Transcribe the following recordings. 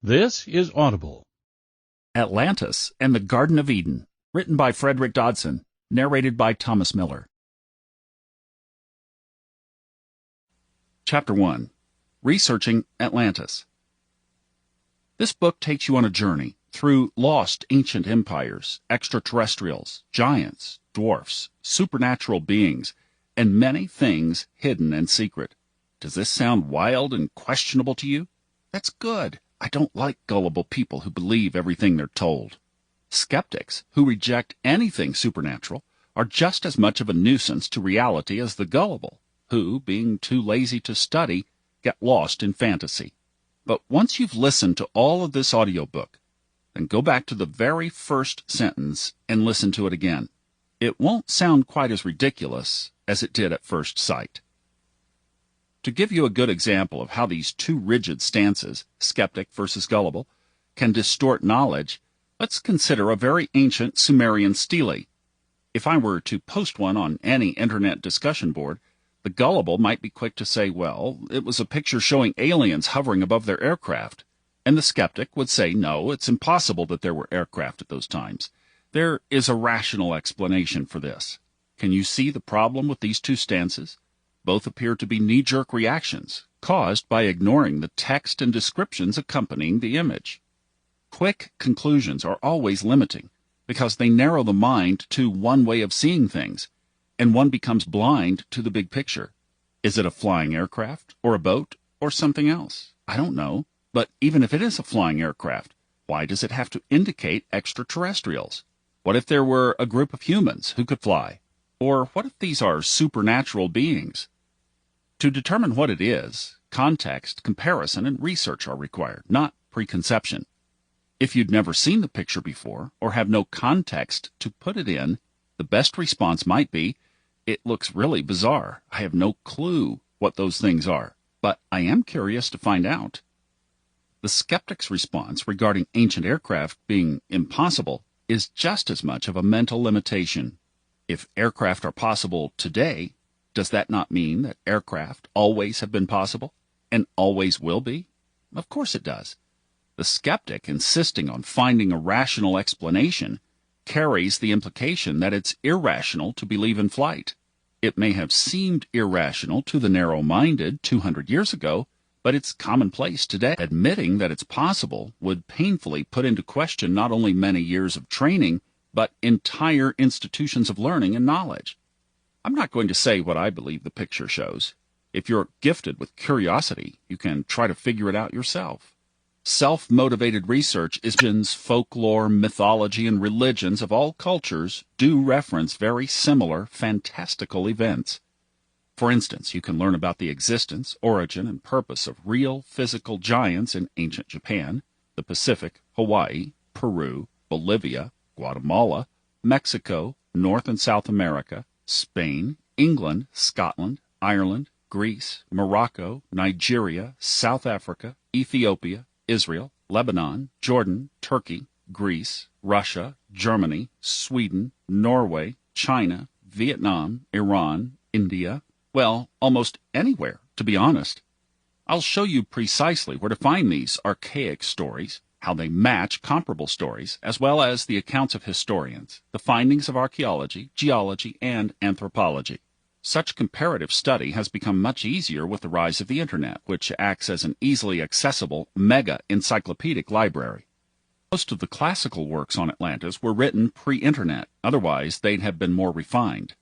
This is Audible. Atlantis and the Garden of Eden, written by Frederick Dodson, narrated by Thomas Miller. Chapter 1. Researching Atlantis. This book takes you on a journey through lost ancient empires, extraterrestrials, giants, dwarfs, supernatural beings, and many things hidden and secret. Does this sound wild and questionable to you? That's good. I don't like gullible people who believe everything they're told. Skeptics who reject anything supernatural are just as much of a nuisance to reality as the gullible, who, being too lazy to study, get lost in fantasy. But once you've listened to all of this audiobook, then go back to the very first sentence and listen to it again. It won't sound quite as ridiculous as it did at first sight. To give you a good example of how these two rigid stances, skeptic versus gullible, can distort knowledge, let's consider a very ancient Sumerian stele. If I were to post one on any internet discussion board, the gullible might be quick to say, well, it was a picture showing aliens hovering above their aircraft. And the skeptic would say, no, it's impossible that there were aircraft at those times. There is a rational explanation for this. Can you see the problem with these two stances? Both appear to be knee-jerk reactions, caused by ignoring the text and descriptions accompanying the image. Quick conclusions are always limiting, because they narrow the mind to one way of seeing things, and one becomes blind to the big picture. Is it a flying aircraft, or a boat, or something else? I don't know. But even if it is a flying aircraft, why does it have to indicate extraterrestrials? What if there were a group of humans who could fly? Or what if these are supernatural beings? To determine what it is, context, comparison, and research are required, not preconception. If you'd never seen the picture before, or have no context to put it in, the best response might be, it looks really bizarre. I have no clue what those things are, but I am curious to find out. The skeptic's response regarding ancient aircraft being impossible is just as much of a mental limitation. If aircraft are possible today, does that not mean that aircraft always have been possible and always will be? Of course it does. The skeptic insisting on finding a rational explanation carries the implication that it's irrational to believe in flight. It may have seemed irrational to the narrow-minded 200 years ago, but it's commonplace today. Admitting that it's possible would painfully put into question not only many years of training, but entire institutions of learning and knowledge. I'm not going to say what I believe the picture shows. If you're gifted with curiosity, you can try to figure it out yourself. Self-motivated research is folklore, mythology, and religions of all cultures do reference very similar fantastical events. For instance, you can learn about the existence, origin, and purpose of real physical giants in ancient Japan, the Pacific, Hawaii, Peru, Bolivia, Guatemala, Mexico, North and South America, Spain, England, Scotland, Ireland, Greece, Morocco, Nigeria, South Africa, Ethiopia, Israel, Lebanon, Jordan, Turkey, Greece, Russia, Germany, Sweden, Norway, China, Vietnam, Iran, India, well, almost anywhere, to be honest. I'll show you precisely where to find these archaic stories, how they match comparable stories, as well as the accounts of historians, the findings of archaeology, geology, and anthropology. Such comparative study has become much easier with the rise of the Internet, which acts as an easily accessible mega-encyclopedic library. Most of the classical works on Atlantis were written pre-Internet, otherwise they'd have been more refined.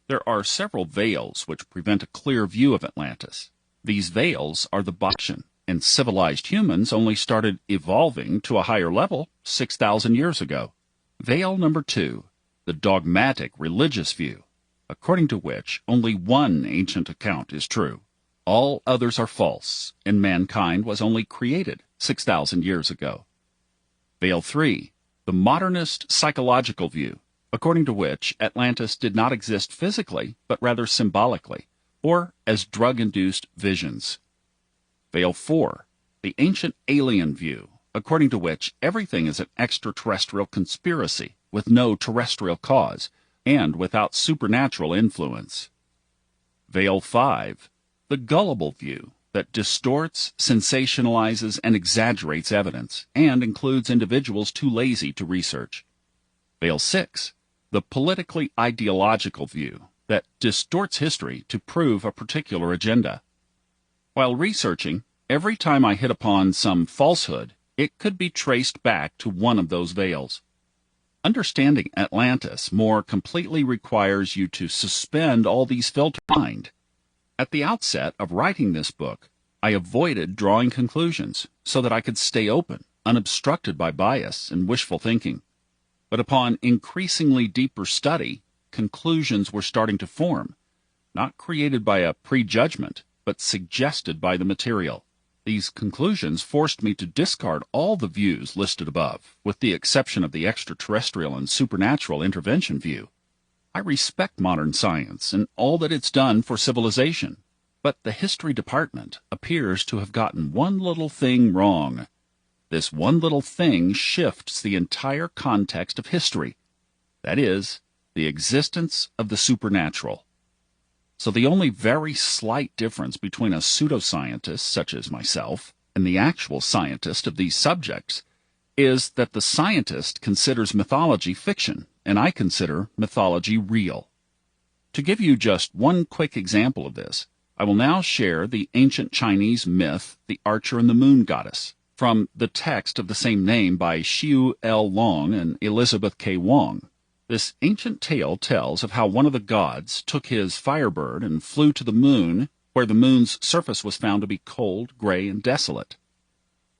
There are several veils which prevent a clear view of Atlantis. These veils are the bottom, and civilized humans only started evolving to a higher level 6,000 years ago. Veil number 2, the dogmatic religious view, according to which only one ancient account is true. All others are false, and mankind was only created 6,000 years ago. Veil 3, the modernist psychological view, according to which Atlantis did not exist physically, but rather symbolically, or as drug-induced visions. Veil 4, the ancient alien view, according to which everything is an extraterrestrial conspiracy with no terrestrial cause, and without supernatural influence. Veil 5, the gullible view, that distorts, sensationalizes, and exaggerates evidence, and includes individuals too lazy to research. Veil 6, the politically ideological view that distorts history to prove a particular agenda. While researching, every time I hit upon some falsehood, it could be traced back to one of those veils. Understanding Atlantis more completely requires you to suspend all these filters in mind. At the outset of writing this book, I avoided drawing conclusions so that I could stay open, unobstructed by bias and wishful thinking. But upon increasingly deeper study, conclusions were starting to form, not created by a prejudgment, but suggested by the material. These conclusions forced me to discard all the views listed above, with the exception of the extraterrestrial and supernatural intervention view. I respect modern science and all that it's done for civilization, but the history department appears to have gotten one little thing wrong. This one little thing shifts the entire context of history. That is, the existence of the supernatural. So the only very slight difference between a pseudoscientist such as myself and the actual scientist of these subjects is that the scientist considers mythology fiction, and I consider mythology real. To give you just one quick example of this, I will now share the ancient Chinese myth, The Archer and the Moon Goddess, from the text of the same name by Xiu L. Long and Elizabeth K. Wong. This ancient tale tells of how one of the gods took his firebird and flew to the moon, where the moon's surface was found to be cold, gray, and desolate.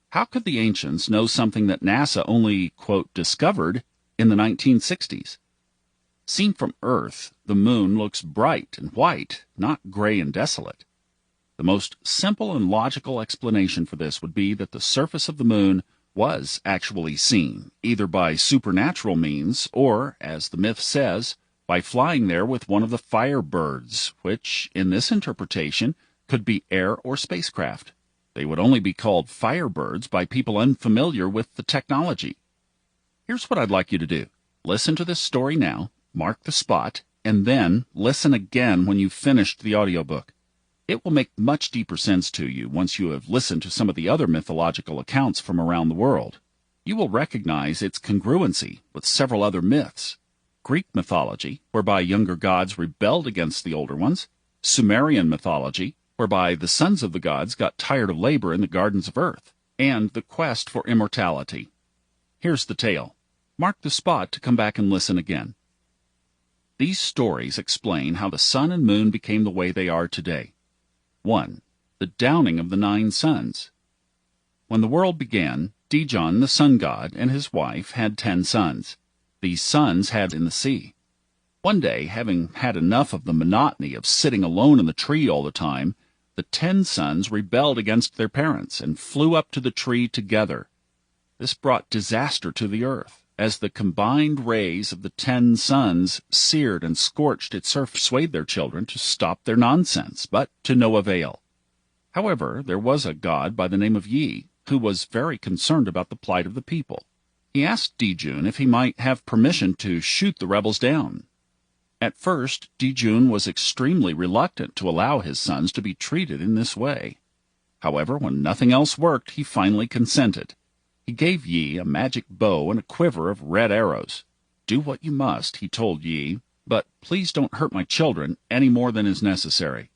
How could the ancients know something that NASA only, quote, discovered in the 1960s? Seen from Earth, the moon looks bright and white, not gray and desolate. The most simple and logical explanation for this would be that the surface of the moon was actually seen, either by supernatural means or, as the myth says, by flying there with one of the firebirds, which, in this interpretation, could be air or spacecraft. They would only be called firebirds by people unfamiliar with the technology. Here's what I'd like you to do. Listen to this story now, mark the spot, and then listen again when you've finished the audiobook. It will make much deeper sense to you once you have listened to some of the other mythological accounts from around the world. You will recognize its congruency with several other myths. Greek mythology, whereby younger gods rebelled against the older ones. Sumerian mythology, whereby the sons of the gods got tired of labor in the gardens of earth. And the quest for immortality. Here's the tale. Mark the spot to come back and listen again. These stories explain how the sun and moon became the way they are today. 1. The downing of the 9 suns. When the world began, Dijon, the sun god, and his wife had 10 sons. These sons had in the sea. One day, having had enough of the monotony of sitting alone in the tree all the time, the 10 sons rebelled against their parents and flew up to the tree together. This brought disaster to the earth, as the combined rays of the 10 suns seared and scorched its surface. Persuade their children to stop their nonsense, but to no avail. However, there was a god by the name of Yi, who was very concerned about the plight of the people. He asked Dijun if he might have permission to shoot the rebels down. At first, Dijun was extremely reluctant to allow his sons to be treated in this way. However, when nothing else worked, he finally consented. He gave Yi a magic bow and a quiver of red arrows. "Do what you must," he told Yi, "but please don't hurt my children any more than is necessary."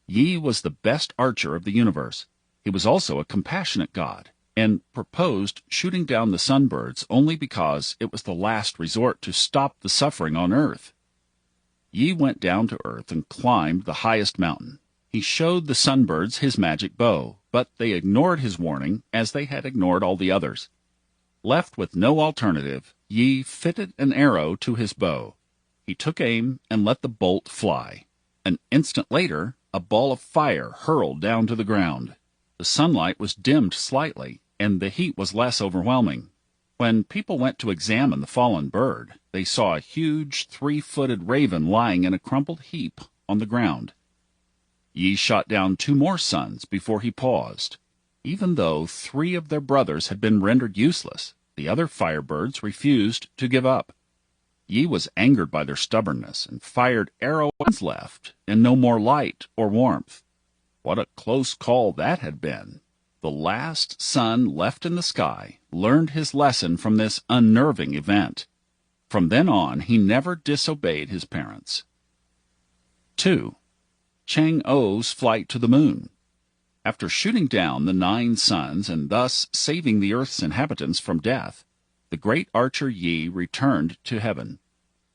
Yi was the best archer of the universe. He was also a compassionate god, and proposed shooting down the sunbirds only because it was the last resort to stop the suffering on Earth. Yi went down to Earth and climbed the highest mountain. He showed the sunbirds his magic bow, but they ignored his warning as they had ignored all the others. Left with no alternative, Yi fitted an arrow to his bow. He took aim and let the bolt fly. An instant later, a ball of fire hurled down to the ground. The sunlight was dimmed slightly, and the heat was less overwhelming. When people went to examine the fallen bird, they saw a huge 3-footed raven lying in a crumpled heap on the ground. Yi shot down 2 more sons before he paused. Even though 3 of their brothers had been rendered useless, the other firebirds refused to give up. Yi was angered by their stubbornness and fired arrows left and no more light or warmth. What a close call that had been! The last son left in the sky learned his lesson from this unnerving event. From then on, he never disobeyed his parents. 2. Chang-Oh's flight to the moon. After shooting down the 9 suns and thus saving the Earth's inhabitants from death, the great archer Yi returned to heaven.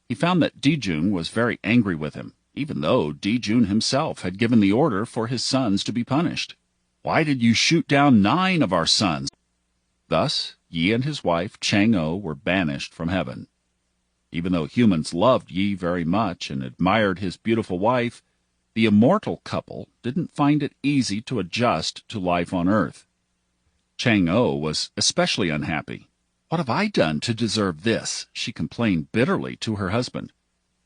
He found that Dijun was very angry with him, even though Dijun himself had given the order for his sons to be punished. "Why did you shoot down 9 of our sons?" Thus, Yi and his wife Chang-Oh were banished from heaven. Even though humans loved Yi very much and admired his beautiful wife, the immortal couple didn't find it easy to adjust to life on Earth. Chang-Oh was especially unhappy. "What have I done to deserve this?" she complained bitterly to her husband.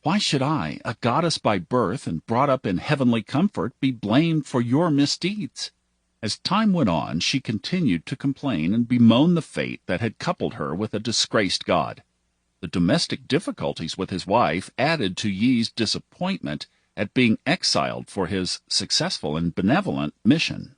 "Why should I, a goddess by birth and brought up in heavenly comfort, be blamed for your misdeeds?" As time went on, she continued to complain and bemoan the fate that had coupled her with a disgraced god. The domestic difficulties with his wife added to Yi's disappointment at being exiled for his successful and benevolent mission.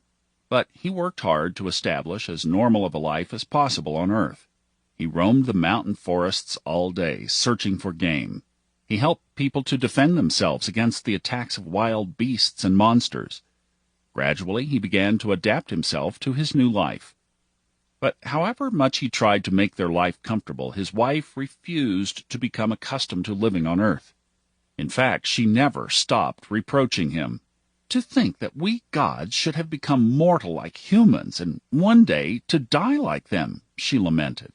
But he worked hard to establish as normal of a life as possible on Earth. He roamed the mountain forests all day, searching for game. He helped people to defend themselves against the attacks of wild beasts and monsters. Gradually, he began to adapt himself to his new life. But however much he tried to make their life comfortable, his wife refused to become accustomed to living on Earth. In fact, she never stopped reproaching him. "To think that we gods should have become mortal like humans, and one day to die like them," she lamented.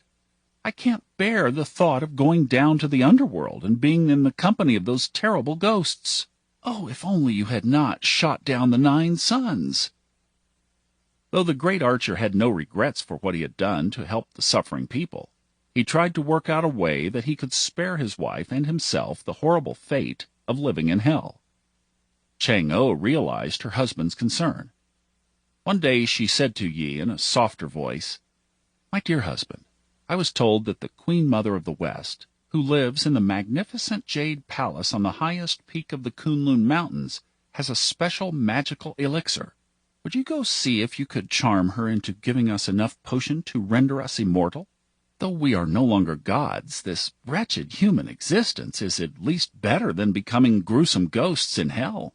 "I can't bear the thought of going down to the underworld and being in the company of those terrible ghosts. Oh, if only you had not shot down the 9 suns!" Though the great archer had no regrets for what he had done to help the suffering people, he tried to work out a way that he could spare his wife and himself the horrible fate of living in hell. Chang-Oh realized her husband's concern. One day she said to Yi in a softer voice, "My dear husband, I was told that the Queen Mother of the West, who lives in the magnificent jade palace on the highest peak of the Kunlun Mountains, has a special magical elixir. Would you go see if you could charm her into giving us enough potion to render us immortal? Though we are no longer gods, this wretched human existence is at least better than becoming gruesome ghosts in hell."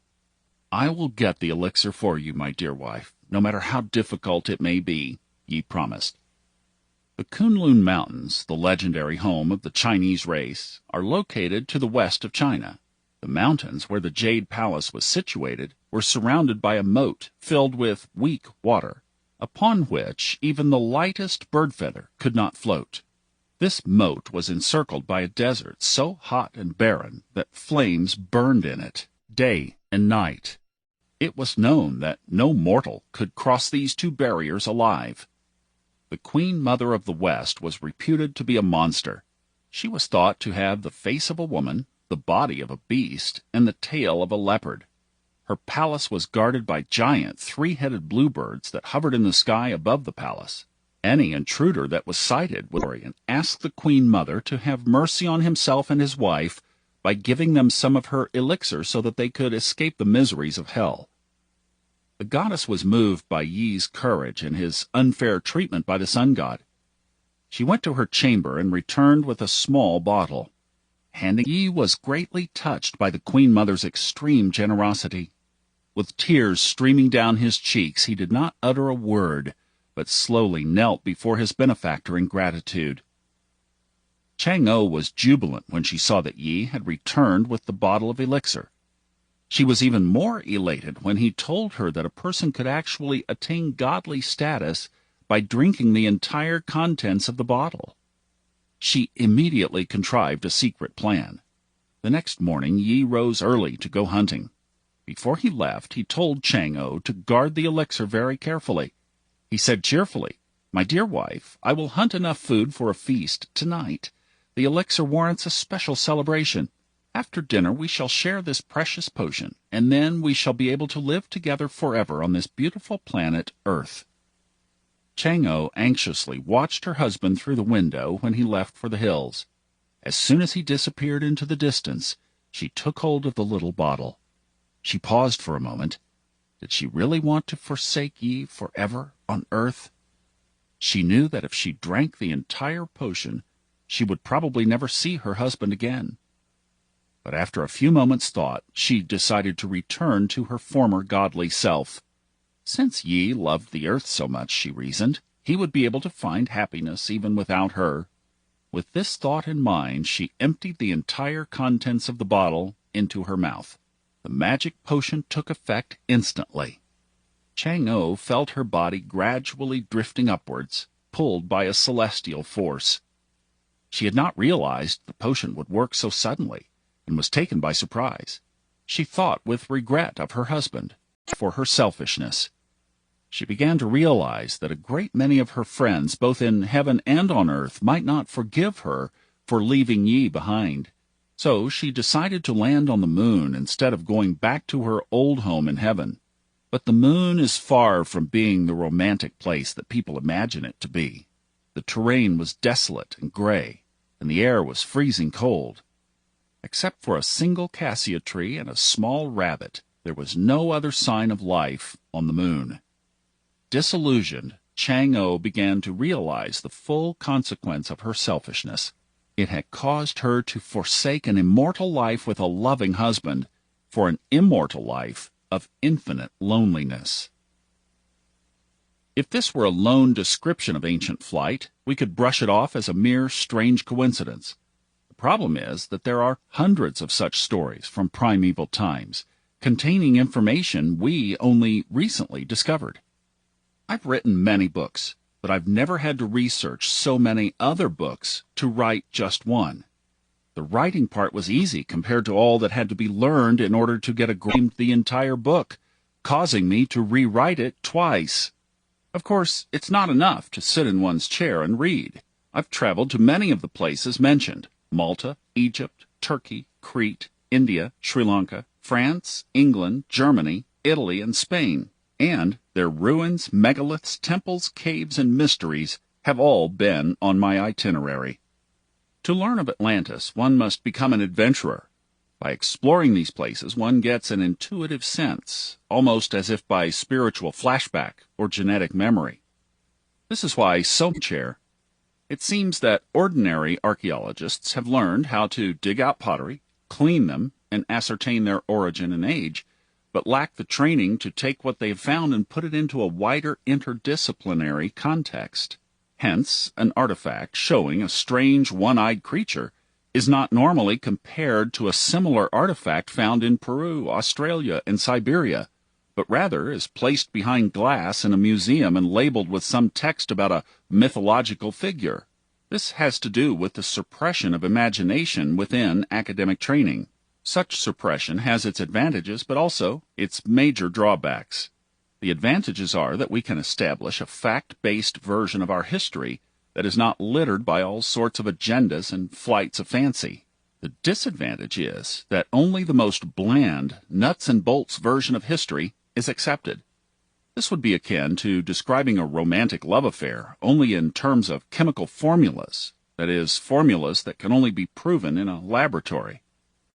"I will get the elixir for you, my dear wife, no matter how difficult it may be," Yi promised. The Kunlun Mountains, the legendary home of the Chinese race, are located to the west of China. The mountains where the Jade Palace was situated were surrounded by a moat filled with weak water, upon which even the lightest bird feather could not float. This moat was encircled by a desert so hot and barren that flames burned in it day and night. It was known that no mortal could cross these 2 barriers alive. The Queen Mother of the West was reputed to be a monster. She was thought to have the face of a woman, the body of a beast, and the tail of a leopard. Her palace was guarded by giant 3-headed bluebirds that hovered in the sky above the palace. Any intruder that was sighted would ask the Queen Mother to have mercy on himself and his wife by giving them some of her elixir so that they could escape the miseries of hell. The goddess was moved by Yi's courage and his unfair treatment by the sun god. She went to her chamber and returned with a small bottle. Yi was greatly touched by the Queen Mother's extreme generosity. With tears streaming down his cheeks, he did not utter a word, but slowly knelt before his benefactor in gratitude. Chang-Oh was jubilant when she saw that Yi had returned with the bottle of elixir. She was even more elated when he told her that a person could actually attain godly status by drinking the entire contents of the bottle. She immediately contrived a secret plan. The next morning Yi rose early to go hunting. Before he left, he told Chang-Oh to guard the elixir very carefully. He said cheerfully, "My dear wife, I will hunt enough food for a feast tonight. The elixir warrants a special celebration. After dinner we shall share this precious potion, and then we shall be able to live together forever on this beautiful planet Earth." Chang-Oh anxiously watched her husband through the window when he left for the hills. As soon as he disappeared into the distance, she took hold of the little bottle. She paused for a moment. Did she really want to forsake Yi forever on earth? She knew that if she drank the entire potion, she would probably never see her husband again. But after a few moments' thought, she decided to return to her former godly self. Since Yi loved the earth so much, she reasoned, he would be able to find happiness even without her. With this thought in mind, she emptied the entire contents of the bottle into her mouth. The magic potion took effect instantly. Chang-O felt her body gradually drifting upwards, pulled by a celestial force. She had not realized the potion would work so suddenly, and was taken by surprise. She thought with regret of her husband, for her selfishness. She began to realize that a great many of her friends, both in heaven and on earth, might not forgive her for leaving Yi behind. So she decided to land on the moon instead of going back to her old home in heaven. But the moon is far from being the romantic place that people imagine it to be. The terrain was desolate and gray, and the air was freezing cold. Except for a single cassia tree and a small rabbit, there was no other sign of life on the moon. Disillusioned, Chang-O began to realize the full consequence of her selfishness. It had caused her to forsake an immortal life with a loving husband for an immortal life of infinite loneliness. If this were a lone description of ancient flight, we could brush it off as a mere strange coincidence. The problem is that there are hundreds of such stories from primeval times, containing information we only recently discovered. I've written many books, but I've never had to research so many other books to write just one. The writing part was easy compared to all that had to be learned in order to get a grasp of the entire book, causing me to rewrite it twice. Of course, it's not enough to sit in one's chair and read. I've traveled to many of the places mentioned: Malta, Egypt, Turkey, Crete, India, Sri Lanka, France, England, Germany, Italy, and Spain. And their ruins, megaliths, temples, caves, and mysteries have all been on my itinerary. To learn of Atlantis, one must become an adventurer. By exploring these places, one gets an intuitive sense, almost as if by spiritual flashback or genetic memory. This is why it seems that ordinary archaeologists have learned how to dig out pottery, clean them, and ascertain their origin and age, but lack the training to take what they have found and put it into a wider interdisciplinary context. Hence, an artifact showing a strange one-eyed creature is not normally compared to a similar artifact found in Peru, Australia, and Siberia, but rather is placed behind glass in a museum and labeled with some text about a mythological figure. This has to do with the suppression of imagination within academic training. Such suppression has its advantages, but also its major drawbacks. The advantages are that we can establish a fact-based version of our history that is not littered by all sorts of agendas and flights of fancy. The disadvantage is that only the most bland, nuts-and-bolts version of history is accepted. This would be akin to describing a romantic love affair only in terms of chemical formulas, that is, formulas that can only be proven in a laboratory.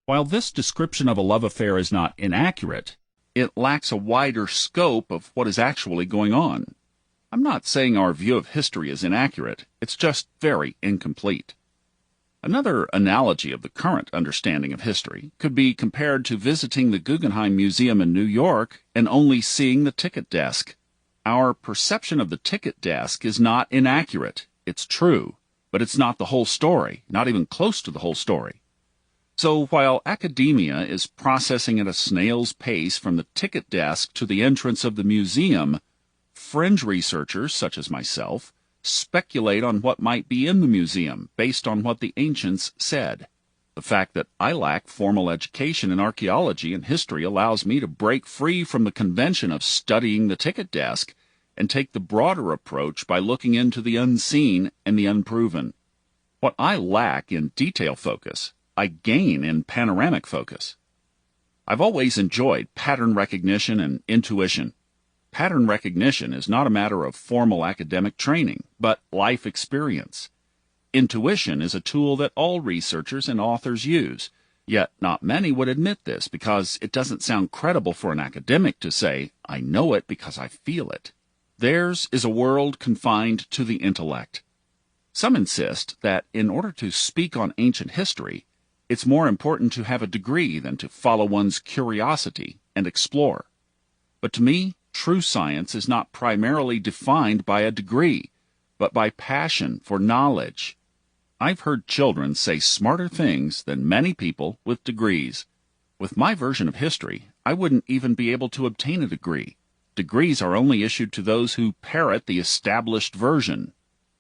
While this description of a love affair is not inaccurate, it lacks a wider scope of what is actually going on. I'm not saying our view of history is inaccurate, it's just very incomplete. Another analogy of the current understanding of history could be compared to visiting the Guggenheim Museum in New York and only seeing the ticket desk. Our perception of the ticket desk is not inaccurate, it's true, but it's not the whole story, not even close to the whole story. So while academia is processing at a snail's pace from the ticket desk to the entrance of the museum, fringe researchers, such as myself, speculate on what might be in the museum based on what the ancients said. The fact that I lack formal education in archaeology and history allows me to break free from the convention of studying the ticket desk and take the broader approach by looking into the unseen and the unproven. What I lack in detail focus, I gain in panoramic focus. I've always enjoyed pattern recognition and intuition. Pattern recognition is not a matter of formal academic training, but life experience. Intuition is a tool that all researchers and authors use. Yet not many would admit this because it doesn't sound credible for an academic to say, "I know it because I feel it." Theirs is a world confined to the intellect. Some insist that in order to speak on ancient history, it's more important to have a degree than to follow one's curiosity and explore. But to me, true science is not primarily defined by a degree, but by passion for knowledge. I've heard children say smarter things than many people with degrees. With my version of history, I wouldn't even be able to obtain a degree. Degrees are only issued to those who parrot the established version.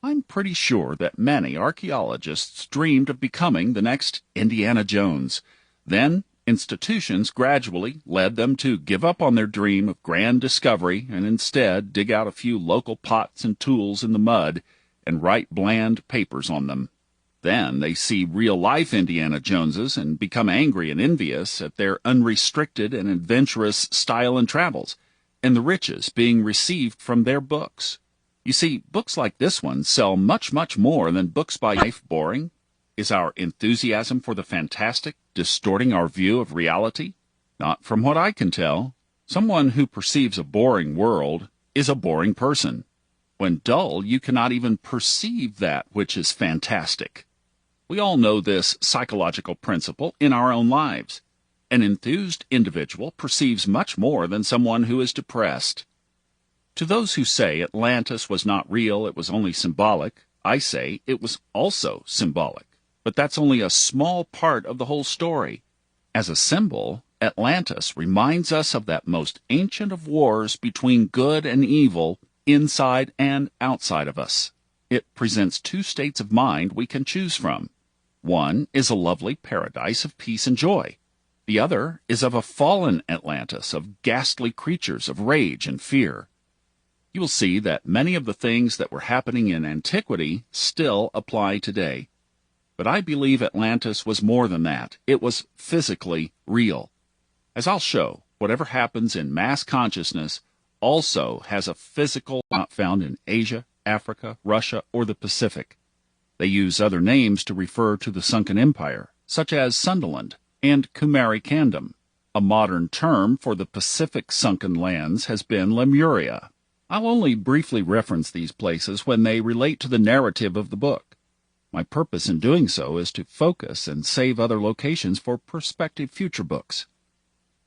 I'm pretty sure that many archaeologists dreamed of becoming the next Indiana Jones. Then, institutions gradually led them to give up on their dream of grand discovery and instead dig out a few local pots and tools in the mud and write bland papers on them. Then they see real-life Indiana Joneses and become angry and envious at their unrestricted and adventurous style and travels, and the riches being received from their books. You see, books like this one sell much, much more than books by life boring. Is our enthusiasm for the fantastic distorting our view of reality? Not from what I can tell. Someone who perceives a boring world is a boring person. When dull, you cannot even perceive that which is fantastic. We all know this psychological principle in our own lives. An enthused individual perceives much more than someone who is depressed. To those who say Atlantis was not real, it was only symbolic, I say it was also symbolic. But that's only a small part of the whole story. As a symbol, Atlantis reminds us of that most ancient of wars between good and evil, inside and outside of us. It presents two states of mind we can choose from. One is a lovely paradise of peace and joy. The other is of a fallen Atlantis, of ghastly creatures of rage and fear. You will see that many of the things that were happening in antiquity still apply today. But I believe Atlantis was more than that. It was physically real. As I'll show, whatever happens in mass consciousness also has a physical not found in Asia, Africa, Russia, or the Pacific. They use other names to refer to the sunken empire, such as Sundaland and Kumari Kandam. A modern term for the Pacific sunken lands has been Lemuria. I'll only briefly reference these places when they relate to the narrative of the book. My purpose in doing so is to focus and save other locations for prospective future books.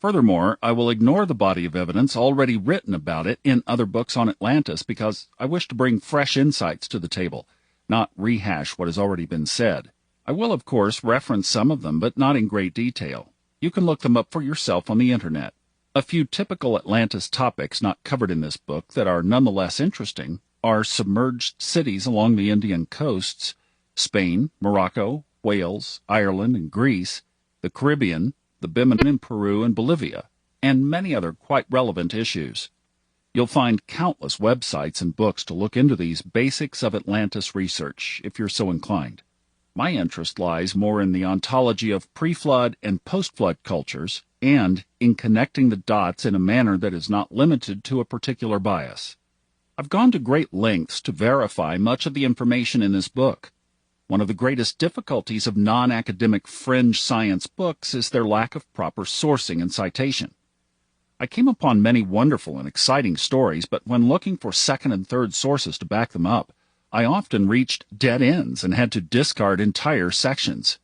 Furthermore, I will ignore the body of evidence already written about it in other books on Atlantis because I wish to bring fresh insights to the table, not rehash what has already been said. I will, of course, reference some of them, but not in great detail. You can look them up for yourself on the Internet. A few typical Atlantis topics not covered in this book that are nonetheless interesting are submerged cities along the Indian coasts, Spain, Morocco, Wales, Ireland, and Greece, the Caribbean, the Bimini in Peru and Bolivia, and many other quite relevant issues. You'll find countless websites and books to look into these basics of Atlantis research, if you're so inclined. My interest lies more in the ontology of pre-flood and post-flood cultures, and in connecting the dots in a manner that is not limited to a particular bias. I've gone to great lengths to verify much of the information in this book. One of the greatest difficulties of non-academic fringe science books is their lack of proper sourcing and citation. I came upon many wonderful and exciting stories, but when looking for second and third sources to back them up, I often reached dead ends and had to discard entire sections.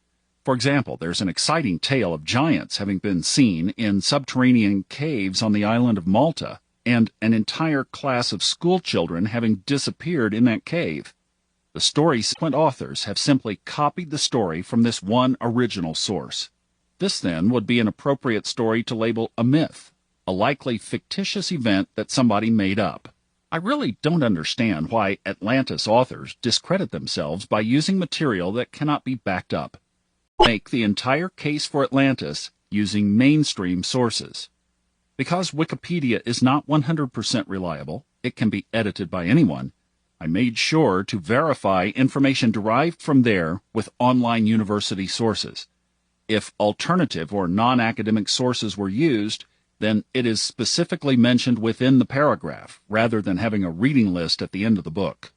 For example, there's an exciting tale of giants having been seen in subterranean caves on the island of Malta, and an entire class of schoolchildren having disappeared in that cave. The story's subsequent authors have simply copied the story from this one original source. This, then, would be an appropriate story to label a myth, a likely fictitious event that somebody made up. I really don't understand why Atlantis authors discredit themselves by using material that cannot be backed up. Make the entire case for Atlantis using mainstream sources. Because Wikipedia is not 100% reliable, it can be edited by anyone, I made sure to verify information derived from there with online university sources. If alternative or non-academic sources were used, then it is specifically mentioned within the paragraph, rather than having a reading list at the end of the book.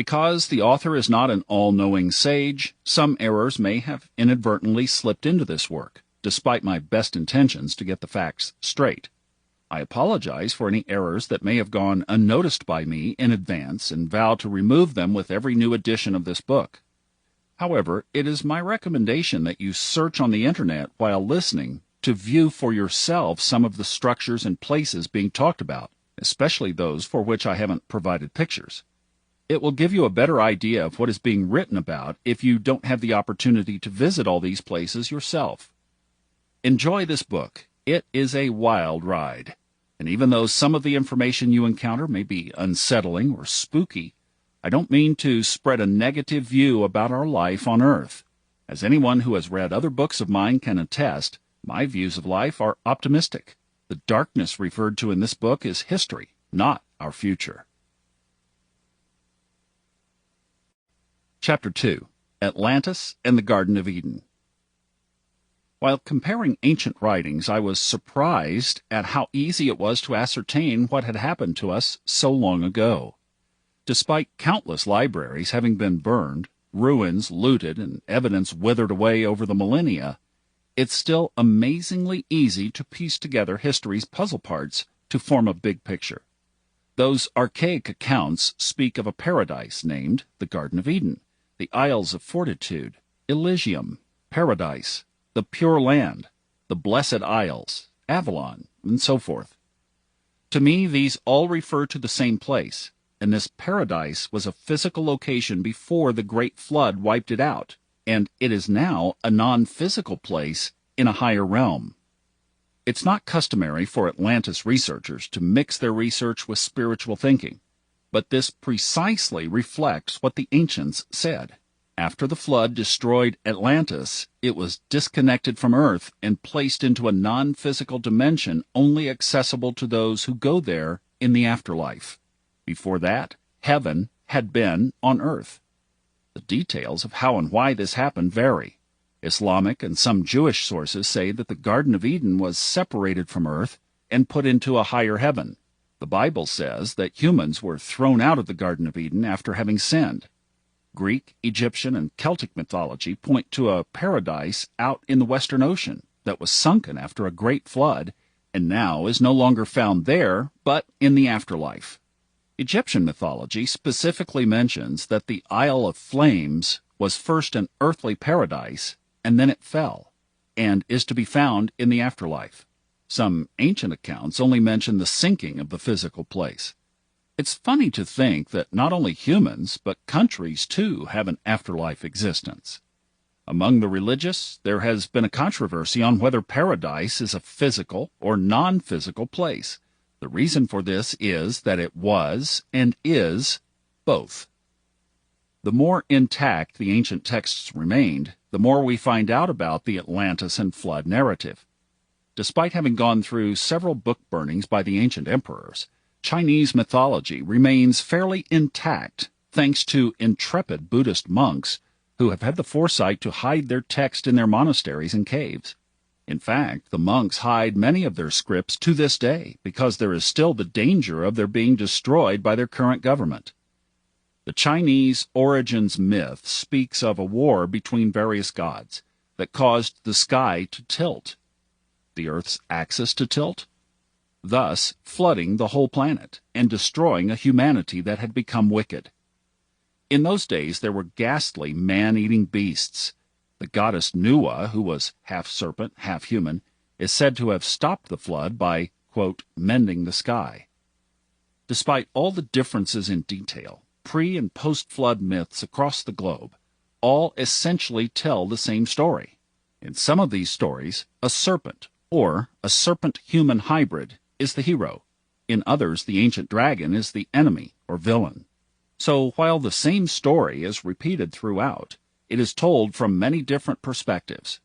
Because the author is not an all-knowing sage, some errors may have inadvertently slipped into this work, despite my best intentions to get the facts straight. I apologize for any errors that may have gone unnoticed by me in advance and vow to remove them with every new edition of this book. However, it is my recommendation that you search on the internet while listening to view for yourself some of the structures and places being talked about, especially those for which I haven't provided pictures. It will give you a better idea of what is being written about if you don't have the opportunity to visit all these places yourself. Enjoy this book. It is a wild ride. And even though some of the information you encounter may be unsettling or spooky, I don't mean to spread a negative view about our life on Earth. As anyone who has read other books of mine can attest, my views of life are optimistic. The darkness referred to in this book is history, not our future. Chapter 2. Atlantis and the Garden of Eden. While comparing ancient writings, I was surprised at how easy it was to ascertain what had happened to us so long ago. Despite countless libraries having been burned, ruins looted, and evidence withered away over the millennia, it's still amazingly easy to piece together history's puzzle parts to form a big picture. Those archaic accounts speak of a paradise named the Garden of Eden, the Isles of Fortitude, Elysium, Paradise, the Pure Land, the Blessed Isles, Avalon, and so forth. To me, these all refer to the same place, and this paradise was a physical location before the Great Flood wiped it out, and it is now a non-physical place in a higher realm. It's not customary for Atlantis researchers to mix their research with spiritual thinking, but this precisely reflects what the ancients said. After the flood destroyed Atlantis, it was disconnected from Earth and placed into a non-physical dimension only accessible to those who go there in the afterlife. Before that, heaven had been on Earth. The details of how and why this happened vary. Islamic and some Jewish sources say that the Garden of Eden was separated from Earth and put into a higher heaven. The Bible says that humans were thrown out of the Garden of Eden after having sinned. Greek, Egyptian, and Celtic mythology point to a paradise out in the Western Ocean that was sunken after a great flood and now is no longer found there, but in the afterlife. Egyptian mythology specifically mentions that the Isle of Flames was first an earthly paradise, and then it fell, and is to be found in the afterlife. Some ancient accounts only mention the sinking of the physical place. It's funny to think that not only humans, but countries too have an afterlife existence. Among the religious, there has been a controversy on whether paradise is a physical or non-physical place. The reason for this is that it was and is both. The more intact the ancient texts remained, the more we find out about the Atlantis and flood narrative. Despite having gone through several book burnings by the ancient emperors, Chinese mythology remains fairly intact thanks to intrepid Buddhist monks who have had the foresight to hide their text in their monasteries and caves. In fact, the monks hide many of their scripts to this day because there is still the danger of their being destroyed by their current government. The Chinese origins myth speaks of a war between various gods that caused the sky to tilt, the Earth's axis to tilt, thus flooding the whole planet and destroying a humanity that had become wicked. In those days there were ghastly man-eating beasts. The goddess Nuwa, who was half serpent, half human, is said to have stopped the flood by, quote, mending the sky. Despite all the differences in detail, pre- and post-flood myths across the globe all essentially tell the same story. In some of these stories, a serpent, or a serpent-human hybrid, is the hero. In others, the ancient dragon is the enemy or villain. So while the same story is repeated throughout, it is told from many different perspectives.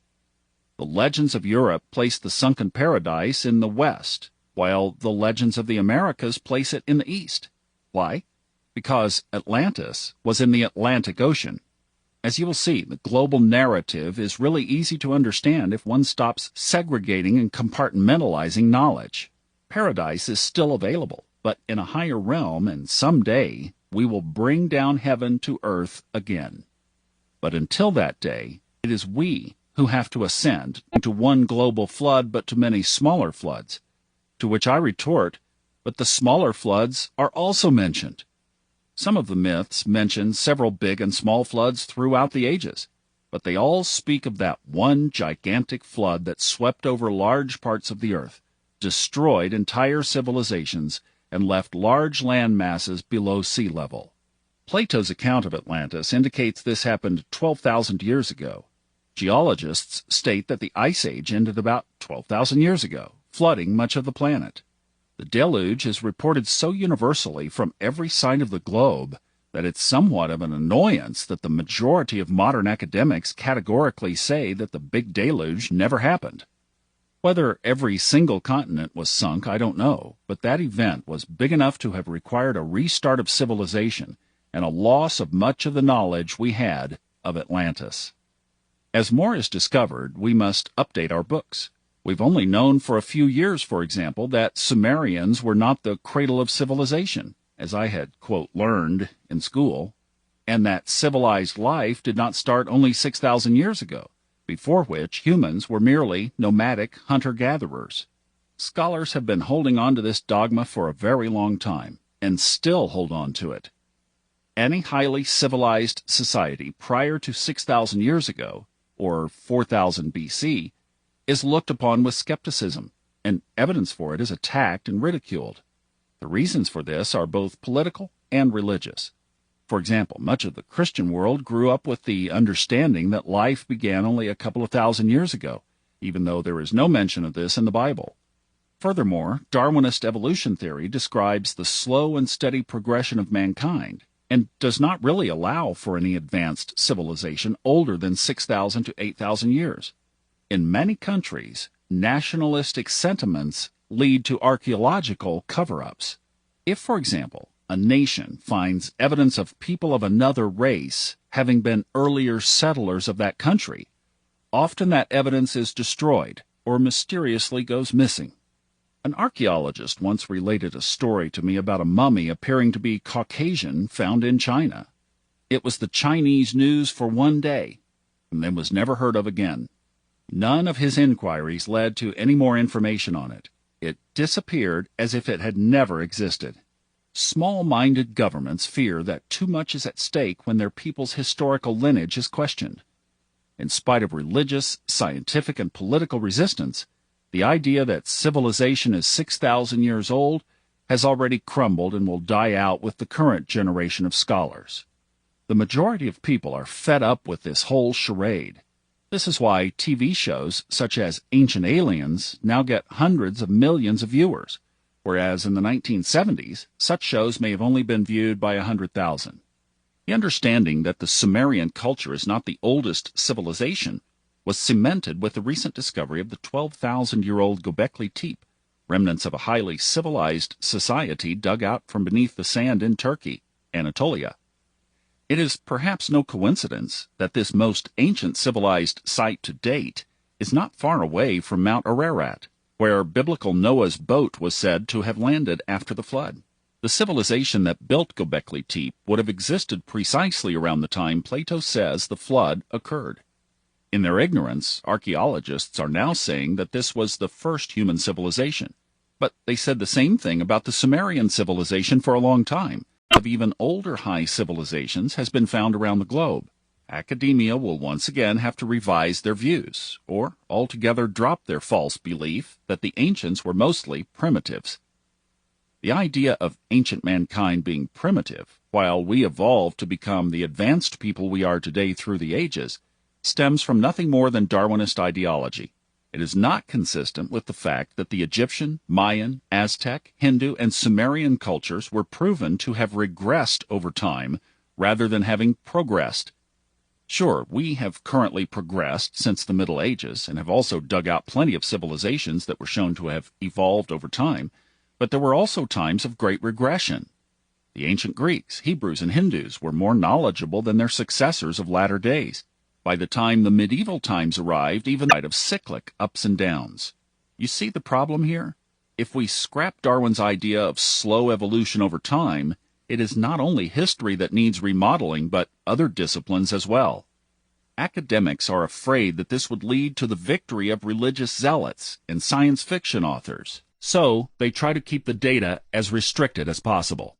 The legends of Europe place the sunken paradise in the west, while the legends of the Americas place it in the east. Why? Because Atlantis was in the Atlantic Ocean. As you will see, the global narrative is really easy to understand if one stops segregating and compartmentalizing knowledge. Paradise is still available, but in a higher realm, and someday we will bring down heaven to earth again. But until that day, it is we who have to ascend to one global flood, but to many smaller floods. To which I retort, but the smaller floods are also mentioned. Some of the myths mention several big and small floods throughout the ages, but they all speak of that one gigantic flood that swept over large parts of the earth, destroyed entire civilizations, and left large land masses below sea level. Plato's account of Atlantis indicates this happened 12,000 years ago. Geologists state that the Ice Age ended about 12,000 years ago, flooding much of the planet. The deluge is reported so universally from every side of the globe that it's somewhat of an annoyance that the majority of modern academics categorically say that the Big Deluge never happened. Whether every single continent was sunk, I don't know, but that event was big enough to have required a restart of civilization and a loss of much of the knowledge we had of Atlantis. As more is discovered, we must update our books. We've only known for a few years, for example, that Sumerians were not the cradle of civilization, as I had, quote, learned in school, and that civilized life did not start only 6,000 years ago, before which humans were merely nomadic hunter-gatherers. Scholars have been holding on to this dogma for a very long time, and still hold on to it. Any highly civilized society prior to 6,000 years ago, or 4,000 BC, is looked upon with skepticism, and evidence for it is attacked and ridiculed. The reasons for this are both political and religious. For example, much of the Christian world grew up with the understanding that life began only a couple of thousand years ago, even though there is no mention of this in the Bible. Furthermore, Darwinist evolution theory describes the slow and steady progression of mankind, and does not really allow for any advanced civilization older than 6,000 to 8,000 years. In many countries, nationalistic sentiments lead to archaeological cover-ups. If, for example, a nation finds evidence of people of another race having been earlier settlers of that country, often that evidence is destroyed or mysteriously goes missing. An archaeologist once related a story to me about a mummy appearing to be Caucasian found in China. It was the Chinese news for one day, and then was never heard of again. None of his inquiries led to any more information on it. It disappeared as if it had never existed. Small-minded governments fear that too much is at stake when their people's historical lineage is questioned. In spite of religious, scientific, and political resistance, the idea that civilization is 6,000 years old has already crumbled and will die out with the current generation of scholars. The majority of people are fed up with this whole charade. This is why TV shows such as Ancient Aliens now get hundreds of millions of viewers, whereas in the 1970s, such shows may have only been viewed by 100,000. The understanding that the Sumerian culture is not the oldest civilization was cemented with the recent discovery of the 12,000-year-old Göbekli Tepe, remnants of a highly civilized society dug out from beneath the sand in Turkey, Anatolia. It is perhaps no coincidence that this most ancient civilized site to date is not far away from Mount Ararat, where biblical Noah's boat was said to have landed after the flood. The civilization that built Göbekli Tepe would have existed precisely around the time Plato says the flood occurred. In their ignorance, archaeologists are now saying that this was the first human civilization. But they said the same thing about the Sumerian civilization for a long time. Of even older high civilizations has been found around the globe. Academia will once again have to revise their views, or altogether drop their false belief that the ancients were mostly primitives. The idea of ancient mankind being primitive, while we evolved to become the advanced people we are today through the ages, stems from nothing more than Darwinist ideology. It is not consistent with the fact that the Egyptian, Mayan, Aztec, Hindu, and Sumerian cultures were proven to have regressed over time rather than having progressed. Sure, we have currently progressed since the Middle Ages and have also dug out plenty of civilizations that were shown to have evolved over time, but there were also times of great regression. The ancient Greeks, Hebrews, and Hindus were more knowledgeable than their successors of latter days. By the time the medieval times arrived, even of cyclic ups and downs. You see the problem here? If we scrap Darwin's idea of slow evolution over time, It is not only history that needs remodeling, but other disciplines as well. Academics are afraid that this would lead to the victory of religious zealots and science fiction authors, so they try to keep the data as restricted as possible.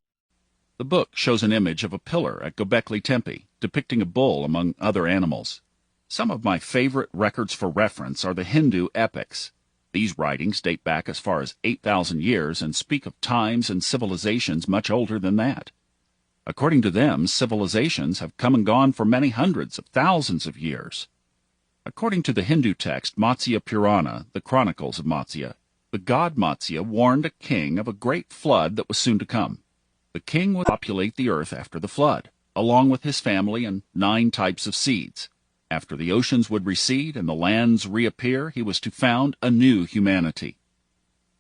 The book shows an image of a pillar at Göbekli Tepe, depicting a bull among other animals. Some of my favorite records for reference are the Hindu epics. These writings date back as far as 8,000 years and speak of times and civilizations much older than that. According to them, civilizations have come and gone for many hundreds of thousands of years. According to the Hindu text Matsya Purana, the Chronicles of Matsya, the god Matsya warned a king of a great flood that was soon to come. The king would populate the earth after the flood, along with his family and 9 types of seeds. After the oceans would recede and the lands reappear, he was to found a new humanity.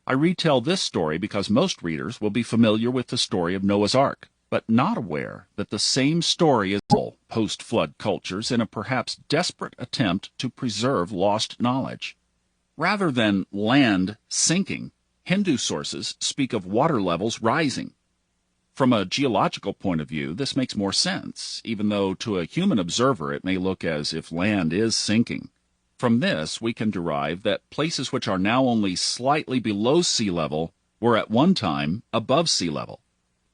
I retell this story because most readers will be familiar with the story of Noah's Ark, but not aware that the same story is all post-flood cultures in a perhaps desperate attempt to preserve lost knowledge. Rather than land sinking, Hindu sources speak of water levels rising. From a geological point of view, this makes more sense, even though to a human observer it may look as if land is sinking. From this, we can derive that places which are now only slightly below sea level were at one time above sea level.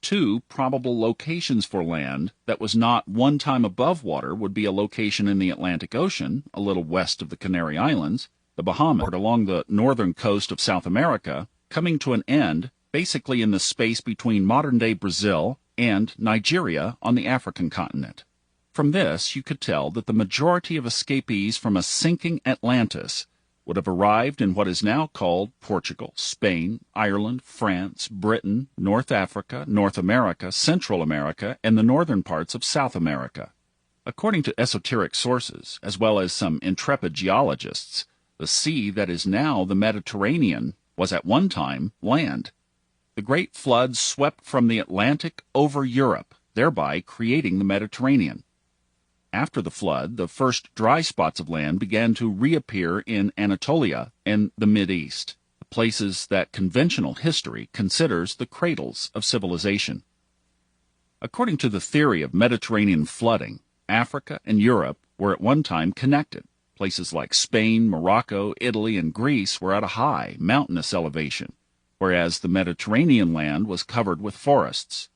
2 probable locations for land that was not one time above water would be a location in the Atlantic Ocean, a little west of the Canary Islands, the Bahamas, along the northern coast of South America, coming to an end basically in the space between modern-day Brazil and Nigeria on the African continent. From this, you could tell that the majority of escapees from a sinking Atlantis would have arrived in what is now called Portugal, Spain, Ireland, France, Britain, North Africa, North America, Central America, and the northern parts of South America. According to esoteric sources, as well as some intrepid geologists, the sea that is now the Mediterranean was at one time land. The great flood swept from the Atlantic over Europe, thereby creating the Mediterranean. After the flood, the first dry spots of land began to reappear in Anatolia and the Mid-East, the places that conventional history considers the cradles of civilization. According to the theory of Mediterranean flooding, Africa and Europe were at one time connected. Places like Spain, Morocco, Italy, and Greece were at a high, mountainous elevation, whereas the Mediterranean land was covered with forests.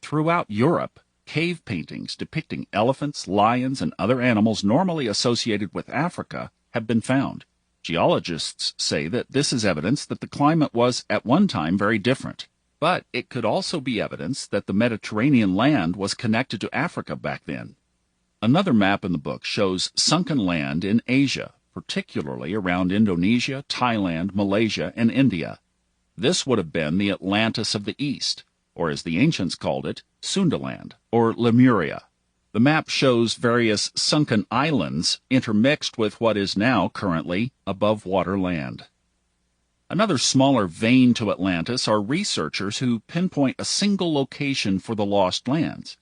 Throughout Europe, cave paintings depicting elephants, lions, and other animals normally associated with Africa have been found. Geologists say that this is evidence that the climate was at one time very different, but it could also be evidence that the Mediterranean land was connected to Africa back then. Another map in the book shows sunken land in Asia, particularly around Indonesia, Thailand, Malaysia, and India. This would have been the Atlantis of the East, or as the ancients called it, Sundaland, or Lemuria. The map shows various sunken islands intermixed with what is now currently above-water land. Another smaller vein to Atlantis are researchers who pinpoint a single location for the lost lands.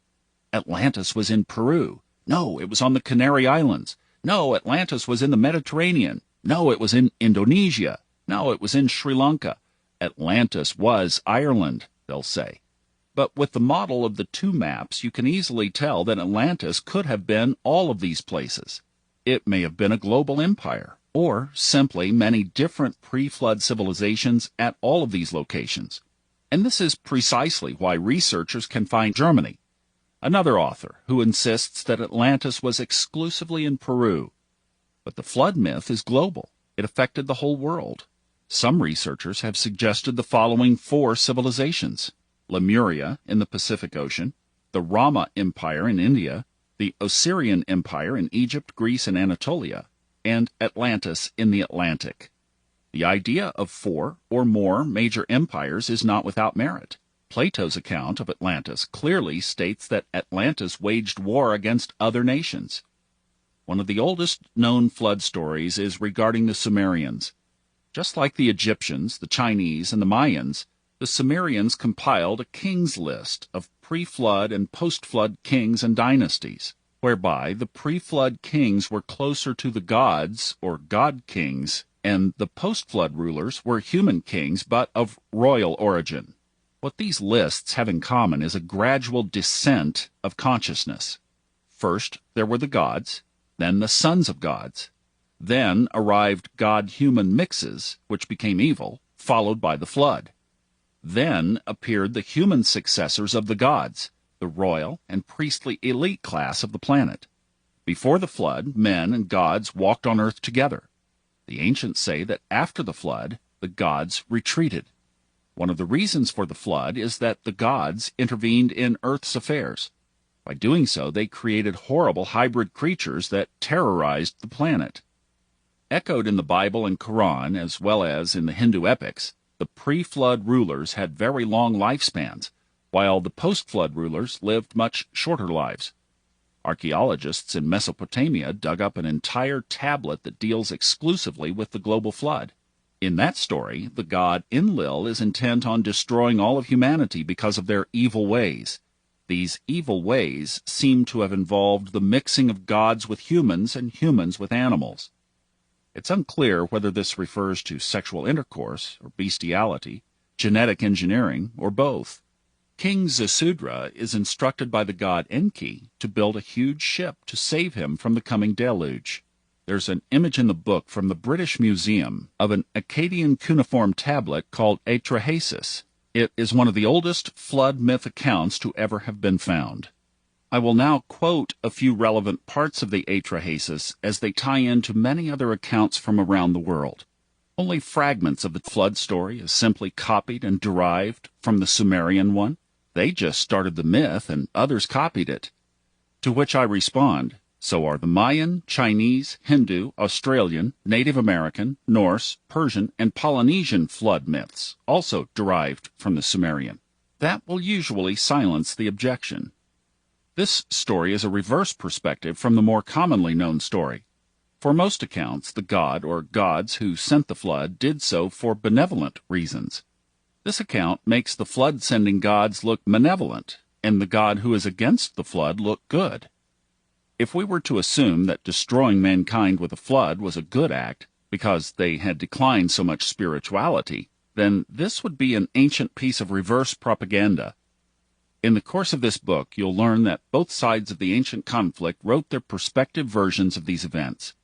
Atlantis was in Peru. No, it was on the Canary Islands. No, Atlantis was in the Mediterranean. No, it was in Indonesia. No, it was in Sri Lanka. Atlantis was Ireland, they'll say. But with the model of the 2 maps, you can easily tell that Atlantis could have been all of these places. It may have been a global empire, or simply many different pre-flood civilizations at all of these locations. And this is precisely why researchers can find Germany. Another author who insists that Atlantis was exclusively in Peru. But the flood myth is global. It affected the whole world. Some researchers have suggested the following 4 civilizations: Lemuria in the Pacific Ocean, the Rama Empire in India, the Osirian Empire in Egypt, Greece, and Anatolia, and Atlantis in the Atlantic. The idea of 4 or more major empires is not without merit. Plato's account of Atlantis clearly states that Atlantis waged war against other nations. One of the oldest known flood stories is regarding the Sumerians. Just like the Egyptians, the Chinese, and the Mayans, the Sumerians compiled a king's list of pre-flood and post-flood kings and dynasties, whereby the pre-flood kings were closer to the gods, or god-kings, and the post-flood rulers were human kings but of royal origin. What these lists have in common is a gradual descent of consciousness. First, there were the gods, then the sons of gods. Then arrived god-human mixes, which became evil, followed by the flood. Then appeared the human successors of the gods, the royal and priestly elite class of the planet. Before the flood, men and gods walked on earth together. The ancients say that after the flood, the gods retreated. One of the reasons for the flood is that the gods intervened in Earth's affairs. By doing so, they created horrible hybrid creatures that terrorized the planet. Echoed in the Bible and Quran, as well as in the Hindu epics, the pre-flood rulers had very long lifespans, while the post-flood rulers lived much shorter lives. Archaeologists in Mesopotamia dug up an entire tablet that deals exclusively with the global flood. In that story, the god Enlil is intent on destroying all of humanity because of their evil ways. These evil ways seem to have involved the mixing of gods with humans and humans with animals. It's unclear whether this refers to sexual intercourse or bestiality, genetic engineering, or both. King Zasudra is instructed by the god Enki to build a huge ship to save him from the coming deluge. There's an image in the book from the British Museum of an Akkadian cuneiform tablet called Atrahasis. It is one of the oldest flood myth accounts to ever have been found. I will now quote a few relevant parts of the Atrahasis as they tie into many other accounts from around the world. Only fragments of the flood story is simply copied and derived from the Sumerian one. They just started the myth and others copied it. To which I respond, so are the Mayan, Chinese, Hindu, Australian, Native American, Norse, Persian, and Polynesian flood myths, also derived from the Sumerian. That will usually silence the objection. This story is a reverse perspective from the more commonly known story. For most accounts, the god or gods who sent the flood did so for benevolent reasons. This account makes the flood-sending gods look malevolent, and the god who is against the flood look good. If we were to assume that destroying mankind with a flood was a good act, because they had declined so much spirituality, then this would be an ancient piece of reverse propaganda. In the course of this book, you'll learn that both sides of the ancient conflict wrote their perspective versions of these events.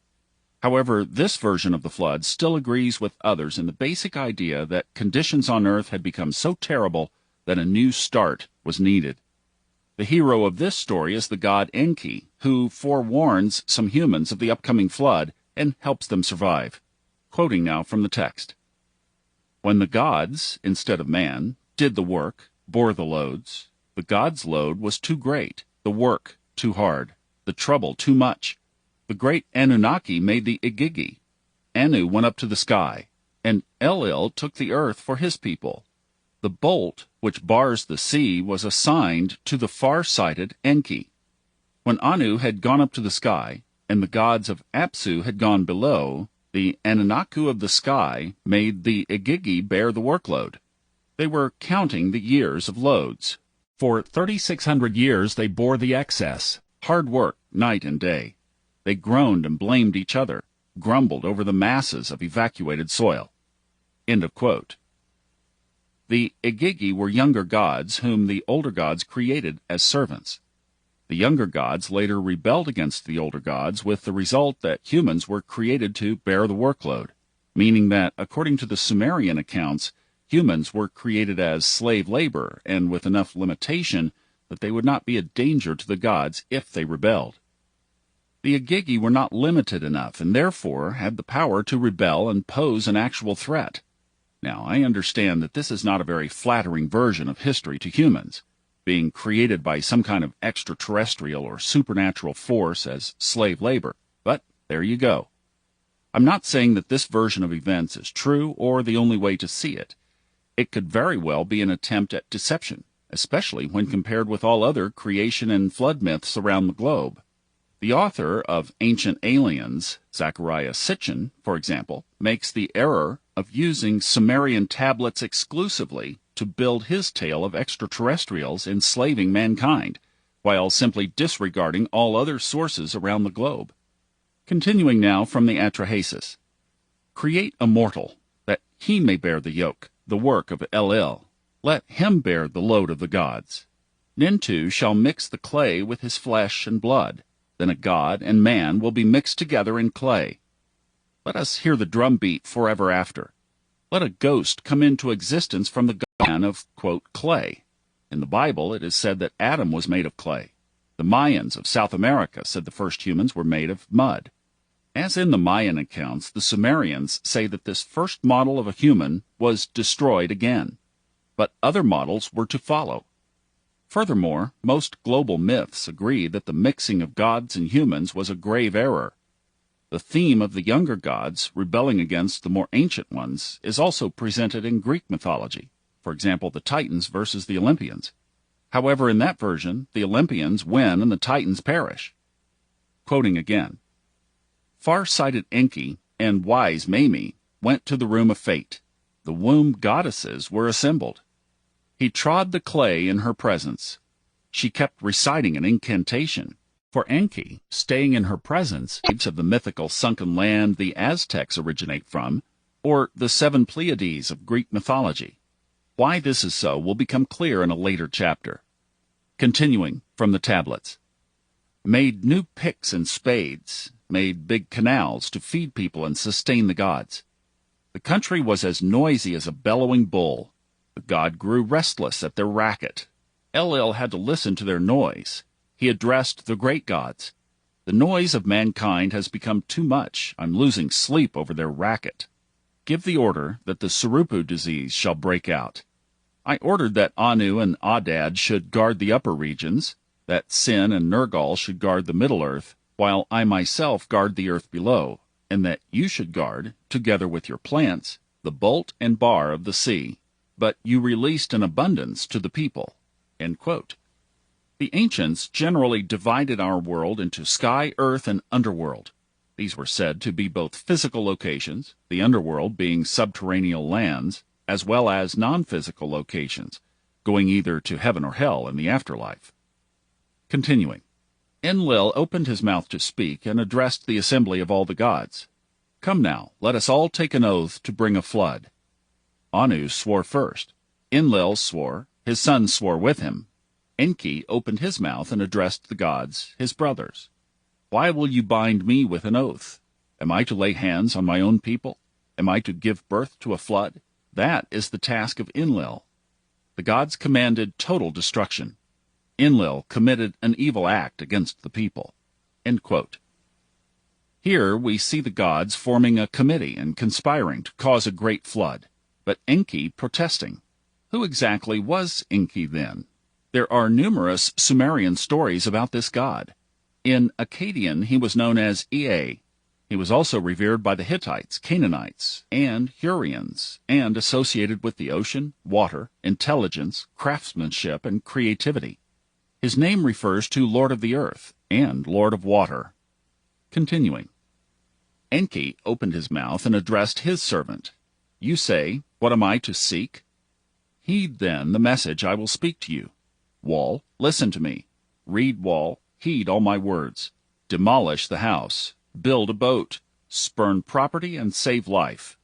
However, this version of the flood still agrees with others in the basic idea that conditions on Earth had become so terrible that a new start was needed. The hero of this story is the god Enki, who forewarns some humans of the upcoming flood and helps them survive. Quoting now from the text. When the gods, instead of man, did the work, bore the loads, the gods' load was too great, the work too hard, the trouble too much. The great Anunnaki made the Igigi. Anu went up to the sky, and Enlil took the earth for his people. The bolt which bars the sea was assigned to the far-sighted Enki. When Anu had gone up to the sky, and the gods of Apsu had gone below, the Anunnaku of the sky made the Igigi bear the workload. They were counting the years of loads. For 3,600 years they bore the excess, hard work night and day. They groaned and blamed each other, grumbled over the masses of evacuated soil. End of quote. The Igigi were younger gods whom the older gods created as servants. The younger gods later rebelled against the older gods with the result that humans were created to bear the workload, meaning that, according to the Sumerian accounts, humans were created as slave labor and with enough limitation that they would not be a danger to the gods if they rebelled. The Igigi were not limited enough and therefore had the power to rebel and pose an actual threat. Now, I understand that this is not a very flattering version of history to humans, being created by some kind of extraterrestrial or supernatural force as slave labor, but there you go. I'm not saying that this version of events is true or the only way to see it. It could very well be an attempt at deception, especially when compared with all other creation and flood myths around the globe. The author of Ancient Aliens, Zecharia Sitchin, for example, makes the error of using Sumerian tablets exclusively to build his tale of extraterrestrials enslaving mankind, while simply disregarding all other sources around the globe. Continuing now from the Atrahasis. Create a mortal, that he may bear the yoke, the work of Enlil. Let him bear the load of the gods. Nintu shall mix the clay with his flesh and blood. Then a god and man will be mixed together in clay. Let us hear the drum beat forever after. Let a ghost come into existence from the man of, quote, clay. In the Bible, it is said that Adam was made of clay. The Mayans of South America said the first humans were made of mud. As in the Mayan accounts, the Sumerians say that this first model of a human was destroyed again. But other models were to follow. Furthermore, most global myths agree that the mixing of gods and humans was a grave error. The theme of the younger gods rebelling against the more ancient ones is also presented in Greek mythology, for example, the Titans versus the Olympians. However, in that version, the Olympians win and the Titans perish. Quoting again, "Far-sighted Enki and wise Mami went to the room of fate. The womb goddesses were assembled. He trod the clay in her presence. She kept reciting an incantation. For Enki, staying in her presence, of the mythical sunken land the Aztecs originate from, or the seven Pleiades of Greek mythology. Why this is so will become clear in a later chapter." Continuing from the tablets. "Made new picks and spades, made big canals to feed people and sustain the gods. The country was as noisy as a bellowing bull. The god grew restless at their racket. Enlil had to listen to their noise. He addressed the great gods. The noise of mankind has become too much. I'm losing sleep over their racket. Give the order that the Surupu disease shall break out. I ordered that Anu and Adad should guard the upper regions, that Sin and Nergal should guard the middle earth, while I myself guard the earth below, and that you should guard, together with your plants, the bolt and bar of the sea. But you released an abundance to the people." End quote. The ancients generally divided our world into sky, earth, and underworld. These were said to be both physical locations, the underworld being subterranean lands, as well as non-physical locations, going either to heaven or hell in the afterlife. Continuing. Enlil opened his mouth to speak and addressed the assembly of all the gods. "Come now, let us all take an oath to bring a flood." Anu swore first. Enlil swore. His sons swore with him. Enki opened his mouth and addressed the gods, his brothers. "Why will you bind me with an oath? Am I to lay hands on my own people? Am I to give birth to a flood? That is the task of Enlil." The gods commanded total destruction. Enlil committed an evil act against the people. End quote. Here we see the gods forming a committee and conspiring to cause a great flood, but Enki protesting. Who exactly was Enki then? There are numerous Sumerian stories about this god. In Akkadian, he was known as Ea. He was also revered by the Hittites, Canaanites, and Hurrians, and associated with the ocean, water, intelligence, craftsmanship, and creativity. His name refers to Lord of the Earth and Lord of Water. Continuing. Enki opened his mouth and addressed his servant. "You say, what am I to seek? Heed then the message I will speak to you. Wall, listen to me. Reed wall, heed all my words. Demolish the house. Build a boat. Spurn property and save life.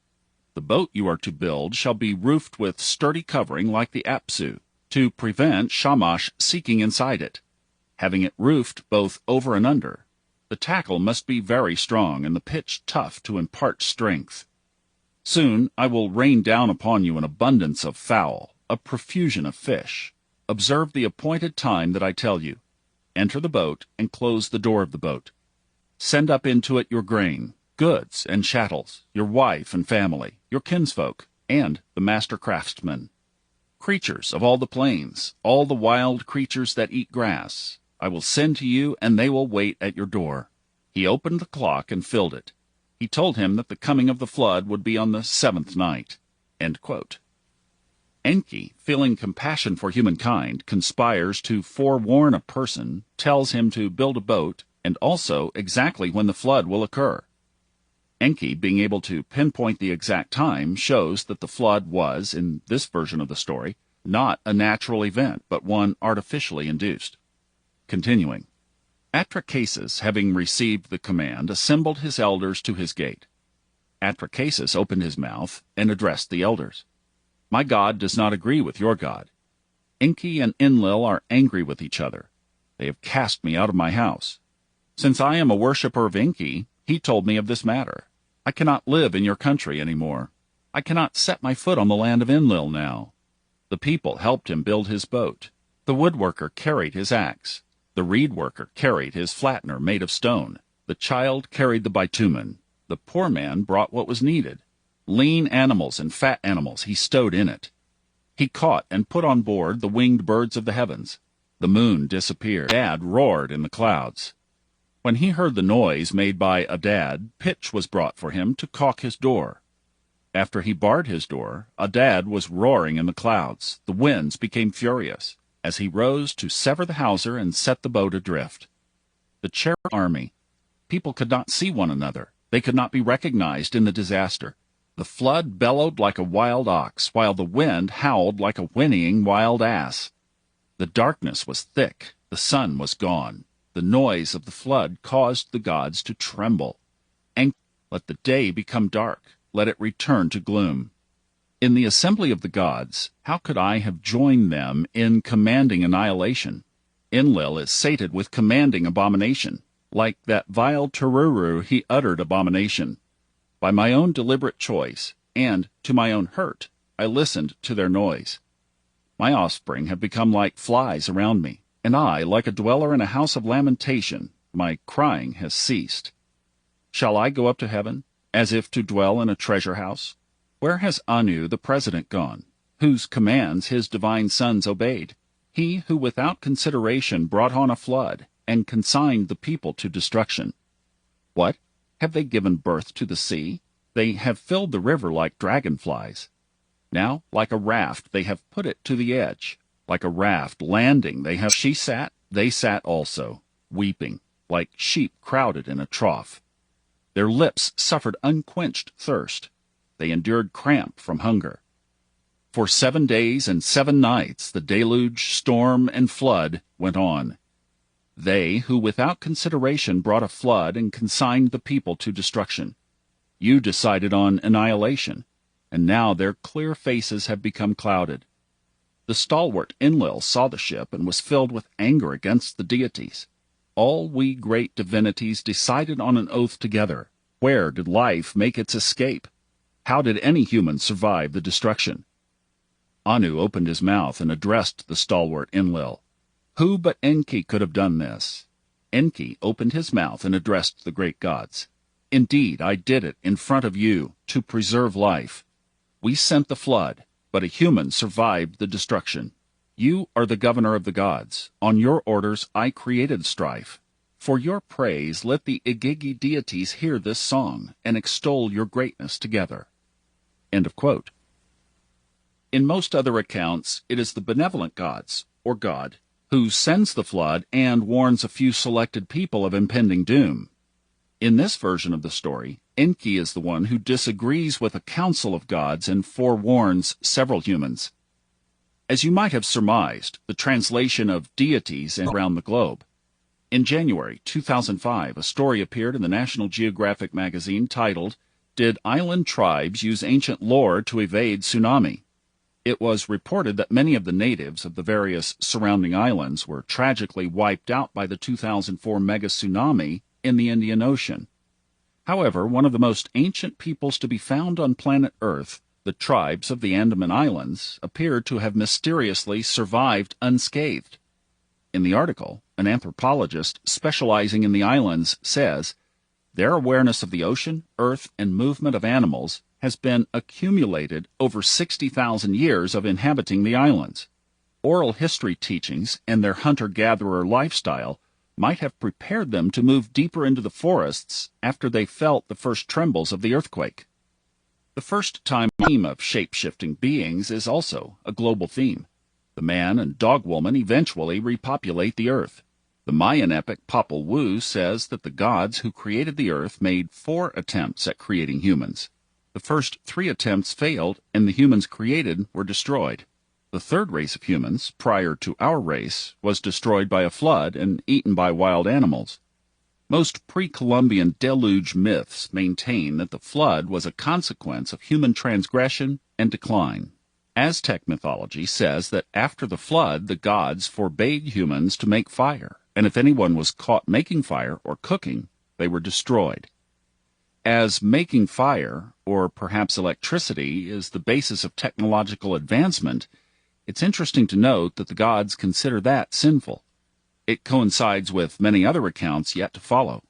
The boat you are to build shall be roofed with sturdy covering like the Apsu, to prevent Shamash seeking inside it. Having it roofed both over and under, the tackle must be very strong and the pitch tough to impart strength. Soon I will rain down upon you an abundance of fowl, a profusion of fish. Observe the appointed time that I tell you. Enter the boat and close the door of the boat. Send up into it your grain, goods and chattels, your wife and family, your kinsfolk, and the master craftsman. Creatures of all the plains, all the wild creatures that eat grass, I will send to you, and they will wait at your door." He opened the clock and filled it. He told him that the coming of the flood would be on the 7th night. End quote. Enki, feeling compassion for humankind, conspires to forewarn a person, tells him to build a boat, and also exactly when the flood will occur. Enki, being able to pinpoint the exact time, shows that the flood was, in this version of the story, not a natural event, but one artificially induced. Continuing. Atrahasis, having received the command, assembled his elders to his gate. Atrahasis opened his mouth and addressed the elders. My God does not agree with your God. Enki and Enlil are angry with each other. They have cast me out of my house. Since I am a worshipper of Enki, he told me of this matter. I cannot live in your country any more. I cannot set my foot on the land of Enlil now. The people helped him build his boat. The woodworker carried his axe. The reed worker carried his flattener made of stone. The child carried the bitumen. The poor man brought what was needed. Lean animals and fat animals he stowed in it. He caught and put on board the winged birds of the heavens. The moon disappeared. Adad roared in the clouds. When he heard the noise made by Adad, pitch was brought for him to caulk his door. After he barred his door, Adad was roaring in the clouds. The winds became furious, as he rose to sever the hawser and set the boat adrift. The chariot army. People could not see one another. They could not be recognized in the disaster. The flood bellowed like a wild ox, while the wind howled like a whinnying wild ass. The darkness was thick. The sun was gone. The noise of the flood caused the gods to tremble. And let the day become dark. Let it return to gloom. In the assembly of the gods, how could I have joined them in commanding annihilation? Enlil is sated with commanding abomination. Like that vile Tururu, he uttered abomination. By my own deliberate choice, and to my own hurt, I listened to their noise. My offspring have become like flies around me, and I, like a dweller in a house of lamentation, my crying has ceased. Shall I go up to heaven, as if to dwell in a treasure house? Where has Anu the president gone, whose commands his divine sons obeyed? He who without consideration brought on a flood, and consigned the people to destruction. What? Have they given birth to the sea? They have filled the river like dragonflies. Now, like a raft, they have put it to the edge. Like a raft landing, they sat also, weeping, like sheep crowded in a trough. Their lips suffered unquenched thirst. They endured cramp from hunger. For 7 days and 7 nights the deluge, storm, and flood went on. They who without consideration brought a flood and consigned the people to destruction. You decided on annihilation, and now their clear faces have become clouded. The stalwart Enlil saw the ship and was filled with anger against the deities. All we great divinities decided on an oath together. Where did life make its escape? How did any human survive the destruction? Anu opened his mouth and addressed the stalwart Enlil. Who but Enki could have done this? Enki opened his mouth and addressed the great gods. Indeed, I did it in front of you to preserve life. We sent the flood, but a human survived the destruction. You are the governor of the gods. On your orders I created strife. For your praise let the Igigi deities hear this song and extol your greatness together. End of quote. In most other accounts, it is the benevolent gods, or God, who sends the flood and warns a few selected people of impending doom. In this version of the story, Enki is the one who disagrees with a council of gods and forewarns several humans. As you might have surmised, the translation of deities around the globe. In January 2005, a story appeared in the National Geographic magazine titled, "Did Island Tribes Use Ancient Lore to Evade Tsunami?" It was reported that many of the natives of the various surrounding islands were tragically wiped out by the 2004 mega tsunami in the Indian Ocean. However, one of the most ancient peoples to be found on planet Earth, the tribes of the Andaman Islands, appeared to have mysteriously survived unscathed. In the article, an anthropologist specializing in the islands says, their awareness of the ocean, earth, and movement of animals has been accumulated over 60,000 years of inhabiting the islands. Oral history teachings and their hunter-gatherer lifestyle might have prepared them to move deeper into the forests after they felt the first trembles of the earthquake. The first-time theme of shape-shifting beings is also a global theme. The man and dog woman eventually repopulate the earth. The Mayan epic Popol Vuh says that the gods who created the earth made 4 attempts at creating humans. The first 3 attempts failed, and the humans created were destroyed. The third race of humans, prior to our race, was destroyed by a flood and eaten by wild animals. Most pre-Columbian deluge myths maintain that the flood was a consequence of human transgression and decline. Aztec mythology says that after the flood, the gods forbade humans to make fire, and if anyone was caught making fire or cooking, they were destroyed. As making fire, or perhaps electricity, is the basis of technological advancement, it's interesting to note that the gods consider that sinful. It coincides with many other accounts yet to follow.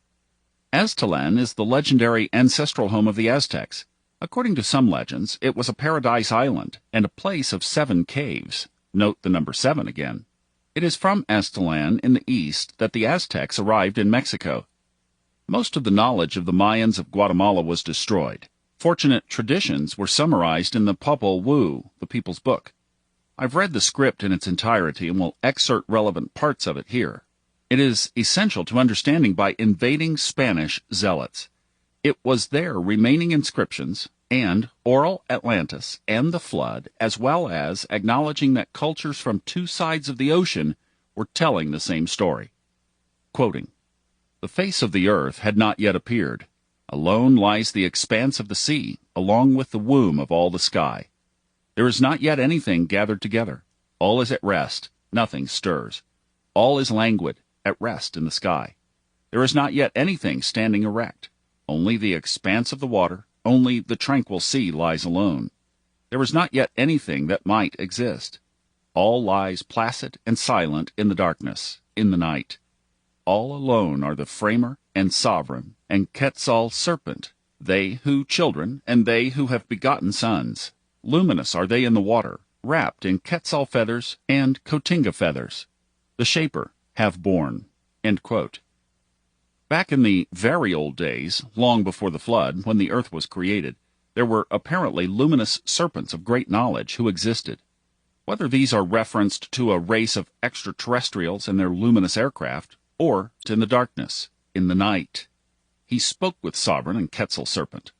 Aztlan is the legendary ancestral home of the Aztecs. According to some legends, it was a paradise island and a place of 7 caves. Note the number 7 again. It is from Aztlan in the east that the Aztecs arrived in Mexico. Most of the knowledge of the Mayans of Guatemala was destroyed. Fortunate traditions were summarized in the Popol Vuh, the People's Book. I've read the script in its entirety and will excerpt relevant parts of it here. It is essential to understanding by invading Spanish zealots. It was their remaining inscriptions and oral Atlantis and the flood, as well as acknowledging that cultures from 2 sides of the ocean were telling the same story. Quoting, "The face of the earth had not yet appeared. Alone lies the expanse of the sea, along with the womb of all the sky. There is not yet anything gathered together. All is at rest, nothing stirs. All is languid, at rest in the sky. There is not yet anything standing erect. Only the expanse of the water, only the tranquil sea lies alone. There is not yet anything that might exist. All lies placid and silent in the darkness, in the night. All alone are the Framer and Sovereign and Quetzal serpent, they who children and they who have begotten sons. Luminous are they in the water, wrapped in Quetzal feathers and Cotinga feathers. The Shaper have borne." End quote. Back in the very old days, long before the flood, when the earth was created, there were apparently luminous serpents of great knowledge who existed. Whether these are referenced to a race of extraterrestrials and their luminous aircraft, or in the darkness, in the night. He spoke with Sovereign and Quetzal serpent.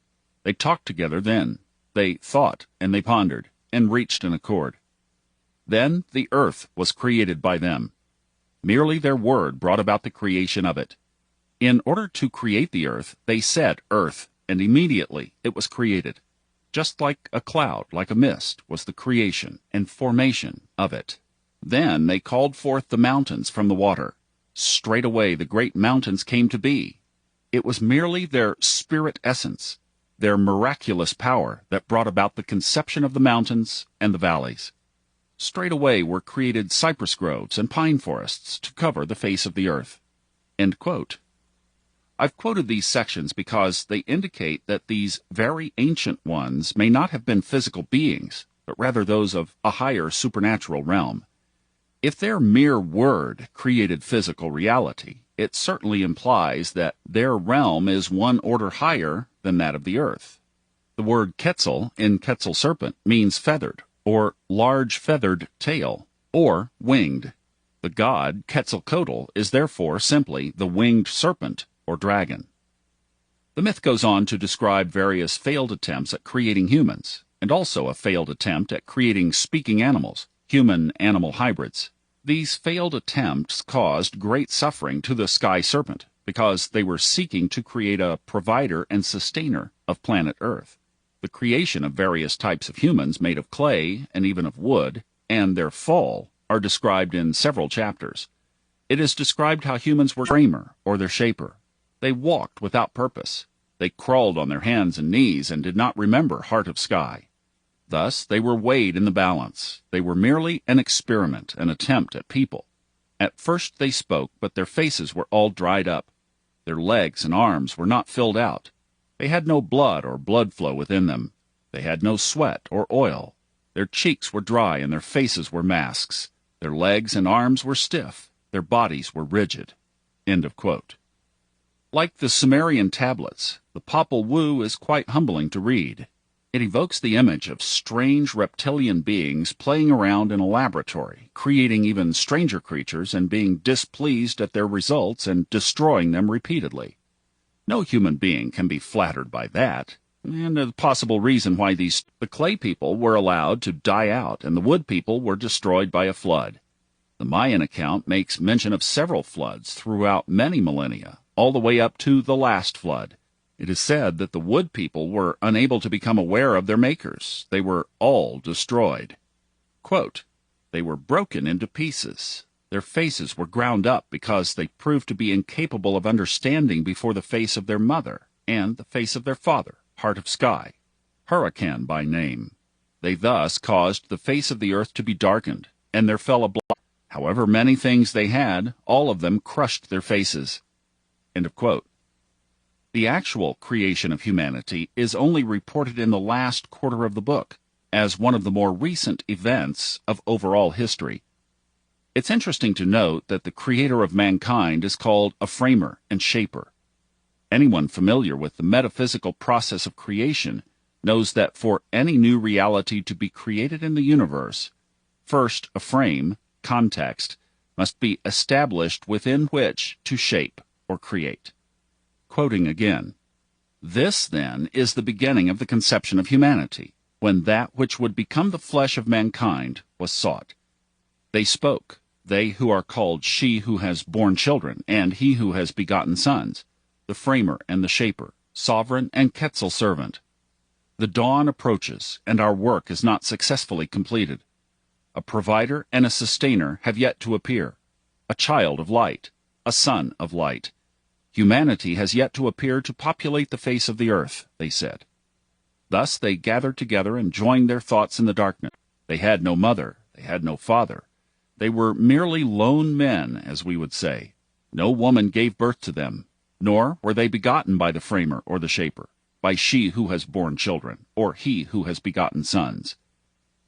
They talked together then. They thought and they pondered, and reached an accord. Then the earth was created by them. Merely their word brought about the creation of it. In order to create the earth, they said earth, and immediately it was created. Just like a cloud, like a mist, was the creation and formation of it. Then they called forth the mountains from the water. Straightway the great mountains came to be. It was merely their spirit essence, their miraculous power, that brought about the conception of the mountains and the valleys. Straightway were created cypress groves and pine forests to cover the face of the earth. End quote. I've quoted these sections because they indicate that these very ancient ones may not have been physical beings, but rather those of a higher supernatural realm. If their mere word created physical reality, it certainly implies that their realm is one order higher than that of the earth. The word Quetzal in Quetzal serpent means feathered, or large feathered tail, or winged. The god Quetzalcoatl is therefore simply the winged serpent or dragon. The myth goes on to describe various failed attempts at creating humans, and also a failed attempt at creating speaking animals, human-animal hybrids. These failed attempts caused great suffering to the sky serpent, because they were seeking to create a provider and sustainer of planet Earth. The creation of various types of humans made of clay and even of wood, and their fall, are described in several chapters. It is described how humans were framer, or their shaper. They walked without purpose. They crawled on their hands and knees and did not remember heart of sky. Thus they were weighed in the balance. They were merely an experiment, an attempt at people. At first they spoke, but their faces were all dried up. Their legs and arms were not filled out. They had no blood or blood flow within them. They had no sweat or oil. Their cheeks were dry and their faces were masks. Their legs and arms were stiff. Their bodies were rigid. End of quote. Like the Sumerian tablets, the Popol Vuh is quite humbling to read. It evokes the image of strange reptilian beings playing around in a laboratory, creating even stranger creatures and being displeased at their results and destroying them repeatedly. No human being can be flattered by that, and a possible reason why the clay people were allowed to die out and the wood people were destroyed by a flood. The Mayan account makes mention of several floods throughout many millennia, all the way up to the last flood. It is said that the wood people were unable to become aware of their makers. They were all destroyed. Quote, "They were broken into pieces. Their faces were ground up because they proved to be incapable of understanding before the face of their mother and the face of their father, Heart of Sky, Hurricane by name. They thus caused the face of the earth to be darkened, and there fell a blood. However many things they had, all of them crushed their faces." End of quote. The actual creation of humanity is only reported in the last quarter of the book, as one of the more recent events of overall history. It's interesting to note that the creator of mankind is called a framer and shaper. Anyone familiar with the metaphysical process of creation knows that for any new reality to be created in the universe, first a frame, context, must be established within which to shape or create. Quoting again, "This, then, is the beginning of the conception of humanity, when that which would become the flesh of mankind was sought. They spoke, they who are called she who has borne children, and he who has begotten sons, the framer and the shaper, sovereign and Quetzal servant. The dawn approaches, and our work is not successfully completed. A provider and a sustainer have yet to appear, a child of light, a son of light. Humanity has yet to appear to populate the face of the earth," they said. Thus they gathered together and joined their thoughts in the darkness. They had no mother, they had no father. They were merely lone men, as we would say. No woman gave birth to them, nor were they begotten by the framer or the shaper, by she who has borne children, or he who has begotten sons.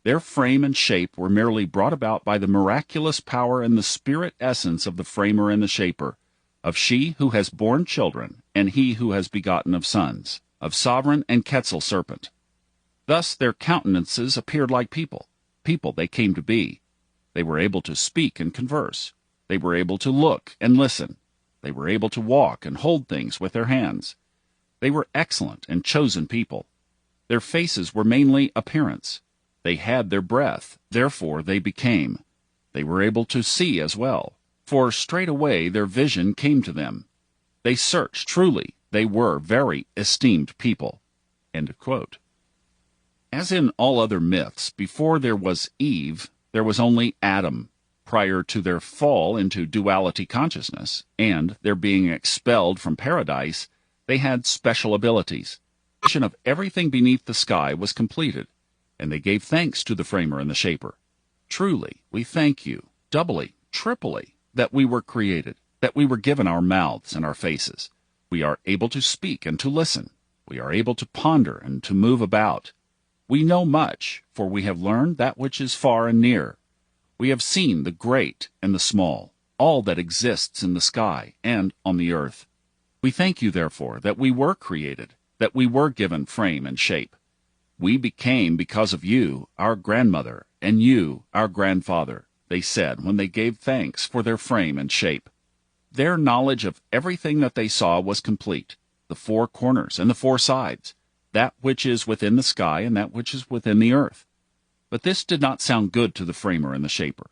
Their frame and shape were merely brought about by the miraculous power and the spirit essence of the framer and the shaper, of she who has borne children, and he who has begotten of sons, of sovereign and Quetzal serpent. Thus their countenances appeared like people they came to be. They were able to speak and converse. They were able to look and listen. They were able to walk and hold things with their hands. They were excellent and chosen people. Their faces were mainly appearance. They had their breath, therefore they became. They were able to see as well, for straightway their vision came to them. They searched, truly, they were very esteemed people." End of quote. As in all other myths, before there was Eve, there was only Adam. Prior to their fall into duality consciousness, and their being expelled from paradise, they had special abilities. The creation of everything beneath the sky was completed, and they gave thanks to the framer and the shaper. "Truly, we thank you, doubly, triply, that we were created, that we were given our mouths and our faces. We are able to speak and to listen. We are able to ponder and to move about. We know much, for we have learned that which is far and near. We have seen the great and the small, all that exists in the sky and on the earth. We thank you, therefore, that we were created, that we were given frame and shape. We became, because of you, our grandmother, and you, our grandfather," they said when they gave thanks for their frame and shape. Their knowledge of everything that they saw was complete, the four corners and the four sides, that which is within the sky and that which is within the earth. But this did not sound good to the framer and the shaper.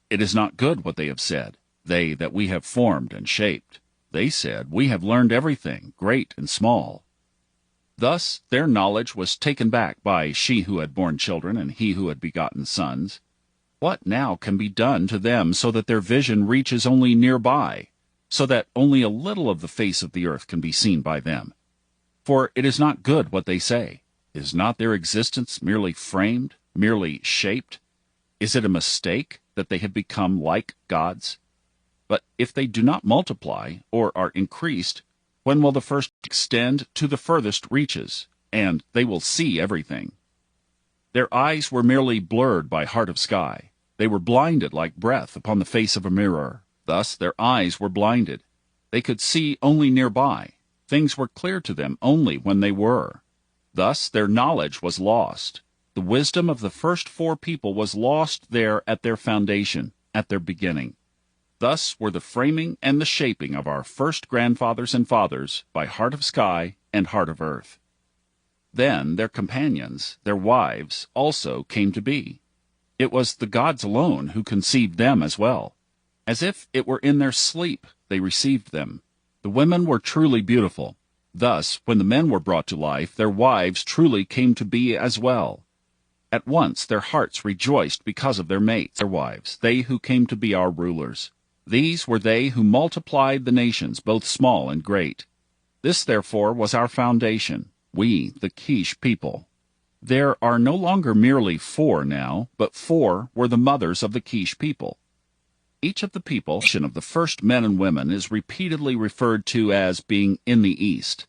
"It is not good what they have said, they that we have formed and shaped. They said, we have learned everything, great and small." Thus their knowledge was taken back by she who had borne children and he who had begotten sons. What now can be done to them so that their vision reaches only nearby, so that only a little of the face of the earth can be seen by them? For it is not good what they say. Is not their existence merely framed, merely shaped? Is it a mistake that they have become like gods? But if they do not multiply, or are increased, when will the first extend to the furthest reaches, and they will see everything? Their eyes were merely blurred by Heart of Sky. They were blinded like breath upon the face of a mirror. Thus their eyes were blinded. They could see only nearby. Things were clear to them only when they were. Thus their knowledge was lost. The wisdom of the first four people was lost there at their foundation, at their beginning. Thus were the framing and the shaping of our first grandfathers and fathers by Heart of Sky and Heart of Earth. Then their companions, their wives, also came to be. It was the gods alone who conceived them as well. As if it were in their sleep they received them. The women were truly beautiful. Thus, when the men were brought to life, their wives truly came to be as well. At once their hearts rejoiced because of their mates, their wives, they who came to be our rulers. These were they who multiplied the nations, both small and great. This, therefore, was our foundation, we, the Kish people. There are no longer merely 4 now, but 4 were the mothers of the Kish people. Each of the people of the first men and women is repeatedly referred to as being in the East,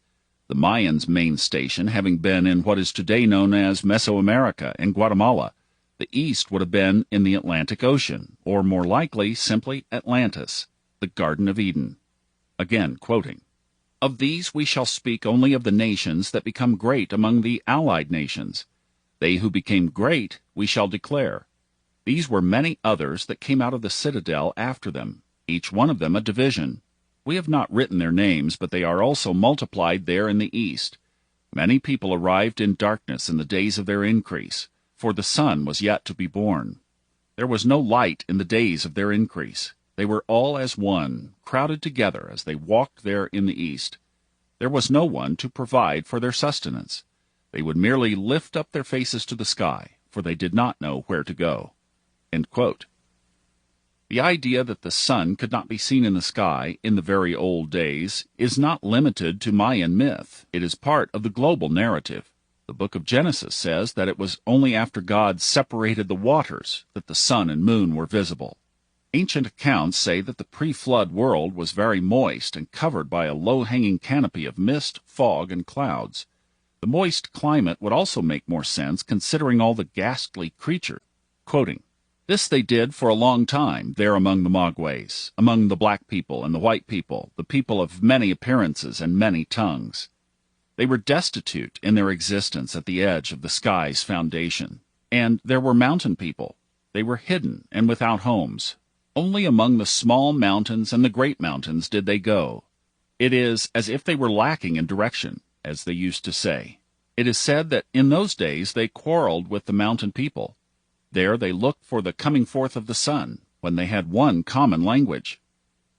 the Mayans' main station having been in what is today known as Mesoamerica and Guatemala. The East would have been in the Atlantic Ocean, or more likely simply Atlantis, the Garden of Eden. Again quoting, "Of these we shall speak only of the nations that become great among the allied nations. They who became great we shall declare. These were many others that came out of the citadel after them, each one of them a division. We have not written their names, but they are also multiplied there in the East. Many people arrived in darkness in the days of their increase, for the sun was yet to be born. There was no light in the days of their increase. They were all as one, crowded together as they walked there in the East. There was no one to provide for their sustenance. They would merely lift up their faces to the sky, for they did not know where to go." End quote. The idea that the sun could not be seen in the sky in the very old days is not limited to Mayan myth. It is part of the global narrative. The book of Genesis says that it was only after God separated the waters that the sun and moon were visible. Ancient accounts say that the pre-flood world was very moist and covered by a low-hanging canopy of mist, fog, and clouds. The moist climate would also make more sense considering all the ghastly creatures. Quoting, "This they did for a long time there among the Mogways, among the black people and the white people, the people of many appearances and many tongues. They were destitute in their existence at the edge of the sky's foundation. And there were mountain people. They were hidden and without homes. Only among the small mountains and the great mountains did they go. It is as if they were lacking in direction, as they used to say. It is said that in those days they quarreled with the mountain people. There they looked for the coming forth of the sun, when they had one common language.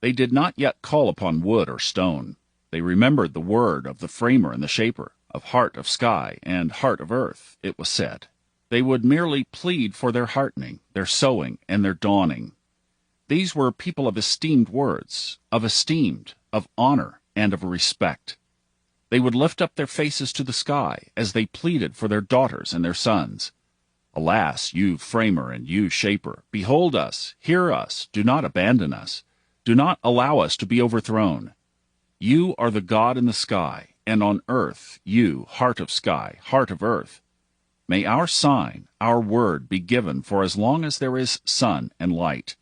They did not yet call upon wood or stone. They remembered the word of the framer and the shaper, of heart of sky and heart of earth, it was said. They would merely plead for their heartening, their sowing, and their dawning. These were people of esteemed words, of honor, and of respect. They would lift up their faces to the sky as they pleaded for their daughters and their sons. Alas, you framer and you shaper, behold us, hear us, do not abandon us. Do not allow us to be overthrown. You are the God in the sky, and on earth, you, heart of sky, heart of earth. May our sign, our word, be given for as long as there is sun and light.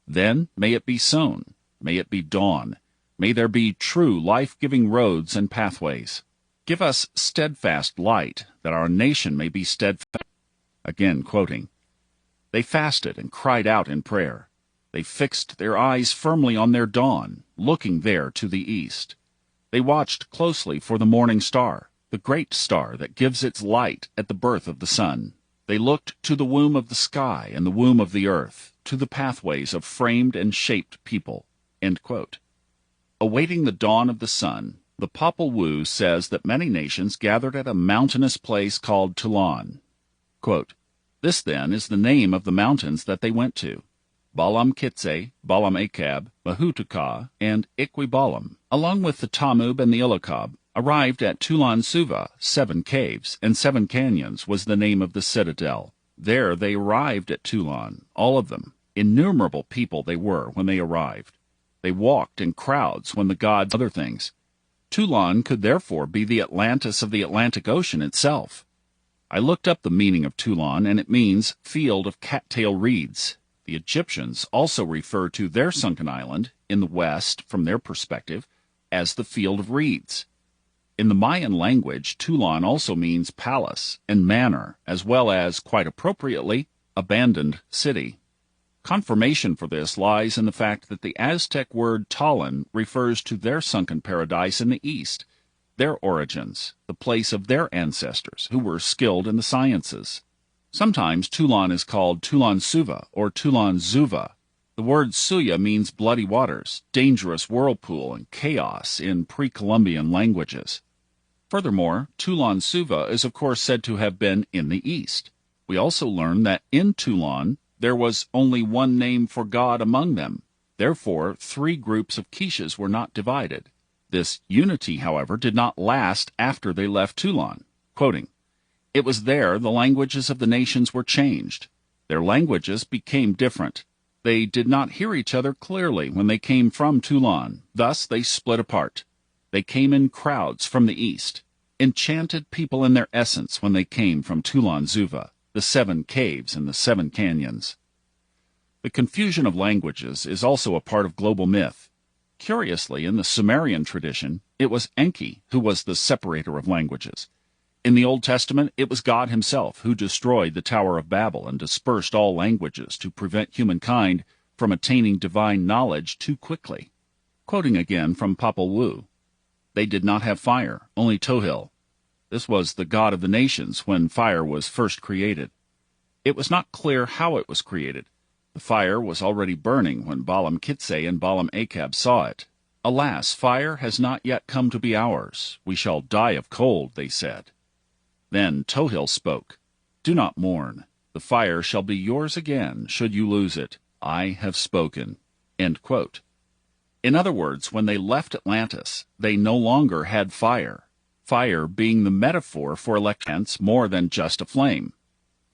Then may it be sown, may it be dawn, may there be true life-giving roads and pathways. Give us steadfast light, that our nation may be steadfast." Again quoting, "They fasted and cried out in prayer. They fixed their eyes firmly on their dawn, looking there to the east. They watched closely for the morning star, the great star that gives its light at the birth of the sun. They looked to the womb of the sky and the womb of the earth, to the pathways of framed and shaped people." End quote. Awaiting the dawn of the sun, the Popol Vuh says that many nations gathered at a mountainous place called Tulan. Quote, "This, then, is the name of the mountains that they went to. Balam Kitse, Balam Akab, Mahutukah, and Iqui-Balam, along with the Tamub and the Ilakab, arrived at Tulan Suva. 7 caves and 7 canyons was the name of the citadel. There they arrived at Tulan, all of them. Innumerable people they were when they arrived. They walked in crowds when the gods other things. Tulan could therefore be the Atlantis of the Atlantic Ocean itself. I looked up the meaning of Tulan, and it means field of cattail reeds. The Egyptians also refer to their sunken island, in the west, from their perspective, as the field of reeds. In the Mayan language, Tulan also means palace and manor, as well as, quite appropriately, abandoned city. Confirmation for this lies in the fact that the Aztec word Talan refers to their sunken paradise in the east, their origins, the place of their ancestors, who were skilled in the sciences. Sometimes Tulan is called Tulan Suva or Tulan Zuva. The word Suya means bloody waters, dangerous whirlpool, and chaos in pre-Columbian languages. Furthermore, Tulan Suva is of course said to have been in the east. We also learn that in Tulan there was only one name for God among them. Therefore, 3 groups of quiches were not divided. This unity, however, did not last after they left Tulan. Quoting, "It was there the languages of the nations were changed. Their languages became different. They did not hear each other clearly when they came from Tulan. Thus they split apart. They came in crowds from the east, enchanted people in their essence when they came from Tulan Zuva, the 7 caves and the 7 canyons." The confusion of languages is also a part of global myth. Curiously, in the Sumerian tradition, it was Enki who was the separator of languages. In the Old Testament, it was God himself who destroyed the Tower of Babel and dispersed all languages to prevent humankind from attaining divine knowledge too quickly. Quoting again from Popol Vuh, "They did not have fire, only Tohil. This was the god of the nations when fire was first created. It was not clear how it was created. The fire was already burning when Balaam Kitse and Balaam Achab saw it. Alas, fire has not yet come to be ours. We shall die of cold, they said. Then Tohil spoke, Do not mourn. The fire shall be yours again, should you lose it. I have spoken." End quote. In other words, when they left Atlantis, they no longer had fire. Fire being the metaphor for electricity, more than just a flame.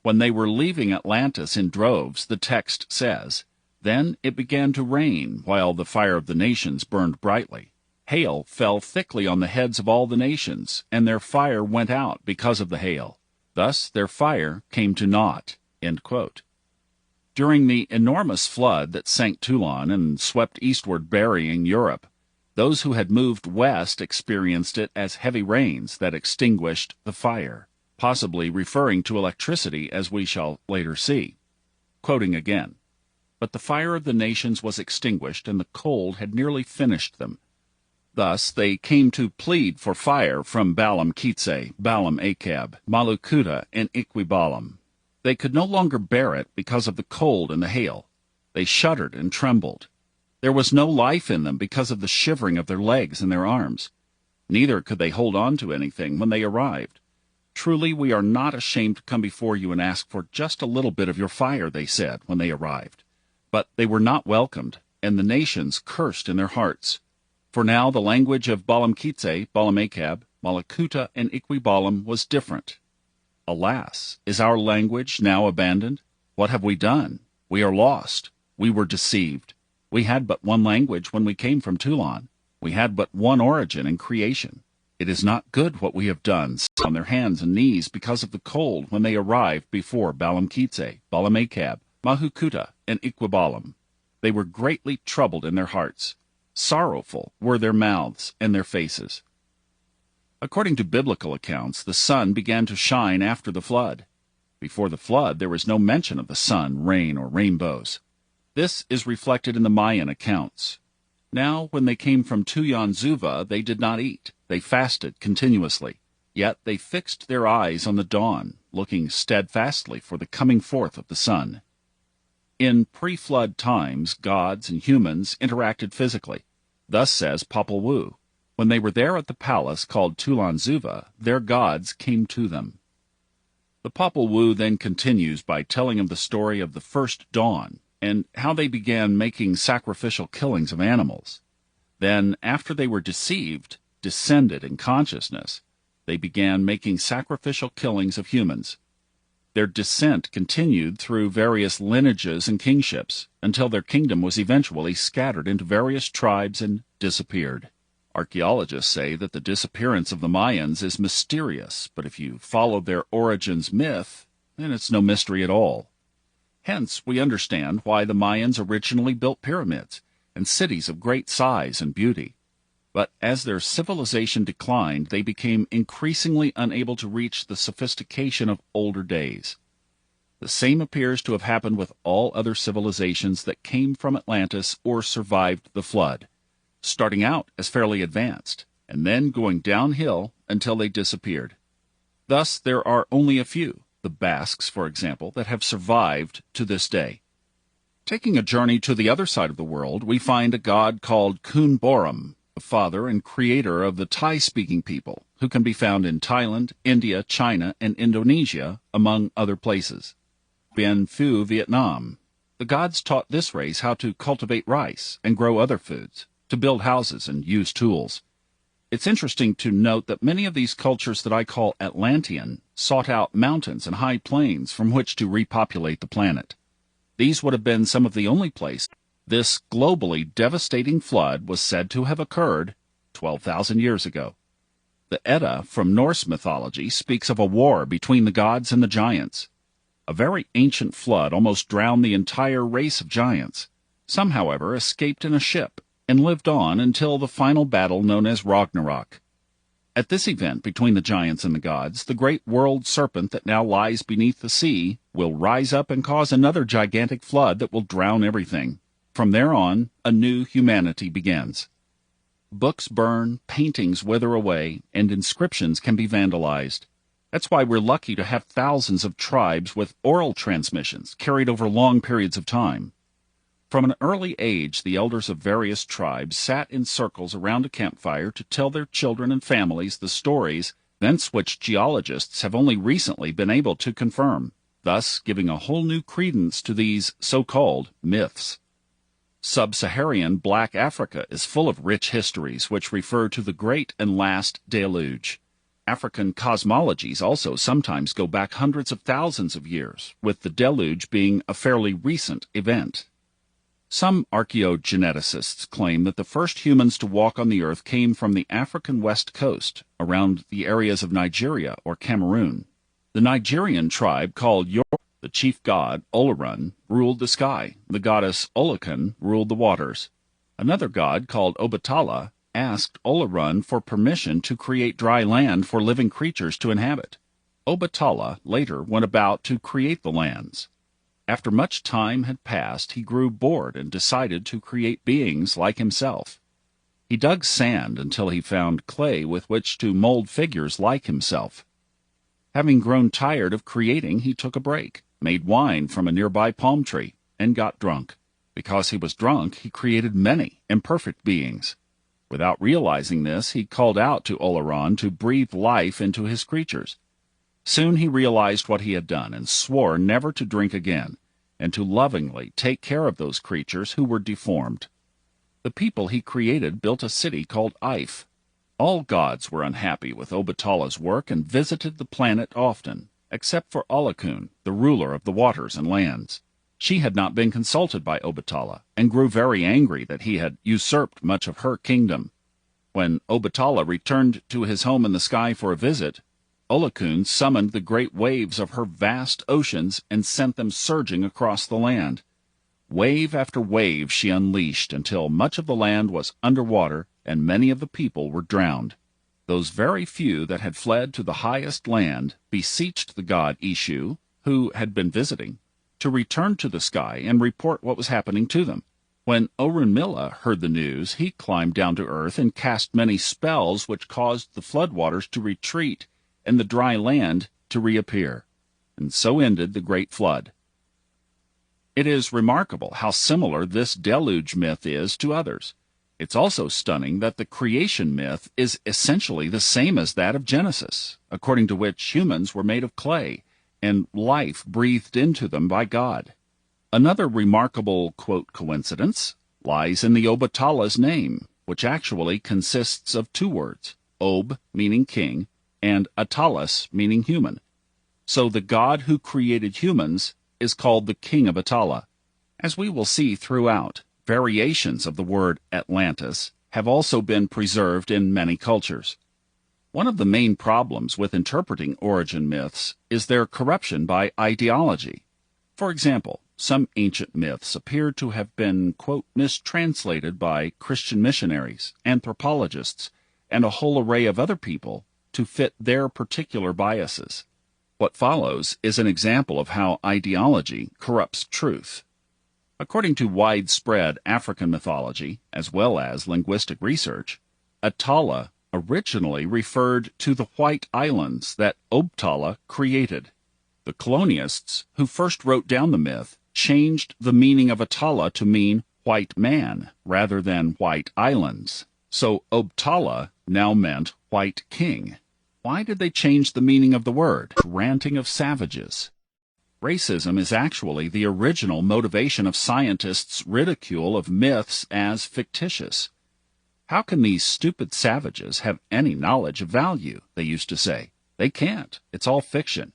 When they were leaving Atlantis in droves, the text says, "Then it began to rain, while the fire of the nations burned brightly. Hail fell thickly on the heads of all the nations, and their fire went out because of the hail. Thus their fire came to naught." End quote. During the enormous flood that sank Toulon and swept eastward burying Europe, those who had moved west experienced it as heavy rains that extinguished the fire, possibly referring to electricity, as we shall later see. Quoting again, "But the fire of the nations was extinguished, and the cold had nearly finished them. Thus they came to plead for fire from Balaam Kitse, Balaam Achab, Malukuta, and Iqui-Balaam. They could no longer bear it because of the cold and the hail. They shuddered and trembled. There was no life in them because of the shivering of their legs and their arms. Neither could they hold on to anything when they arrived. Truly, we are not ashamed to come before you and ask for just a little bit of your fire," they said when they arrived. But they were not welcomed, and the nations cursed in their hearts. For now the language of Balaam Kitse, Balaam Achab, Malakuta, and Iqui-Balaam was different. Alas, is our language now abandoned? What have we done? We are lost. We were deceived. We had but one language when we came from Toulon. We had but one origin in creation. It is not good what we have done, on their hands and knees because of the cold when they arrived before Balaam Kitse, Balaam Achab, Mahukuta, and Iqui-Balaam. They were greatly troubled in their hearts. Sorrowful were their mouths and their faces. According to biblical accounts, the sun began to shine after the flood. Before the flood, there was no mention of the sun, rain, or rainbows. This is reflected in the Mayan accounts. Now, when they came from Tulan Zuva, they did not eat. They fasted continuously. Yet they fixed their eyes on the dawn, looking steadfastly for the coming forth of the sun. In pre-flood times, gods and humans interacted physically. Thus says Popol Vuh, "When they were there at the palace called Tulan Zuva, their gods came to them." The Popol Vuh then continues by telling of the story of the first dawn, and how they began making sacrificial killings of animals. Then, after they were deceived, descended in consciousness, they began making sacrificial killings of humans. Their descent continued through various lineages and kingships, until their kingdom was eventually scattered into various tribes and disappeared. Archaeologists say that the disappearance of the Mayans is mysterious, but if you follow their origins myth, then it's no mystery at all. Hence, we understand why the Mayans originally built pyramids and cities of great size and beauty. But as their civilization declined, they became increasingly unable to reach the sophistication of older days. The same appears to have happened with all other civilizations that came from Atlantis or survived the flood, starting out as fairly advanced, and then going downhill until they disappeared. Thus, there are only a few, the Basques, for example, that have survived to this day. Taking a journey to the other side of the world, we find a god called Kun Borum, the father and creator of the Thai-speaking people, who can be found in Thailand, India, China, and Indonesia, among other places. Bien Phu, Vietnam. The gods taught this race how to cultivate rice and grow other foods, to build houses and use tools. It's interesting to note that many of these cultures that I call Atlantean sought out mountains and high plains from which to repopulate the planet. These would have been some of the only places. This globally devastating flood was said to have occurred 12,000 years ago. The Edda from Norse mythology speaks of a war between the gods and the giants. A very ancient flood almost drowned the entire race of giants. Some, however, escaped in a ship and lived on until the final battle known as Ragnarok. At this event between the giants and the gods, the great world serpent that now lies beneath the sea will rise up and cause another gigantic flood that will drown everything. From there on, a new humanity begins. Books burn, paintings wither away, and inscriptions can be vandalized. That's why we're lucky to have thousands of tribes with oral transmissions carried over long periods of time. From an early age, the elders of various tribes sat in circles around a campfire to tell their children and families the stories, events which geologists have only recently been able to confirm, thus giving a whole new credence to these so-called myths. Sub-Saharan Black Africa is full of rich histories which refer to the Great and Last Deluge. African cosmologies also sometimes go back hundreds of thousands of years, with the deluge being a fairly recent event. Some archaeogeneticists claim that the first humans to walk on the earth came from the African west coast, around the areas of Nigeria or Cameroon. The Nigerian tribe called Yoruba, the chief god, Olorun, ruled the sky. The goddess Olokun ruled the waters. Another god called Obatala asked Olorun for permission to create dry land for living creatures to inhabit. Obatala later went about to create the lands. After much time had passed, he grew bored and decided to create beings like himself. He dug sand until he found clay with which to mold figures like himself. Having grown tired of creating, he took a break, made wine from a nearby palm tree, and got drunk. Because he was drunk, he created many imperfect beings. Without realizing this, he called out to Olorun to breathe life into his creatures. Soon he realized what he had done and swore never to drink again, and to lovingly take care of those creatures who were deformed. The people he created built a city called Ife. All gods were unhappy with Obatala's work and visited the planet often, except for Olokun, the ruler of the waters and lands. She had not been consulted by Obatala, and grew very angry that he had usurped much of her kingdom. When Obatala returned to his home in the sky for a visit, Olokun summoned the great waves of her vast oceans and sent them surging across the land. Wave after wave she unleashed until much of the land was underwater and many of the people were drowned. Those very few that had fled to the highest land beseeched the god Ishu, who had been visiting, to return to the sky and report what was happening to them. When Orunmila heard the news, he climbed down to earth and cast many spells which caused the floodwaters to retreat and the dry land to reappear. And so ended the Great Flood. It is remarkable how similar this deluge myth is to others. It's also stunning that the creation myth is essentially the same as that of Genesis, according to which humans were made of clay, and life breathed into them by God. Another remarkable, quote, coincidence lies in the Obatala's name, which actually consists of two words, Ob, meaning king, and Atalas, meaning human. So the God who created humans is called the King of Atala. As we will see throughout, variations of the word Atlantis have also been preserved in many cultures. One of the main problems with interpreting origin myths is their corruption by ideology. For example, some ancient myths appear to have been, quote, mistranslated by Christian missionaries, anthropologists, and a whole array of other people to fit their particular biases. What follows is an example of how ideology corrupts truth. According to widespread African mythology, as well as linguistic research, Atala originally referred to the White Islands that Obtala created. The colonists who first wrote down the myth changed the meaning of Atala to mean white man rather than white islands. So Obtala now meant white king. Why did they change the meaning of the word? Ranting of savages. Racism is actually the original motivation of scientists' ridicule of myths as fictitious. How can these stupid savages have any knowledge of value, they used to say. They can't. It's all fiction.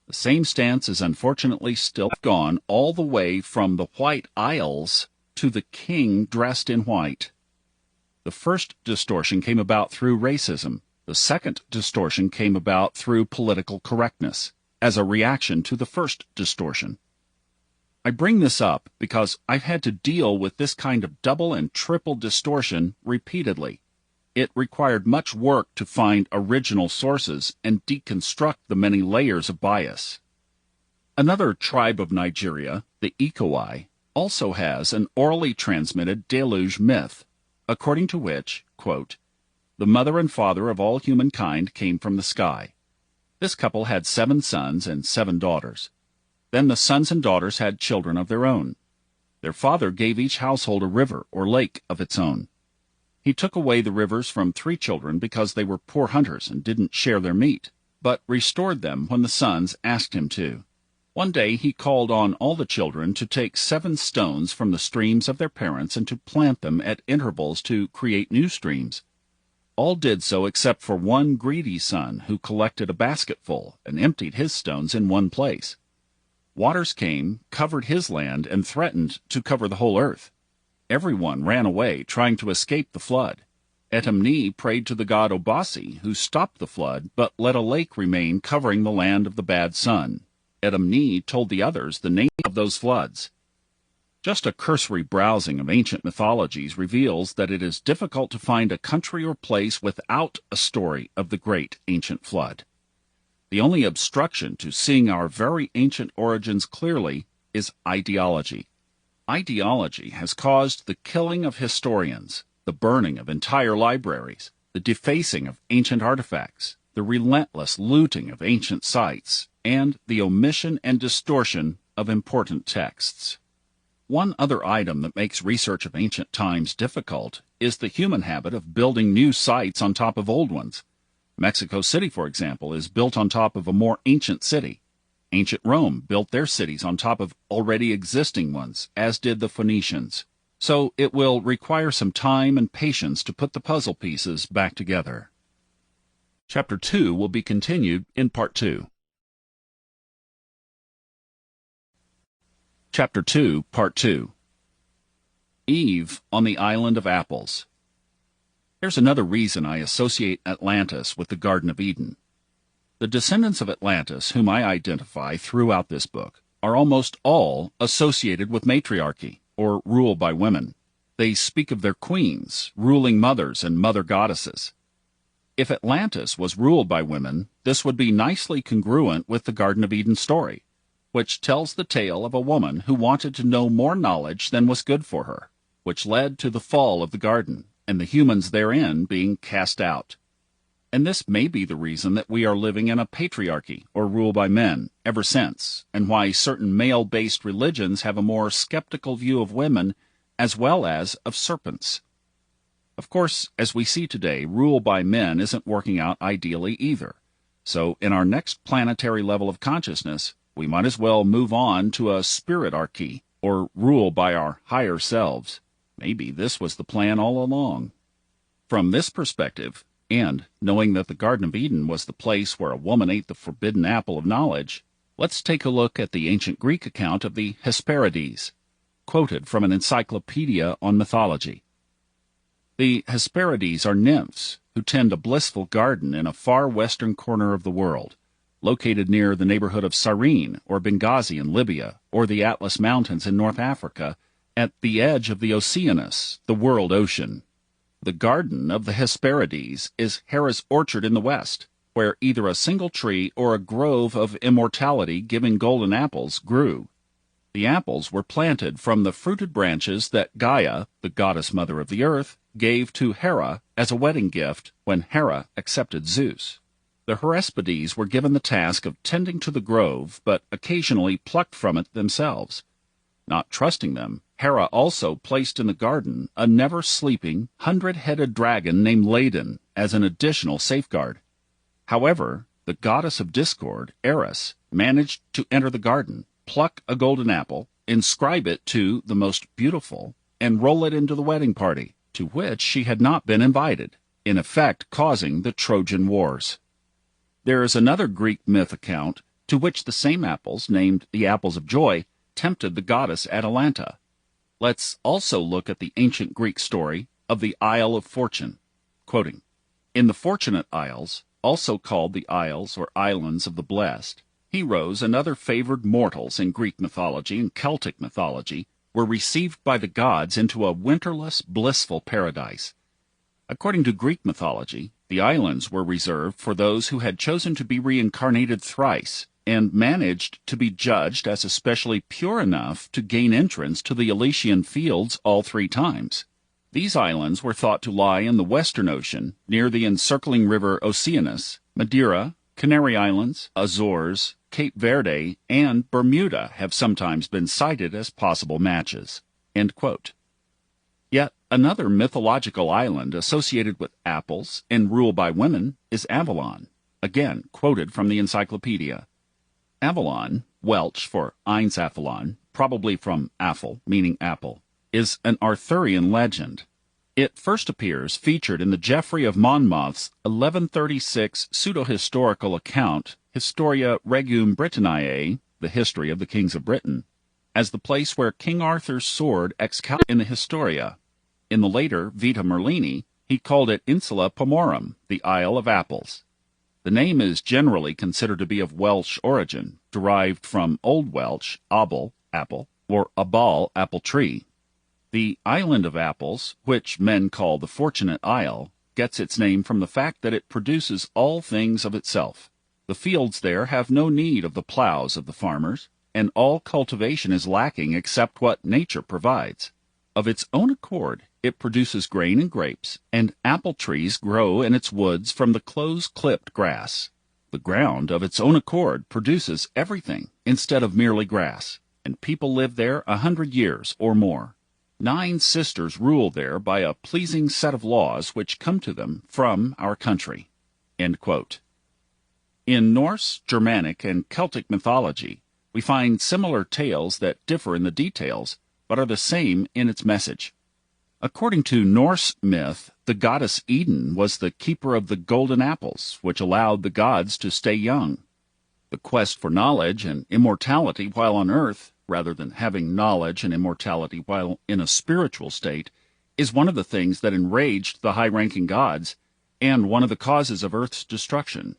The same stance is unfortunately still gone all the way from the White Isles to the king dressed in white. The first distortion came about through racism. The second distortion came about through political correctness, as a reaction to the first distortion. I bring this up because I've had to deal with this kind of double and triple distortion repeatedly. It required much work to find original sources and deconstruct the many layers of bias. Another tribe of Nigeria, the Ikowai, also has an orally transmitted deluge myth, according to which, quote, "The mother and father of all humankind came from the sky. This couple had 7 sons and 7 daughters. Then the sons and daughters had children of their own. Their father gave each household a river or lake of its own. He took away the rivers from 3 children because they were poor hunters and didn't share their meat, but restored them when the sons asked him to. One day he called on all the children to take 7 stones from the streams of their parents and to plant them at intervals to create new streams. All did so except for one greedy son who collected a basketful and emptied his stones in one place. Waters came, covered his land, and threatened to cover the whole earth. Everyone ran away, trying to escape the flood. Etemni prayed to the god Obasi, who stopped the flood, but let a lake remain covering the land of the bad son. Etemni told the others the name of those floods. Just a cursory browsing of ancient mythologies reveals that it is difficult to find a country or place without a story of the great ancient flood. The only obstruction to seeing our very ancient origins clearly is ideology. Ideology has caused the killing of historians, the burning of entire libraries, the defacing of ancient artifacts, the relentless looting of ancient sites, and the omission and distortion of important texts. One other item that makes research of ancient times difficult is the human habit of building new sites on top of old ones. Mexico City, for example, is built on top of a more ancient city. Ancient Rome built their cities on top of already existing ones, as did the Phoenicians. So it will require some time and patience to put the puzzle pieces back together. Chapter 2 will be continued in Part 2. Chapter 2, Part 2. Eve on the Island of Apples. There's another reason I associate Atlantis with the Garden of Eden. The descendants of Atlantis, whom I identify throughout this book, are almost all associated with matriarchy, or rule by women. They speak of their queens, ruling mothers and mother goddesses. If Atlantis was ruled by women, this would be nicely congruent with the Garden of Eden story, which tells the tale of a woman who wanted to know more knowledge than was good for her, which led to the fall of the garden, and the humans therein being cast out. And this may be the reason that we are living in a patriarchy, or rule by men, ever since, and why certain male-based religions have a more skeptical view of women as well as of serpents. Of course, as we see today, rule by men isn't working out ideally either. So in our next planetary level of consciousness, we might as well move on to a spiritarchy, or rule by our higher selves. Maybe this was the plan all along. From this perspective, and knowing that the Garden of Eden was the place where a woman ate the forbidden apple of knowledge, let's take a look at the ancient Greek account of the Hesperides, quoted from an encyclopedia on mythology. The Hesperides are nymphs who tend a blissful garden in a far western corner of the world, located near the neighborhood of Cyrene or Benghazi in Libya, or the Atlas Mountains in North Africa, at the edge of the Oceanus, the world ocean. The garden of the Hesperides is Hera's orchard in the west, where either a single tree or a grove of immortality giving golden apples grew. The apples were planted from the fruited branches that Gaia, the goddess mother of the earth, gave to Hera as a wedding gift when Hera accepted Zeus. The Hesperides were given the task of tending to the grove, but occasionally plucked from it themselves. Not trusting them, Hera also placed in the garden a never-sleeping, 100-headed dragon named Ladon as an additional safeguard. However, the goddess of discord, Eris, managed to enter the garden, pluck a golden apple, inscribe it to the most beautiful, and roll it into the wedding party, to which she had not been invited, in effect causing the Trojan Wars. There is another Greek myth account to which the same apples, named the apples of joy, tempted the goddess Atalanta. Let's also look at the ancient Greek story of the Isle of Fortune. Quoting, "In the Fortunate Isles, also called the Isles or Islands of the Blessed, heroes and other favored mortals in Greek mythology and Celtic mythology were received by the gods into a winterless, blissful paradise. According to Greek mythology, the islands were reserved for those who had chosen to be reincarnated thrice and managed to be judged as especially pure enough to gain entrance to the Elysian fields all 3 times. These islands were thought to lie in the Western Ocean, near the encircling river Oceanus. Madeira, Canary Islands, Azores, Cape Verde, and Bermuda have sometimes been cited as possible matches." End quote. Yet another mythological island associated with apples and ruled by women is Avalon, again quoted from the encyclopedia. Avalon, Welsh for Einsavalon, probably from Aphel, meaning apple, is an Arthurian legend. It first appears featured in the Geoffrey of Monmouth's 1136 pseudo-historical account, Historia Regum Britanniae, the History of the Kings of Britain, as the place where King Arthur's sword Excalibur in the Historia. In the later Vita Merlini, he called it Insula Pomorum, the Isle of Apples. The name is generally considered to be of Welsh origin, derived from Old Welsh, abel, apple, or abal, apple tree. The Island of Apples, which men call the Fortunate Isle, gets its name from the fact that it produces all things of itself. The fields there have no need of the plows of the farmers, and all cultivation is lacking except what nature provides. Of its own accord, it produces grain and grapes, and apple trees grow in its woods from the close-clipped grass. The ground, of its own accord, produces everything instead of merely grass, and people live there 100 years or more. 9 sisters rule there by a pleasing set of laws which come to them from our country." End quote. In Norse, Germanic, and Celtic mythology, we find similar tales that differ in the details, but are the same in its message. According to Norse myth, the goddess Eden was the keeper of the golden apples, which allowed the gods to stay young. The quest for knowledge and immortality while on earth, rather than having knowledge and immortality while in a spiritual state, is one of the things that enraged the high-ranking gods, and one of the causes of Earth's destruction.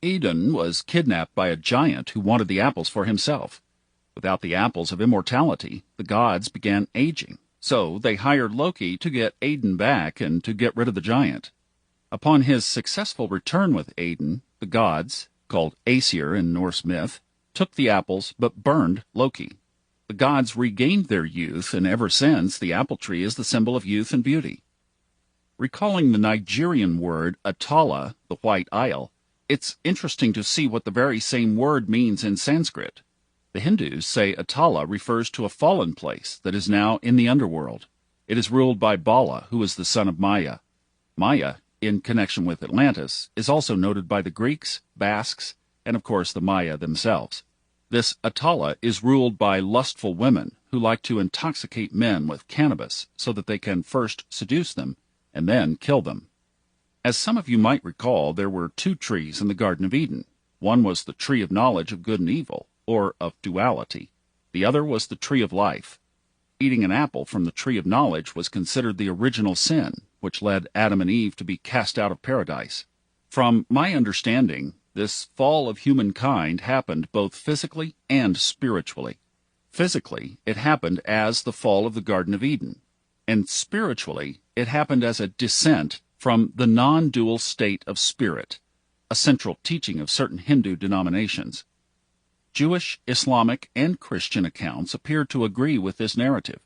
Eden was kidnapped by a giant who wanted the apples for himself. Without the apples of immortality, the gods began aging, so they hired Loki to get Eden back and to get rid of the giant. Upon his successful return with Eden, the gods, called Aesir in Norse myth, took the apples but burned Loki. The gods regained their youth, and ever since the apple tree is the symbol of youth and beauty. Recalling the Nigerian word Atala, the White Isle, it's interesting to see what the very same word means in Sanskrit. The Hindus say Atala refers to a fallen place that is now in the underworld. It is ruled by Bala, who is the son of Maya. Maya, in connection with Atlantis, is also noted by the Greeks, Basques, and of course the Maya themselves. This Atala is ruled by lustful women who like to intoxicate men with cannabis so that they can first seduce them and then kill them. As some of you might recall, there were 2 trees in the Garden of Eden. One was the tree of knowledge of good and evil, or of duality. The other was the tree of life. Eating an apple from the tree of knowledge was considered the original sin, which led Adam and Eve to be cast out of paradise. From my understanding, this fall of humankind happened both physically and spiritually. Physically, it happened as the fall of the Garden of Eden, and spiritually, it happened as a descent from the non-dual state of spirit, a central teaching of certain Hindu denominations. Jewish, Islamic, and Christian accounts appear to agree with this narrative,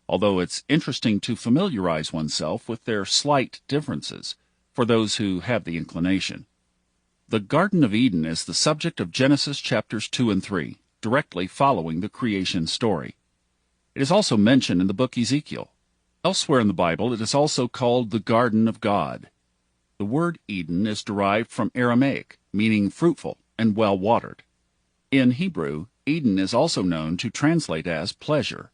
although it's interesting to familiarize oneself with their slight differences for those who have the inclination. The Garden of Eden is the subject of Genesis chapters 2 and 3, directly following the creation story. It is also mentioned in the book Ezekiel. Elsewhere in the Bible, it is also called the Garden of God. The word Eden is derived from Aramaic, meaning fruitful and well-watered. In Hebrew, Eden is also known to translate as pleasure.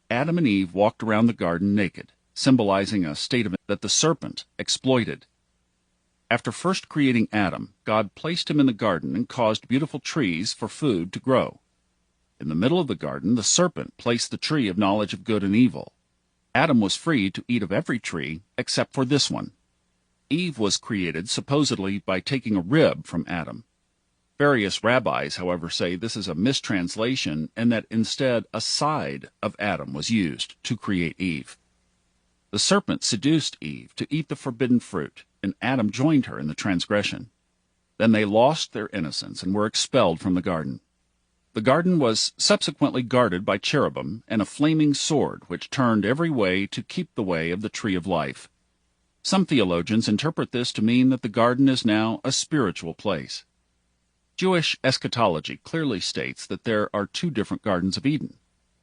Adam and Eve walked around the garden naked, symbolizing a state of that the serpent exploited. After first creating Adam, God placed him in the garden and caused beautiful trees for food to grow. In the middle of the garden, the serpent placed the tree of knowledge of good and evil. Adam was free to eat of every tree except for this one. Eve was created supposedly by taking a rib from Adam. Various rabbis, however, say this is a mistranslation and that instead a side of Adam was used to create Eve. The serpent seduced Eve to eat the forbidden fruit, and Adam joined her in the transgression. Then they lost their innocence and were expelled from the garden. The garden was subsequently guarded by cherubim and a flaming sword which turned every way to keep the way of the tree of life. Some theologians interpret this to mean that the garden is now a spiritual place. Jewish eschatology clearly states that there are two different Gardens of Eden.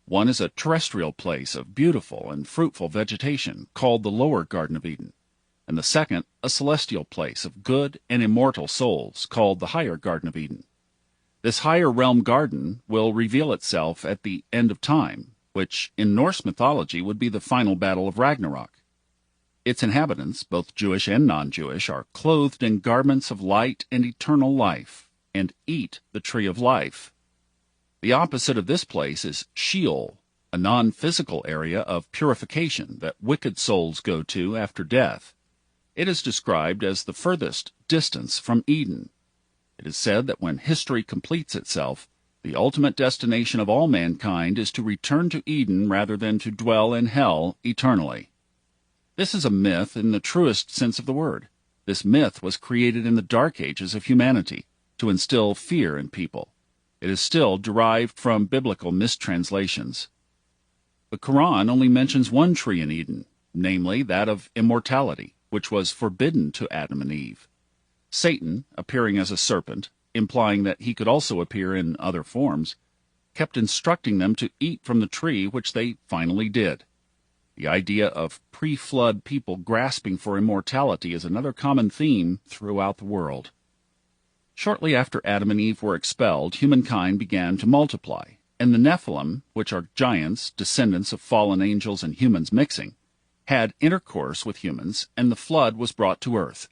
One is a terrestrial place of beautiful and fruitful vegetation called the lower Garden of Eden, and the second a celestial place of good and immortal souls called the higher Garden of Eden. This higher realm garden will reveal itself at the end of time, which in Norse mythology would be the final battle of Ragnarok. Its inhabitants, both Jewish and non-Jewish, are clothed in garments of light and eternal life, and eat the tree of life. The opposite of this place is Sheol, a non-physical area of purification that wicked souls go to after death. It is described as the furthest distance from Eden. It is said that when history completes itself, the ultimate destination of all mankind is to return to Eden rather than to dwell in hell eternally. This is a myth in the truest sense of the word. This myth was created in the dark ages of humanity to instill fear in people. It is still derived from biblical mistranslations. The Quran only mentions one tree in Eden, namely that of immortality, which was forbidden to Adam and Eve. Satan, appearing as a serpent, implying that he could also appear in other forms, kept instructing them to eat from the tree, which they finally did. The idea of pre-flood people grasping for immortality is another common theme throughout the world. Shortly after Adam and Eve were expelled, humankind began to multiply, and the Nephilim, which are giants, descendants of fallen angels and humans mixing, had intercourse with humans, and the flood was brought to earth.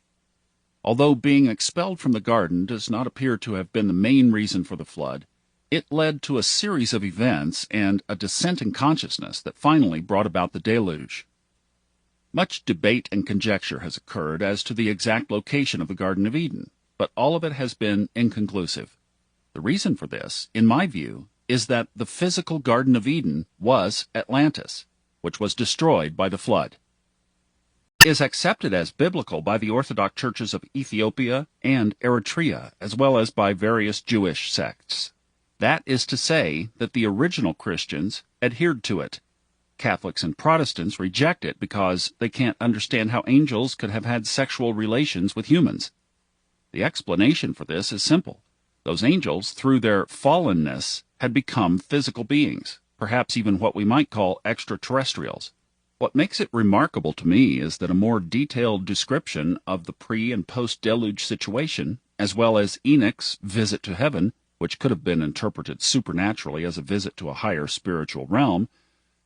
Although being expelled from the garden does not appear to have been the main reason for the flood, it led to a series of events and a descent in consciousness that finally brought about the deluge. Much debate and conjecture has occurred as to the exact location of the Garden of Eden, but all of it has been inconclusive. The reason for this, in my view, is that the physical Garden of Eden was Atlantis, which was destroyed by the flood. It is accepted as biblical by the Orthodox churches of Ethiopia and Eritrea, as well as by various Jewish sects. That is to say that the original Christians adhered to it. Catholics and Protestants reject it because they can't understand how angels could have had sexual relations with humans. The explanation for this is simple. Those angels, through their fallenness, had become physical beings, perhaps even what we might call extraterrestrials. What makes it remarkable to me is that a more detailed description of the pre- and post-deluge situation, as well as Enoch's visit to heaven, which could have been interpreted supernaturally as a visit to a higher spiritual realm,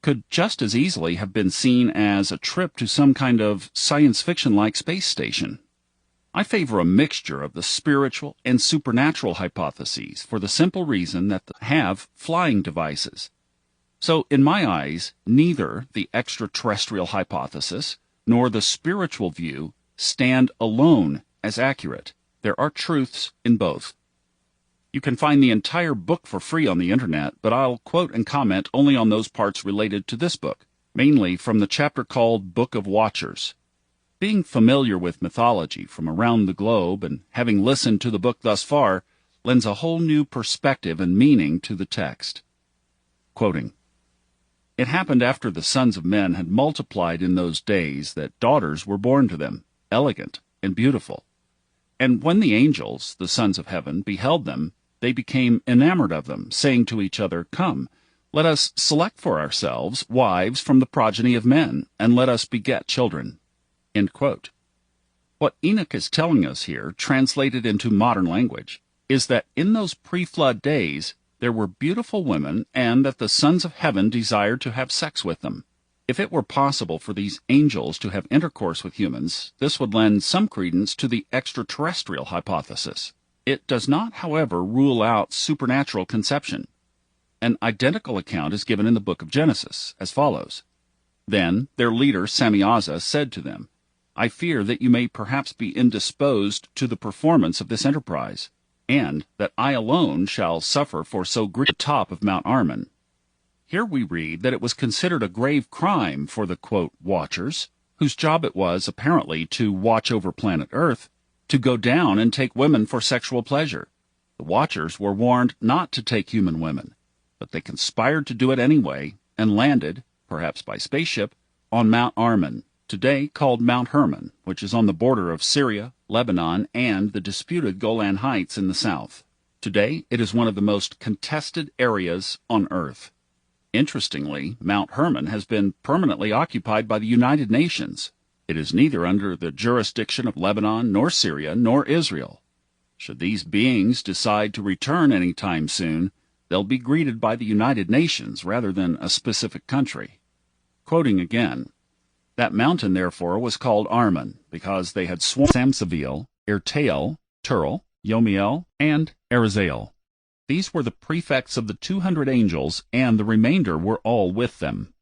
could just as easily have been seen as a trip to some kind of science fiction-like space station. I favor a mixture of the spiritual and supernatural hypotheses for the simple reason that they have flying devices. So, in my eyes, neither the extraterrestrial hypothesis nor the spiritual view stand alone as accurate. There are truths in both. You can find the entire book for free on the internet, but I'll quote and comment only on those parts related to this book, mainly from the chapter called Book of Watchers. Being familiar with mythology from around the globe and having listened to the book thus far lends a whole new perspective and meaning to the text. Quoting, "It happened after the sons of men had multiplied in those days that daughters were born to them, elegant and beautiful. And when the angels, the sons of heaven, beheld them, they became enamored of them, saying to each other, 'Come, Let us select for ourselves wives from the progeny of men, and let us beget children." End quote. What Enoch is telling us here, translated into modern language, is that in those pre-flood days there were beautiful women, and that the sons of heaven desired to have sex with them. If it were possible for these angels to have intercourse with humans, this would lend some credence to the extraterrestrial hypothesis. It does not, however, rule out supernatural conception. An identical account is given in the book of Genesis, as follows. "Then their leader Samyaza said to them, 'I fear that you may perhaps be indisposed to the performance of this enterprise, and that I alone shall suffer for so great a top of Mount Armon.'" Here we read that it was considered a grave crime for the, quote, "watchers," whose job it was, apparently, to watch over planet Earth, to go down and take women for sexual pleasure. The watchers were warned not to take human women, but they conspired to do it anyway, and landed, perhaps by spaceship, on Mount Armon, today called Mount Hermon, which is on the border of Syria, Lebanon, and the disputed Golan Heights in the south. Today, it is one of the most contested areas on Earth. Interestingly, Mount Hermon has been permanently occupied by the United Nations. It is neither under the jurisdiction of Lebanon, nor Syria, nor Israel. Should these beings decide to return any time soon, they'll be greeted by the United Nations rather than a specific country. Quoting again, "That mountain, therefore, was called Armon, because they had sworn Samsavil, Irtael, Turl, Yomiel, and Arizael. These were the prefects of the 200 angels, and the remainder were all with them.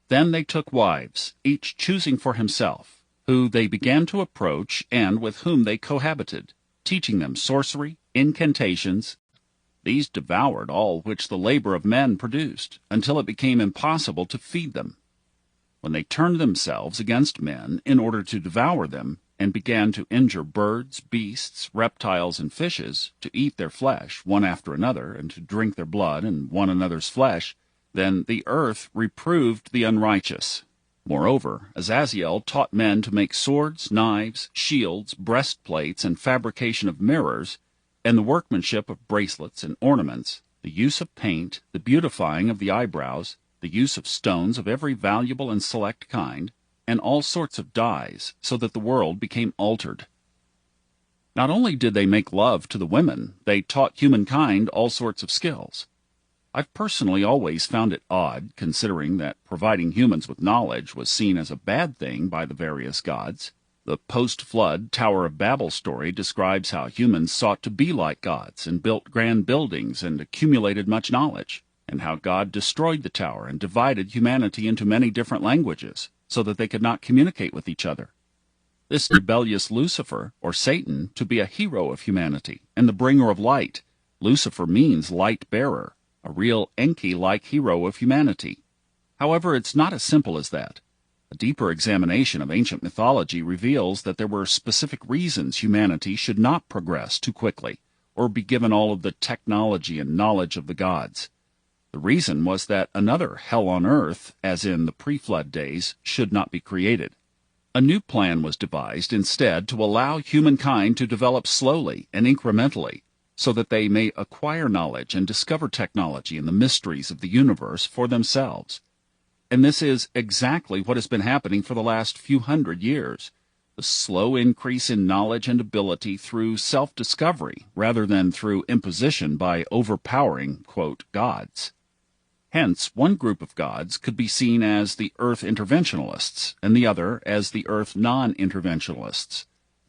Then they took wives, each choosing for himself, who they began to approach, and with whom they cohabited, teaching them sorcery, incantations. These devoured all which the labor of men produced, until it became impossible to feed them. When they turned themselves against men in order to devour them, and began to injure birds, beasts, reptiles, and fishes, to eat their flesh, one after another, and to drink their blood and one another's flesh, then the earth reproved the unrighteous. Moreover, Azazel taught men to make swords, knives, shields, breastplates, and fabrication of mirrors, and the workmanship of bracelets and ornaments, the use of paint, the beautifying of the eyebrows, the use of stones of every valuable and select kind, and all sorts of dyes, so that the world became altered. Not only did they make love to the women, they taught humankind all sorts of skills. I've personally always found it odd, considering that providing humans with knowledge was seen as a bad thing by the various gods. The post-flood Tower of Babel story describes how humans sought to be like gods and built grand buildings and accumulated much knowledge, and how God destroyed the tower and divided humanity into many different languages, so that they could not communicate with each other. This rebellious Lucifer, or Satan, to be a hero of humanity and the bringer of light. Lucifer means light-bearer, a real Enki-like hero of humanity. However, it's not as simple as that. A deeper examination of ancient mythology reveals that there were specific reasons humanity should not progress too quickly, or be given all of the technology and knowledge of the gods. The reason was that another hell on earth, as in the pre-flood days, should not be created. A new plan was devised instead to allow humankind to develop slowly and incrementally, so that they may acquire knowledge and discover technology and the mysteries of the universe for themselves. And this is exactly what has been happening for the last few hundred years. The slow increase in knowledge and ability through self-discovery rather than through imposition by overpowering, quote, gods. Hence, one group of gods could be seen as the Earth interventionists, and the other as the Earth non-interventionists.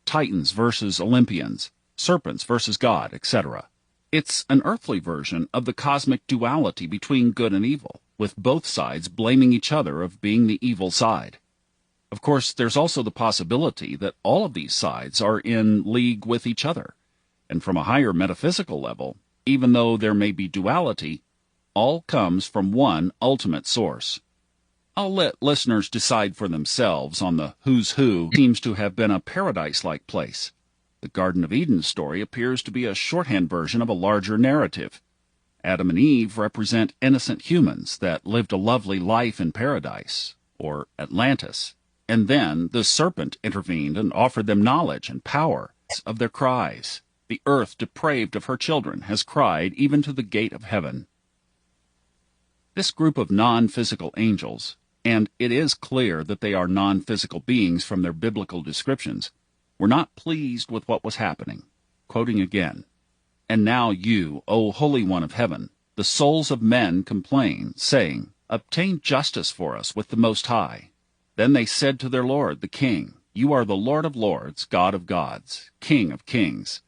Titans versus Olympians, serpents versus God, etc. It's an earthly version of the cosmic duality between good and evil, with both sides blaming each other of being the evil side. Of course, there's also the possibility that all of these sides are in league with each other, and from a higher metaphysical level, even though there may be duality, all comes from one ultimate source. I'll let listeners decide for themselves on the who's who. Seems to have been a paradise-like place. The Garden of Eden story appears to be a shorthand version of a larger narrative. Adam and Eve represent innocent humans that lived a lovely life in paradise, or Atlantis, and then the serpent intervened and offered them knowledge and power of their cries. The earth, depraved of her children, has cried even to the gate of heaven. This group of non-physical angels, and it is clear that they are non-physical beings from their biblical descriptions, were not pleased with what was happening. Quoting again, "And now you, O Holy One of Heaven, the souls of men complain, saying, Obtain justice for us with the Most High. Then they said to their Lord, the King, You are the Lord of lords, God of gods, King of kings.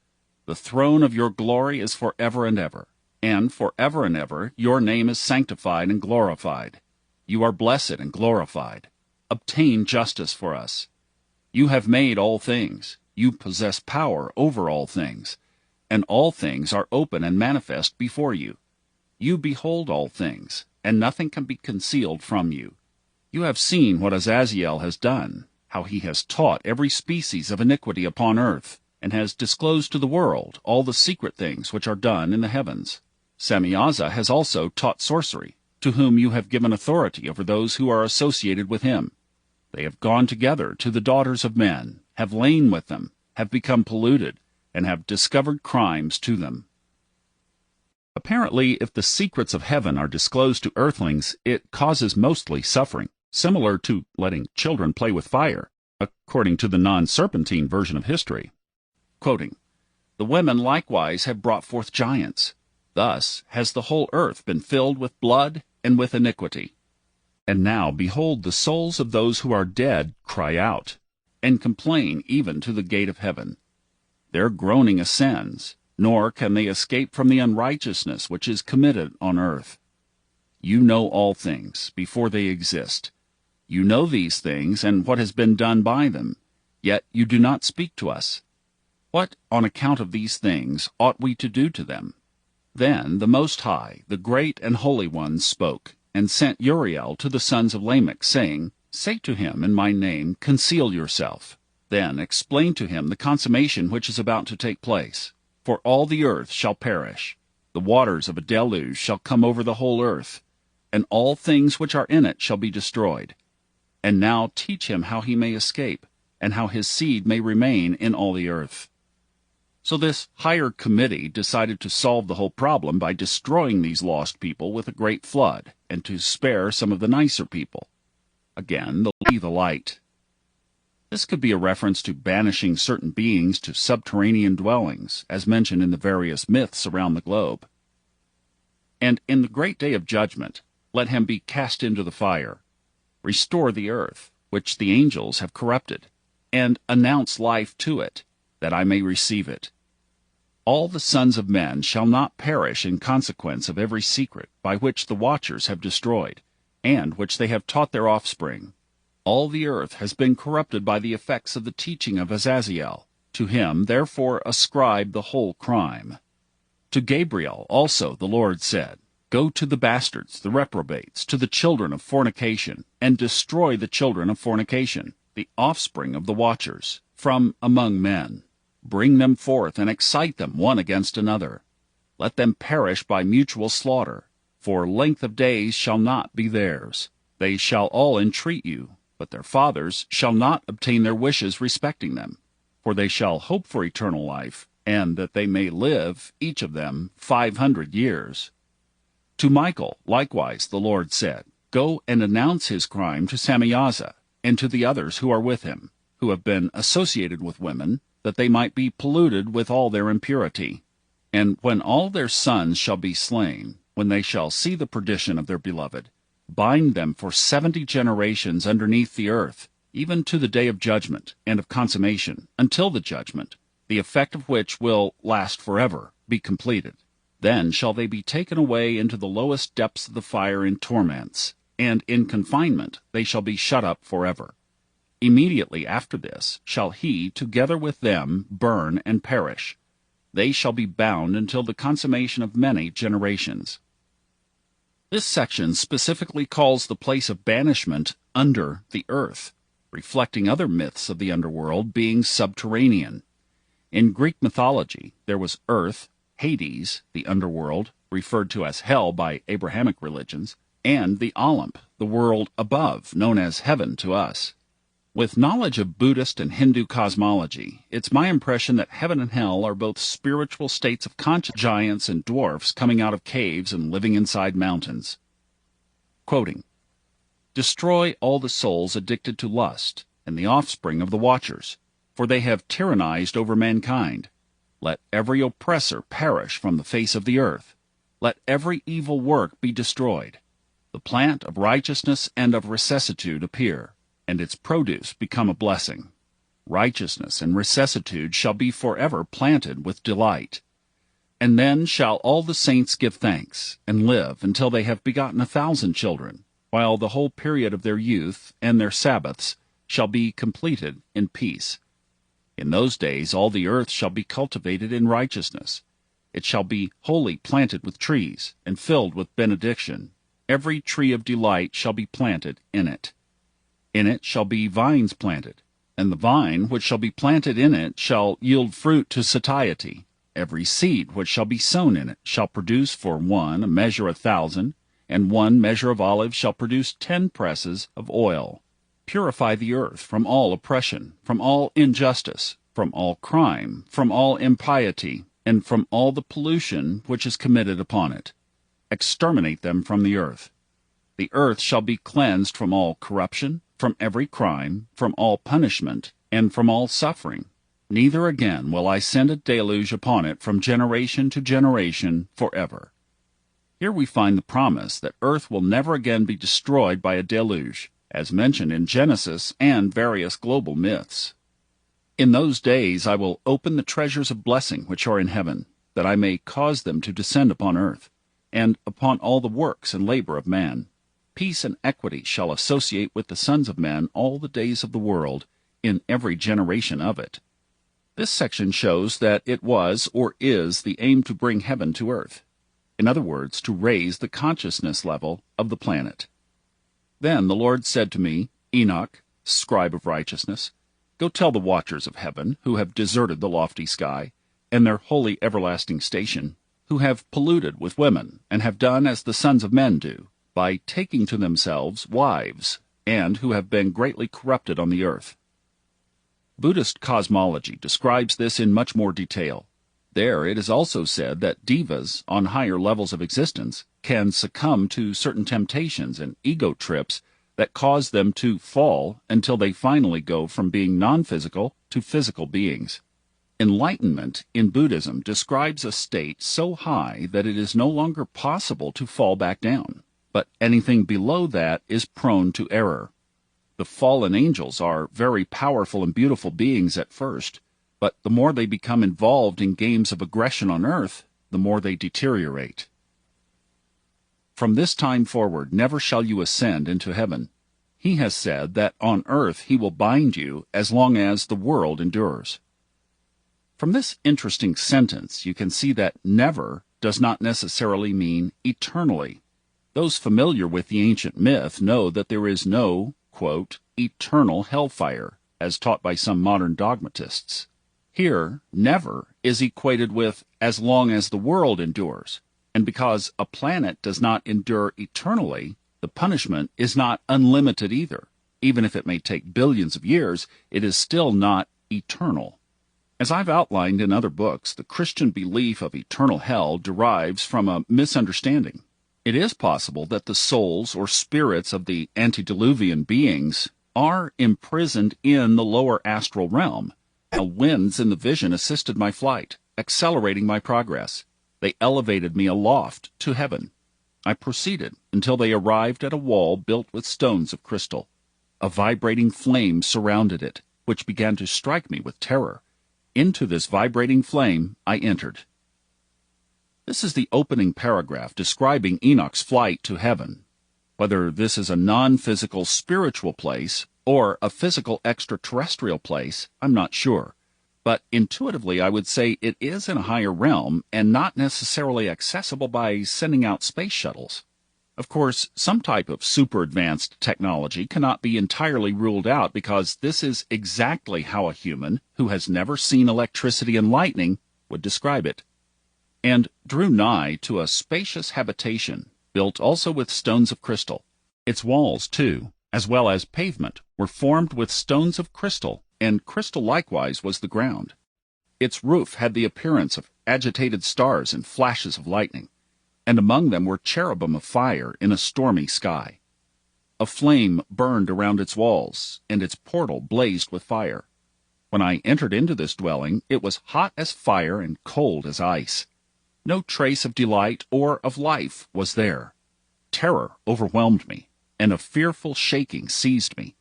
The throne of your glory is forever and ever, and forever and ever your name is sanctified and glorified. You are blessed and glorified. Obtain justice for us. You have made all things. You possess power over all things, and all things are open and manifest before you. You behold all things, and nothing can be concealed from you. You have seen what Azazel has done, how he has taught every species of iniquity upon earth, and has disclosed to the world all the secret things which are done in the heavens. Samyaza has also taught sorcery, to whom you have given authority over those who are associated with him. They have gone together to the daughters of men, have lain with them, have become polluted, and have discovered crimes to them." Apparently, if the secrets of heaven are disclosed to earthlings, it causes mostly suffering, similar to letting children play with fire, according to the non-serpentine version of history. Quoting, "The women likewise have brought forth giants. Thus has the whole earth been filled with blood and with iniquity. And now, behold, the souls of those who are dead cry out, and complain even to the gate of heaven. Their groaning ascends, nor can they escape from the unrighteousness which is committed on earth. You know all things before they exist. You know these things and what has been done by them, yet you do not speak to us. What, on account of these things, ought we to do to them?" Then the Most High, the Great and Holy One, spoke, and sent Uriel to the sons of Lamech, saying, "Say to him in my name, Conceal yourself. Then explain to him the consummation which is about to take place. For all the earth shall perish. The waters of a deluge shall come over the whole earth, and all things which are in it shall be destroyed. And now teach him how he may escape, and how his seed may remain in all the earth." So this higher committee decided to solve the whole problem by destroying these lost people with a great flood, and to spare some of the nicer people. Again, the light. This could be a reference to banishing certain beings to subterranean dwellings, as mentioned in the various myths around the globe. "And in the great day of judgment, let him be cast into the fire. Restore the earth, which the angels have corrupted, and announce life to it, that I may receive it. All the sons of men shall not perish in consequence of every secret by which the watchers have destroyed, and which they have taught their offspring. All the earth has been corrupted by the effects of the teaching of Azazel. To him, therefore, ascribe the whole crime. To Gabriel also the Lord said, Go to the bastards, the reprobates, to the children of fornication, and destroy the children of fornication, the offspring of the watchers, from among men. Bring them forth and excite them one against another. Let them perish by mutual slaughter, for length of days shall not be theirs. They shall all entreat you, but their fathers shall not obtain their wishes respecting them, for they shall hope for eternal life, and that they may live, each of them, 500 years. To Michael likewise the Lord said, Go and announce his crime to Samyaza, and to the others who are with him, who have been associated with women, that they might be polluted with all their impurity. And when all their sons shall be slain, when they shall see the perdition of their beloved, bind them for 70 generations underneath the earth, even to the day of judgment and of consummation, until the judgment, the effect of which will last forever, be completed. Then shall they be taken away into the lowest depths of the fire in torments, and in confinement they shall be shut up forever. Immediately after this shall he, together with them, burn and perish. They shall be bound until the consummation of many generations. This section specifically calls the place of banishment under the earth, reflecting other myths of the underworld being subterranean. In Greek mythology, there was earth, Hades, the underworld, referred to as hell by Abrahamic religions, and the Olymp, the world above, known as heaven to us. With knowledge of Buddhist and Hindu cosmology, it's my impression that heaven and hell are both spiritual states of conscious giants and dwarfs coming out of caves and living inside mountains. Quoting, "Destroy all the souls addicted to lust, and the offspring of the watchers, for they have tyrannized over mankind. Let every oppressor perish from the face of the earth. Let every evil work be destroyed. The plant of righteousness and of rectitude appear, and its produce become a blessing. Righteousness and rectitude shall be forever planted with delight. And then shall all the saints give thanks, and live until they have begotten 1,000 children, while the whole period of their youth and their Sabbaths shall be completed in peace. In those days all the earth shall be cultivated in righteousness. It shall be wholly planted with trees, and filled with benediction. Every tree of delight shall be planted in it. In it shall be vines planted, and the vine which shall be planted in it shall yield fruit to satiety. Every seed which shall be sown in it shall produce for one a measure 1,000, and one measure of olive shall produce 10 presses of oil. Purify the earth from all oppression, from all injustice, from all crime, from all impiety, and from all the pollution which is committed upon it. Exterminate them from the earth. The earth shall be cleansed from all corruption, from every crime, from all punishment, and from all suffering. Neither again will I send a deluge upon it from generation to generation forever." Here we find the promise that earth will never again be destroyed by a deluge, as mentioned in Genesis and various global myths. "In those days I will open the treasures of blessing which are in heaven, that I may cause them to descend upon earth, and upon all the works and labor of man. Peace and equity shall associate with the sons of men all the days of the world, in every generation of it." This section shows that it was or is the aim to bring heaven to earth. In other words, to raise the consciousness level of the planet. "Then the Lord said to me, Enoch, scribe of righteousness, go tell the watchers of heaven, who have deserted the lofty sky, and their holy everlasting station, who have polluted with women, and have done as the sons of men do, by taking to themselves wives, and who have been greatly corrupted on the earth." Buddhist cosmology describes this in much more detail. There it is also said that devas on higher levels of existence can succumb to certain temptations and ego trips that cause them to fall until they finally go from being non-physical to physical beings. Enlightenment in Buddhism describes a state so high that it is no longer possible to fall back down, but anything below that is prone to error. The fallen angels are very powerful and beautiful beings at first, but the more they become involved in games of aggression on earth, the more they deteriorate. "From this time forward never shall you ascend into heaven. He has said that on earth he will bind you as long as the world endures." From this interesting sentence you can see that never does not necessarily mean eternally. Those familiar with the ancient myth know that there is no, quote, eternal hellfire, as taught by some modern dogmatists. Here, never is equated with as long as the world endures, and because a planet does not endure eternally, the punishment is not unlimited either. Even if it may take billions of years, it is still not eternal. As I've outlined in other books, the Christian belief of eternal hell derives from a misunderstanding. It is possible that the souls or spirits of the antediluvian beings are imprisoned in the lower astral realm. The winds in the vision assisted my flight, accelerating my progress. They elevated me aloft to heaven. I proceeded until they arrived at a wall built with stones of crystal. A vibrating flame surrounded it, which began to strike me with terror. Into this vibrating flame I entered. This is the opening paragraph describing Enoch's flight to heaven. Whether this is a non-physical spiritual place or a physical extraterrestrial place, I'm not sure. But intuitively I would say it is in a higher realm and not necessarily accessible by sending out space shuttles. Of course, some type of super-advanced technology cannot be entirely ruled out because this is exactly how a human who has never seen electricity and lightning would describe it. And drew nigh to a spacious habitation, built also with stones of crystal. Its walls, too, as well as pavement, were formed with stones of crystal, and crystal likewise was the ground. Its roof had the appearance of agitated stars and flashes of lightning. and among them were cherubim of fire in a stormy sky. A flame burned around its walls, and its portal blazed with fire. When I entered into this dwelling, it was hot as fire and cold as ice. No trace of delight or of life was there. Terror overwhelmed me, and a fearful shaking seized me.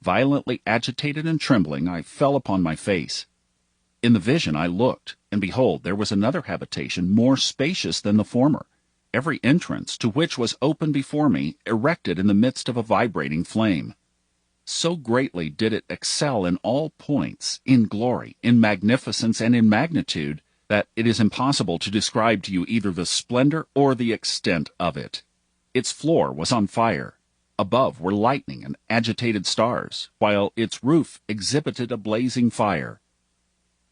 Violently agitated and trembling, I fell upon my face. In the vision I looked, and behold, there was another habitation more spacious than the former, every entrance to which was open before me, erected in the midst of a vibrating flame. So greatly did it excel in all points, in glory, in magnificence, and in magnitude, that it is impossible to describe to you either the splendor or the extent of it. Its floor was on fire. Above were lightning and agitated stars, while its roof exhibited a blazing fire.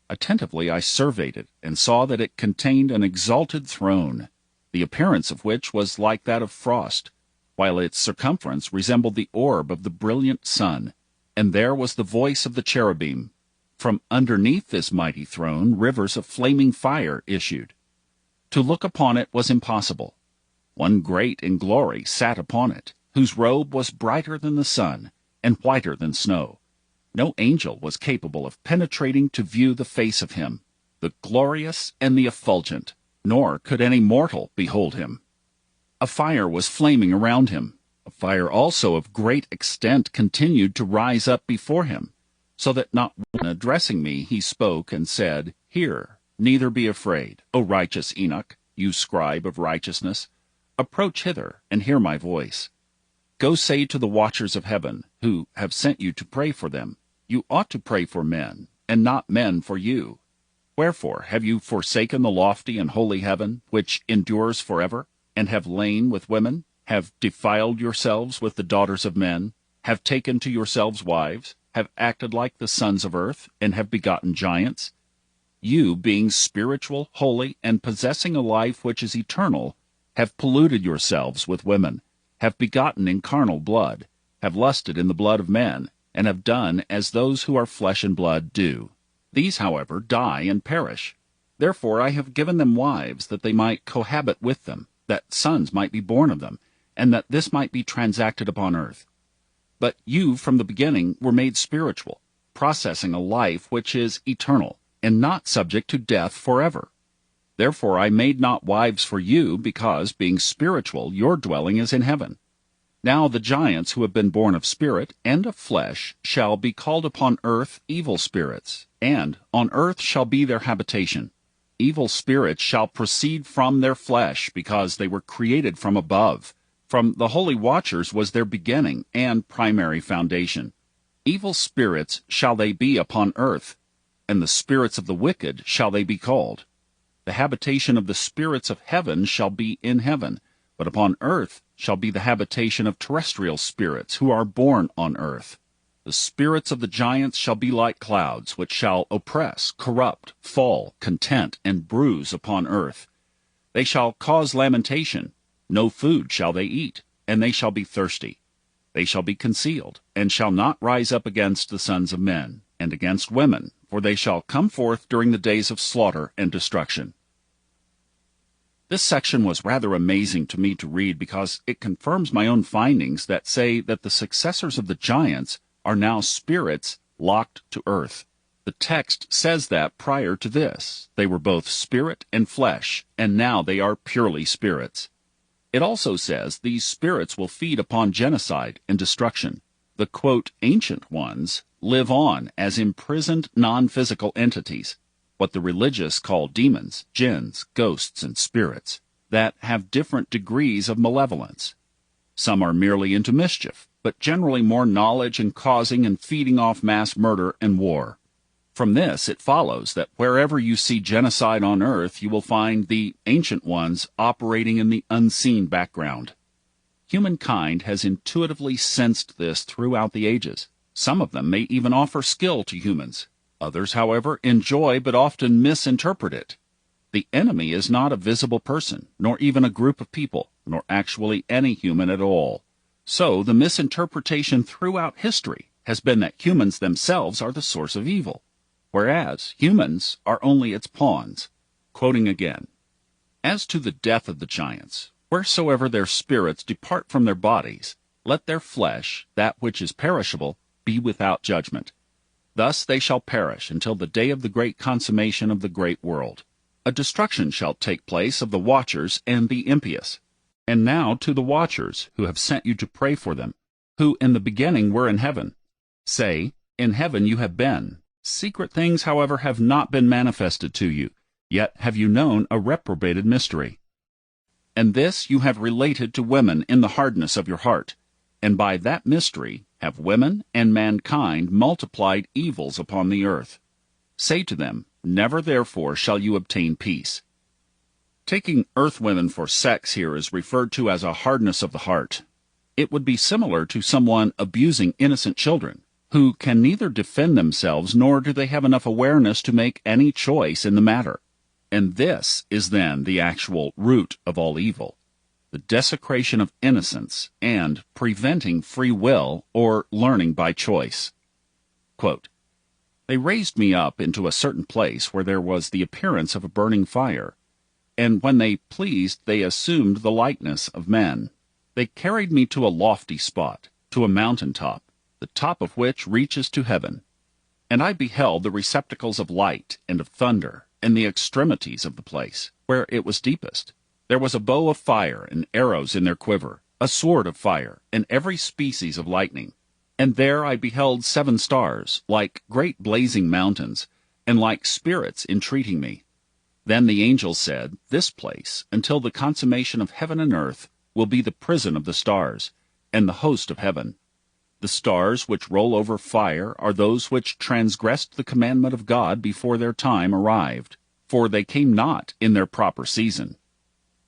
Attentively I surveyed it, and saw that it contained an exalted throne, the appearance of which was like that of frost, while its circumference resembled the orb of the brilliant sun, and there was the voice of the cherubim. From underneath this mighty throne rivers of flaming fire issued. To look upon it was impossible. One great in glory sat upon it, whose robe was brighter than the sun, and whiter than snow. No angel was capable of penetrating to view the face of him, the glorious and the effulgent, nor could any mortal behold him. A fire was flaming around him. A fire also of great extent continued to rise up before him, so that not one addressing me he spoke and said, "Hear, neither be afraid, O righteous Enoch, you scribe of righteousness. Approach hither, and hear my voice. Go say to the watchers of heaven, who have sent you to pray for them, you ought to pray for men, and not men for you. Wherefore have you forsaken the lofty and holy heaven, which endures forever, and have lain with women, have defiled yourselves with the daughters of men, have taken to yourselves wives, have acted like the sons of earth, and have begotten giants? You, being spiritual, holy, and possessing a life which is eternal, have polluted yourselves with women, have begotten in carnal blood, have lusted in the blood of men, and have done as those who are flesh and blood do. These, however, die and perish. Therefore I have given them wives, that they might cohabit with them, that sons might be born of them, and that this might be transacted upon earth. But you from the beginning were made spiritual, possessing a life which is eternal, and not subject to death forever. Therefore I made not wives for you, because, being spiritual, your dwelling is in heaven. Now the giants who have been born of spirit and of flesh shall be called upon earth evil spirits, and on earth shall be their habitation. Evil spirits shall proceed from their flesh, because they were created from above. From the holy watchers was their beginning and primary foundation. Evil spirits shall they be upon earth, and the spirits of the wicked shall they be called. The habitation of the spirits of heaven shall be in heaven, but upon earth shall be the habitation of terrestrial spirits who are born on earth. The spirits of the giants shall be like clouds, which shall oppress, corrupt, fall, content, and bruise upon earth. They shall cause lamentation. No food shall they eat, and they shall be thirsty. They shall be concealed, and shall not rise up against the sons of men, and against women, for they shall come forth during the days of slaughter and destruction. This section was rather amazing to me to read, because it confirms my own findings that say that the successors of the giants are now spirits locked to earth. The text says that prior to this, they were both spirit and flesh, and now they are purely spirits. It also says these spirits will feed upon genocide and destruction. The, quote, ancient ones live on as imprisoned non-physical entities, what the religious call demons, jinns, ghosts, and spirits, that have different degrees of malevolence. Some are merely into mischief, but generally more knowledge and causing and feeding off mass murder and war. From this it follows that wherever you see genocide on earth, you will find the ancient ones operating in the unseen background. Humankind has intuitively sensed this throughout the ages. Some of them may even offer skill to humans. Others, however, enjoy but often misinterpret it. The enemy is not a visible person, nor even a group of people, nor actually any human at all. So the misinterpretation throughout history has been that humans themselves are the source of evil, whereas humans are only its pawns. Quoting again, As to the death of the giants, wheresoever their spirits depart from their bodies, let their flesh, that which is perishable, be without judgment. Thus they shall perish until the day of the great consummation of the great world. A destruction shall take place of the watchers and the impious. And now to the watchers, who have sent you to pray for them, who in the beginning were in heaven. Say, in heaven you have been. Secret things, however, have not been manifested to you, yet have you known a reprobated mystery. And this you have related to women in the hardness of your heart, and by that mystery have women and mankind multiplied evils upon the earth. Say to them, never therefore shall you obtain peace. Taking earthwomen for sex here is referred to as a hardness of the heart. It would be similar to someone abusing innocent children, who can neither defend themselves nor do they have enough awareness to make any choice in the matter. And this is then the actual root of all evil, the desecration of innocence and preventing free will or learning by choice. Quote, they raised me up into a certain place where there was the appearance of a burning fire, and when they pleased they assumed the likeness of men. They carried me to a lofty spot, to a mountain top, the top of which reaches to heaven. And I beheld the receptacles of light and of thunder, and the extremities of the place, where it was deepest. There was a bow of fire and arrows in their quiver, a sword of fire, and every species of lightning. And there I beheld 7 stars, like great blazing mountains, and like spirits entreating me. Then the angel said, this place, until the consummation of heaven and earth, will be the prison of the stars, and the host of heaven. The stars which roll over fire are those which transgressed the commandment of God before their time arrived, for they came not in their proper season.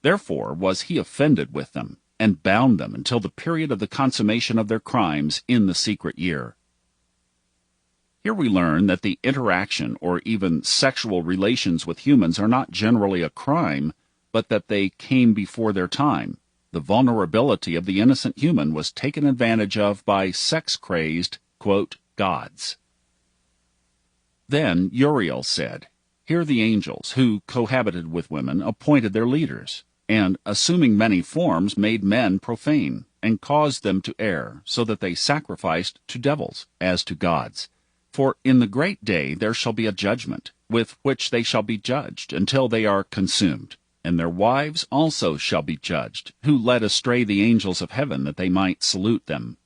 Therefore was he offended with them, and bound them until the period of the consummation of their crimes in the secret year. Here we learn that the interaction or even sexual relations with humans are not generally a crime, but that they came before their time. The vulnerability of the innocent human was taken advantage of by sex-crazed, quote, gods. Then Uriel said, here the angels, who cohabited with women, appointed their leaders, and, assuming many forms, made men profane, and caused them to err, so that they sacrificed to devils, as to gods. For in the great day there shall be a judgment, with which they shall be judged, until they are consumed. And their wives also shall be judged, who led astray the angels of heaven that they might salute them.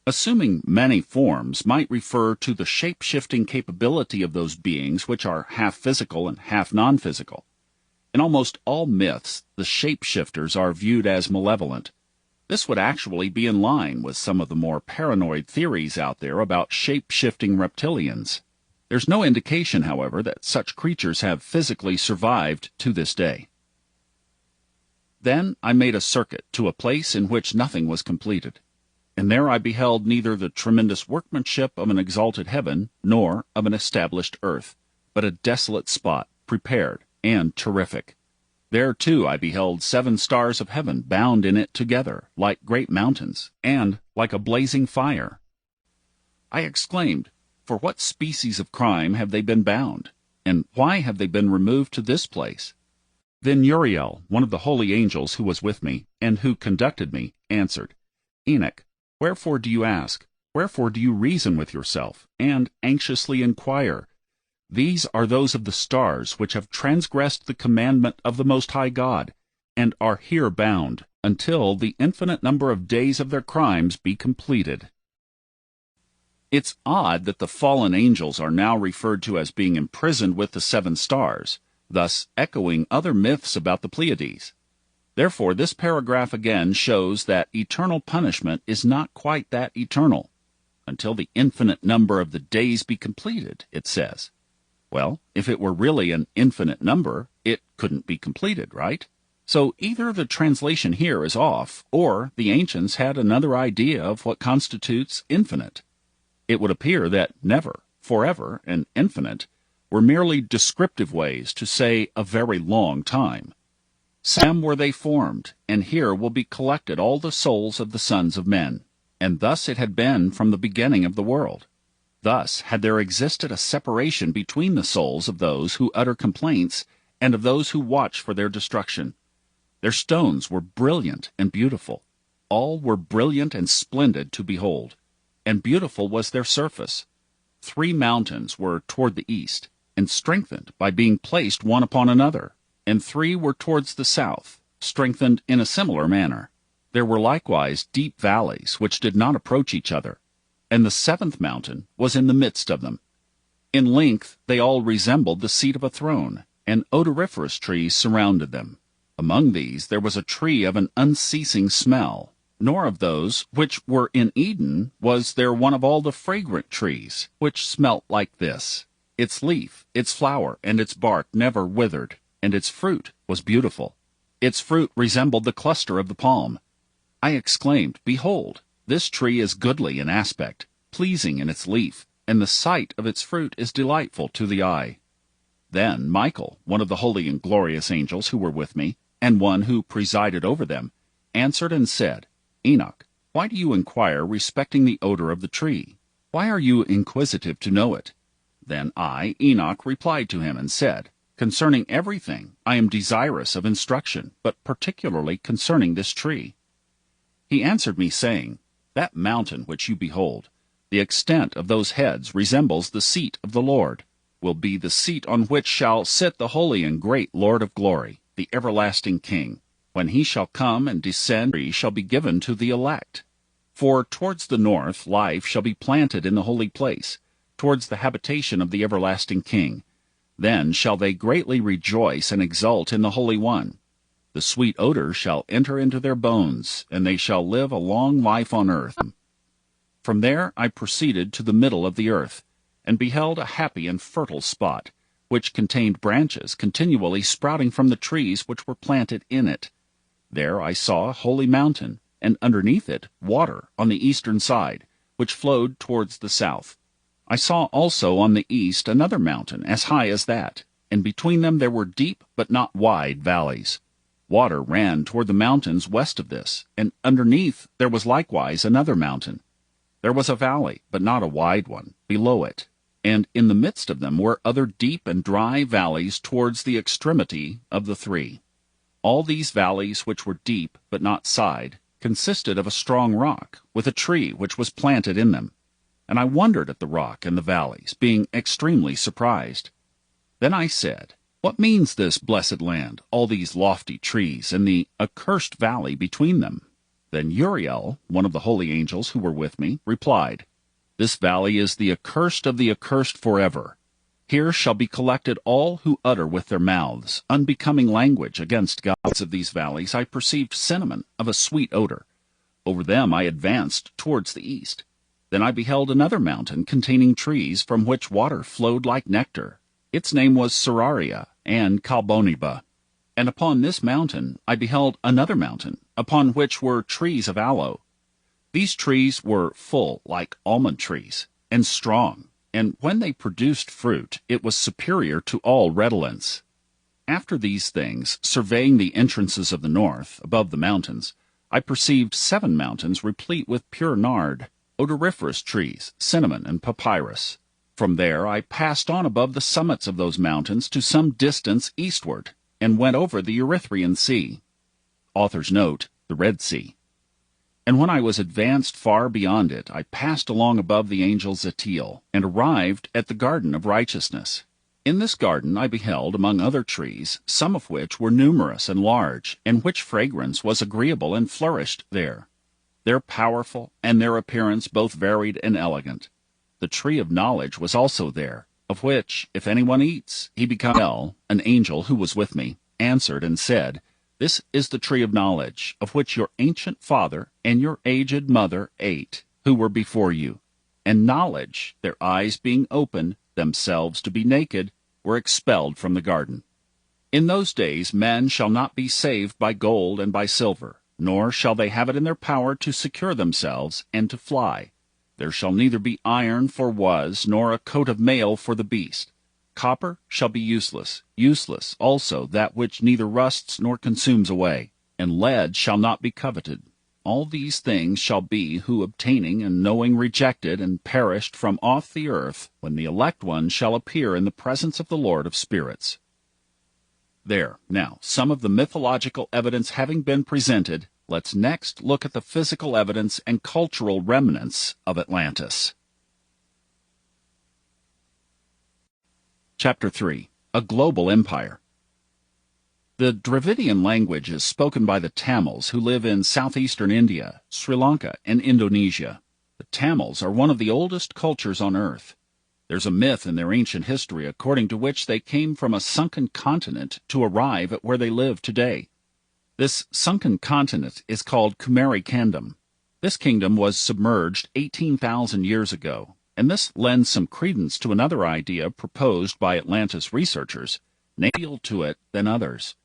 Assuming many forms might refer to the shape-shifting capability of those beings which are half physical and half non-physical. In almost all myths, the shape-shifters are viewed as malevolent. This would actually be in line with some of the more paranoid theories out there about shape-shifting reptilians. There's no indication, however, that such creatures have physically survived to this day. Then I made a circuit to a place in which nothing was completed, and there I beheld neither the tremendous workmanship of an exalted heaven nor of an established earth, but a desolate spot, prepared and terrific. There, too, I beheld 7 stars of heaven bound in it together, like great mountains, and like a blazing fire. I exclaimed, for what species of crime have they been bound, and why have they been removed to this place? Then Uriel, one of the holy angels who was with me, and who conducted me, answered, Enoch, wherefore do you ask? Wherefore do you reason with yourself, and anxiously inquire? These are those of the stars which have transgressed the commandment of the Most High God, and are here bound, until the infinite number of days of their crimes be completed. It's odd that the fallen angels are now referred to as being imprisoned with the 7 stars, thus echoing other myths about the Pleiades. Therefore, this paragraph again shows that eternal punishment is not quite that eternal. Until the infinite number of the days be completed, it says. Well, if it were really an infinite number, it couldn't be completed, right? So either the translation here is off, or the ancients had another idea of what constitutes infinite. It would appear that never, forever, and infinite were merely descriptive ways to say a very long time. Sam were they formed, and here will be collected all the souls of the sons of men. And thus it had been from the beginning of the world. Thus had there existed a separation between the souls of those who utter complaints and of those who watch for their destruction. Their stones were brilliant and beautiful. All were brilliant and splendid to behold, and beautiful was their surface. 3 mountains were toward the east, and strengthened by being placed one upon another, and 3 were towards the south, strengthened in a similar manner. There were likewise deep valleys which did not approach each other, and the 7th mountain was in the midst of them. In length they all resembled the seat of a throne, and odoriferous trees surrounded them. Among these there was a tree of an unceasing smell, nor of those which were in Eden was there one of all the fragrant trees, which smelt like this. Its leaf, its flower, and its bark never withered, and its fruit was beautiful. Its fruit resembled the cluster of the palm. I exclaimed, Behold, this tree is goodly in aspect, pleasing in its leaf, and the sight of its fruit is delightful to the eye. Then Michael, one of the holy and glorious angels who were with me, and one who presided over them, answered and said, Enoch, why do you inquire respecting the odor of the tree? Why are you inquisitive to know it? Then I, Enoch, replied to him and said, Concerning everything I am desirous of instruction, but particularly concerning this tree. He answered me, saying, That mountain which you behold, the extent of those heads resembles the seat of the Lord, will be the seat on which shall sit the holy and great Lord of glory, the everlasting King. When he shall come and descend, he shall be given to the elect. For towards the north life shall be planted in the holy place, towards the habitation of the everlasting King. Then shall they greatly rejoice and exult in the Holy One. The sweet odor shall enter into their bones, and they shall live a long life on earth. From there I proceeded to the middle of the earth, and beheld a happy and fertile spot, which contained branches continually sprouting from the trees which were planted in it. There I saw a holy mountain, and underneath it water on the eastern side, which flowed towards the south. I saw also on the east another mountain as high as that, and between them there were deep but not wide valleys. Water ran toward the mountains west of this, and underneath there was likewise another mountain. There was a valley, but not a wide one, below it, and in the midst of them were other deep and dry valleys towards the extremity of the 3. All these valleys, which were deep but not side, consisted of a strong rock, with a tree which was planted in them. And I wondered at the rock and the valleys, being extremely surprised. Then I said, What means this blessed land, all these lofty trees, and the accursed valley between them? Then Uriel, one of the holy angels who were with me, replied, This valley is the accursed of the accursed forever. Here shall be collected all who utter with their mouths unbecoming language against gods. Of these valleys I perceived cinnamon of a sweet odor. Over them I advanced towards the east. Then I beheld another mountain containing trees from which water flowed like nectar. Its name was Seraria and Calboniba. And upon this mountain I beheld another mountain, upon which were trees of aloe. These trees were full like almond trees, and strong, and when they produced fruit, it was superior to all redolence. After these things, surveying the entrances of the north, above the mountains, I perceived 7 mountains replete with pure nard, odoriferous trees, cinnamon, and papyrus. From there I passed on above the summits of those mountains to some distance eastward, and went over the Erythraean Sea. Author's note, the Red Sea. And when I was advanced far beyond it, I passed along above the angel Zetiel, and arrived at the garden of righteousness. In this garden I beheld, among other trees, some of which were numerous and large, and which fragrance was agreeable and flourished there. Their powerful, and their appearance both varied and elegant. The tree of knowledge was also there, of which, if anyone eats, he becomes well. An angel who was with me answered and said, This is the tree of knowledge, of which your ancient father and your aged mother ate, who were before you. And knowledge, their eyes being opened, themselves to be naked, were expelled from the garden. In those days men shall not be saved by gold and by silver, nor shall they have it in their power to secure themselves and to fly. There shall neither be iron for was, nor a coat of mail for the beast. Copper shall be useless, useless also that which neither rusts nor consumes away, and lead shall not be coveted. All these things shall be who obtaining and knowing rejected and perished from off the earth, when the elect one shall appear in the presence of the Lord of spirits. There, now, some of the mythological evidence having been presented, let's next look at the physical evidence and cultural remnants of Atlantis. Chapter 3. A Global Empire. The Dravidian language is spoken by the Tamils, who live in southeastern India, Sri Lanka, and Indonesia. The Tamils are one of the oldest cultures on Earth. There's a myth in their ancient history according to which they came from a sunken continent to arrive at where they live today. This sunken continent is called Kumari Kingdom. This kingdom was submerged 18,000 years ago, and this lends some credence to another idea proposed by Atlantis researchers, namely to it than others.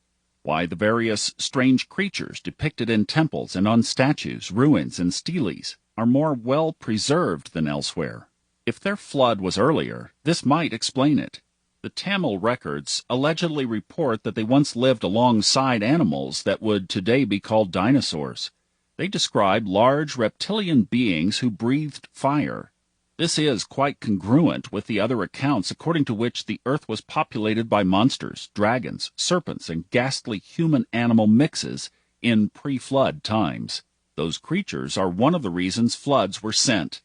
Why, the various strange creatures depicted in temples and on statues, ruins, and steles are more well preserved than elsewhere. If their flood was earlier, this might explain it. The Tamil records allegedly report that they once lived alongside animals that would today be called dinosaurs. They describe large reptilian beings who breathed fire. This is quite congruent with the other accounts according to which the earth was populated by monsters, dragons, serpents, and ghastly human-animal mixes in pre-flood times. Those creatures are one of the reasons floods were sent.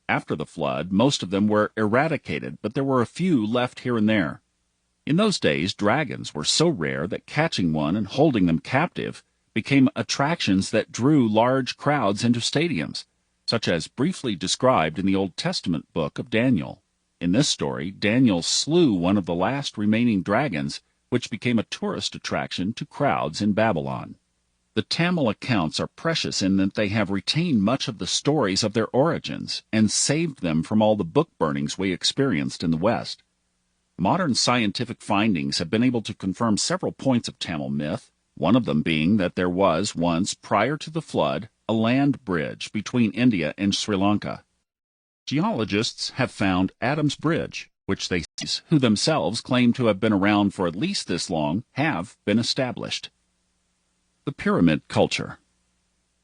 After the flood, most of them were eradicated, but there were a few left here and there. In those days, dragons were so rare that catching one and holding them captive became attractions that drew large crowds into stadiums, such as briefly described in the Old Testament book of Daniel. In this story, Daniel slew one of the last remaining dragons, which became a tourist attraction to crowds in Babylon. The Tamil accounts are precious in that they have retained much of the stories of their origins and saved them from all the book burnings we experienced in the West. Modern scientific findings have been able to confirm several points of Tamil myth, one of them being that there was once, prior to the flood, a land bridge between India and Sri Lanka. Geologists have found Adam's Bridge, which they, who themselves claim to have been around for at least this long, have been established. The pyramid culture.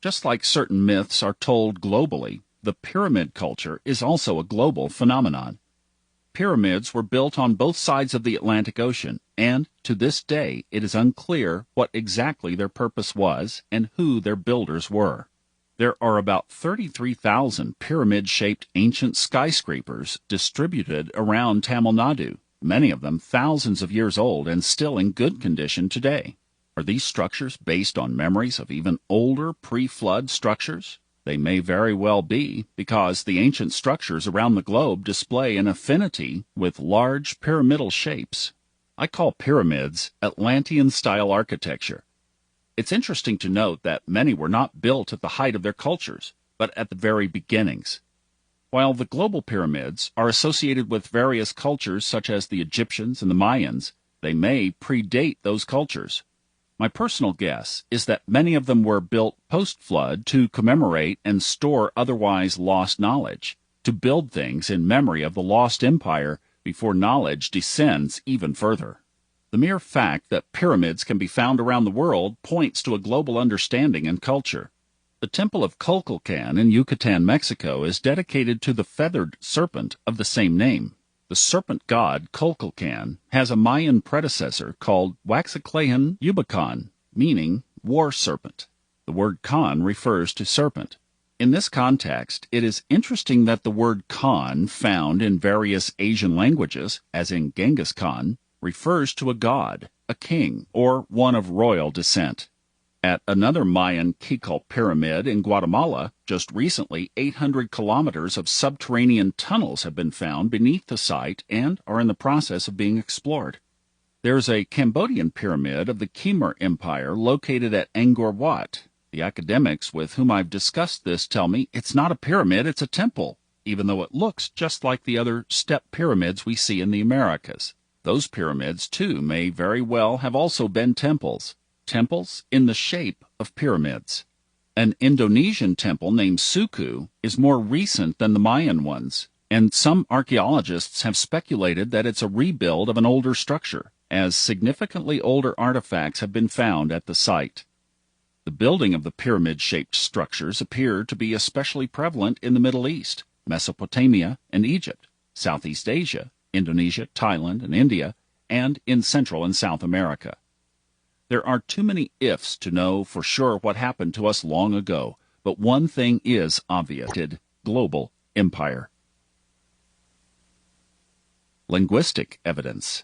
Just like certain myths are told globally, the pyramid culture is also a global phenomenon. Pyramids were built on both sides of the Atlantic Ocean, and to this day it is unclear what exactly their purpose was and who their builders were. There are about 33,000 pyramid-shaped ancient skyscrapers distributed around Tamil Nadu, many of them thousands of years old and still in good condition today. Are these structures based on memories of even older pre-flood structures? They may very well be, because the ancient structures around the globe display an affinity with large pyramidal shapes. I call pyramids Atlantean-style architecture. It's interesting to note that many were not built at the height of their cultures, but at the very beginnings. While the global pyramids are associated with various cultures such as the Egyptians and the Mayans, they may predate those cultures. My personal guess is that many of them were built post-flood to commemorate and store otherwise lost knowledge, to build things in memory of the lost empire before knowledge descends even further. The mere fact that pyramids can be found around the world points to a global understanding and culture. The Temple of Kukulkan in Yucatan, Mexico, is dedicated to the feathered serpent of the same name. The serpent god Kukulkan has a Mayan predecessor called Waxaclayan Yubakan, meaning war serpent. The word Khan refers to serpent. In this context, it is interesting that the word Khan, found in various Asian languages, as in Genghis Khan, refers to a god, a king, or one of royal descent. At another Mayan Kikal pyramid in Guatemala, just recently 800 kilometers of subterranean tunnels have been found beneath the site and are in the process of being explored. There's a Cambodian pyramid of the Khmer Empire located at Angkor Wat. The academics with whom I've discussed this tell me it's not a pyramid, it's a temple, even though it looks just like the other step pyramids we see in the Americas. Those pyramids, too, may very well have also been temples. Temples in the shape of pyramids. An Indonesian temple named Suku is more recent than the Mayan ones, and some archaeologists have speculated that it's a rebuild of an older structure, as significantly older artifacts have been found at the site. The building of the pyramid-shaped structures appear to be especially prevalent in the Middle East, Mesopotamia, and Egypt, Southeast Asia, Indonesia, Thailand, and India, and in Central and South America. There are too many ifs to know for sure what happened to us long ago, but one thing is obvious: global empire. Linguistic evidence.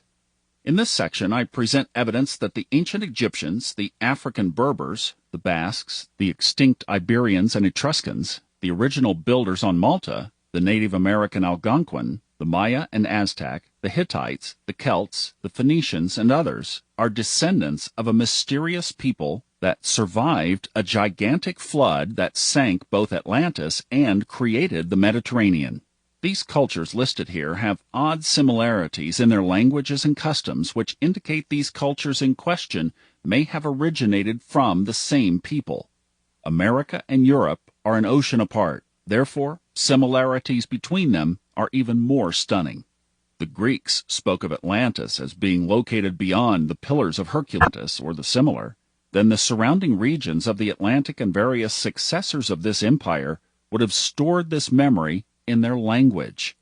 In this section, I present evidence that the ancient Egyptians, the African Berbers, the Basques, the extinct Iberians and Etruscans, the original builders on Malta, the Native American Algonquin, the Maya and Aztec, the Hittites, the Celts, the Phoenicians, and others are descendants of a mysterious people that survived a gigantic flood that sank both Atlantis and created the Mediterranean. These cultures listed here have odd similarities in their languages and customs, which indicate these cultures in question may have originated from the same people. America and Europe are an ocean apart. Therefore, similarities between them are even more stunning. The Greeks spoke of Atlantis as being located beyond the Pillars of Hercules or the similar. Then the surrounding regions of the Atlantic and various successors of this empire would have stored this memory in their language.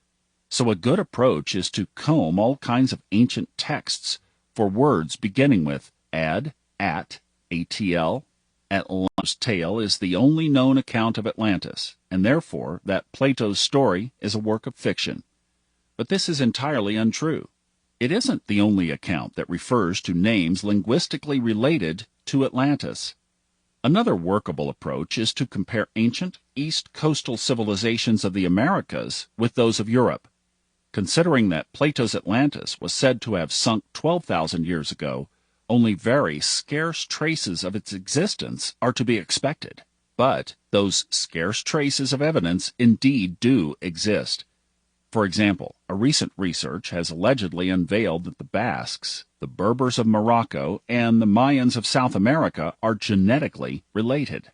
So a good approach is to comb all kinds of ancient texts for words beginning with at, atl. Atlantis' tale is the only known account of Atlantis, and therefore that Plato's story is a work of fiction. But this is entirely untrue. It isn't the only account that refers to names linguistically related to Atlantis. Another workable approach is to compare ancient East coastal civilizations of the Americas with those of Europe. Considering that Plato's Atlantis was said to have sunk 12,000 years ago, only very scarce traces of its existence are to be expected. But those scarce traces of evidence indeed do exist. For example, a recent research has allegedly unveiled that the Basques, the Berbers of Morocco, and the Mayans of South America are genetically related.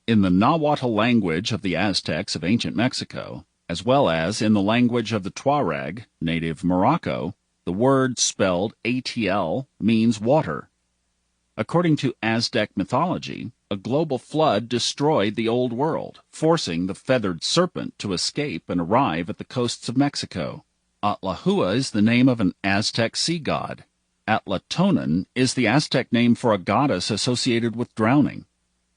In the Nahuatl language of the Aztecs of ancient Mexico, as well as in the language of the Tuareg, native Morocco, the word spelled ATL means water. According to Aztec mythology, a global flood destroyed the Old World, forcing the feathered serpent to escape and arrive at the coasts of Mexico. Atlahua is the name of an Aztec sea god. Atlatonin is the Aztec name for a goddess associated with drowning.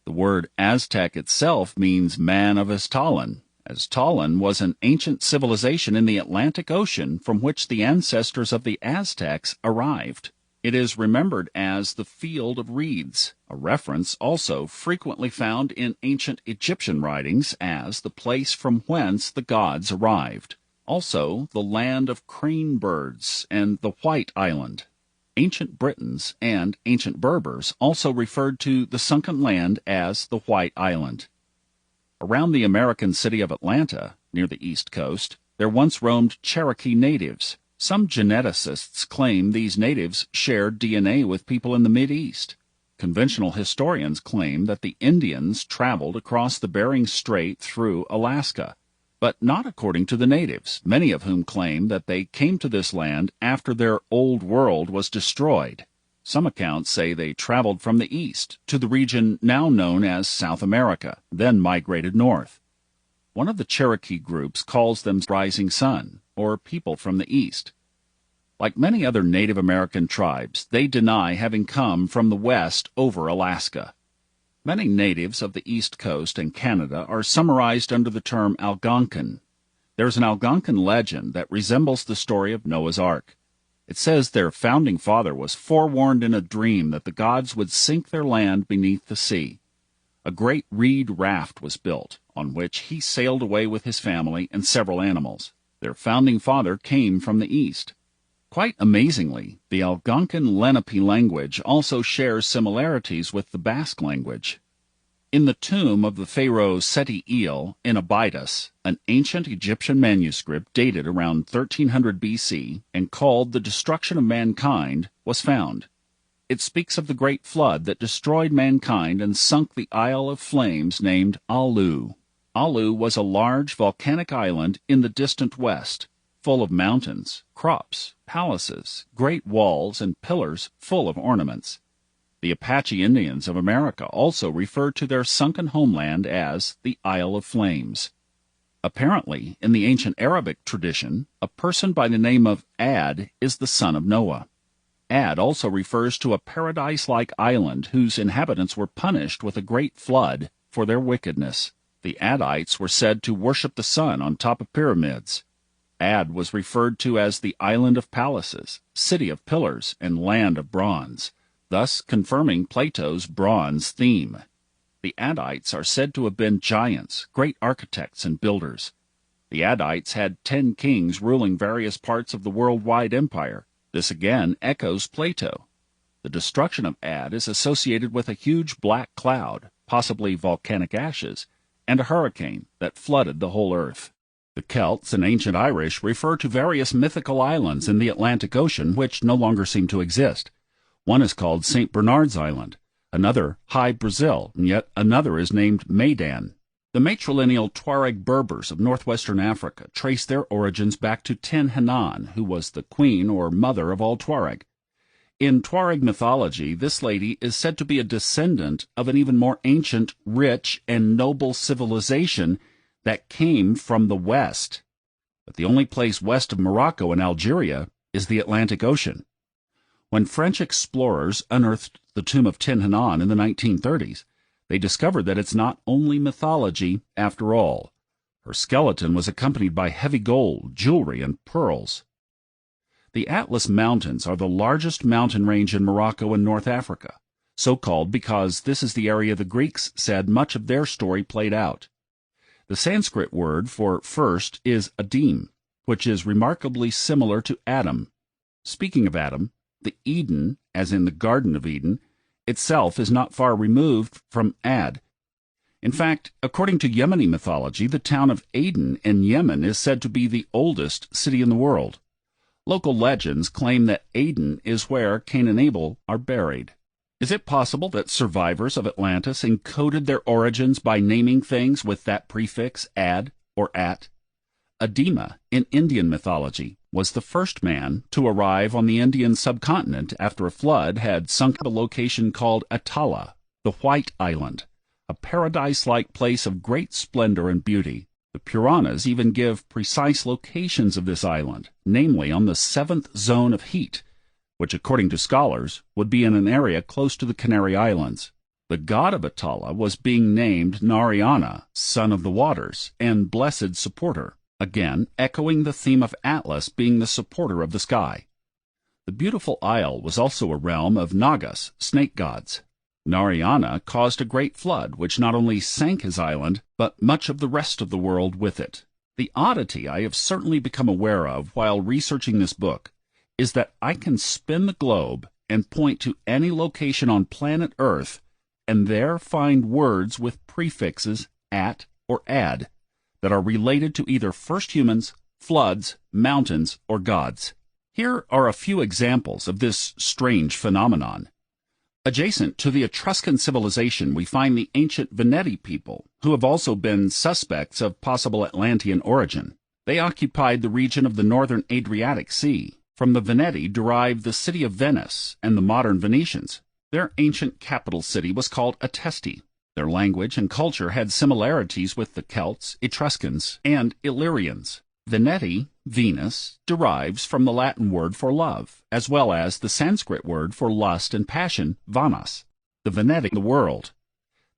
The word Aztec itself means man of Aztlan. Aztlan was an ancient civilization in the Atlantic Ocean from which the ancestors of the Aztecs arrived. It is remembered as the Field of Reeds, a reference also frequently found in ancient Egyptian writings as the place from whence the gods arrived. Also, the land of crane birds and the White Island. Ancient Britons and ancient Berbers also referred to the sunken land as the White Island. Around the American city of Atlanta, near the East Coast, there once roamed Cherokee natives. Some geneticists claim these natives shared DNA with people in the Mideast. Conventional historians claim that the Indians traveled across the Bering Strait through Alaska, but not according to the natives, many of whom claim that they came to this land after their old world was destroyed. Some accounts say they traveled from the east to the region now known as South America, then migrated north. One of the Cherokee groups calls them Rising Sun, or people from the east. Like many other Native American tribes, they deny having come from the west over Alaska. Many natives of the East Coast and Canada are summarized under the term Algonquin. There's an Algonquin legend that resembles the story of Noah's Ark. It says their founding father was forewarned in a dream that the gods would sink their land beneath the sea. A great reed raft was built, on which he sailed away with his family and several animals. Their founding father came from the east. Quite amazingly, the Algonquin Lenape language also shares similarities with the Basque language. In the tomb of the pharaoh Seti-Il in Abydos, an ancient Egyptian manuscript dated around 1300 B.C. and called The Destruction of Mankind was found. It speaks of the great flood that destroyed mankind and sunk the Isle of Flames named Alu. Alu was a large volcanic island in the distant west, full of mountains, crops, palaces, great walls, and pillars full of ornaments. The Apache Indians of America also refer to their sunken homeland as the Isle of Flames. Apparently, in the ancient Arabic tradition, a person by the name of Ad is the son of Noah. Ad also refers to a paradise-like island whose inhabitants were punished with a great flood for their wickedness. The Adites were said to worship the sun on top of pyramids. Ad was referred to as the island of palaces, city of pillars, and land of bronze, thus confirming Plato's bronze theme. The Adites are said to have been giants, great architects and builders. The Adites had 10 kings ruling various parts of the worldwide empire. This again echoes Plato. The destruction of Ad is associated with a huge black cloud, possibly volcanic ashes, and a hurricane that flooded the whole earth. The Celts and ancient Irish refer to various mythical islands in the Atlantic Ocean which no longer seem to exist. One is called St. Bernard's Island, another High Brazil, and yet another is named Maydan. The matrilineal Tuareg Berbers of northwestern Africa trace their origins back to Tin Hinan, who was the queen or mother of all Tuareg. In Tuareg mythology, this lady is said to be a descendant of an even more ancient, rich, and noble civilization that came from the west. But the only place west of Morocco and Algeria is the Atlantic Ocean. When French explorers unearthed the tomb of Tin Hinan in the 1930s, they discovered that it's not only mythology after all. Her skeleton was accompanied by heavy gold, jewelry, and pearls. The Atlas Mountains are the largest mountain range in Morocco and North Africa, so called because this is the area the Greeks said much of their story played out. The Sanskrit word for first is Adim, which is remarkably similar to Adam. Speaking of Adam, the Eden, as in the Garden of Eden, itself is not far removed from Ad. In fact, according to Yemeni mythology, the town of Aden in Yemen is said to be the oldest city in the world. Local legends claim that Aden is where Cain and Abel are buried. Is it possible that survivors of Atlantis encoded their origins by naming things with that prefix ad or at? Adima, in Indian mythology, was the first man to arrive on the Indian subcontinent after a flood had sunk a location called Atala, the White Island, a paradise-like place of great splendor and beauty. The Puranas even give precise locations of this island, namely on the 7th zone of heat, which according to scholars would be in an area close to the Canary Islands. The god of Atala was being named Narayana, son of the waters, and blessed supporter, again echoing the theme of Atlas being the supporter of the sky. The beautiful isle was also a realm of Nagas, snake gods. Narayana caused a great flood which not only sank his island, but much of the rest of the world with it. The oddity I have certainly become aware of while researching this book is that I can spin the globe and point to any location on planet Earth and there find words with prefixes at or ad that are related to either first humans, floods, mountains, or gods. Here are a few examples of this strange phenomenon. Adjacent to the Etruscan civilization, we find the ancient Veneti people, who have also been suspects of possible Atlantean origin. They occupied the region of the northern Adriatic Sea. From the Veneti derived the city of Venice and the modern Venetians. Their ancient capital city was called Atesti. Their language and culture had similarities with the Celts, Etruscans, and Illyrians. Veneti, Venus, derives from the Latin word for love, as well as the Sanskrit word for lust and passion, Vanas. The Veneti, the world.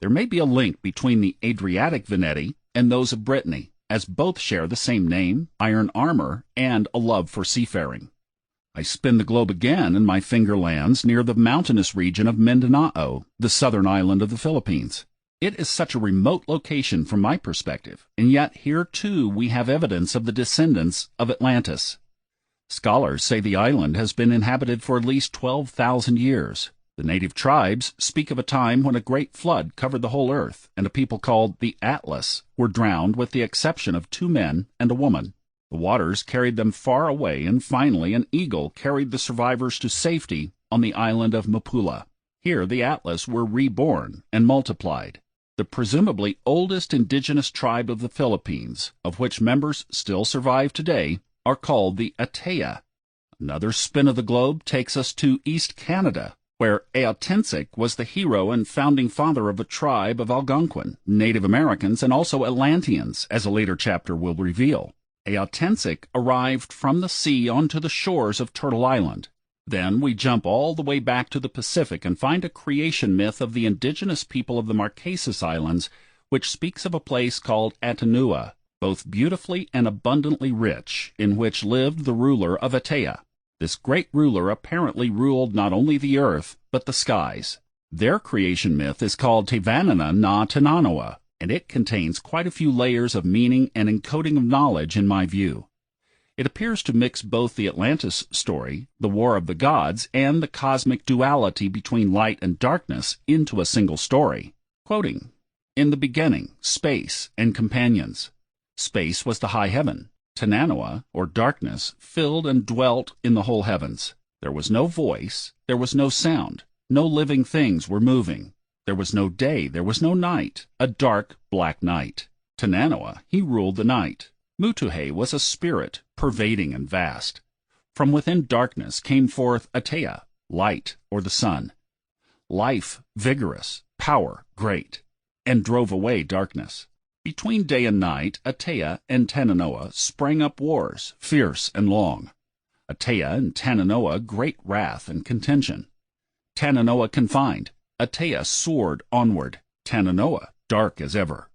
There may be a link between the Adriatic Veneti and those of Brittany, as both share the same name, iron armor, and a love for seafaring. I spin the globe again, and my finger lands near the mountainous region of Mindanao, the southern island of the Philippines. It is such a remote location from my perspective, and yet here too we have evidence of the descendants of Atlantis. Scholars say the island has been inhabited for at least 12,000 years. The native tribes speak of a time when a great flood covered the whole earth, and a people called the Atlas were drowned with the exception of 2 men and a woman. The waters carried them far away, and finally an eagle carried the survivors to safety on the island of Mapula. Here the Atlas were reborn and multiplied. The presumably oldest indigenous tribe of the Philippines, of which members still survive today, are called the Ataya. Another spin of the globe takes us to East Canada, where Eotensic was the hero and founding father of a tribe of Algonquin, Native Americans, and also Atlanteans, as a later chapter will reveal. Eotensic arrived from the sea onto the shores of Turtle Island. Then we jump all the way back to the Pacific and find a creation myth of the indigenous people of the Marquesas Islands, which speaks of a place called Atanua, both beautifully and abundantly rich, in which lived the ruler of Atea. This great ruler apparently ruled not only the earth, but the skies. Their creation myth is called Tevanana na Tananoa, and it contains quite a few layers of meaning and encoding of knowledge in my view. It appears to mix both the Atlantis story, the War of the Gods, and the cosmic duality between light and darkness into a single story. Quoting, "In the beginning, space and companions. Space was the high heaven. Tananoa, or darkness, filled and dwelt in the whole heavens. There was no voice, there was no sound, no living things were moving. There was no day, there was no night, a dark, black night. Tananoa, he ruled the night. Mutuhe was a spirit, pervading and vast. From within darkness came forth Atea, light, or the sun. Life, vigorous, power, great, and drove away darkness. Between day and night, Atea and Tananoa sprang up wars, fierce and long. Atea and Tananoa great wrath and contention. Tananoa confined, Atea soared onward, Tananoa dark as ever.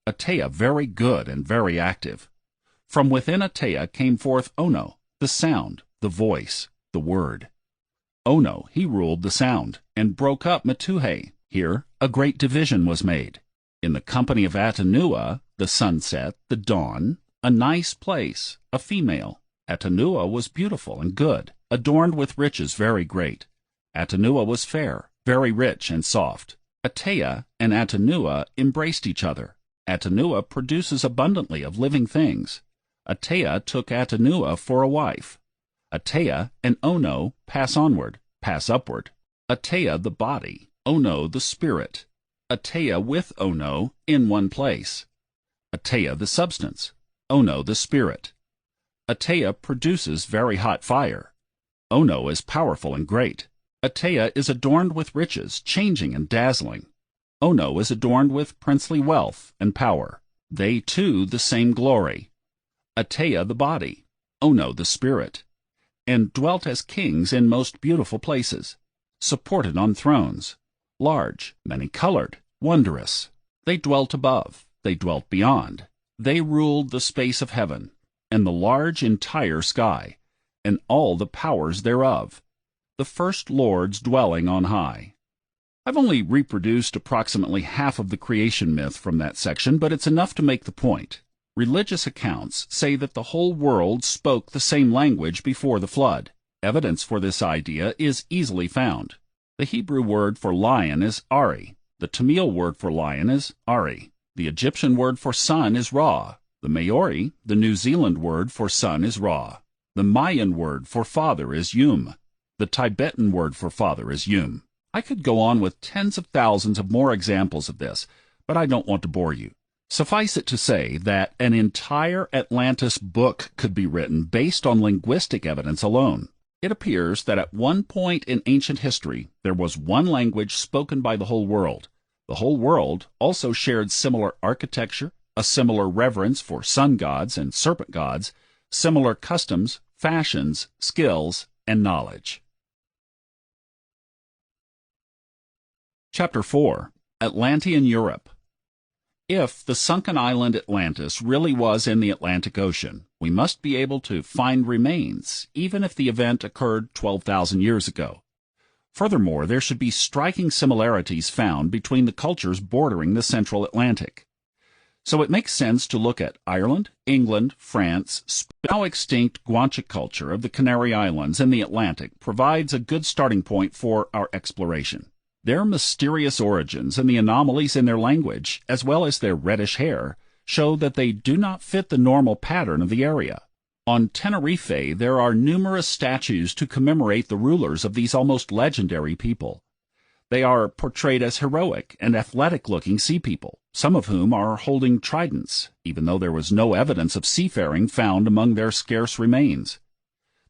Atea very good and very active. From within Atea came forth Ono, the sound, the voice, the word. Ono, he ruled the sound, and broke up Metuhe. Here a great division was made. In the company of Atanua, the sunset, the dawn, a nice place, a female. Atanua was beautiful and good, adorned with riches very great. Atanua was fair, very rich and soft. Atea and Atanua embraced each other. Atanua produces abundantly of living things. Atea took Atanua for a wife. Atea and Ono pass onward, pass upward. Atea the body, Ono the spirit. Atea with Ono in one place. Atea the substance, Ono the spirit. Atea produces very hot fire. Ono is powerful and great. Atea is adorned with riches, changing and dazzling. Ono is adorned with princely wealth and power. They too the same glory. Atea the body, Ono the spirit, and dwelt as kings in most beautiful places, supported on thrones, large, many-colored, wondrous. They dwelt above, they dwelt beyond. They ruled the space of heaven, and the large entire sky, and all the powers thereof, the first lords dwelling on high. I've only reproduced approximately half of the creation myth from that section, but it's enough to make the point. Religious accounts say that the whole world spoke the same language before the flood. Evidence for this idea is easily found. The Hebrew word for lion is Ari. The Tamil word for lion is Ari. The Egyptian word for sun is Ra. The Maori, the New Zealand word for sun is Ra. The Mayan word for father is Yum. The Tibetan word for father is Yum. I could go on with tens of thousands of more examples of this, but I don't want to bore you. Suffice it to say that an entire Atlantis book could be written based on linguistic evidence alone. It appears that at one point in ancient history there was one language spoken by the whole world. The whole world also shared similar architecture, a similar reverence for sun gods and serpent gods, similar customs, fashions, skills, and knowledge. Chapter 4. Atlantean Europe. If the sunken island Atlantis really was in the Atlantic Ocean, we must be able to find remains, even if the event occurred 12,000 years ago. Furthermore, there should be striking similarities found between the cultures bordering the central Atlantic. So it makes sense to look at Ireland, England, France, Spain. Now extinct Guanche culture of the Canary Islands in the Atlantic provides a good starting point for our exploration. Their mysterious origins and the anomalies in their language, as well as their reddish hair, show that they do not fit the normal pattern of the area. On Tenerife, there are numerous statues to commemorate the rulers of these almost legendary people. They are portrayed as heroic and athletic-looking sea people, some of whom are holding tridents, even though there was no evidence of seafaring found among their scarce remains.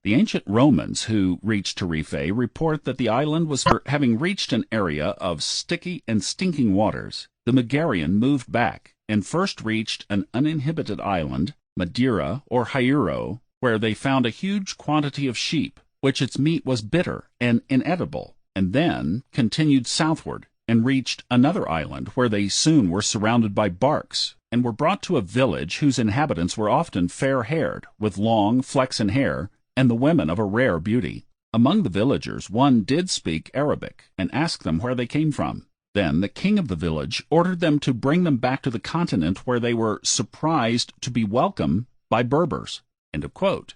The ancient Romans who reached Tenerife report that the island was having reached an area of sticky and stinking waters. The Megarian moved back and first reached an uninhabited island, Madeira or Hierro, where they found a huge quantity of sheep, which its meat was bitter and inedible, and then continued southward and reached another island where they soon were surrounded by barks and were brought to a village whose inhabitants were often fair-haired, with long, flaxen hair, and the women of a rare beauty. Among the villagers one did speak Arabic and asked them where they came from. Then the king of the village ordered them to bring them back to the continent, where they were surprised to be welcomed by Berbers. End of quote.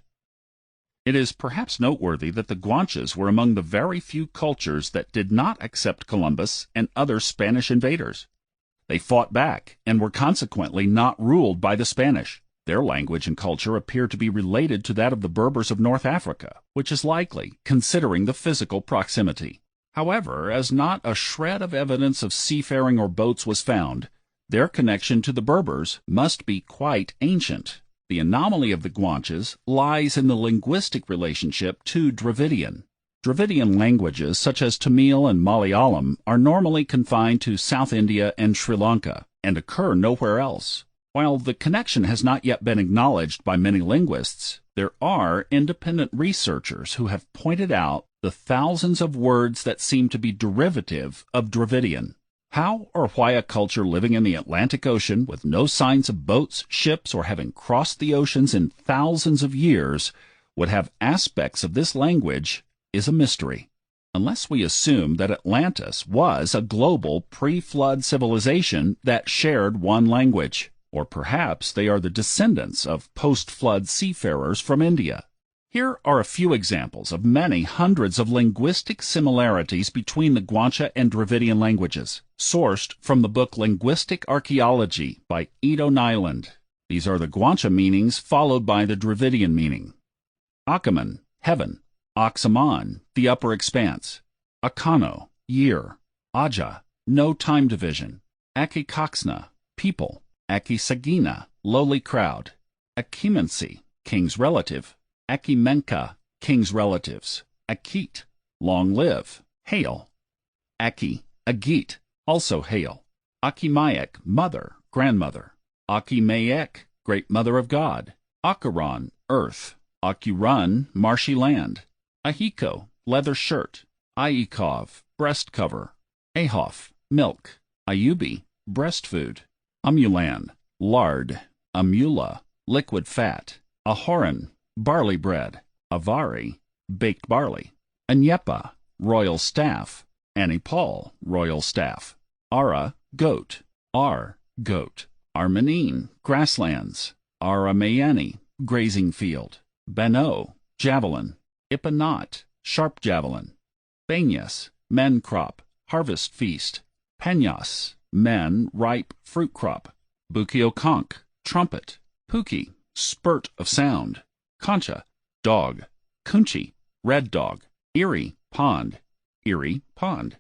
It is perhaps noteworthy that the Guanches were among the very few cultures that did not accept Columbus and other Spanish invaders. They fought back and were consequently not ruled by the Spanish. Their language and culture appear to be related to that of the Berbers of North Africa, which is likely, considering the physical proximity. However, as not a shred of evidence of seafaring or boats was found, their connection to the Berbers must be quite ancient. The anomaly of the Guanches lies in the linguistic relationship to Dravidian. Dravidian languages, such as Tamil and Malayalam, are normally confined to South India and Sri Lanka, and occur nowhere else. While the connection has not yet been acknowledged by many linguists, there are independent researchers who have pointed out the thousands of words that seem to be derivative of Dravidian. How or why a culture living in the Atlantic Ocean with no signs of boats, ships, or having crossed the oceans in thousands of years would have aspects of this language is a mystery. Unless we assume that Atlantis was a global pre-flood civilization that shared one language. Or perhaps they are the descendants of post-flood seafarers from India. Here are a few examples of many hundreds of linguistic similarities between the Guanche and Dravidian languages, sourced from the book Linguistic Archaeology by Edo Nyland. These are the Guanche meanings followed by the Dravidian meaning. Akaman, heaven. Oxaman, the upper expanse. Akano, year. Aja, no time division. Akikaxna, people. Akisagina, lowly crowd. Akimensi, king's relative. Akimenka, king's relatives. Akit, long live. Hail. Aki, Agit, also hail. Akimayek, mother, grandmother. Akimayek, great mother of God. Akaran, earth. Akirun, marshy land. Ahiko, leather shirt. Aikov, breast cover. Ahof, milk. Ayubi, breast food. Amulan, lard. Amula, liquid fat. Ahoran, barley bread. Avari, baked barley. Anyepa, royal staff. Anipal, royal staff. Ara, goat. Ar, goat. Armenine, grasslands. Aramayani, grazing field. Beno, javelin. Ipanat, sharp javelin. Banyas, men crop, harvest feast. Penyas, men, ripe fruit crop. Bukiokonk, trumpet. Puki, spurt of sound. Concha, dog. Kunchi, red dog. Erie, pond. Erie, pond.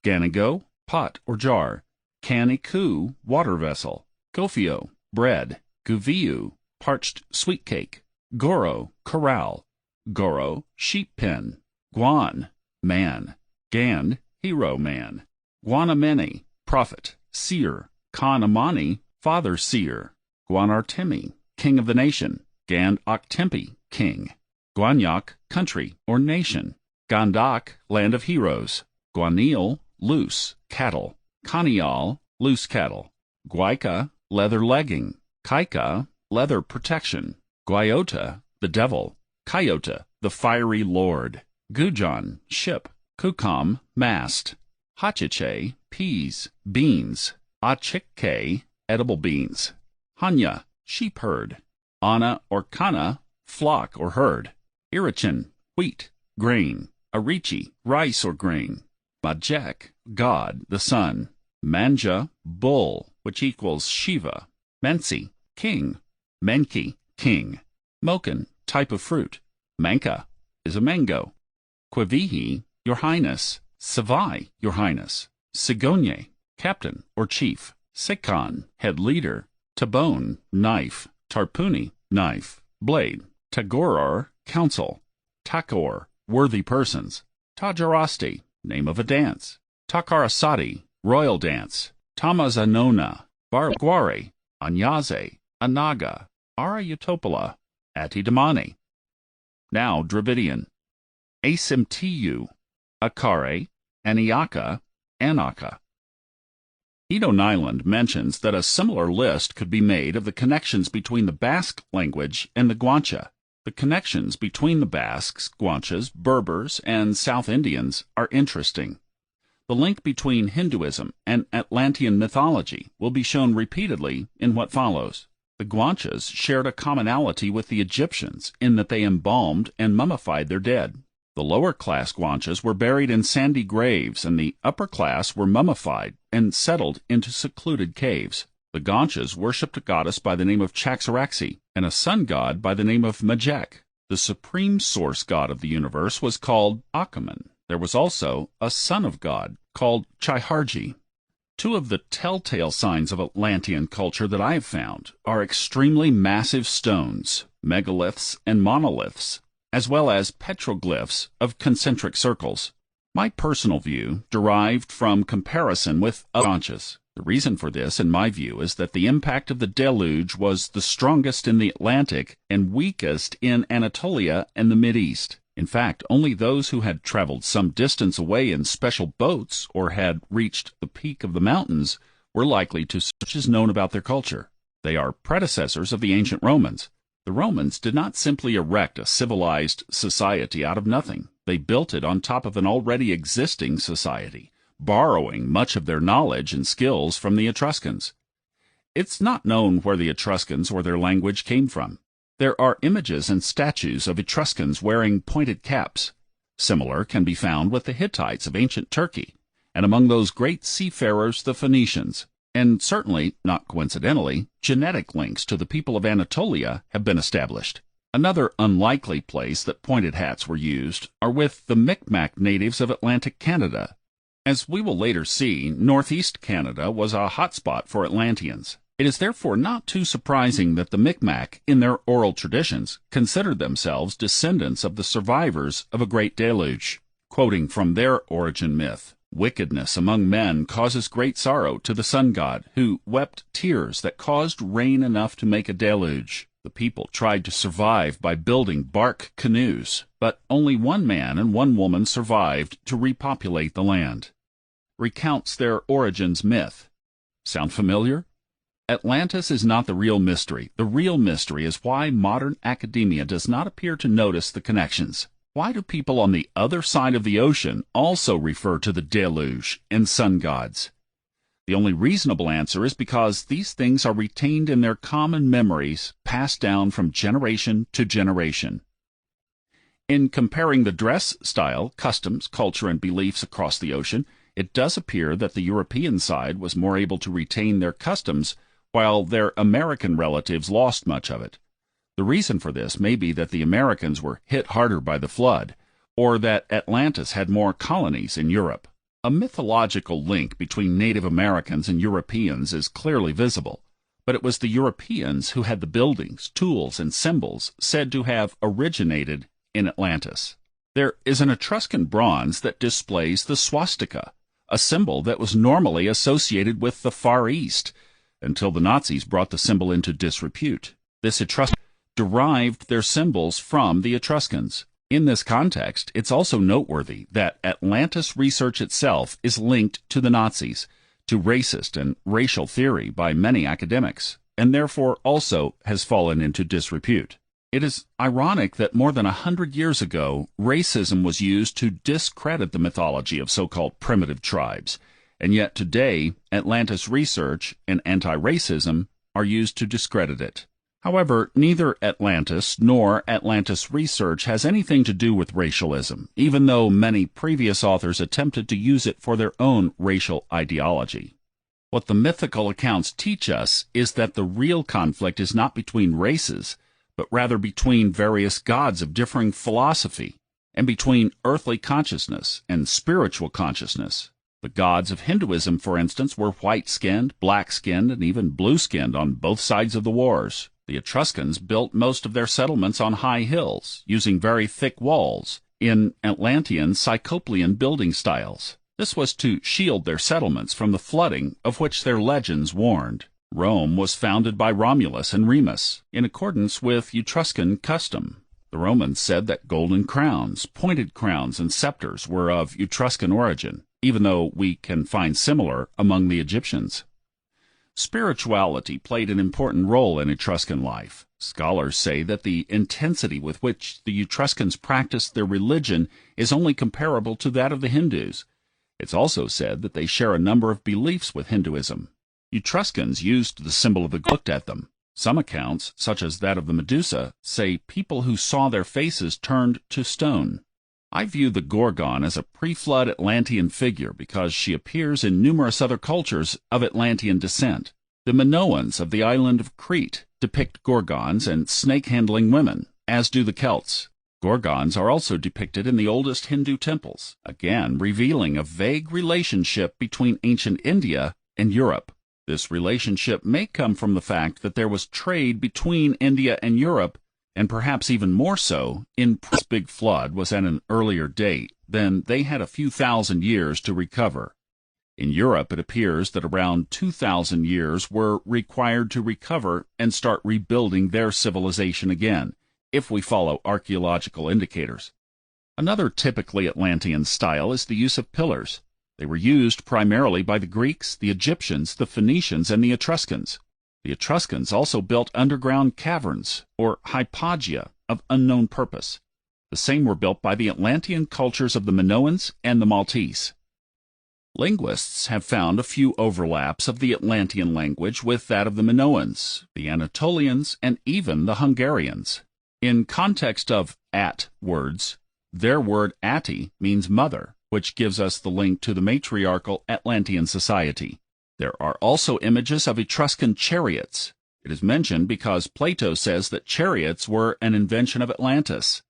Ganigo, pot or jar. Caniku, water vessel. Gofio, bread. Guviu, parched sweet cake. Goro, corral. Goro, sheep pen. Guan, man. Gand, hero man. Guanameni, prophet. Seer. Kanamani, father seer. Guanartemi, king of the nation. Gand Oktempi, king. Guanyak, country or nation. Gandak, land of heroes. Guanil, loose, cattle. Kanial, loose cattle. Guaika, leather legging. Kaika, leather protection. Guayota, the devil. Kayota, the fiery lord. Gujan, ship. Kukam, mast. Hachiche, peas, beans. Achike, edible beans. Hanya, sheep herd. Ana or Kana, flock or herd. Irichin, wheat, grain. Arichi, rice or grain. Majek, god, the sun. Manja, bull, which equals Shiva. Mensi, king. Menki, king. Moken, type of fruit. Manka is a mango. Quivihi, your highness. Savai, your highness. Sigonye, captain or chief. Sekan, head leader. Tabone, knife. Tarpuni, knife. Blade. Tagoror, council. Takor, worthy persons. Tajarasti, name of a dance. Takarasati, royal dance. Tamazanona, Barguare, Anyaze, Anaga, Arayutopola, Atidamani. Now Dravidian. Asimtiu, Akare, Aniaka, Anaka. Edo Nyland mentions that a similar list could be made of the connections between the Basque language and the Guanche. The connections between the Basques, Guanches, Berbers, and South Indians are interesting. The link between Hinduism and Atlantean mythology will be shown repeatedly in what follows. The Guanches shared a commonality with the Egyptians in that they embalmed and mummified their dead. The lower-class Guanches were buried in sandy graves, and the upper class were mummified and settled into secluded caves. The Guanches worshipped a goddess by the name of Chaxaraxi and a sun god by the name of Majek. The supreme source god of the universe was called Akaman. There was also a son of God called Chiharji. Two of the telltale signs of Atlantean culture that I have found are extremely massive stones, megaliths and monoliths, as well as petroglyphs of concentric circles. My personal view derived from comparison with Guanches. The reason for this, in my view, is that the impact of the deluge was the strongest in the Atlantic and weakest in Anatolia and the Mideast. In fact, only those who had traveled some distance away in special boats or had reached the peak of the mountains were likely to such as known about their culture. They are predecessors of the ancient Romans. The Romans did not simply erect a civilized society out of nothing. They built it on top of an already existing society, borrowing much of their knowledge and skills from the Etruscans. It's not known where the Etruscans or their language came from. There are images and statues of Etruscans wearing pointed caps. Similar can be found with the Hittites of ancient Turkey, and among those great seafarers the Phoenicians. And certainly, not coincidentally, genetic links to the people of Anatolia have been established. Another unlikely place that pointed hats were used are with the Micmac natives of Atlantic Canada. As we will later see, northeast Canada was a hotspot for Atlanteans. It is therefore not too surprising that the Micmac, in their oral traditions, considered themselves descendants of the survivors of a great deluge. Quoting from their origin myth, "Wickedness among men causes great sorrow to the sun god, who wept tears that caused rain enough to make a deluge. The people tried to survive by building bark canoes, but only one man and one woman survived to repopulate the land." Recounts their origins myth. Sound familiar? Atlantis is not the real mystery. The real mystery is why modern academia does not appear to notice the connections. Why do people on the other side of the ocean also refer to the deluge and sun gods? The only reasonable answer is because these things are retained in their common memories, passed down from generation to generation. In comparing the dress style, customs, culture, and beliefs across the ocean, it does appear that the European side was more able to retain their customs, while their American relatives lost much of it. The reason for this may be that the Americans were hit harder by the flood, or that Atlantis had more colonies in Europe. A mythological link between Native Americans and Europeans is clearly visible, but it was the Europeans who had the buildings, tools, and symbols said to have originated in Atlantis. There is an Etruscan bronze that displays the swastika, a symbol that was normally associated with the Far East, until the Nazis brought the symbol into disrepute. This Etruscan derived their symbols from the Etruscans. In this context, it's also noteworthy that Atlantis research itself is linked to the Nazis, to racist and racial theory by many academics, and therefore also has fallen into disrepute. It is ironic that more than 100 years ago, racism was used to discredit the mythology of so-called primitive tribes, and yet today, Atlantis research and anti-racism are used to discredit it. However, neither Atlantis nor Atlantis research has anything to do with racialism, even though many previous authors attempted to use it for their own racial ideology. What the mythical accounts teach us is that the real conflict is not between races, but rather between various gods of differing philosophy, and between earthly consciousness and spiritual consciousness. The gods of Hinduism, for instance, were white-skinned, black-skinned, and even blue-skinned on both sides of the wars. The Etruscans built most of their settlements on high hills, using very thick walls, in Atlantean Cyclopean building styles. This was to shield their settlements from the flooding of which their legends warned. Rome was founded by Romulus and Remus, in accordance with Etruscan custom. The The Romans said that golden crowns, pointed crowns, and scepters were of Etruscan origin, even though we can find similar among the Egyptians. Spirituality played an important role in Etruscan life. Scholars say that the intensity with which the Etruscans practiced their religion is only comparable to that of the Hindus. It's also said that they share a number of beliefs with Hinduism. Etruscans used the symbol of the god looked at them. Some accounts, such as that of the Medusa, say people who saw their faces turned to stone. I view the Gorgon as a pre-flood Atlantean figure because she appears in numerous other cultures of Atlantean descent. The Minoans of the island of Crete depict Gorgons and snake-handling women, as do the Celts. Gorgons are also depicted in the oldest Hindu temples, again revealing a vague relationship between ancient India and Europe. This relationship may come from the fact that there was trade between India and Europe, and perhaps even more so, this big flood was at an earlier date, then they had a few thousand years to recover. In Europe, it appears that around 2,000 years were required to recover and start rebuilding their civilization again, if we follow archaeological indicators. Another typically Atlantean style is the use of pillars. They were used primarily by the Greeks, the Egyptians, the Phoenicians, and the Etruscans. The Etruscans also built underground caverns, or hypogeia, of unknown purpose. The same were built by the Atlantean cultures of the Minoans and the Maltese. Linguists have found a few overlaps of the Atlantean language with that of the Minoans, the Anatolians, and even the Hungarians. In context of at words, their word ati means mother, which gives us the link to the matriarchal Atlantean society. There are also images of Etruscan chariots. It is mentioned because Plato says that chariots were an invention of Atlantis.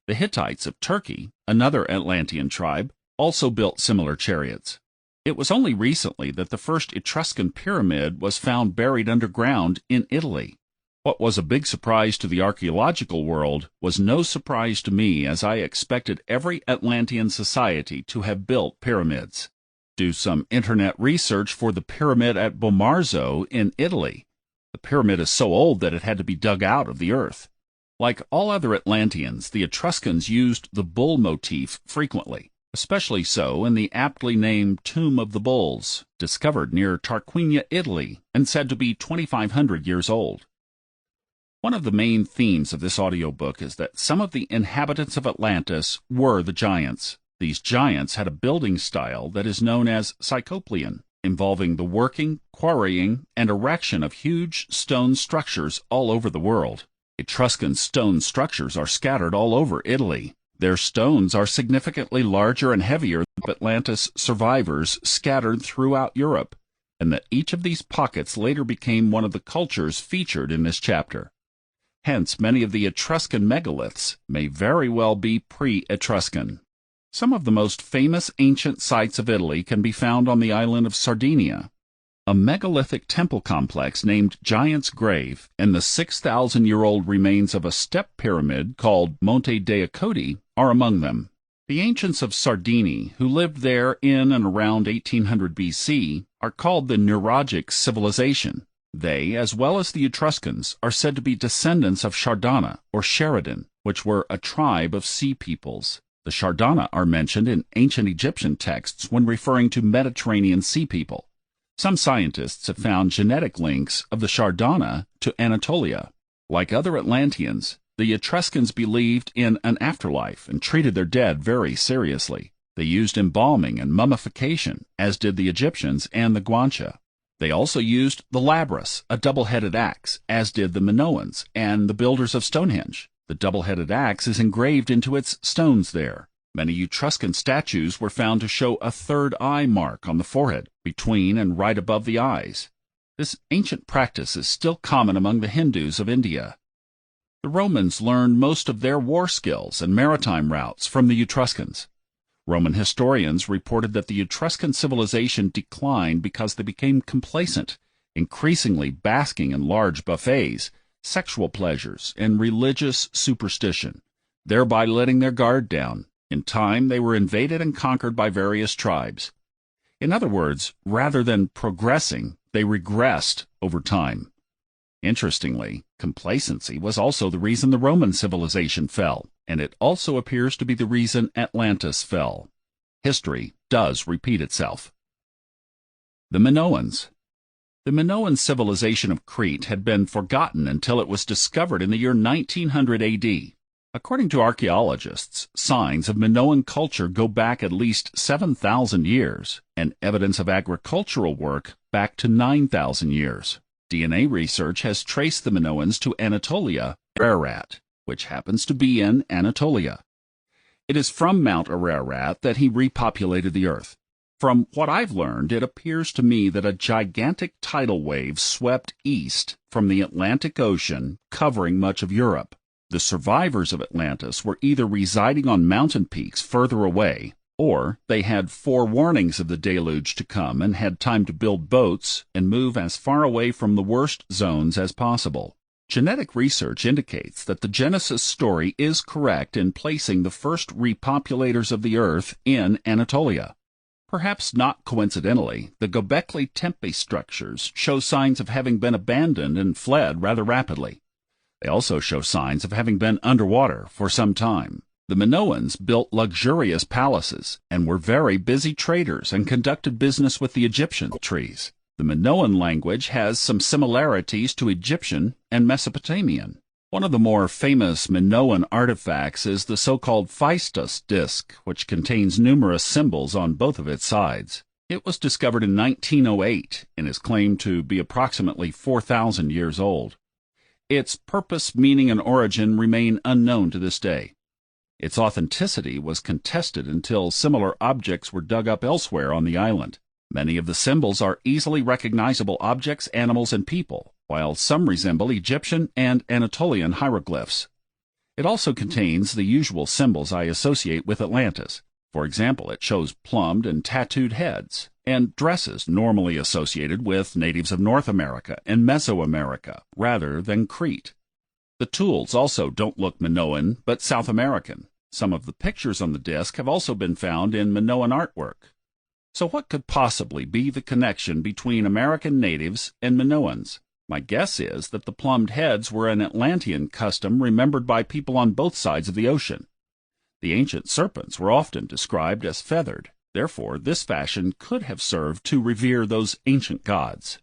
The Hittites of Turkey, another Atlantean tribe, also built similar chariots. It was only recently that the first Etruscan pyramid was found buried underground in Italy. What was a big surprise to the archaeological world was no surprise to me, as I expected every Atlantean society to have built pyramids. Do some internet research for the pyramid at Bomarzo in Italy. The pyramid is so old that it had to be dug out of the earth. Like all other Atlanteans, the Etruscans used the bull motif frequently, especially so in the aptly named Tomb of the Bulls, discovered near Tarquinia, Italy, and said to be 2,500 years old. One of the main themes of this audiobook is that some of the inhabitants of Atlantis were the giants. These giants had a building style that is known as Cyclopean, involving the working, quarrying, and erection of huge stone structures all over the world. Etruscan stone structures are scattered all over Italy. Their stones are significantly larger and heavier than Atlantis survivors scattered throughout Europe, and that each of these pockets later became one of the cultures featured in this chapter. Hence, many of the Etruscan megaliths may very well be pre-Etruscan. Some of the most famous ancient sites of Italy can be found on the island of Sardinia. A megalithic temple complex named Giant's Grave and the 6,000-year-old remains of a step pyramid called Monte dei Codi are among them. The ancients of Sardinia, who lived there in and around 1800 BC, are called the Neuralgic civilization. They, as well as the Etruscans, are said to be descendants of Shardana, or Sheridan, which were a tribe of sea peoples. The Shardana are mentioned in ancient Egyptian texts when referring to Mediterranean sea people. Some scientists have found genetic links of the Shardana to Anatolia. Like other Atlanteans, the Etruscans believed in an afterlife and treated their dead very seriously. They used embalming and mummification, as did the Egyptians and the Guanche. They also used the labrys, a double-headed axe, as did the Minoans and the builders of Stonehenge. The double-headed axe is engraved into its stones there. Many Etruscan statues were found to show a third eye mark on the forehead, between and right above the eyes. This ancient practice is still common among the Hindus of India. The Romans learned most of their war skills and maritime routes from the Etruscans. Roman historians reported that the Etruscan civilization declined because they became complacent, increasingly basking in large buffets, sexual pleasures, and religious superstition, thereby letting their guard down. In time, they were invaded and conquered by various tribes. In other words, rather than progressing, they regressed over time. Interestingly, complacency was also the reason the Roman civilization fell, and it also appears to be the reason Atlantis fell. History does repeat itself. The Minoans. The Minoan civilization of Crete had been forgotten until it was discovered in the year 1900 AD. According to archaeologists, signs of Minoan culture go back at least 7,000 years, and evidence of agricultural work back to 9,000 years. DNA research has traced the Minoans to Anatolia, Ararat, which happens to be in Anatolia. It is from Mount Ararat that he repopulated the earth. From what I've learned, it appears to me that a gigantic tidal wave swept east from the Atlantic Ocean, covering much of Europe. The survivors of Atlantis were either residing on mountain peaks further away, or they had forewarnings of the deluge to come and had time to build boats and move as far away from the worst zones as possible. Genetic research indicates that the Genesis story is correct in placing the first repopulators of the earth in Anatolia. Perhaps not coincidentally, the Göbekli Tepe structures show signs of having been abandoned and fled rather rapidly. They also show signs of having been underwater for some time. The Minoans built luxurious palaces and were very busy traders and conducted business with the Egyptian trees. The Minoan language has some similarities to Egyptian and Mesopotamian. One of the more famous Minoan artifacts is the so-called Phaistos disc, which contains numerous symbols on both of its sides. It was discovered in 1908 and is claimed to be approximately 4,000 years old. Its purpose, meaning, and origin remain unknown to this day. Its authenticity was contested until similar objects were dug up elsewhere on the island. Many of the symbols are easily recognizable objects, animals, and people, while some resemble Egyptian and Anatolian hieroglyphs. It also contains the usual symbols I associate with Atlantis. For example, it shows plumed and tattooed heads, and dresses normally associated with natives of North America and Mesoamerica, rather than Crete. The tools also don't look Minoan, but South American. Some of the pictures on the disc have also been found in Minoan artwork. So what could possibly be the connection between American natives and Minoans? My guess is that the plumed heads were an Atlantean custom remembered by people on both sides of the ocean. The ancient serpents were often described as feathered. Therefore, this fashion could have served to revere those ancient gods.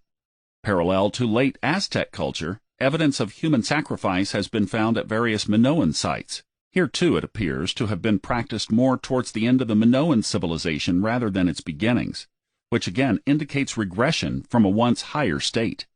Parallel to late Aztec culture, evidence of human sacrifice has been found at various Minoan sites. Here, too, it appears to have been practiced more towards the end of the Minoan civilization rather than its beginnings, which again indicates regression from a once higher state.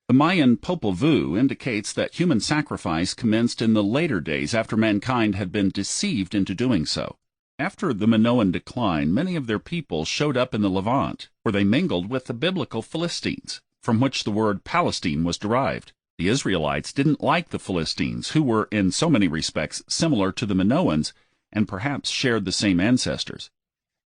The Mayan Popol Vuh indicates that human sacrifice commenced in the later days after mankind had been deceived into doing so. After the Minoan decline, many of their people showed up in the Levant, where they mingled with the biblical Philistines, from which the word Palestine was derived. The Israelites didn't like the Philistines, who were in so many respects similar to the Minoans and perhaps shared the same ancestors.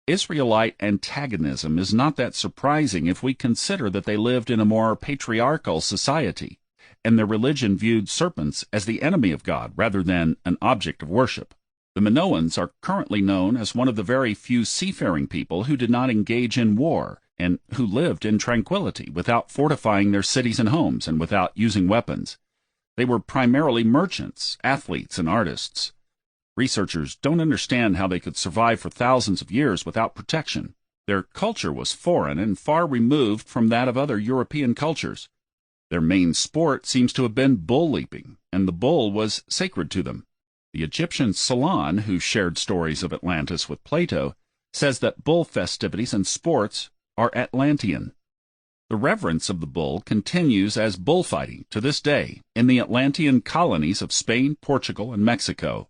Israelite antagonism is not that surprising if we consider that they lived in a more patriarchal society, and their religion viewed serpents as the enemy of God rather than an object of worship. The Minoans are currently known as one of the very few seafaring people who did not engage in war and who lived in tranquility without fortifying their cities and homes and without using weapons. They were primarily merchants, athletes, and artists. Researchers don't understand how they could survive for thousands of years without protection. Their culture was foreign and far removed from that of other European cultures. Their main sport seems to have been bull leaping, and the bull was sacred to them. The Egyptian Solon, who shared stories of Atlantis with Plato, says that bull festivities and sports are Atlantean. The reverence of the bull continues as bullfighting to this day in the Atlantean colonies of Spain, Portugal, and Mexico.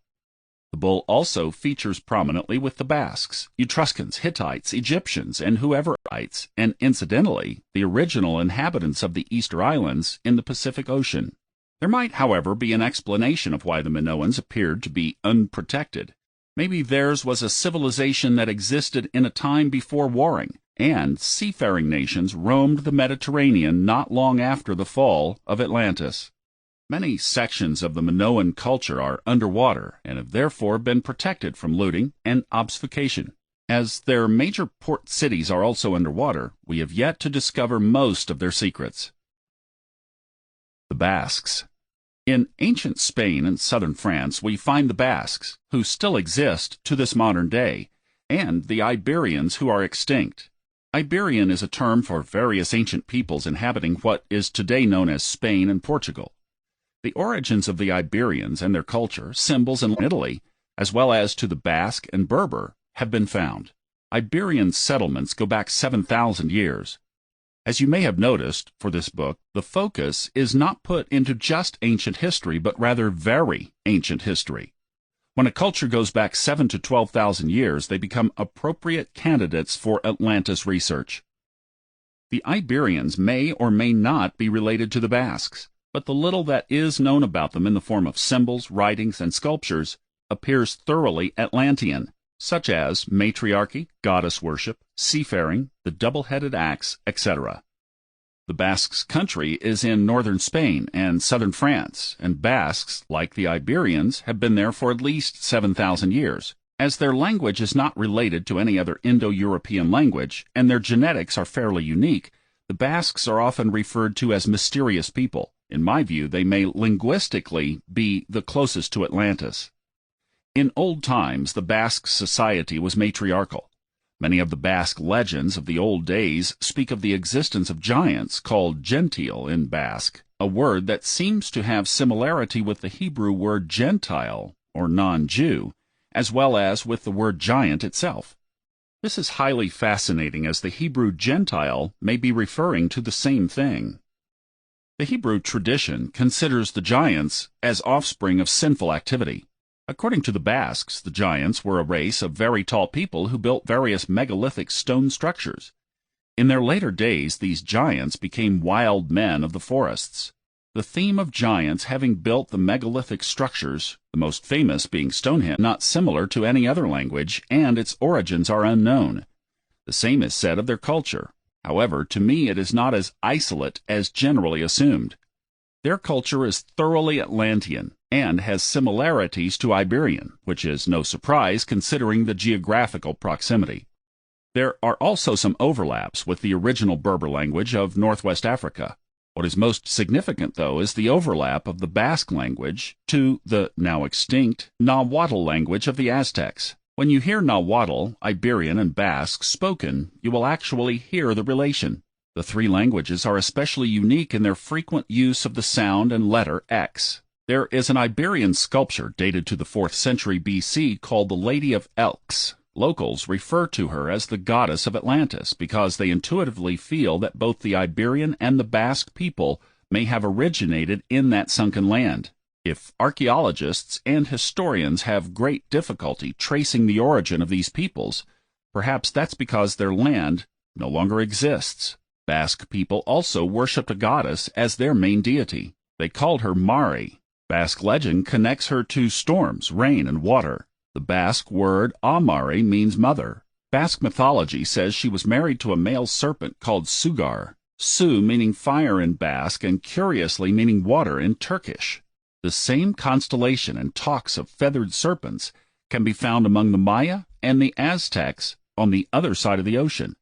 The bull also features prominently with the Basques, Etruscans, Hittites, Egyptians, and Whoeverite, and incidentally, the original inhabitants of the Easter Islands in the Pacific Ocean. There might, however, be an explanation of why the Minoans appeared to be unprotected. Maybe theirs was a civilization that existed in a time before warring, and seafaring nations roamed the Mediterranean not long after the fall of Atlantis. Many sections of the Minoan culture are underwater and have therefore been protected from looting and obfuscation. As their major port cities are also underwater, we have yet to discover most of their secrets. The Basques. In ancient Spain and southern France, we find the Basques, who still exist to this modern day, and the Iberians, who are extinct. Iberian is a term for various ancient peoples inhabiting what is today known as Spain and Portugal. The origins of the Iberians and their culture, symbols, in Italy, as well as to the Basque and Berber, have been found. Iberian settlements go back 7,000 years. As you may have noticed, for this book, the focus is not put into just ancient history, but rather very ancient history. When a culture goes back 7 to 12,000 years, they become appropriate candidates for Atlantis research. The Iberians may or may not be related to the Basques, but the little that is known about them in the form of symbols, writings, and sculptures appears thoroughly Atlantean, such as matriarchy, goddess worship, seafaring, the double-headed axe, etc. The Basques' country is in northern Spain and southern France, and Basques, like the Iberians, have been there for at least 7,000 years. As their language is not related to any other Indo-European language, and their genetics are fairly unique, the Basques are often referred to as mysterious people. In my view, they may linguistically be the closest to Atlantis. In old times, the Basque society was matriarchal. Many of the Basque legends of the old days speak of the existence of giants called gentil in Basque, a word that seems to have similarity with the Hebrew word Gentile, or non-Jew, as well as with the word giant itself. This is highly fascinating, as the Hebrew Gentile may be referring to the same thing. The Hebrew tradition considers the giants as offspring of sinful activity. According to the Basques, the giants were a race of very tall people who built various megalithic stone structures. In their later days, these giants became wild men of the forests. The theme of giants having built the megalithic structures, the most famous being Stonehenge, not similar to any other language, and its origins are unknown. The same is said of their culture. However, to me it is not as isolate as generally assumed. Their culture is thoroughly Atlantean, and has similarities to Iberian, which is no surprise considering the geographical proximity. There are also some overlaps with the original Berber language of Northwest Africa. What is most significant, though, is the overlap of the Basque language to the now extinct Nahuatl language of the Aztecs. When you hear Nahuatl, Iberian, and Basque spoken, you will actually hear the relation. The three languages are especially unique in their frequent use of the sound and letter X. There is an Iberian sculpture dated to the 4th century BC called the Lady of Elks. Locals refer to her as the goddess of Atlantis because they intuitively feel that both the Iberian and the Basque people may have originated in that sunken land. If archaeologists and historians have great difficulty tracing the origin of these peoples, perhaps that's because their land no longer exists. Basque people also worshipped a goddess as their main deity. They called her Mari. Basque legend connects her to storms, rain, and water. The Basque word Amari means mother. Basque mythology says she was married to a male serpent called Sugar, Su meaning fire in Basque and curiously meaning water in Turkish. The same constellation and talks of feathered serpents can be found among the Maya and the Aztecs on the other side of the ocean.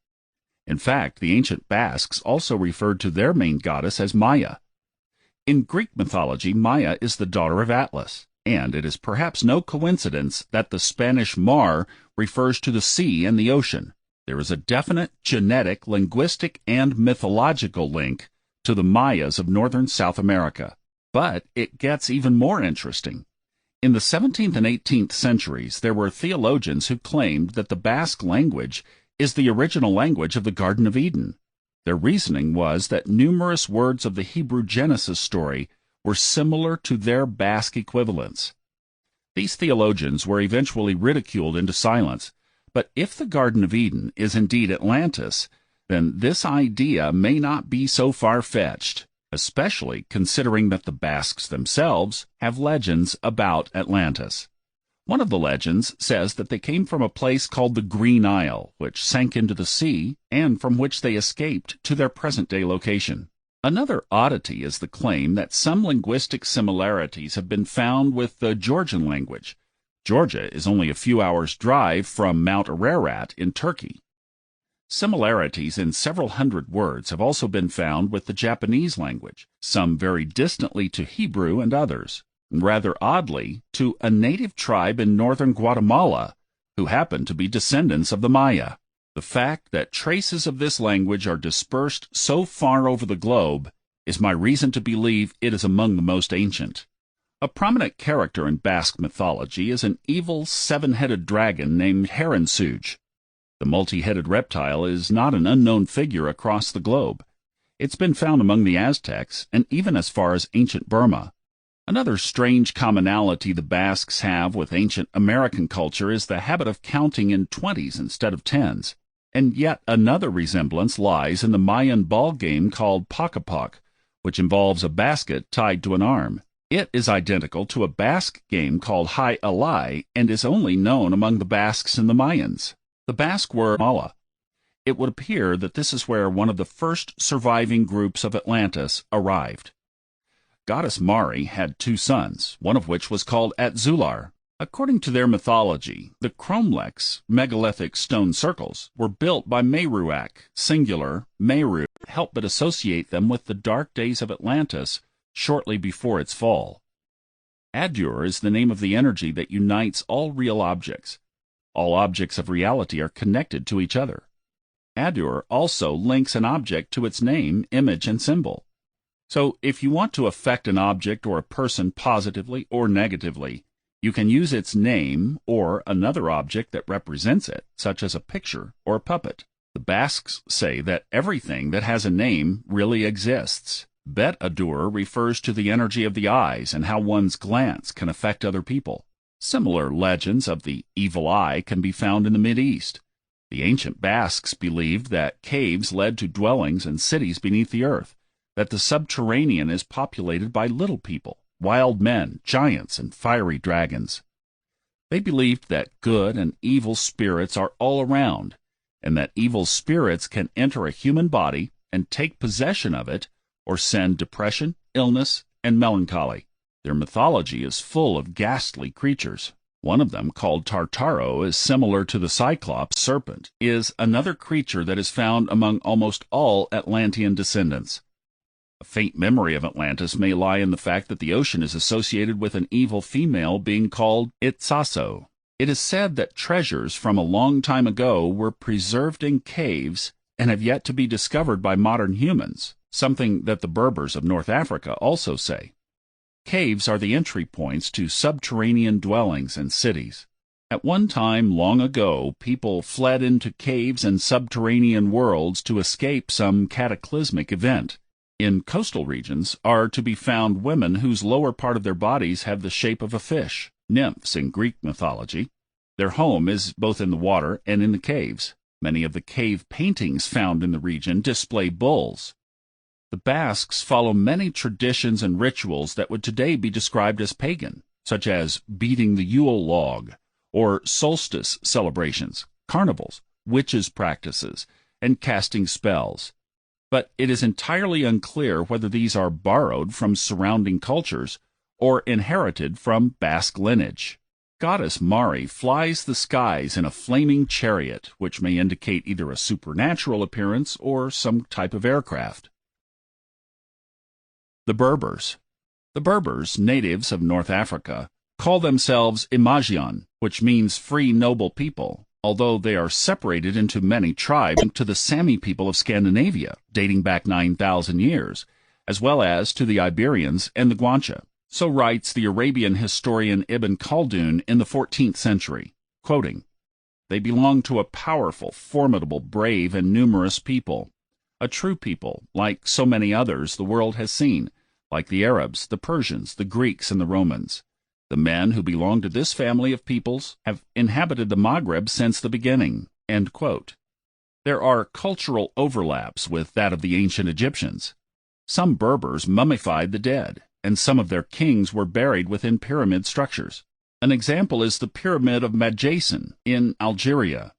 In fact, the ancient Basques also referred to their main goddess as Maya. In Greek mythology, Maya is the daughter of Atlas, and it is perhaps no coincidence that the Spanish mar refers to the sea and the ocean. There is a definite genetic, linguistic, and mythological link to the Mayas of northern South America. But it gets even more interesting. In the 17th and 18th centuries, there were theologians who claimed that the Basque language is the original language of the Garden of Eden. Their reasoning was that numerous words of the Hebrew Genesis story were similar to their Basque equivalents. These theologians were eventually ridiculed into silence, but if the Garden of Eden is indeed Atlantis, then this idea may not be so far-fetched, especially considering that the Basques themselves have legends about Atlantis. One of the legends says that they came from a place called the Green Isle, which sank into the sea, and from which they escaped to their present-day location. Another oddity is the claim that some linguistic similarities have been found with the Georgian language. Georgia is only a few hours' drive from Mount Ararat in Turkey. Similarities in several hundred words have also been found with the Japanese language, some very distantly to Hebrew and others, and rather oddly, to a native tribe in northern Guatemala, who happen to be descendants of the Maya. The fact that traces of this language are dispersed so far over the globe is my reason to believe it is among the most ancient. A prominent character in Basque mythology is an evil seven-headed dragon named Herensuge. The multi-headed reptile is not an unknown figure across the globe. It's been found among the Aztecs and even as far as ancient Burma. Another strange commonality the Basques have with ancient American culture is the habit of counting in 20s instead of 10s. And yet another resemblance lies in the Mayan ball game called Pacapac, which involves a basket tied to an arm. It is identical to a Basque game called Hai Alai and is only known among the Basques and the Mayans. The Basque word Mala. It would appear that this is where one of the first surviving groups of Atlantis arrived. Goddess Mari had two sons, one of which was called Atzular. According to their mythology, the cromlechs, megalithic stone circles, were built by Meruak, singular, Meru, help but associate them with the dark days of Atlantis shortly before its fall. Adur is the name of the energy that unites all real objects. All objects of reality are connected to each other. Adur also links an object to its name, image, and symbol. So if you want to affect an object or a person positively or negatively, you can use its name or another object that represents it, such as a picture or a puppet. The Basques say that everything that has a name really exists. Bet Adur refers to the energy of the eyes and how one's glance can affect other people. Similar legends of the evil eye can be found in the Mideast. The ancient Basques believed that caves led to dwellings and cities beneath the earth, that the subterranean is populated by little people, wild men, giants, and fiery dragons. They believed that good and evil spirits are all around, and that evil spirits can enter a human body and take possession of it, or send depression, illness, and melancholy. Their mythology is full of ghastly creatures. One of them, called Tartaro, is similar to the Cyclops serpent, is another creature that is found among almost all Atlantean descendants. A faint memory of Atlantis may lie in the fact that the ocean is associated with an evil female being called Itsaso. It is said that treasures from a long time ago were preserved in caves and have yet to be discovered by modern humans, something that the Berbers of North Africa also say. Caves are the entry points to subterranean dwellings and cities. At one time long ago, people fled into caves and subterranean worlds to escape some cataclysmic event. In coastal regions are to be found women whose lower part of their bodies have the shape of a fish, nymphs in Greek mythology. Their home is both in the water and in the caves. Many of the cave paintings found in the region display bulls. The Basques follow many traditions and rituals that would today be described as pagan, such as beating the Yule log, or solstice celebrations, carnivals, witches' practices, and casting spells. But it is entirely unclear whether these are borrowed from surrounding cultures or inherited from Basque lineage. Goddess Mari flies the skies in a flaming chariot, which may indicate either a supernatural appearance or some type of aircraft. The Berbers. The Berbers, natives of North Africa, call themselves Imagian, which means free noble people, although they are separated into many tribes to the Sami people of Scandinavia, dating back 9,000 years, as well as to the Iberians and the Guanche. So writes the Arabian historian Ibn Khaldun in the 14th century, quoting, "They belong to a powerful, formidable, brave, and numerous people, a true people, like so many others the world has seen, like the Arabs, the Persians, the Greeks, and the Romans. The men who belong to this family of peoples have inhabited the Maghreb since the beginning." End quote. There are cultural overlaps with that of the ancient Egyptians. Some Berbers mummified the dead, and some of their kings were buried within pyramid structures. An example is the Pyramid of Madjason in Algeria.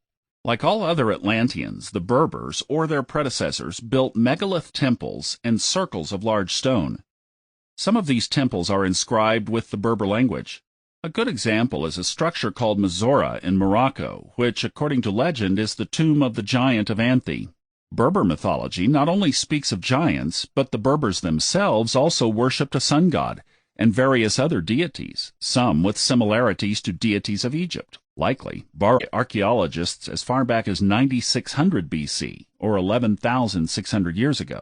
Like all other Atlanteans, the Berbers, or their predecessors, built megalith temples and circles of large stone. Some of these temples are inscribed with the Berber language. A good example is a structure called Mazora in Morocco, which, according to legend, is the tomb of the giant of Anthe. Berber mythology not only speaks of giants, but the Berbers themselves also worshipped a sun god and various other deities, some with similarities to deities of Egypt, likely by archaeologists as far back as 9600 BC, or 11,600 years ago.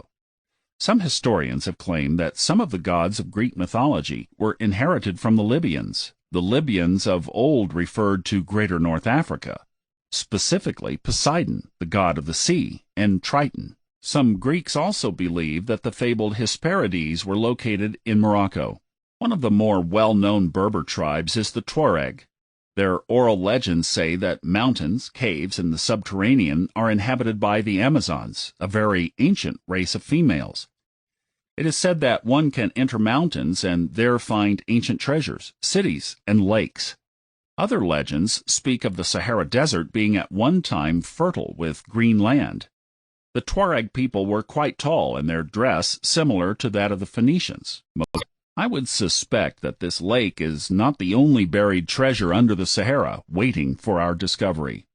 Some historians have claimed that some of the gods of Greek mythology were inherited from the Libyans. The Libyans of old referred to Greater North Africa, specifically Poseidon, the god of the sea, and Triton. Some Greeks also believed that the fabled Hesperides were located in Morocco. One of the more well-known Berber tribes is the Tuareg. Their oral legends say that mountains, caves, and the subterranean are inhabited by the Amazons, a very ancient race of females. It is said that one can enter mountains and there find ancient treasures, cities, and lakes. Other legends speak of the Sahara Desert being at one time fertile with green land. The Tuareg people were quite tall and their dress similar to that of the Phoenicians. I would suspect that this lake is not the only buried treasure under the Sahara waiting for our discovery.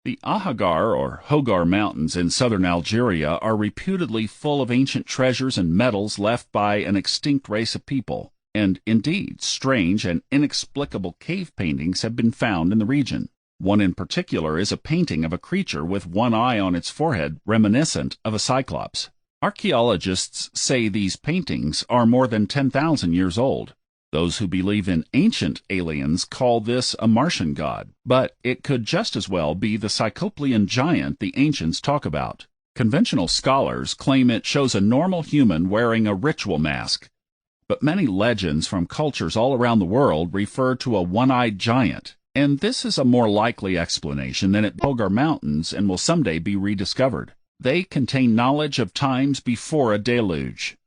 The Ahaggar or Hogar Mountains in southern Algeria are reputedly full of ancient treasures and metals left by an extinct race of people, and indeed strange and inexplicable cave paintings have been found in the region. One in particular is a painting of a creature with one eye on its forehead reminiscent of a cyclops. Archaeologists say these paintings are more than 10,000 years old. Those who believe in ancient aliens call this a Martian god, but it could just as well be the Cyclopean giant the ancients talk about. Conventional scholars claim it shows a normal human wearing a ritual mask, but many legends from cultures all around the world refer to a one-eyed giant, and this is a more likely explanation than at Hogar Mountains and will someday be rediscovered. They contain knowledge of times before a deluge.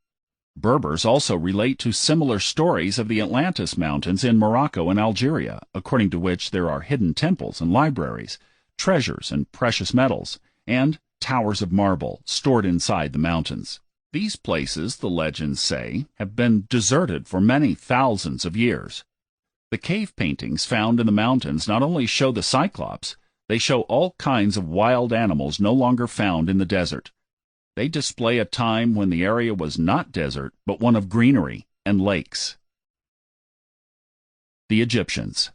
Berbers also relate to similar stories of the Atlantis mountains in Morocco and Algeria, according to which there are hidden temples and libraries, treasures and precious metals, and towers of marble stored inside the mountains. These places, the legends say, have been deserted for many thousands of years. The cave paintings found in the mountains not only show the Cyclops, they show all kinds of wild animals no longer found in the desert. They display a time when the area was not desert, but one of greenery and lakes. The Egyptians.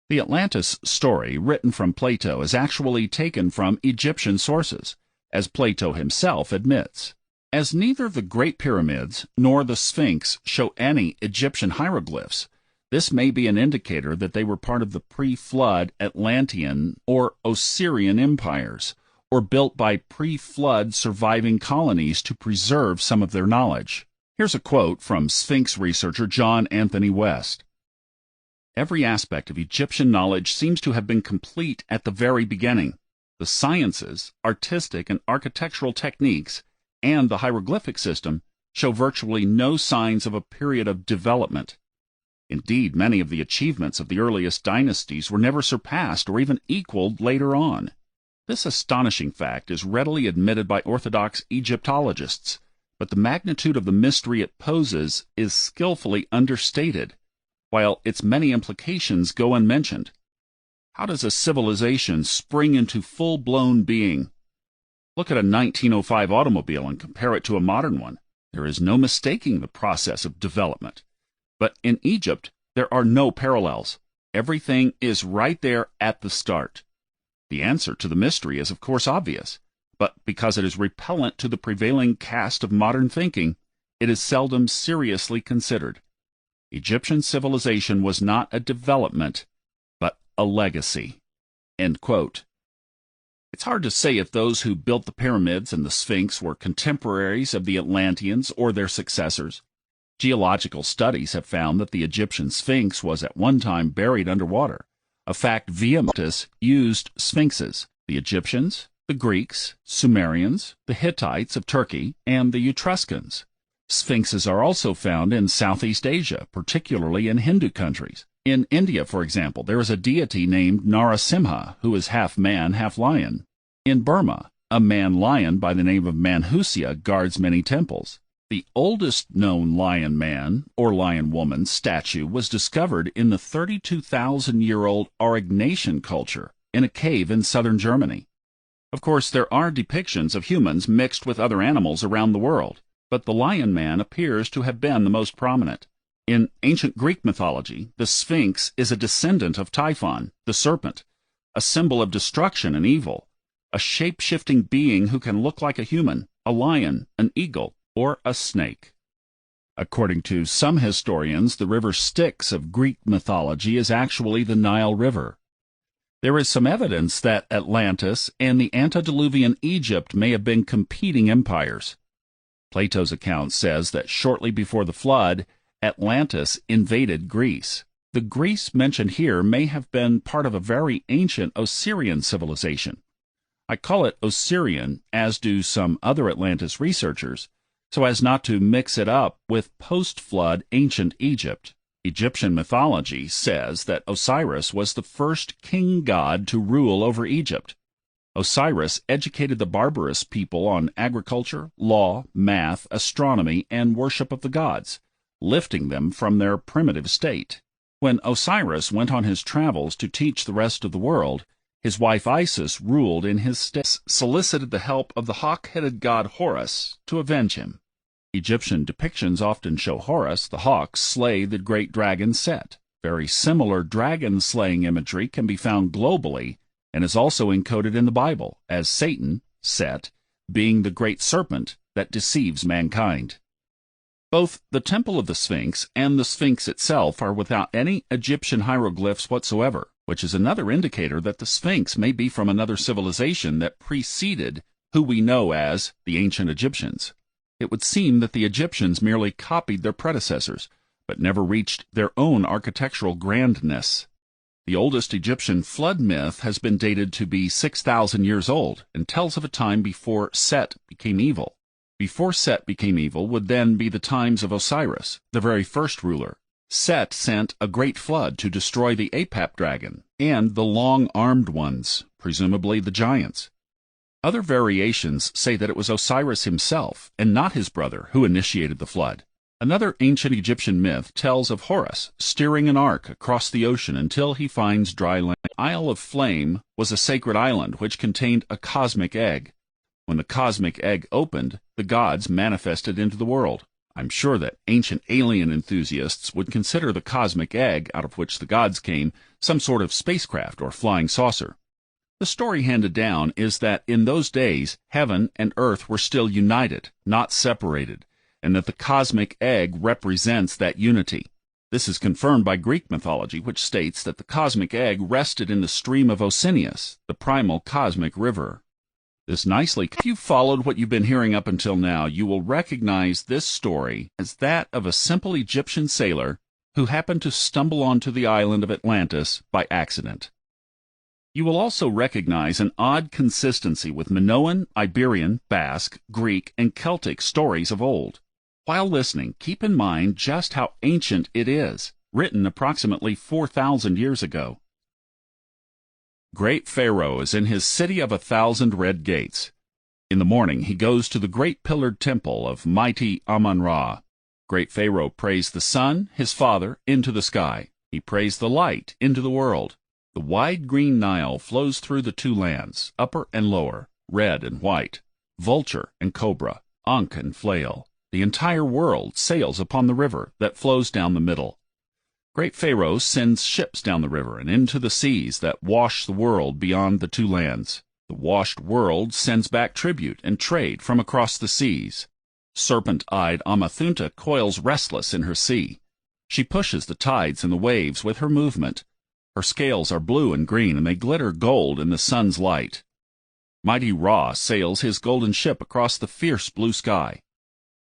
The Atlantis story, written from Plato, is actually taken from Egyptian sources, as Plato himself admits. As neither the Great Pyramids nor the Sphinx show any Egyptian hieroglyphs, this may be an indicator that they were part of the pre-flood Atlantean or Osirian empires, or built by pre-flood surviving colonies to preserve some of their knowledge. Here's a quote from Sphinx researcher John Anthony West. Every aspect of Egyptian knowledge seems to have been complete at the very beginning. The sciences, artistic and architectural techniques, and the hieroglyphic system show virtually no signs of a period of development. Indeed, many of the achievements of the earliest dynasties were never surpassed or even equaled later on. This astonishing fact is readily admitted by orthodox Egyptologists, but the magnitude of the mystery it poses is skillfully understated, while its many implications go unmentioned. How does a civilization spring into full-blown being? Look at a 1905 automobile and compare it to a modern one. There is no mistaking the process of development. But in Egypt, there are no parallels. Everything is right there at the start. The answer to the mystery is of course obvious, but because it is repellent to the prevailing cast of modern thinking, it is seldom seriously considered. Egyptian civilization was not a development, but a legacy. End quote. It's hard to say if those who built the pyramids and the Sphinx were contemporaries of the Atlanteans or their successors. Geological studies have found that the Egyptian Sphinx was at one time buried underwater, a fact Atlantis used sphinxes. The Egyptians, the Greeks, Sumerians, the Hittites of Turkey, and the Etruscans. Sphinxes are also found in Southeast Asia, particularly in Hindu countries. In India, for example, there is a deity named Narasimha, who is half man, half lion. In Burma, a man-lion by the name of Manhusya guards many temples. The oldest known lion man or lion woman statue was discovered in the 32,000-year-old Aurignacian culture in a cave in southern Germany. Of course, there are depictions of humans mixed with other animals around the world, but the lion man appears to have been the most prominent. In ancient Greek mythology, the Sphinx is a descendant of Typhon, the serpent, a symbol of destruction and evil, a shape-shifting being who can look like a human, a lion, an eagle, or a snake. According to some historians, the river Styx of Greek mythology is actually the Nile River. There is some evidence that Atlantis and the antediluvian Egypt may have been competing empires. Plato's account says that shortly before the flood, Atlantis invaded Greece. The Greece mentioned here may have been part of a very ancient Osirian civilization. I call it Osirian, as do some other Atlantis researchers, so as not to mix it up with post-flood ancient Egypt. Egyptian mythology says that Osiris was the first king god to rule over Egypt. Osiris educated the barbarous people on agriculture, law, math, astronomy, and worship of the gods, lifting them from their primitive state. When Osiris went on his travels to teach the rest of the world, his wife Isis ruled in his stead, solicited the help of the hawk-headed god Horus to avenge him. Egyptian depictions often show Horus, the hawk, slay the great dragon Set. Very similar dragon-slaying imagery can be found globally and is also encoded in the Bible as Satan, Set, being the great serpent that deceives mankind. Both the Temple of the Sphinx and the Sphinx itself are without any Egyptian hieroglyphs whatsoever, which is another indicator that the Sphinx may be from another civilization that preceded who we know as the ancient Egyptians. It would seem that the Egyptians merely copied their predecessors, but never reached their own architectural grandness. The oldest Egyptian flood myth has been dated to be 6,000 years old and tells of a time before Set became evil. Before Set became evil would then be the times of Osiris, the very first ruler. Set sent a great flood to destroy the Apap dragon and the long-armed ones, presumably the giants. Other variations say that it was Osiris himself, and not his brother, who initiated the flood. Another ancient Egyptian myth tells of Horus steering an ark across the ocean until he finds dry land. The Isle of Flame was a sacred island which contained a cosmic egg. When the cosmic egg opened, the gods manifested into the world. I'm sure that ancient alien enthusiasts would consider the cosmic egg, out of which the gods came, some sort of spacecraft or flying saucer. The story handed down is that in those days, heaven and earth were still united, not separated, and that the cosmic egg represents that unity. This is confirmed by Greek mythology, which states that the cosmic egg rested in the stream of Oceanus, the primal cosmic river. If you've followed what you've been hearing up until now, you will recognize this story as that of a simple Egyptian sailor who happened to stumble onto the island of Atlantis by accident. You will also recognize an odd consistency with Minoan, Iberian, Basque, Greek, and Celtic stories of old. While listening, keep in mind just how ancient it is, written approximately 4,000 years ago. Great Pharaoh is in his city of 1,000 red gates. In the morning he goes to the great pillared temple of mighty Amun-Ra. Great Pharaoh prays the sun, his father, into the sky. He prays the light into the world. The wide green Nile flows through the two lands, upper and lower, red and white, vulture and cobra, ankh and flail. The entire world sails upon the river that flows down the middle. Great Pharaoh sends ships down the river and into the seas that wash the world beyond the two lands. The washed world sends back tribute and trade from across the seas. Serpent-eyed Amathunta coils restless in her sea. She pushes the tides and the waves with her movement. Her scales are blue and green, and they glitter gold in the sun's light. Mighty Ra sails his golden ship across the fierce blue sky.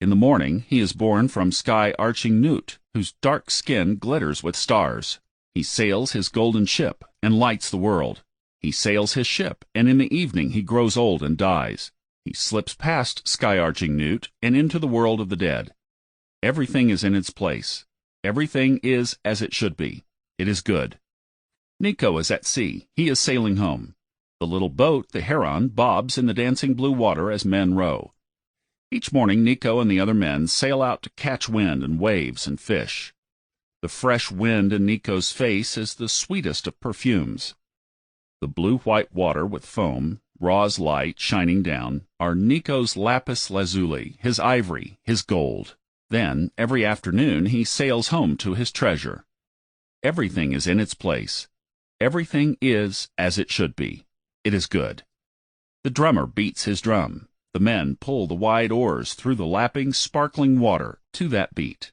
In the morning he is born from sky-arching Nut, whose dark skin glitters with stars. He sails his golden ship and lights the world. He sails his ship, and in the evening he grows old and dies. He slips past sky-arching Nut and into the world of the dead. Everything is in its place. Everything is as it should be. It is good. Nico is at sea. He is sailing home. The little boat, the Heron, bobs in the dancing blue water as men row. Each morning Nico and the other men sail out to catch wind and waves and fish. The fresh wind in Nico's face is the sweetest of perfumes. The blue-white water with foam, Ra's light shining down, are Nico's lapis lazuli, his ivory, his gold. Then, every afternoon, he sails home to his treasure. Everything is in its place. Everything is as it should be. It is good. The drummer beats his drum. The men pull the wide oars through the lapping, sparkling water to that beat.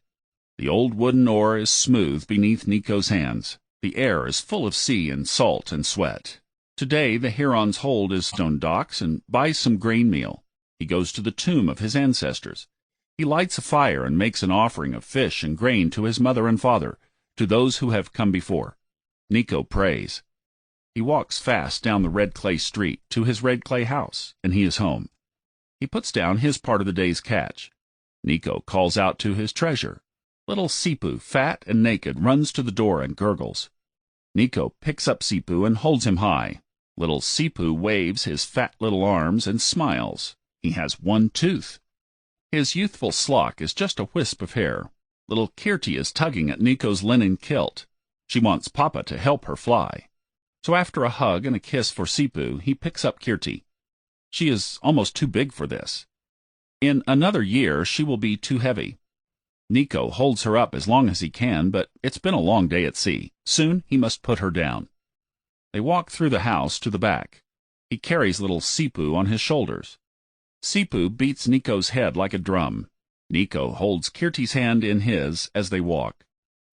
The old wooden oar is smooth beneath Nico's hands. The air is full of sea and salt and sweat. Today the Huron's hold his stone docks and buys some grain meal. He goes to the tomb of his ancestors. He lights a fire and makes an offering of fish and grain to his mother and father, to those who have come before. Nico prays. He walks fast down the red clay street to his red clay house, and he is home. He puts down his part of the day's catch. Nico calls out to his treasure. Little Sipu, fat and naked, runs to the door and gurgles. Nico picks up Sipu and holds him high. Little Sipu waves his fat little arms and smiles. He has one tooth. His youthful slock is just a wisp of hair. Little Kirti is tugging at Nico's linen kilt. She wants Papa to help her fly. So after a hug and a kiss for Sipu, he picks up Kirti. She is almost too big for this. In another year, she will be too heavy. Nico holds her up as long as he can, but it's been a long day at sea. Soon he must put her down. They walk through the house to the back. He carries little Sipu on his shoulders. Sipu beats Nico's head like a drum. Nico holds Kirti's hand in his as they walk.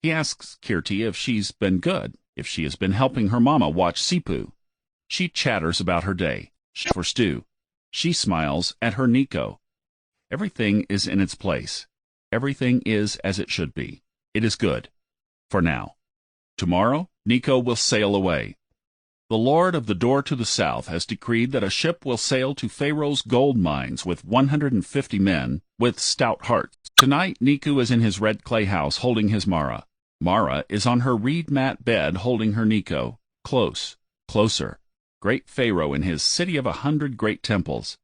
He asks Kirti if she's been good, if she has been helping her mama watch Sipu. She chatters about her day. For stew. She smiles at her Nico. Everything is in its place. Everything is as it should be. It is good. For now. Tomorrow, Nico will sail away. The Lord of the Door to the South has decreed that a ship will sail to Pharaoh's gold mines with 150 men with stout hearts. Tonight, Nico is in his red clay house holding his Mara. Mara is on her reed mat bed holding her Nico. Close, closer. Great Pharaoh in his city of 100 great temples.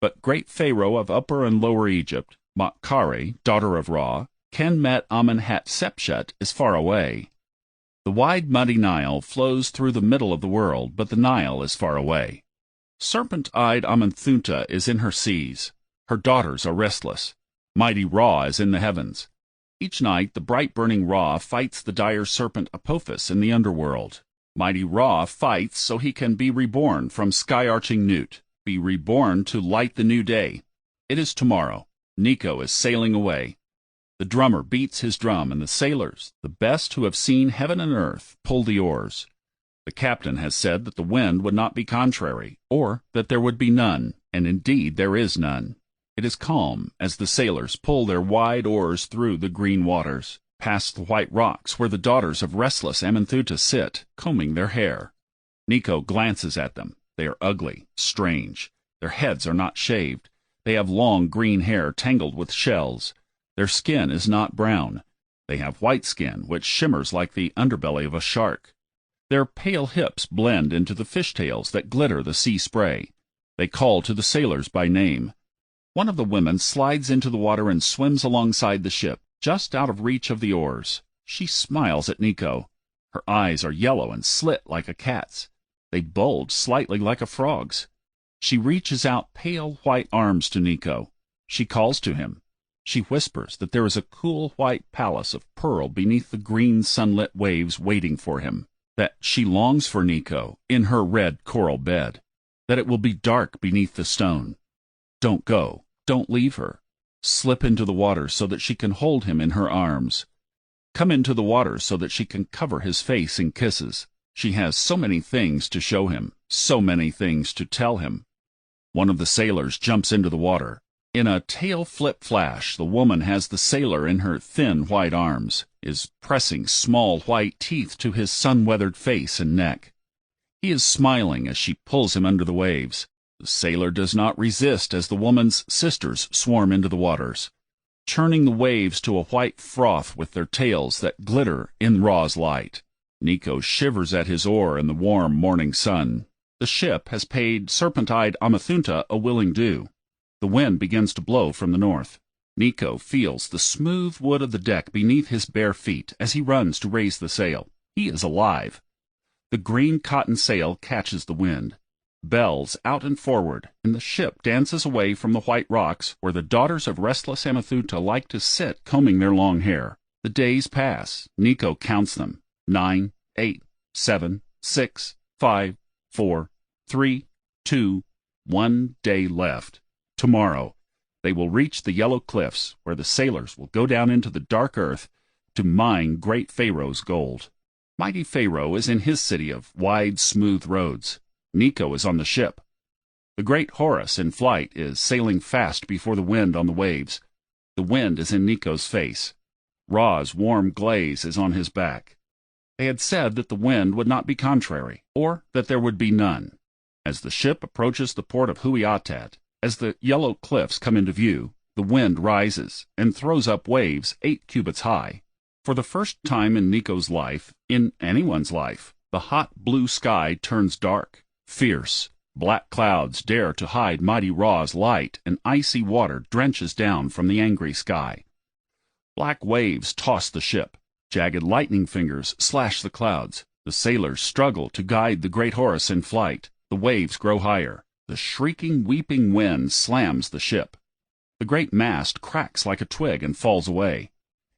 But great Pharaoh of Upper and Lower Egypt, Matkare, daughter of Ra, Kenmet-Amenhotep is far away. The wide muddy Nile flows through the middle of the world, but the Nile is far away. Serpent-eyed Amenthunta is in her seas. Her daughters are restless. Mighty Ra is in the heavens. Each night the bright-burning Ra fights the dire serpent Apophis in the underworld. Mighty Ra fights so he can be reborn from sky-arching Newt, be reborn to light the new day. It is tomorrow. Nico is sailing away. The drummer beats his drum, and the sailors, the best who have seen heaven and earth, pull the oars. The captain has said that the wind would not be contrary, or that there would be none, and indeed there is none. It is calm as the sailors pull their wide oars through the green waters, past the white rocks where the daughters of restless Amenthunta sit, combing their hair. Nico glances at them. They are ugly, strange. Their heads are not shaved. They have long green hair tangled with shells. Their skin is not brown. They have white skin, which shimmers like the underbelly of a shark. Their pale hips blend into the fishtails that glitter the sea spray. They call to the sailors by name. One of the women slides into the water and swims alongside the ship, just out of reach of the oars. She smiles at Nico. Her eyes are yellow and slit like a cat's. They bulge slightly like a frog's. She reaches out pale white arms to Nico. She calls to him. She whispers that there is a cool white palace of pearl beneath the green sunlit waves waiting for him, that she longs for Nico in her red coral bed, that it will be dark beneath the stone. Don't go. Don't leave her. Slip into the water so that she can hold him in her arms. Come into the water so that she can cover his face in kisses. She has so many things to show him, so many things to tell him. One of the sailors jumps into the water. In a tail-flip flash, the woman has the sailor in her thin white arms, is pressing small white teeth to his sun-weathered face and neck. He is smiling as she pulls him under the waves. The sailor does not resist as the woman's sisters swarm into the waters, churning the waves to a white froth with their tails that glitter in Ra's light. Nico shivers at his oar in the warm morning sun. The ship has paid serpent-eyed Amenthunta a willing due. The wind begins to blow from the north. Nico feels the smooth wood of the deck beneath his bare feet as he runs to raise the sail. He is alive. The green cotton sail catches the wind. Bells out and forward, and the ship dances away from the white rocks where the daughters of restless Amethuta like to sit combing their long hair. The days pass. Nico counts them. 9, 8, 7, 6, 5, 4, 3, 2, 1 day left. Tomorrow, they will reach the yellow cliffs where the sailors will go down into the dark earth to mine great Pharaoh's gold. Mighty Pharaoh is in his city of wide, smooth roads. Nico is on the ship. The great Horus in flight is sailing fast before the wind on the waves. The wind is in Nico's face. Ra's warm glaze is on his back. They had said that the wind would not be contrary, or that there would be none. As the ship approaches the port of Huiatat, as the yellow cliffs come into view, the wind rises and throws up waves 8 cubits high. For the first time in Nico's life, in anyone's life, the hot blue sky turns dark, fierce. Black clouds dare to hide mighty Ra's light, and icy water drenches down from the angry sky. Black waves toss the ship. Jagged lightning fingers slash the clouds. The sailors struggle to guide the great Horus in flight. The waves grow higher. The shrieking, weeping wind slams the ship. The great mast cracks like a twig and falls away.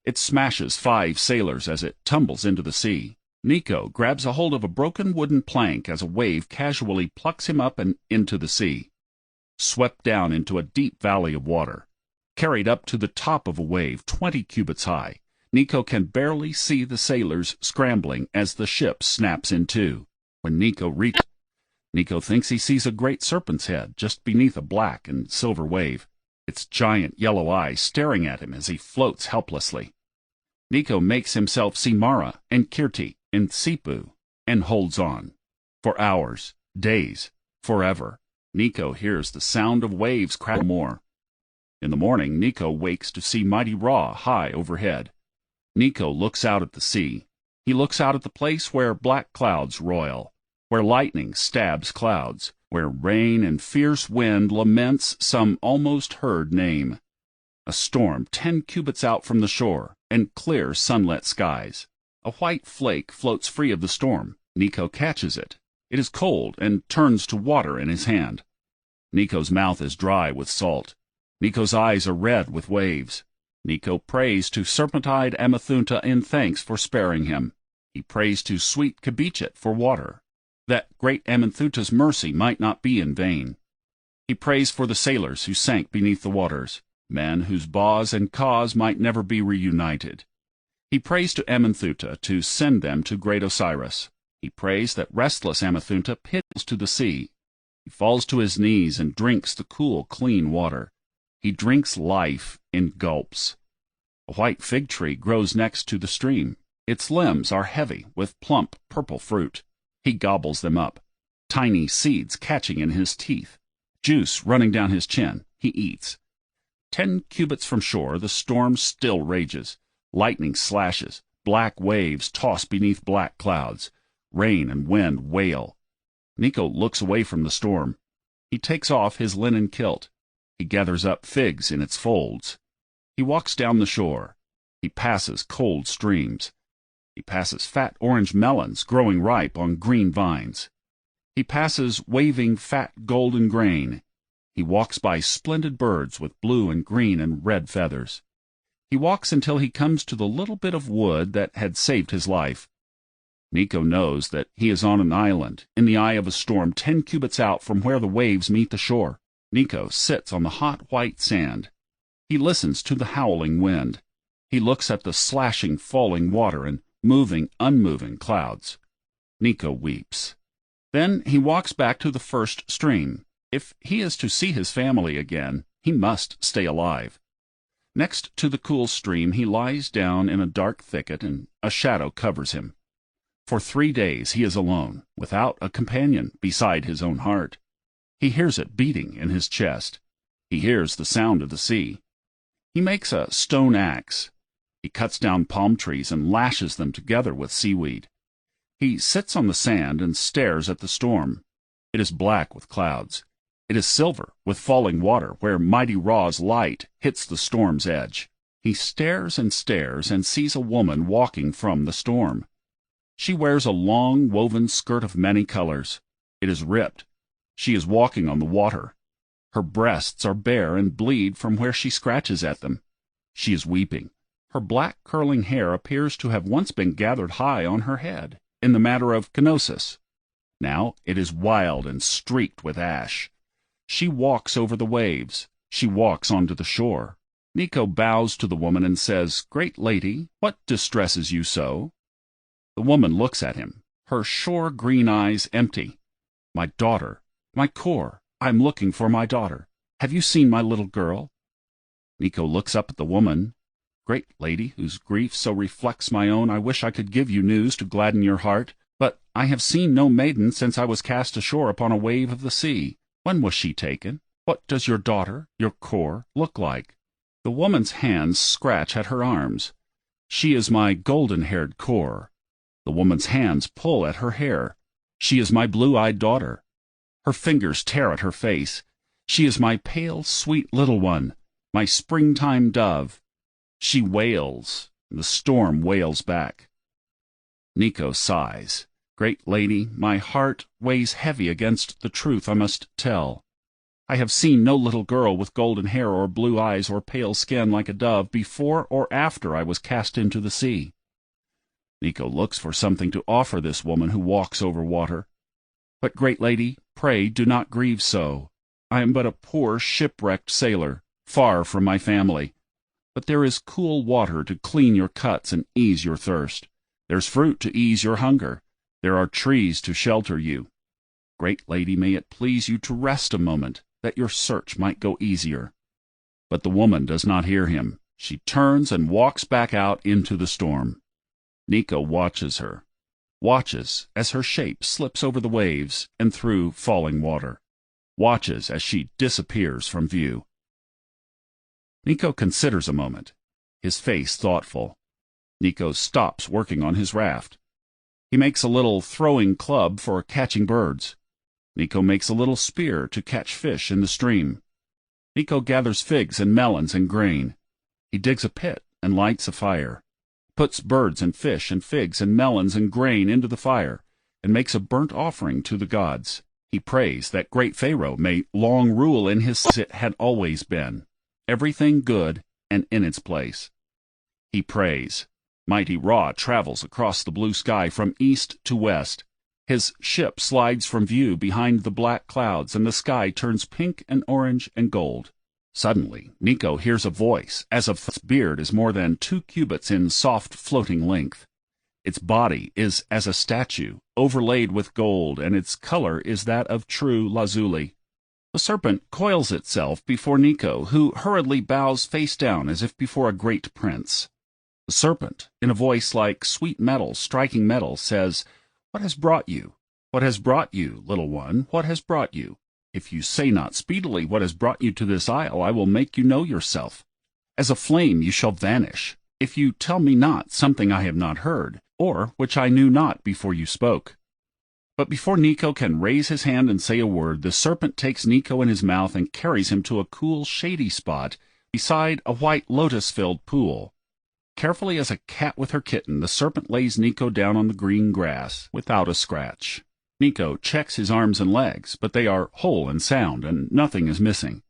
It smashes 5 sailors as it tumbles into the sea. Nico grabs a hold of a broken wooden plank as a wave casually plucks him up and into the sea. Swept down into a deep valley of water. Carried up to the top of a wave 20 cubits high. Nico can barely see the sailors scrambling as the ship snaps in two. When Nico thinks he sees a great serpent's head just beneath a black and silver wave, its giant yellow eyes staring at him as he floats helplessly. Nico makes himself see Mara and Kirti and Sipu and holds on. For hours, days, forever, Nico hears the sound of waves crack more. In the morning, Nico wakes to see mighty Ra high overhead. Nico looks out at the sea. He looks out at the place where black clouds roil, where lightning stabs clouds, where rain and fierce wind laments some almost heard name. A storm 10 cubits out from the shore, and clear sunlit skies. A white flake floats free of the storm. Nico catches it. It is cold and turns to water in his hand. Nico's mouth is dry with salt. Nico's eyes are red with waves. Nico prays to serpent-eyed Amethuta in thanks for sparing him. He prays to sweet Kabichet for water, that great Amenthuta's mercy might not be in vain. He prays for the sailors who sank beneath the waters, men whose Baz and Kaz might never be reunited. He prays to Amenthuta to send them to great Osiris. He prays that restless Amethuta pities to the sea. He falls to his knees and drinks the cool, clean water. He drinks life in gulps. A white fig tree grows next to the stream. Its limbs are heavy with plump purple fruit. He gobbles them up, tiny seeds catching in his teeth, juice running down his chin. He eats. 10 cubits from shore, the storm still rages. Lightning slashes. Black waves toss beneath black clouds. Rain and wind wail. Nico looks away from the storm. He takes off his linen kilt. He gathers up figs in its folds. He walks down the shore. He passes cold streams. He passes fat orange melons growing ripe on green vines. He passes waving fat golden grain. He walks by splendid birds with blue and green and red feathers. He walks until he comes to the little bit of wood that had saved his life. Nico knows that he is on an island in the eye of a storm 10 cubits out from where the waves meet the shore. Nico sits on the hot white sand. He listens to the howling wind. He looks at the slashing falling water and moving, unmoving clouds. Nico weeps. Then he walks back to the first stream. If he is to see his family again, he must stay alive. Next to the cool stream, he lies down in a dark thicket, and a shadow covers him. For 3 days he is alone, without a companion beside his own heart. He hears it beating in his chest. He hears the sound of the sea. He makes a stone axe. He cuts down palm trees and lashes them together with seaweed. He sits on the sand and stares at the storm. It is black with clouds. It is silver, with falling water, where mighty Ra's light hits the storm's edge. He stares and sees a woman walking from the storm. She wears a long, woven skirt of many colors. It is ripped. She is walking on the water. Her breasts are bare and bleed from where she scratches at them. She is weeping. Her black curling hair appears to have once been gathered high on her head, in the matter of kenosis. Now it is wild and streaked with ash. She walks over the waves. She walks onto the shore. Nico bows to the woman and says, "Great lady, what distresses you so?" The woman looks at him, her shore green eyes empty. "My daughter, my core, I'm looking for my daughter. Have you seen my little girl?" Nico looks up at the woman. "Great lady, whose grief so reflects my own, I wish I could give you news to gladden your heart, but I have seen no maiden since I was cast ashore upon a wave of the sea. When was she taken? What does your daughter, your core, look like?" The woman's hands scratch at her arms. "She is my golden-haired core." The woman's hands pull at her hair. "She is my blue-eyed daughter." Her fingers tear at her face. "She is my pale, sweet little one, my springtime dove." She wails. The storm wails back. Nico sighs. "Great lady, my heart weighs heavy against the truth I must tell. I have seen no little girl with golden hair or blue eyes or pale skin like a dove before or after I was cast into the sea." Nico looks for something to offer this woman who walks over water. "But, great lady, pray do not grieve so. I am but a poor shipwrecked sailor, far from my family. But there is cool water to clean your cuts and ease your thirst. There's fruit to ease your hunger. There are trees to shelter you. Great lady, may it please you to rest a moment, that your search might go easier." But the woman does not hear him. She turns and walks back out into the storm. Nico watches her, watches as her shape slips over the waves and through falling water, watches as she disappears from view. Nico considers a moment, his face thoughtful. Nico stops working on his raft. He makes a little throwing club for catching birds. Nico makes a little spear to catch fish in the stream. Nico gathers figs and melons and grain. He digs a pit and lights a fire, puts birds and fish and figs and melons and grain into the fire, and makes a burnt offering to the gods. He prays that great Pharaoh may long rule in his as it had always been, everything good and in its place. He prays. Mighty Ra travels across the blue sky from east to west. His ship slides from view behind the black clouds, and the sky turns pink and orange and gold. Suddenly, Nico hears a voice, as if its beard is more than 2 cubits in soft floating length. Its body is as a statue, overlaid with gold, and its color is that of true lazuli. The serpent coils itself before Nico, who hurriedly bows face down as if before a great prince. The serpent, in a voice like sweet metal striking metal, says, "What has brought you? What has brought you, little one? What has brought you? If you say not speedily what has brought you to this isle, I will make you know yourself. As a flame you shall vanish, if you tell me not something I have not heard, or which I knew not before you spoke." But before Nico can raise his hand and say a word, the serpent takes Nico in his mouth and carries him to a cool, shady spot beside a white lotus-filled pool. Carefully as a cat with her kitten, the serpent lays Nico down on the green grass, without a scratch. Nico checks his arms and legs, but they are whole and sound, and nothing is missing.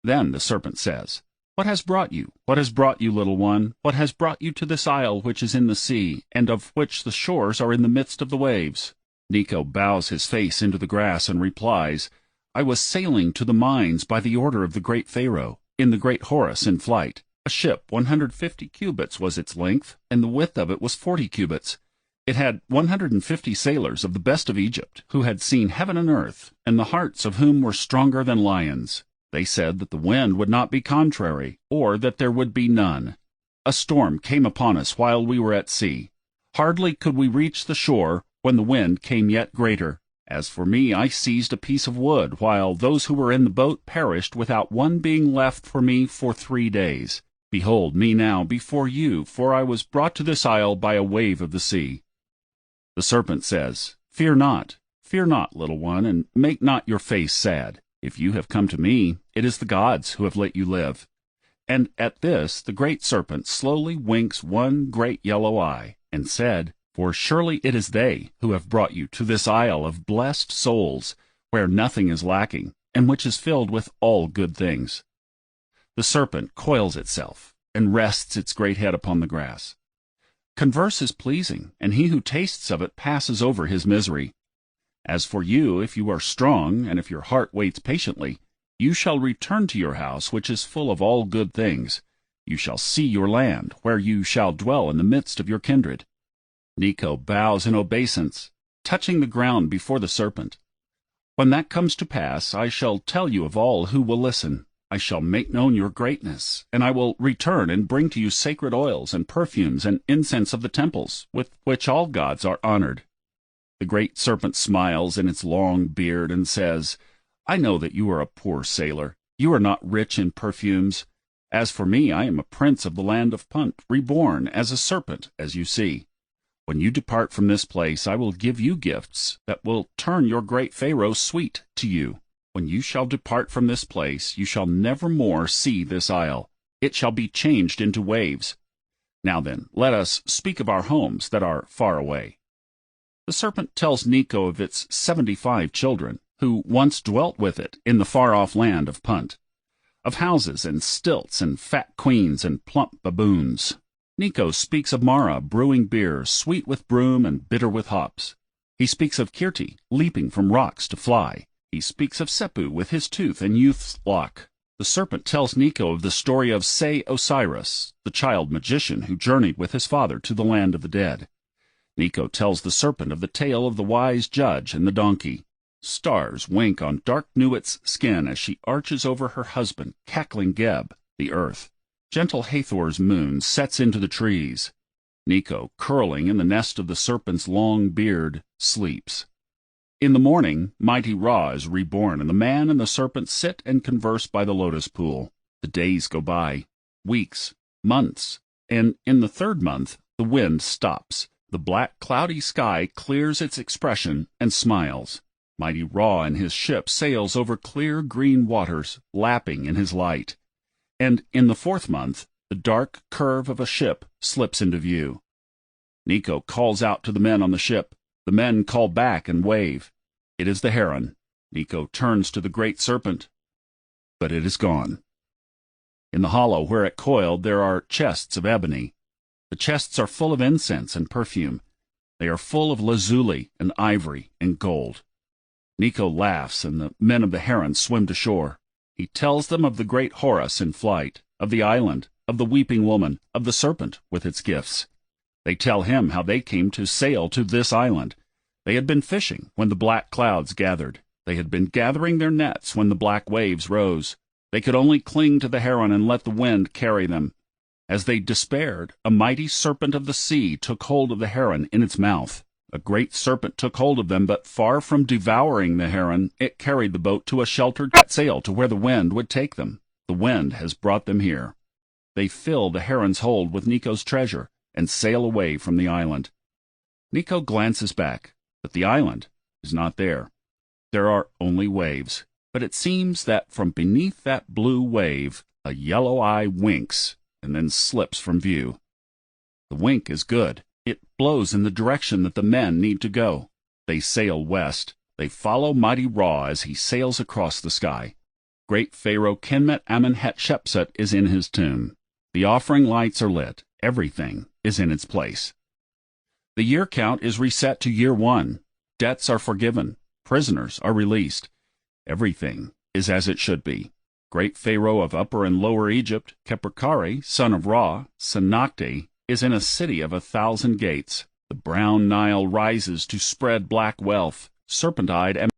Then the serpent says, "What has brought you? What has brought you, little one? What has brought you to this isle which is in the sea, and of which the shores are in the midst of the waves?" Nico bows his face into the grass and replies, "I was sailing to the mines by the order of the great Pharaoh, in the great Horus in flight. A ship 150 cubits was its length, and the width of it was 40 cubits. It had 150 sailors of the best of Egypt, who had seen heaven and earth, and the hearts of whom were stronger than lions. They said that the wind would not be contrary, or that there would be none. A storm came upon us while we were at sea. Hardly could we reach the shore when the wind came yet greater. As for me, I seized a piece of wood, while those who were in the boat perished without one being left for me for 3 days. Behold me now before you, for I was brought to this isle by a wave of the sea." The serpent says, fear not, little one, and make not your face sad. If you have come to me, it is the gods who have let you live." And at this the great serpent slowly winks one great yellow eye, and said, "For surely it is they who have brought you to this isle of blessed souls, where nothing is lacking, and which is filled with all good things." The serpent coils itself, and rests its great head upon the grass. Converse is pleasing, and he who tastes of it passes over his misery. As for you, if you are strong, and if your heart waits patiently, you shall return to your house, which is full of all good things. You shall see your land, where you shall dwell in the midst of your kindred. Nico bows in obeisance, touching the ground before the serpent. When that comes to pass, I shall tell you of all who will listen. I shall make known your greatness, and I will return and bring to you sacred oils and perfumes and incense of the temples, with which all gods are honored. The great serpent smiles in its long beard and says, "I know that you are a poor sailor. You are not rich in perfumes. As for me, I am a prince of the land of Punt, reborn as a serpent, as you see. When you depart from this place, I will give you gifts that will turn your great Pharaoh sweet to you. When you shall depart from this place, you shall never more see this isle. It shall be changed into waves. Now then, let us speak of our homes that are far away." The serpent tells Nico of its 75 children, who once dwelt with it in the far-off land of Punt, of houses and stilts and fat queens and plump baboons. Nico speaks of Mara brewing beer sweet with broom and bitter with hops. He speaks of Kirti leaping from rocks to fly. He speaks of Sepu with his tooth and youth's lock. The serpent tells Nico of the story of Se Osiris, the child magician who journeyed with his father to the land of the dead. Nico tells the serpent of the tale of the wise judge and the donkey. Stars wink on dark Nuit's skin as she arches over her husband, cackling Geb, the earth. Gentle Hathor's moon sets into the trees. Nico, curling in the nest of the serpent's long beard, sleeps. In the morning, mighty Ra is reborn, and the man and the serpent sit and converse by the lotus pool. The days go by, weeks, months, and in the third month the wind stops. The black cloudy sky clears its expression and smiles. Mighty Ra and his ship sails over clear green waters, lapping in his light. And in the fourth month, the dark curve of a ship slips into view. Nico calls out to the men on the ship. The men call back and wave. It is the heron. Nico turns to the great serpent, but it is gone. In the hollow where it coiled there are chests of ebony. The chests are full of incense and perfume. They are full of lazuli and ivory and gold. Nico laughs, and the men of the heron swim to shore. He tells them of the great Horus in flight, of the island, of the weeping woman, of the serpent with its gifts. They tell him how they came to sail to this island. They had been fishing when the black clouds gathered. They had been gathering their nets when the black waves rose. They could only cling to the heron and let the wind carry them. As they despaired, a mighty serpent of the sea took hold of the heron in its mouth. A great serpent took hold of them, but far from devouring the heron, it carried the boat to a sheltered sail to where the wind would take them. The wind has brought them here. They fill the heron's hold with Nico's treasure and sail away from the island. Nico glances back, but the island is not there. There are only waves, but it seems that from beneath that blue wave a yellow eye winks and then slips from view. The wink is good. It blows in the direction that the men need to go. They sail west. They follow mighty Ra as he sails across the sky. Great Pharaoh Kenmet-Amenhetshepsut is in his tomb. The offering lights are lit. Everything is in its place. The year count is reset to year 1. Debts are forgiven. Prisoners are released. Everything is as it should be. Great Pharaoh of Upper and Lower Egypt, Khepri, son of Ra, Senakti, is in a city of 1,000 gates. The brown Nile rises to spread black wealth, serpent-eyed, and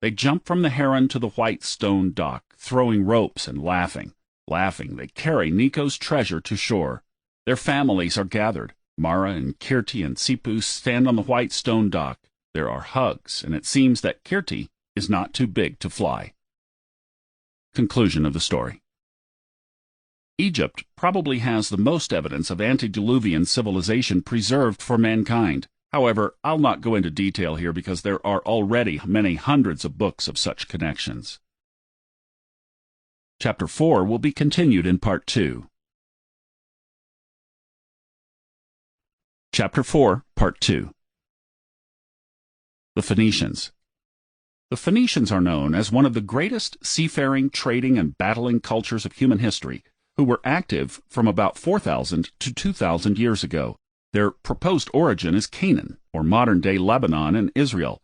they jump from the heron to the white stone dock, throwing ropes and laughing. Laughing, they carry Nico's treasure to shore. Their families are gathered. Mara and Kirti and Sepu stand on the white stone dock. There are hugs, and it seems that Kirti is not too big to fly. Conclusion of the story. Egypt probably has the most evidence of antediluvian civilization preserved for mankind. However, I'll not go into detail here because there are already many hundreds of books of such connections. Chapter 4 will be continued in Part 2. Chapter 4, Part 2. The Phoenicians. The Phoenicians are known as one of the greatest seafaring, trading, and battling cultures of human history, who were active from about 4,000 to 2,000 years ago. Their proposed origin is Canaan, or modern-day Lebanon and Israel,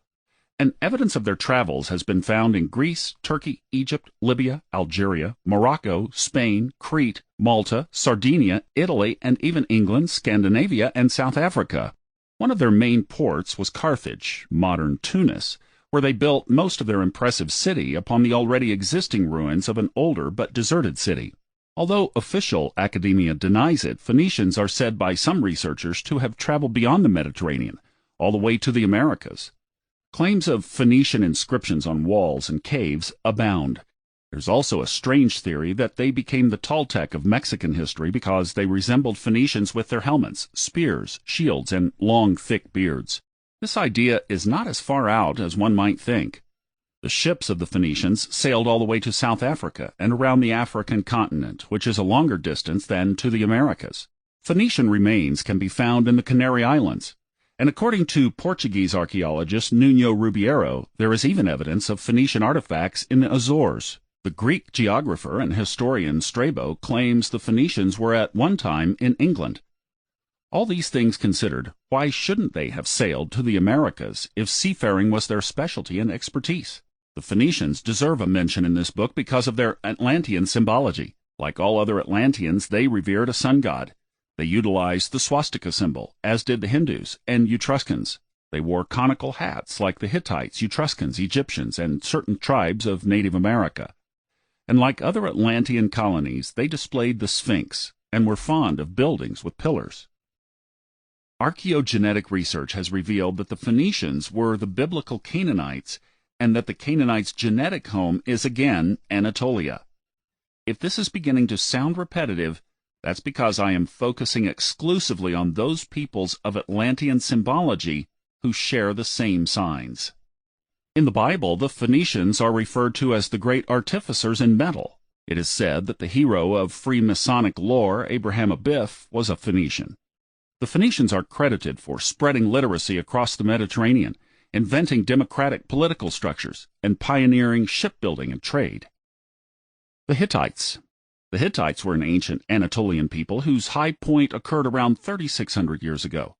and evidence of their travels has been found in Greece, Turkey, Egypt, Libya, Algeria, Morocco, Spain, Crete, Malta, Sardinia, Italy, and even England, Scandinavia, and South Africa. One of their main ports was Carthage, modern Tunis, where they built most of their impressive city upon the already existing ruins of an older but deserted city. Although official academia denies it, Phoenicians are said by some researchers to have traveled beyond the Mediterranean, all the way to the Americas. Claims of Phoenician inscriptions on walls and caves abound. There's also a strange theory that they became the Toltec of Mexican history because they resembled Phoenicians with their helmets, spears, shields, and long, thick beards. This idea is not as far out as one might think. The ships of the Phoenicians sailed all the way to South Africa and around the African continent, which is a longer distance than to the Americas. Phoenician remains can be found in the Canary Islands, and according to Portuguese archaeologist Nuno Rubiero, there is even evidence of Phoenician artifacts in the Azores. The Greek geographer and historian Strabo claims the Phoenicians were at one time in England. All these things considered, why shouldn't they have sailed to the Americas if seafaring was their specialty and expertise? The Phoenicians deserve a mention in this book because of their Atlantean symbology. Like all other Atlanteans, they revered a sun god. They utilized the swastika symbol, as did the Hindus and Etruscans. They wore conical hats like the Hittites, Etruscans, Egyptians, and certain tribes of Native America. And like other Atlantean colonies, they displayed the Sphinx and were fond of buildings with pillars. Archaeogenetic research has revealed that the Phoenicians were the biblical Canaanites, and that the Canaanites' genetic home is again Anatolia. If this is beginning to sound repetitive, that's because I am focusing exclusively on those peoples of Atlantean symbology who share the same signs. In the Bible, the Phoenicians are referred to as the great artificers in metal. It is said that the hero of Freemasonic lore, Abraham Abiff, was a Phoenician. The Phoenicians are credited for spreading literacy across the Mediterranean, inventing democratic political structures, and pioneering shipbuilding and trade. The Hittites. The Hittites were an ancient Anatolian people whose high point occurred around 3,600 years ago.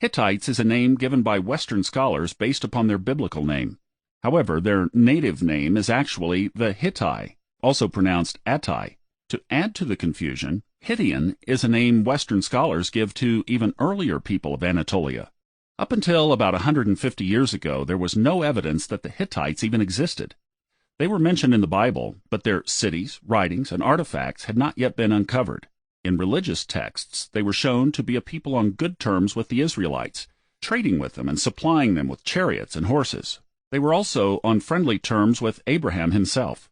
Hittites is a name given by Western scholars based upon their biblical name. However, their native name is actually the Hittite, also pronounced Attai. To add to the confusion, Hittian is a name Western scholars give to even earlier people of Anatolia. Up until about 150 years ago, there was no evidence that the Hittites even existed. They were mentioned in the Bible, but their cities, writings, and artifacts had not yet been uncovered. In religious texts, they were shown to be a people on good terms with the Israelites, trading with them and supplying them with chariots and horses. They were also on friendly terms with Abraham himself.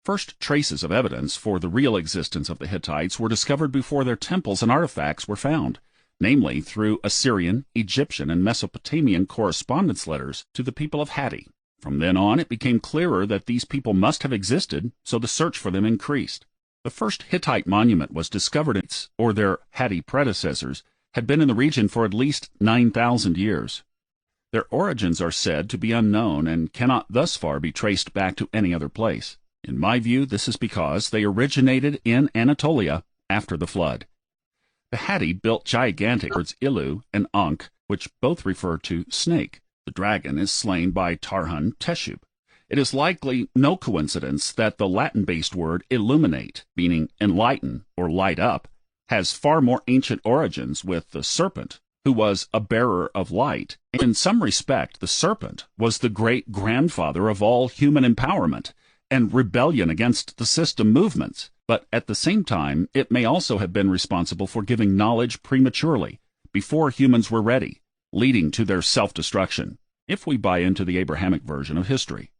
First traces of evidence for the real existence of the Hittites were discovered before their temples and artifacts were found, namely through Assyrian, Egyptian, and Mesopotamian correspondence letters to the people of Hatti. From then on, it became clearer that these people must have existed, so the search for them increased. The first Hittite monument was discovered, or their Hatti predecessors had been in the region for at least 9,000 years. Their origins are said to be unknown and cannot thus far be traced back to any other place. In my view, this is because they originated in Anatolia after the flood. The Hatti built gigantic words Ilu and Ankh, which both refer to snake. The dragon is slain by Tarhun Teshub. It is likely no coincidence that the Latin-based word illuminate, meaning enlighten or light up, has far more ancient origins with the serpent, who was a bearer of light. In some respect, the serpent was the great-grandfather of all human empowerment and rebellion against the system movements, but at the same time, it may also have been responsible for giving knowledge prematurely, before humans were ready, leading to their self-destruction, if we buy into the Abrahamic version of history.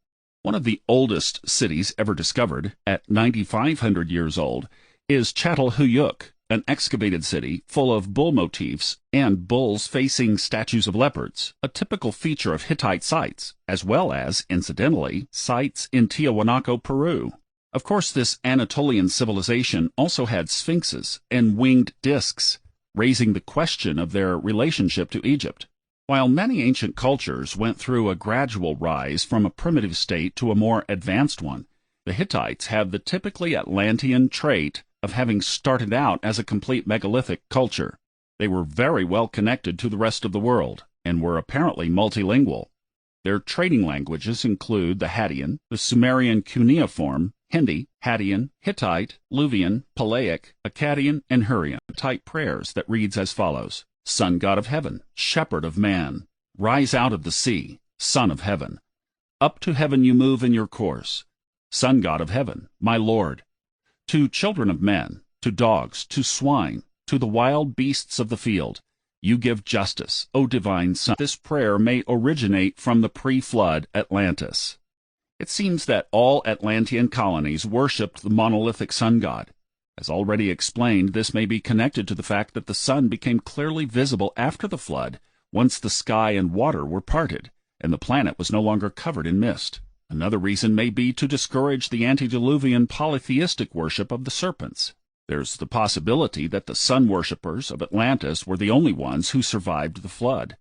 One of the oldest cities ever discovered, at 9,500 years old, is Çatalhöyük, an excavated city full of bull motifs and bulls facing statues of leopards, a typical feature of Hittite sites, as well as, incidentally, sites in Tiahuanaco, Peru. Of course, this Anatolian civilization also had sphinxes and winged discs, raising the question of their relationship to Egypt. While many ancient cultures went through a gradual rise from a primitive state to a more advanced one, the Hittites have the typically Atlantean trait of having started out as a complete megalithic culture. They were very well connected to the rest of the world, and were apparently multilingual. Their trading languages include the Hadean, the Sumerian cuneiform, Hindi, Hadean, Hittite, Luvian, Palaic, Akkadian, and Hurrian type prayers that reads as follows: Sun God of heaven, shepherd of man, rise out of the sea, Son of heaven. Up to heaven you move in your course, Sun God of heaven, my Lord. To children of men, to dogs, to swine, to the wild beasts of the field, you give justice, O divine Son. This prayer may originate from the pre-flood Atlantis. It seems that all Atlantean colonies worshipped the monolithic sun god. As already explained, this may be connected to the fact that the sun became clearly visible after the flood, once the sky and water were parted, and the planet was no longer covered in mist. Another reason may be to discourage the antediluvian polytheistic worship of the serpents. There's the possibility that the sun worshippers of Atlantis were the only ones who survived the flood.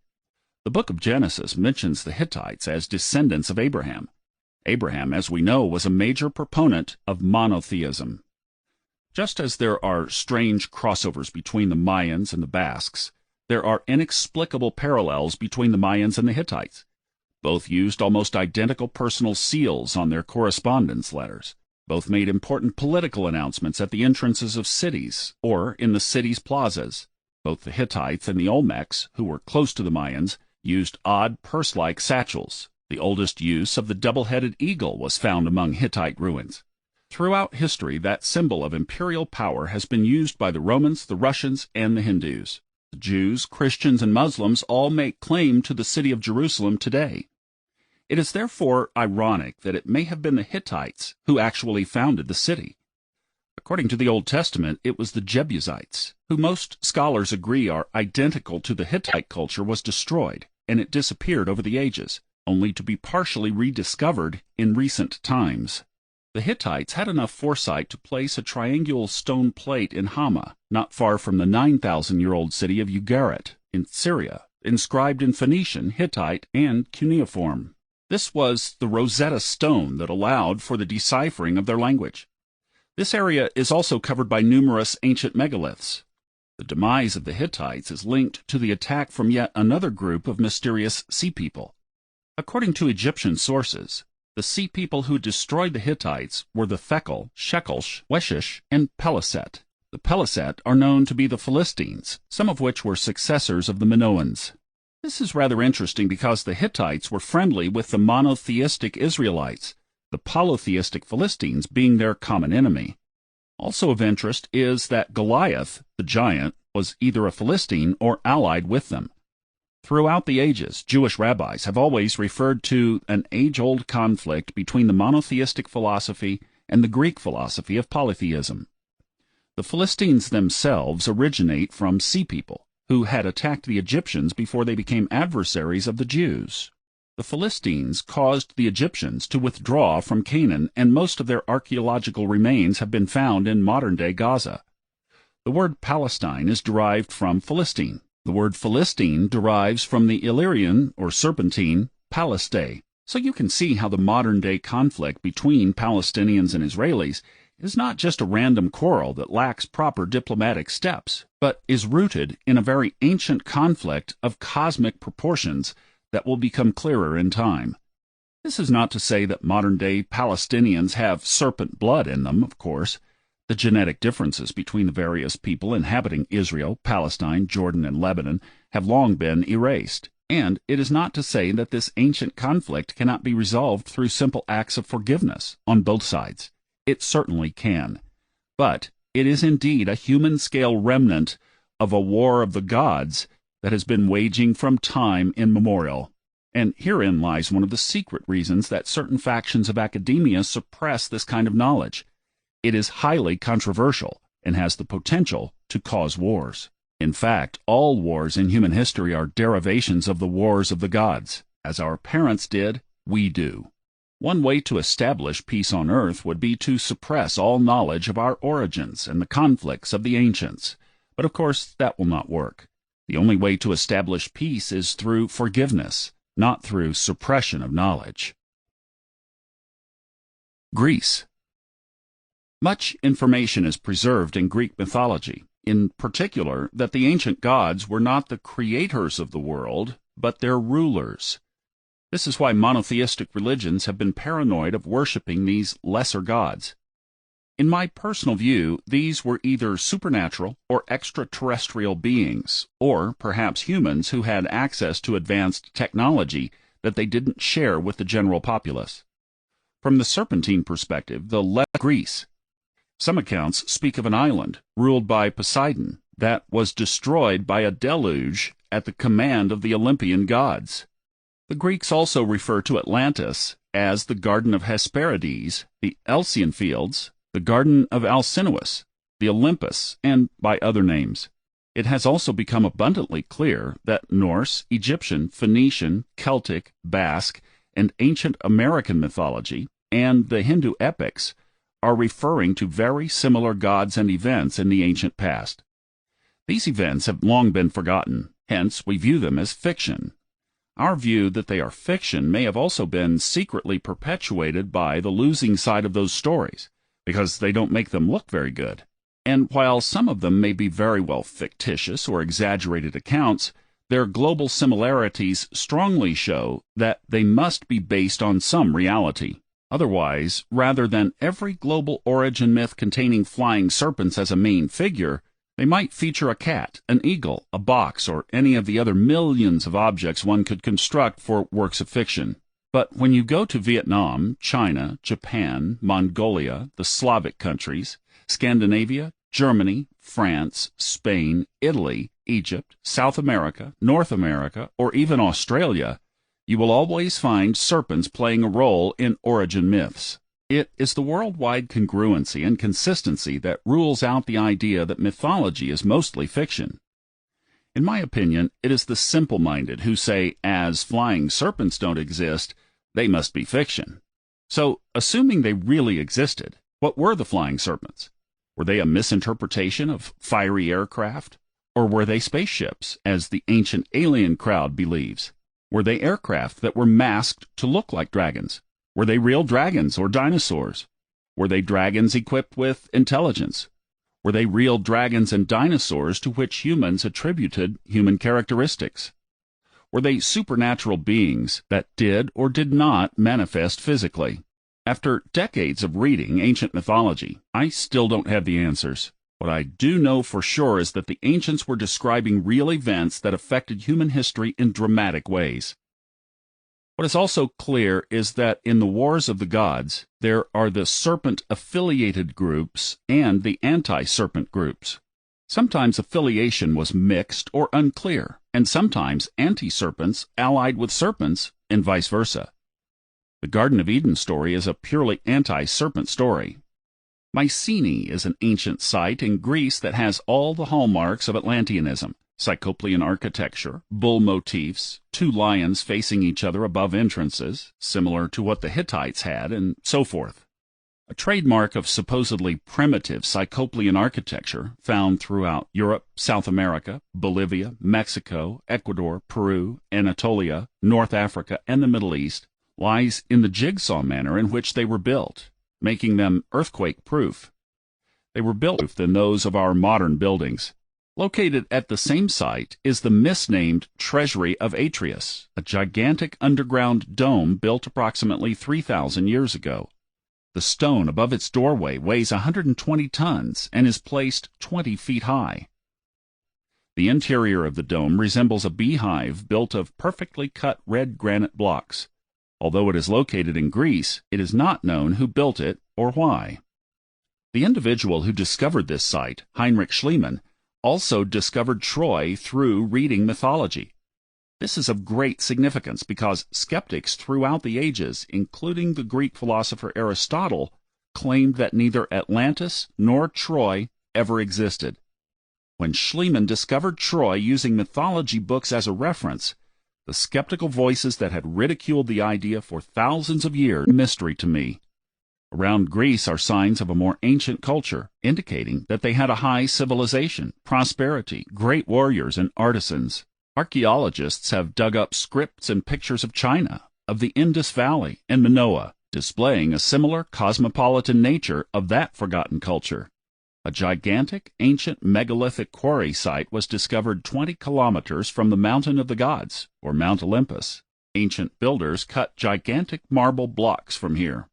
The book of Genesis mentions the Hittites as descendants of Abraham. Abraham, as we know, was a major proponent of monotheism. Just as there are strange crossovers between the Mayans and the Basques, there are inexplicable parallels between the Mayans and the Hittites. Both used almost identical personal seals on their correspondence letters. Both made important political announcements at the entrances of cities or in the cities' plazas. Both the Hittites and the Olmecs, who were close to the Mayans, used odd purse-like satchels. The oldest use of the double-headed eagle was found among Hittite ruins. Throughout history, that symbol of imperial power has been used by the Romans, the Russians, and the Hindus. The Jews, Christians, and Muslims all make claim to the city of Jerusalem today. It is therefore ironic that it may have been the Hittites who actually founded the city. According to the Old Testament, it was the Jebusites, who most scholars agree are identical to the Hittite culture, was destroyed, and it disappeared over the ages, only to be partially rediscovered in recent times. The Hittites had enough foresight to place a triangular stone plate in Hama, not far from the 9,000-year-old city of Ugarit in Syria, inscribed in Phoenician, Hittite, and cuneiform. This was the Rosetta Stone that allowed for the deciphering of their language. This area is also covered by numerous ancient megaliths. The demise of the Hittites is linked to the attack from yet another group of mysterious sea people. According to Egyptian sources, the sea people who destroyed the Hittites were the Thekal, Shekelsh, Weshish, and Peliset. The Peliset are known to be the Philistines, some of which were successors of the Minoans. This is rather interesting because the Hittites were friendly with the monotheistic Israelites, the polytheistic Philistines being their common enemy. Also of interest is that Goliath, the giant, was either a Philistine or allied with them. Throughout the ages, Jewish rabbis have always referred to an age-old conflict between the monotheistic philosophy and the Greek philosophy of polytheism. The Philistines themselves originate from sea people, who had attacked the Egyptians before they became adversaries of the Jews. The Philistines caused the Egyptians to withdraw from Canaan, and most of their archaeological remains have been found in modern-day Gaza. The word Palestine is derived from Philistine. The word Philistine derives from the Illyrian or Serpentine Palaste. So you can see how the modern-day conflict between Palestinians and Israelis is not just a random quarrel that lacks proper diplomatic steps, but is rooted in a very ancient conflict of cosmic proportions that will become clearer in time. This is not to say that modern-day Palestinians have serpent blood in them, of course. The genetic differences between the various people inhabiting Israel, Palestine, Jordan, and Lebanon have long been erased. And it is not to say that this ancient conflict cannot be resolved through simple acts of forgiveness on both sides. It certainly can. But it is indeed a human-scale remnant of a war of the gods that has been waging from time immemorial. And herein lies one of the secret reasons that certain factions of academia suppress this kind of knowledge. It is highly controversial and has the potential to cause wars. In fact, all wars in human history are derivations of the wars of the gods. As our parents did, we do. One way to establish peace on Earth would be to suppress all knowledge of our origins and the conflicts of the ancients. But of course, that will not work. The only way to establish peace is through forgiveness, not through suppression of knowledge. Greece. Much information is preserved in Greek mythology, in particular that the ancient gods were not the creators of the world, but their rulers. This is why monotheistic religions have been paranoid of worshipping these lesser gods. In my personal view, these were either supernatural or extraterrestrial beings, or perhaps humans who had access to advanced technology that they didn't share with the general populace. From the Serpentine perspective, the left Greece. Some accounts speak of an island ruled by Poseidon that was destroyed by a deluge at the command of the Olympian gods. The Greeks also refer to Atlantis as the Garden of Hesperides, the Elysian Fields, the Garden of Alcinous, the Olympus, and by other names. It has also become abundantly clear that Norse, Egyptian, Phoenician, Celtic, Basque, and ancient American mythology, and the Hindu epics, are referring to very similar gods and events in the ancient past. These events have long been forgotten, hence we view them as fiction. Our view that they are fiction may have also been secretly perpetuated by the losing side of those stories, because they don't make them look very good. And while some of them may be very well fictitious or exaggerated accounts, their global similarities strongly show that they must be based on some reality. Otherwise, rather than every global origin myth containing flying serpents as a main figure, they might feature a cat, an eagle, a box, or any of the other millions of objects one could construct for works of fiction. But when you go to Vietnam, China, Japan, Mongolia, the Slavic countries, Scandinavia, Germany, France, Spain, Italy, Egypt, South America, North America, or even Australia, you will always find serpents playing a role in origin myths. It is the worldwide congruency and consistency that rules out the idea that mythology is mostly fiction. In my opinion, it is the simple-minded who say, as flying serpents don't exist, they must be fiction. So, assuming they really existed, what were the flying serpents? Were they a misinterpretation of fiery aircraft? Or were they spaceships, as the ancient alien crowd believes? Were they aircraft that were masked to look like dragons? Were they real dragons or dinosaurs? Were they dragons equipped with intelligence? Were they real dragons and dinosaurs to which humans attributed human characteristics? Were they supernatural beings that did or did not manifest physically? After decades of reading ancient mythology, I still don't have the answers. What I do know for sure is that the ancients were describing real events that affected human history in dramatic ways. What is also clear is that in the Wars of the Gods, there are the serpent-affiliated groups and the anti-serpent groups. Sometimes affiliation was mixed or unclear, and sometimes anti-serpents allied with serpents, and vice versa. The Garden of Eden story is a purely anti-serpent story. Mycenae is an ancient site in Greece that has all the hallmarks of Atlanteanism: Cyclopean architecture, bull motifs, two lions facing each other above entrances, similar to what the Hittites had, and so forth. A trademark of supposedly primitive Cyclopean architecture found throughout Europe, South America, Bolivia, Mexico, Ecuador, Peru, Anatolia, North Africa, and the Middle East lies in the jigsaw manner in which they were built, making them earthquake-proof. They were built than those of our modern buildings. Located at the same site is the misnamed Treasury of Atreus, a gigantic underground dome built approximately 3,000 years ago. The stone above its doorway weighs 120 tons and is placed 20 feet high. The interior of the dome resembles a beehive built of perfectly cut red granite blocks. Although it is located in Greece, it is not known who built it or why. The individual who discovered this site, Heinrich Schliemann, also discovered Troy through reading mythology. This is of great significance because skeptics throughout the ages, including the Greek philosopher Aristotle, claimed that neither Atlantis nor Troy ever existed. When Schliemann discovered Troy using mythology books as a reference, The skeptical voices that had ridiculed the idea for thousands of years are a mystery to me. Around Greece are signs of a more ancient culture, indicating that they had a high civilization, prosperity, great warriors, and artisans. Archaeologists have dug up scripts and pictures of China, of the Indus Valley, and Minoa, displaying a similar cosmopolitan nature of that forgotten culture. A gigantic, ancient megalithic quarry site was discovered 20 kilometers from the Mountain of the Gods, or Mount Olympus. Ancient builders cut gigantic marble blocks from here.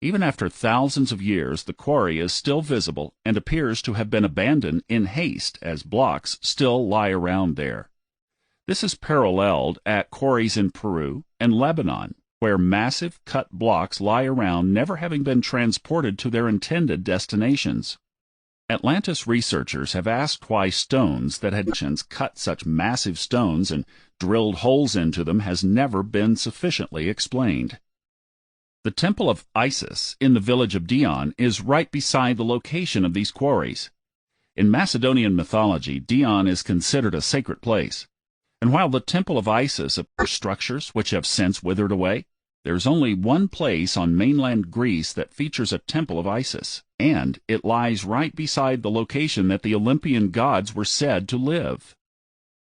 Even after thousands of years, the quarry is still visible and appears to have been abandoned in haste as blocks still lie around there. This is paralleled at quarries in Peru and Lebanon, where massive cut blocks lie around never having been transported to their intended destinations. Atlantis researchers have asked why stones that had cut such massive stones and drilled holes into them has never been sufficiently explained. The temple of Isis in the village of Dion is right beside the location of these quarries. In Macedonian mythology, Dion is considered a sacred place. And while the temple of Isis appears structures which have since withered away, there's only one place on mainland Greece that features a temple of Isis, and it lies right beside the location that the Olympian gods were said to live.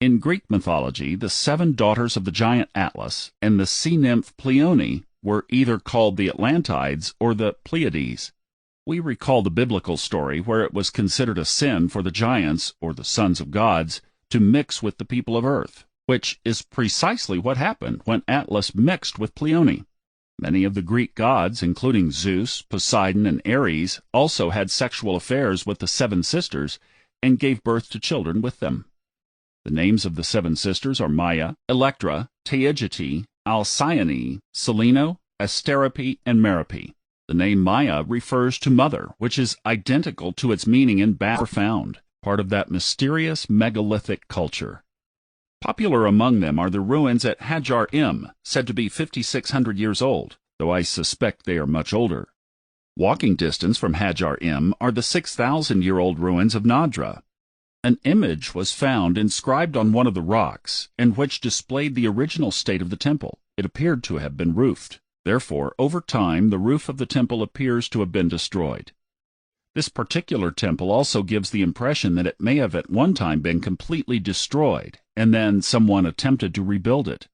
In Greek mythology, the 7 daughters of the giant Atlas and the sea nymph Pleione were either called the Atlantides or the Pleiades. We recall the biblical story where it was considered a sin for the giants, or the sons of gods, to mix with the people of earth, which is precisely what happened when Atlas mixed with Pleione. Many of the Greek gods, including Zeus, Poseidon, and Ares, also had sexual affairs with the 7 sisters and gave birth to children with them. The names of the 7 sisters are Maia, Electra, Teigete, Alcyone, Selene, Asterope, and Merope. The name Maia refers to mother, which is identical to its meaning in profound, part of that mysterious megalithic culture. Popular among them are the ruins at Hajar-Im, said to be 5,600 years old, though I suspect they are much older. Walking distance from Hajar-Im are the 6,000-year-old ruins of Nadra. An image was found inscribed on one of the rocks, and which displayed the original state of the temple. It appeared to have been roofed. Therefore, over time, the roof of the temple appears to have been destroyed. This particular temple also gives the impression that it may have at one time been completely destroyed, and then someone attempted to rebuild it.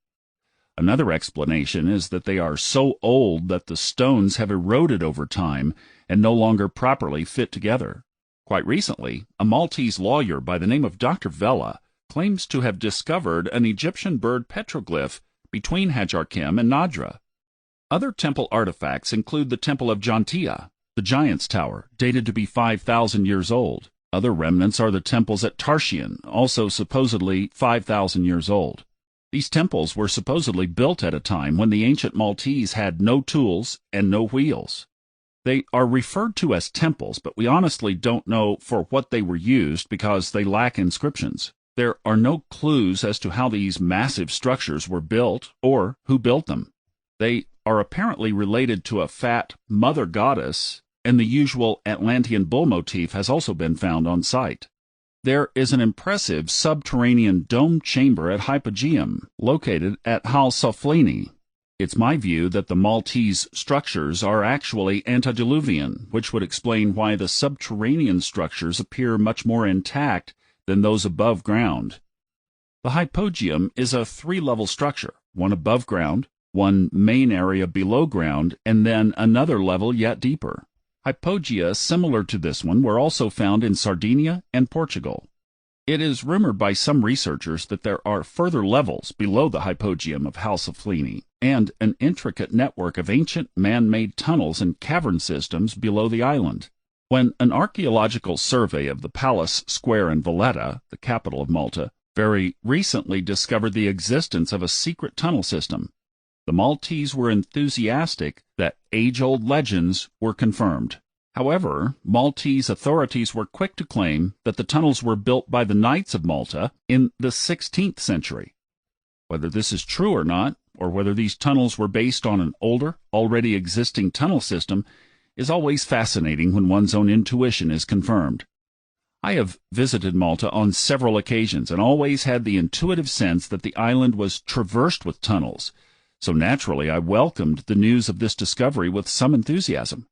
Another explanation is that they are so old that the stones have eroded over time and no longer properly fit together. Quite recently, a Maltese lawyer by the name of Dr. Vela claims to have discovered an Egyptian bird petroglyph between Hajar-Kim and Nadra. Other temple artifacts include the Temple of Jantia, the Giant's Tower, dated to be 5,000 years old. Other remnants are the temples at Tarshian, also supposedly 5,000 years old. These temples were supposedly built at a time when the ancient Maltese had no tools and no wheels. They are referred to as temples, but we honestly don't know for what they were used because they lack inscriptions. There are no clues as to how these massive structures were built or who built them. They are apparently related to a fat mother goddess, and the usual Atlantean bull motif has also been found on site. There is an impressive subterranean dome chamber at Hypogeum, located at Halsafleni. It's my view that the Maltese structures are actually antediluvian, which would explain why the subterranean structures appear much more intact than those above ground. The Hypogeum is a 3-level structure, one above ground, one main area below ground, and then another level yet deeper. Hypogea similar to this one were also found in Sardinia and Portugal. It is rumored by some researchers that there are further levels below the Hypogeum of Halsafleni, and an intricate network of ancient man-made tunnels and cavern systems below the island. When an archaeological survey of the palace square in Valletta, the capital of Malta, very recently discovered the existence of a secret tunnel system, the Maltese were enthusiastic that age-old legends were confirmed. However, Maltese authorities were quick to claim that the tunnels were built by the Knights of Malta in the 16th century. Whether this is true or not, or whether these tunnels were based on an older, already existing tunnel system, is always fascinating when one's own intuition is confirmed. I have visited Malta on several occasions and always had the intuitive sense that the island was traversed with tunnels, so naturally I welcomed the news of this discovery with some enthusiasm.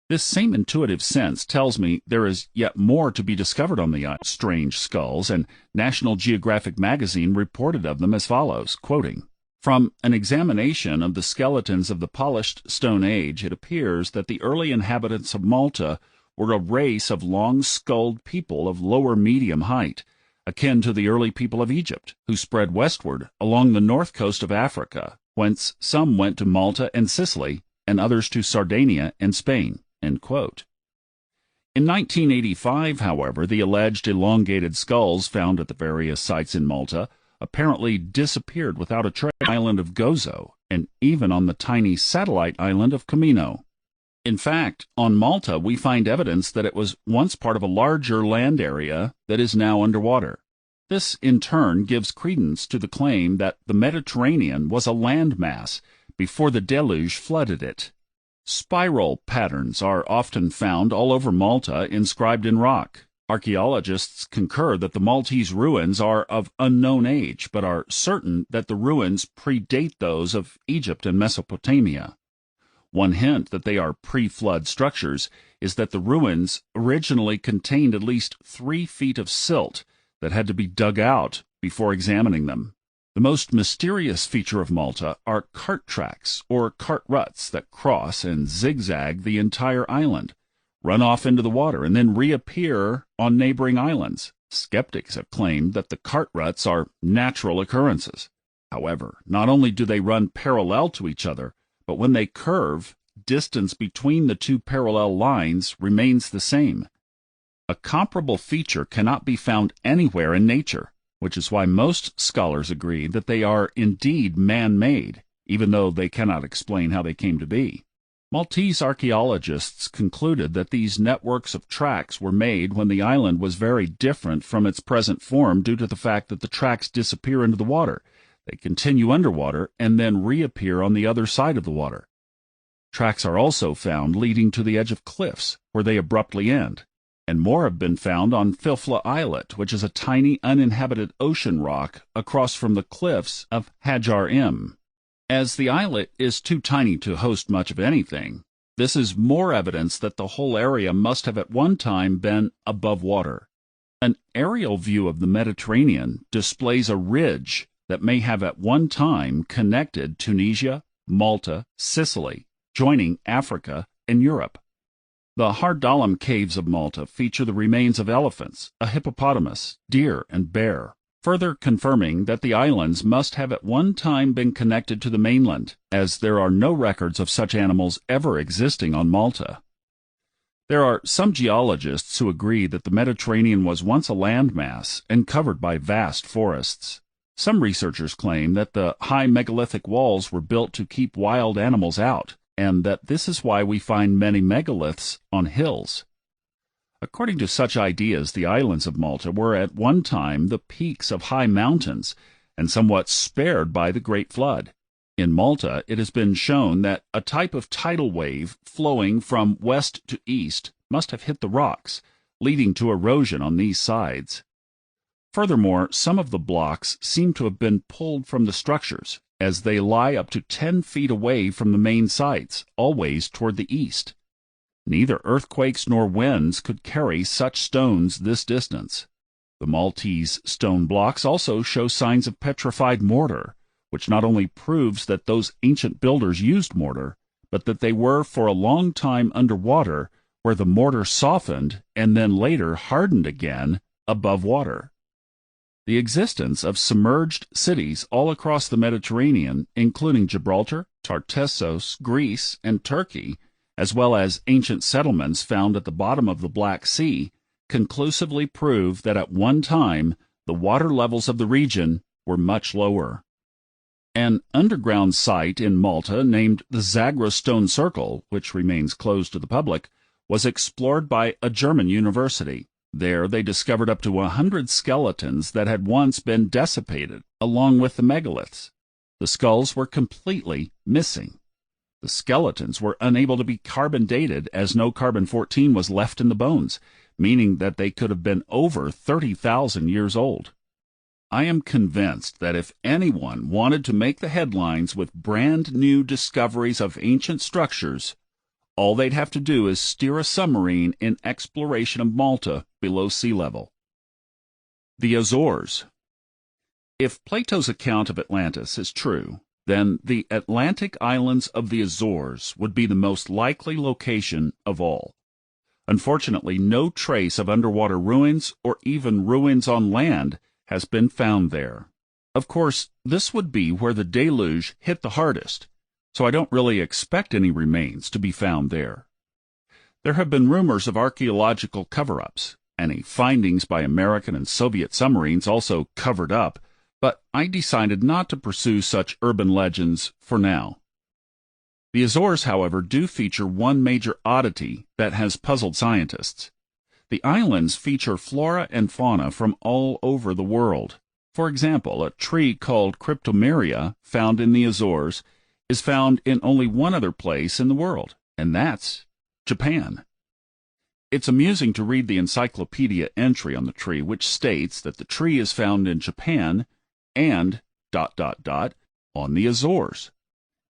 This same intuitive sense tells me there is yet more to be discovered on the island. Strange skulls, and National Geographic magazine reported of them as follows, quoting, "From an examination of the skeletons of the polished Stone Age, it appears that the early inhabitants of Malta were a race of long-skulled people of lower medium height, akin to the early people of Egypt, who spread westward along the north coast of Africa, whence some went to Malta and Sicily, and others to Sardinia and Spain." End quote. In 1985, however, the alleged elongated skulls found at the various sites in Malta apparently disappeared without a trace on the island of Gozo, and even on the tiny satellite island of Comino. In fact, on Malta we find evidence that it was once part of a larger land area that is now underwater. This, in turn, gives credence to the claim that the Mediterranean was a landmass before the deluge flooded it. Spiral patterns are often found all over Malta inscribed in rock. Archaeologists concur that the Maltese ruins are of unknown age, but are certain that the ruins predate those of Egypt and Mesopotamia. One hint that they are pre-flood structures is that the ruins originally contained at least 3 feet of silt that had to be dug out before examining them. The most mysterious feature of Malta are cart tracks or cart ruts that cross and zigzag the entire island, run off into the water, and then reappear on neighboring islands. Skeptics have claimed that the cart ruts are natural occurrences. However, not only do they run parallel to each other, but when they curve, distance between the two parallel lines remains the same. A comparable feature cannot be found anywhere in nature, which is why most scholars agree that they are indeed man-made, even though they cannot explain how they came to be. Maltese archaeologists concluded that these networks of tracks were made when the island was very different from its present form due to the fact that the tracks disappear into the water. They continue underwater and then reappear on the other side of the water. Tracks are also found leading to the edge of cliffs, where they abruptly end, and more have been found on Filfla Islet, which is a tiny uninhabited ocean rock across from the cliffs of Hajar Im. As the islet is too tiny to host much of anything, this is more evidence that the whole area must have at one time been above water. An aerial view of the Mediterranean displays a ridge that may have at one time connected Tunisia, Malta, Sicily, joining Africa and Europe. The Hardalam caves of Malta feature the remains of elephants, a hippopotamus, deer, and bear, further confirming that the islands must have at one time been connected to the mainland, as there are no records of such animals ever existing on Malta. There are some geologists who agree that the Mediterranean was once a landmass and covered by vast forests. Some researchers claim that the high megalithic walls were built to keep wild animals out, and that this is why we find many megaliths on hills. According to such ideas, the islands of Malta were at one time the peaks of high mountains and somewhat spared by the Great Flood. In Malta, it has been shown that a type of tidal wave flowing from west to east must have hit the rocks, leading to erosion on these sides. Furthermore, some of the blocks seem to have been pulled from the structures, as they lie up to 10 feet away from the main sites, always toward the east. Neither earthquakes nor winds could carry such stones this distance. The Maltese stone blocks also show signs of petrified mortar, which not only proves that those ancient builders used mortar, but that they were for a long time underwater, where the mortar softened and then later hardened again above water. The existence of submerged cities all across the Mediterranean, including Gibraltar, Tartessos, Greece, and Turkey, as well as ancient settlements found at the bottom of the Black Sea, conclusively prove that at one time the water levels of the region were much lower. An underground site in Malta named the Zagros Stone Circle, which remains closed to the public, was explored by a German university. There they discovered up to 100 skeletons that had once been decipated, along with the megaliths. The skulls were completely missing. The skeletons were unable to be carbon dated, as no carbon-14 was left in the bones, meaning that they could have been over 30,000 years old. I am convinced that if anyone wanted to make the headlines with brand new discoveries of ancient structures, all they'd have to do is steer a submarine in exploration of Malta below sea level. The Azores. If Plato's account of Atlantis is true, then the Atlantic islands of the Azores would be the most likely location of all. Unfortunately, no trace of underwater ruins or even ruins on land has been found there. Of course, this would be where the deluge hit the hardest, so I don't really expect any remains to be found there. There have been rumors of archaeological cover-ups, any findings by American and Soviet submarines also covered up, but I decided not to pursue such urban legends for now. The Azores, however, do feature one major oddity that has puzzled scientists. The islands feature flora and fauna from all over the world. For example, a tree called cryptomeria, found in the Azores, is found in only one other place in the world, and that's Japan. It's amusing to read the encyclopedia entry on the tree, which states that the tree is found in Japan and ... on the Azores.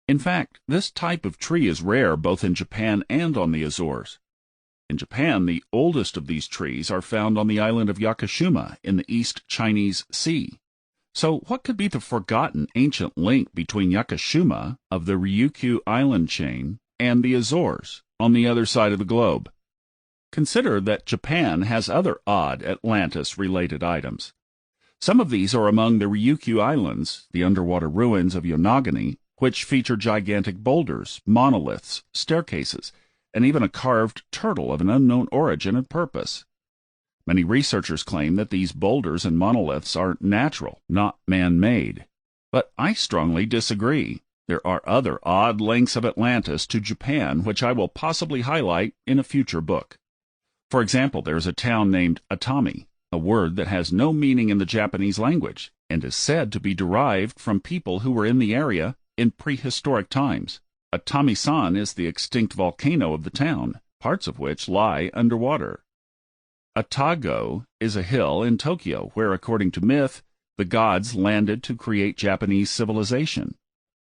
In fact, this type of tree is rare both in Japan and on the Azores. In Japan, the oldest of these trees are found on the island of Yakushima in the East Chinese Sea. So what could be the forgotten ancient link between Yakushima of the Ryukyu island chain and the Azores on the other side of the globe? Consider that Japan has other odd Atlantis-related items. Some of these are among the Ryukyu Islands, the underwater ruins of Yonaguni, which feature gigantic boulders, monoliths, staircases, and even a carved turtle of an unknown origin and purpose. Many researchers claim that these boulders and monoliths are natural, not man-made. But I strongly disagree. There are other odd links of Atlantis to Japan which I will possibly highlight in a future book. For example, there is a town named Atami, a word that has no meaning in the Japanese language, and is said to be derived from people who were in the area in prehistoric times. Atami-san is the extinct volcano of the town, parts of which lie underwater. Atago is a hill in Tokyo where, according to myth, the gods landed to create Japanese civilization.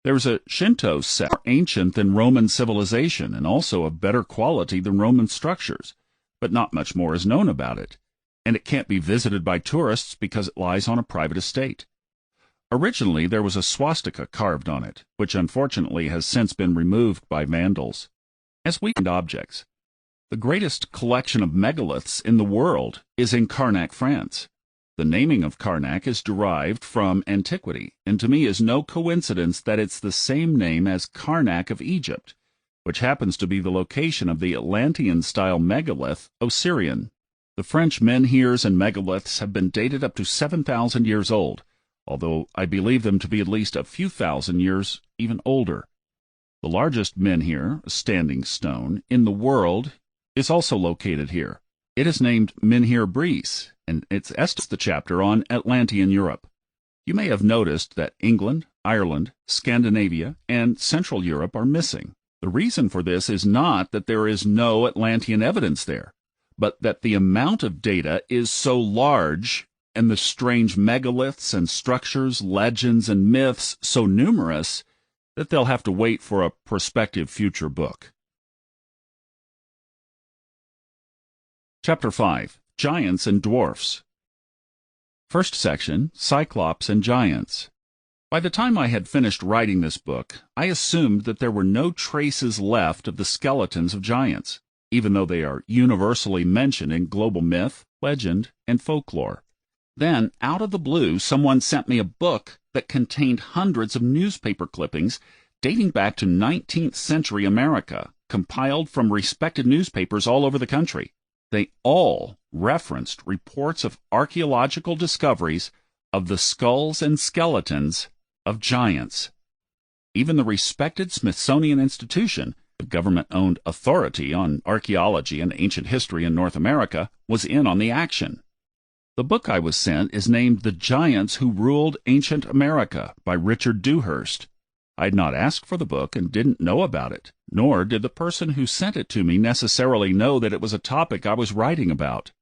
There's a Shinto sect more ancient than Roman civilization and also of better quality than Roman structures, but not much more is known about it, and it can't be visited by tourists because it lies on a private estate. Originally, there was a swastika carved on it, which unfortunately has since been removed by vandals. As we find objects, the greatest collection of megaliths in the world is in Karnak, France. The naming of Karnak is derived from antiquity, and to me is no coincidence that it's the same name as Karnak of Egypt, which happens to be the location of the Atlantean-style megalith Osirian. The French menhirs and megaliths have been dated up to 7,000 years old, although I believe them to be at least a few thousand years even older. The largest menhir, a standing stone, in the world is also located here. It is named Menhir Brice, and it's the chapter on Atlantean Europe. You may have noticed that England, Ireland, Scandinavia, and Central Europe are missing. The reason for this is not that there is no Atlantean evidence there, but that the amount of data is so large and the strange megaliths and structures, legends, and myths so numerous that they'll have to wait for a prospective future book. Chapter 5. Giants and Dwarfs. First section, Cyclops and Giants. By the time I had finished writing this book, I assumed that there were no traces left of the skeletons of giants, even though they are universally mentioned in global myth, legend, and folklore. Then, out of the blue, someone sent me a book that contained hundreds of newspaper clippings dating back to 19th century America, compiled from respected newspapers all over the country. They all referenced reports of archaeological discoveries of the skulls and skeletons of giants. Even the respected Smithsonian Institution, the government-owned authority on archaeology and ancient history in North America, was in on the action. The book I was sent is named The Giants Who Ruled Ancient America by Richard Dewhurst. I had not asked for the book and didn't know about it, nor did the person who sent it to me necessarily know that it was a topic I was writing about.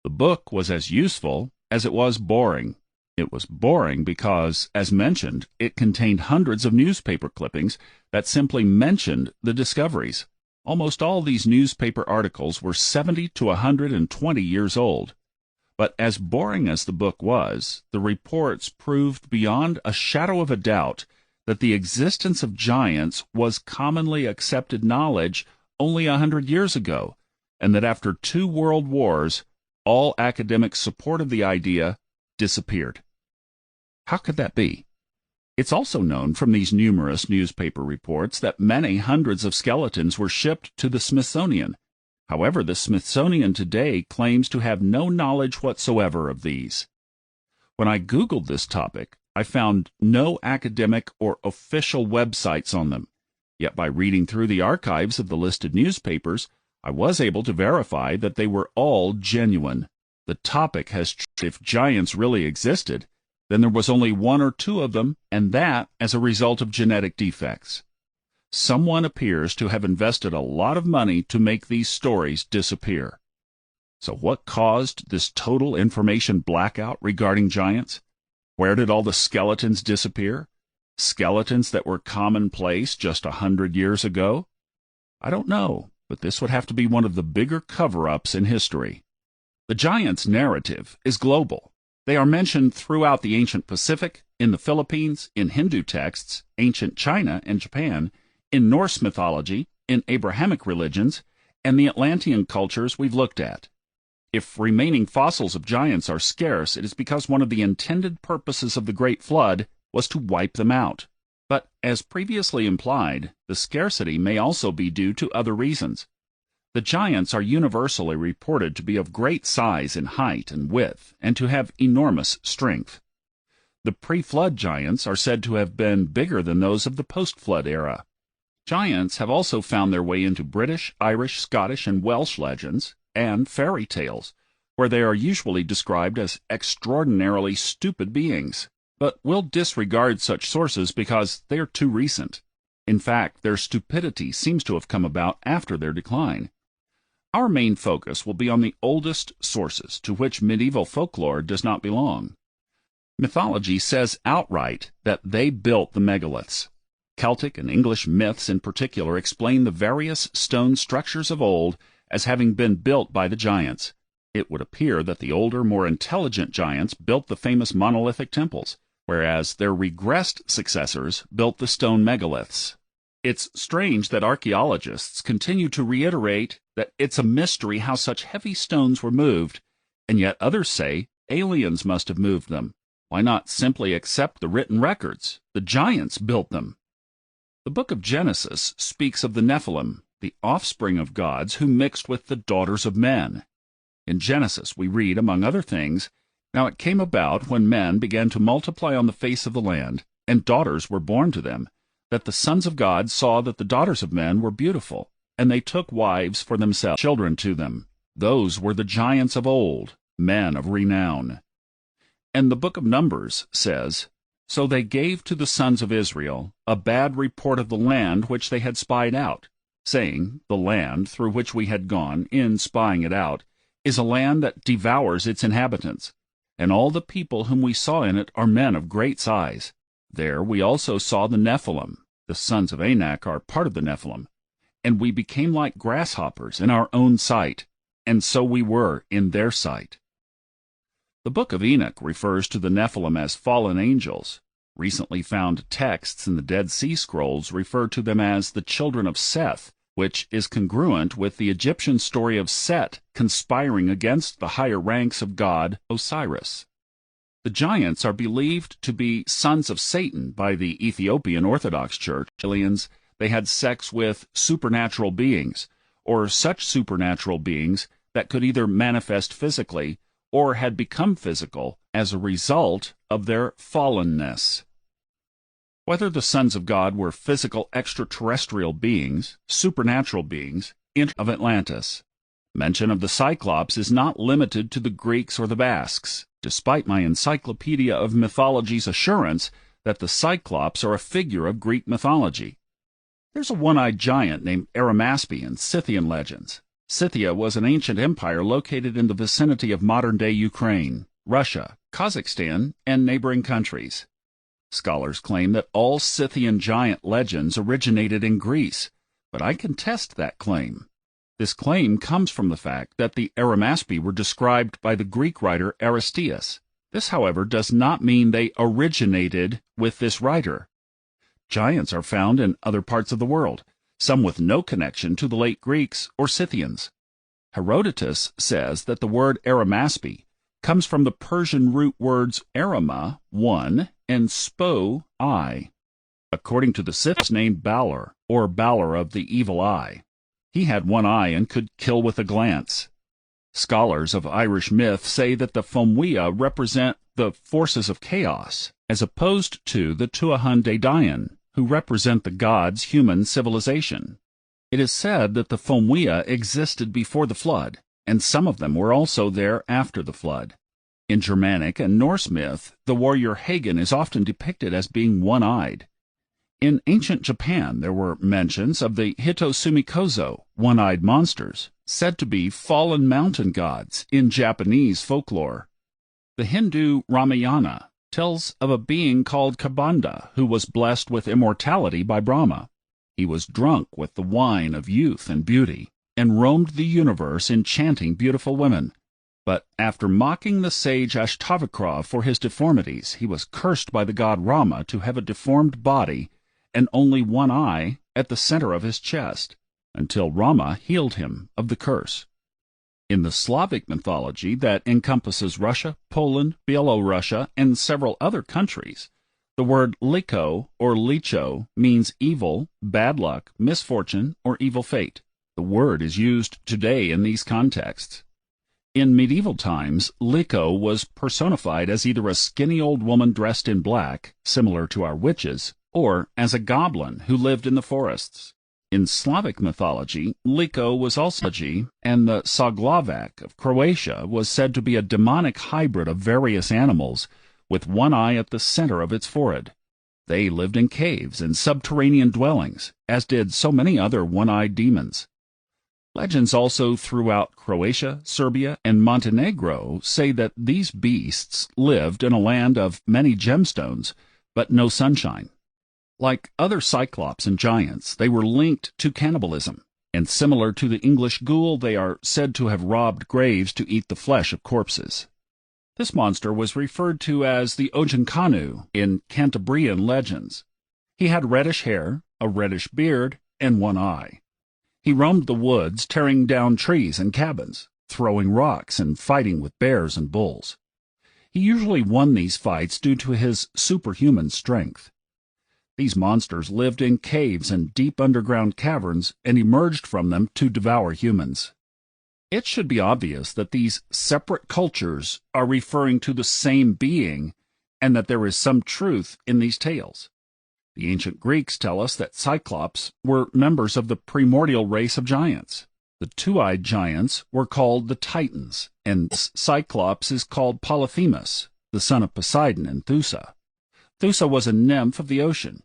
The book was as useful as it was boring. It was boring because, as mentioned, it contained hundreds of newspaper clippings that simply mentioned the discoveries. Almost all these newspaper articles were 70 to 120 years old. But as boring as the book was, the reports proved beyond a shadow of a doubt that the existence of giants was commonly accepted knowledge only 100 years ago, and that after 2 world wars, all academic support of the idea disappeared. How could that be? It's also known from these numerous newspaper reports that many hundreds of skeletons were shipped to the Smithsonian. However, the Smithsonian today claims to have no knowledge whatsoever of these. When I Googled this topic, I found no academic or official websites on them. Yet by reading through the archives of the listed newspapers, I was able to verify that they were all genuine. The topic has if giants really existed, then there was only 1 or 2 of them, and that as a result of genetic defects. Someone appears to have invested a lot of money to make these stories disappear. So what caused this total information blackout regarding giants? Where did all the skeletons disappear? Skeletons that were commonplace just 100 years ago? I don't know, but this would have to be one of the bigger cover-ups in history. The giants' narrative is global. They are mentioned throughout the ancient Pacific, in the Philippines, in Hindu texts, ancient China and Japan, in Norse mythology, in Abrahamic religions, and the Atlantean cultures we've looked at. If remaining fossils of giants are scarce, it is because one of the intended purposes of the Great Flood was to wipe them out. But, as previously implied, the scarcity may also be due to other reasons. The giants are universally reported to be of great size in height and width, and to have enormous strength. The pre-flood giants are said to have been bigger than those of the post-flood era. Giants have also found their way into British, Irish, Scottish, and Welsh legends, and fairy tales, where they are usually described as extraordinarily stupid beings. But we'll disregard such sources because they are too recent. In fact, their stupidity seems to have come about after their decline. Our main focus will be on the oldest sources, to which medieval folklore does not belong. Mythology says outright that they built the megaliths. Celtic and English myths in particular explain the various stone structures of old as having been built by the giants. It would appear that the older, more intelligent giants built the famous monolithic temples, whereas their regressed successors built the stone megaliths. It's strange that archaeologists continue to reiterate that it's a mystery how such heavy stones were moved, and yet others say aliens must have moved them. Why not simply accept the written records? The giants built them. The book of Genesis speaks of the Nephilim, the offspring of gods who mixed with the daughters of men. In Genesis we read, among other things, "Now it came about when men began to multiply on the face of the land, and daughters were born to them, that the sons of God saw that the daughters of men were beautiful, and they took wives for themselves, children to them. Those were the giants of old, men of renown." And the book of Numbers says, "So they gave to the sons of Israel a bad report of the land which they had spied out, saying, The land through which we had gone, in spying it out, is a land that devours its inhabitants, and all the people whom we saw in it are men of great size. There we also saw the Nephilim, the sons of Anak are part of the Nephilim, and we became like grasshoppers in our own sight, and so we were in their sight." The book of Enoch refers to the Nephilim as fallen angels. Recently found texts in the Dead Sea Scrolls refer to them as the children of Seth, which is congruent with the Egyptian story of Set conspiring against the higher ranks of god Osiris. The giants are believed to be sons of Satan by the Ethiopian Orthodox Church. Aliens, they had sex with supernatural beings, or such supernatural beings that could either manifest physically or had become physical as a result of their fallenness. Whether the sons of God were physical extraterrestrial beings, supernatural beings, of Atlantis. Mention of the Cyclops is not limited to the Greeks or the Basques, despite my Encyclopedia of Mythology's assurance that the Cyclops are a figure of Greek mythology. There's a one-eyed giant named Arimaspe in Scythian legends. Scythia was an ancient empire located in the vicinity of modern-day Ukraine, Russia, Kazakhstan, and neighboring countries. Scholars claim that all Scythian giant legends originated in Greece, but I contest that claim. This claim comes from the fact that the Arimaspi were described by the Greek writer Aristeas. This, however, does not mean they originated with this writer. Giants are found in other parts of the world, some with no connection to the late Greeks or Scythians. Herodotus says that the word Arimaspi comes from the Persian root words arama, one, and spo, eye. According to the Scyths named Balor, or Balor of the evil eye. He had one eye and could kill with a glance. Scholars of Irish myth say that the Fomwea represent the forces of chaos, as opposed to the Tuatha Dé Danann, who represent the gods' human civilization. It is said that the Fomwea existed before the flood, and some of them were also there after the flood. In Germanic and Norse myth, the warrior Hagen is often depicted as being one-eyed. In ancient Japan, there were mentions of the Hitosumikozo, one-eyed monsters, said to be fallen mountain gods in Japanese folklore. The Hindu Ramayana tells of a being called Kabanda who was blessed with immortality by Brahma. He was drunk with the wine of youth and beauty, and roamed the universe enchanting beautiful women. But after mocking the sage Ashtavakra for his deformities, he was cursed by the god Rama to have a deformed body and only one eye at the center of his chest, until Rama healed him of the curse. In the Slavic mythology that encompasses Russia, Poland, Byelorussia, and several other countries, the word liko or licho means evil, bad luck, misfortune, or evil fate. The word is used today in these contexts. In medieval times, liko was personified as either a skinny old woman dressed in black, similar to our witches, or as a goblin who lived in the forests. In Slavic mythology, liko was also and the Saglavak of Croatia was said to be a demonic hybrid of various animals, with one eye at the center of its forehead. They lived in caves and subterranean dwellings, as did so many other one-eyed demons. Legends also throughout Croatia, Serbia, and Montenegro say that these beasts lived in a land of many gemstones, but no sunshine. Like other cyclops and giants, they were linked to cannibalism, and similar to the English ghoul, they are said to have robbed graves to eat the flesh of corpses. This monster was referred to as the Ojinkanu in Cantabrian legends. He had reddish hair, a reddish beard, and one eye. He roamed the woods, tearing down trees and cabins, throwing rocks and fighting with bears and bulls. He usually won these fights due to his superhuman strength. These monsters lived in caves and deep underground caverns and emerged from them to devour humans. It should be obvious that these separate cultures are referring to the same being and that there is some truth in these tales. The ancient Greeks tell us that Cyclops were members of the primordial race of giants. The two-eyed giants were called the Titans, and Cyclops is called Polyphemus, the son of Poseidon and Theusa. Theusa was a nymph of the ocean.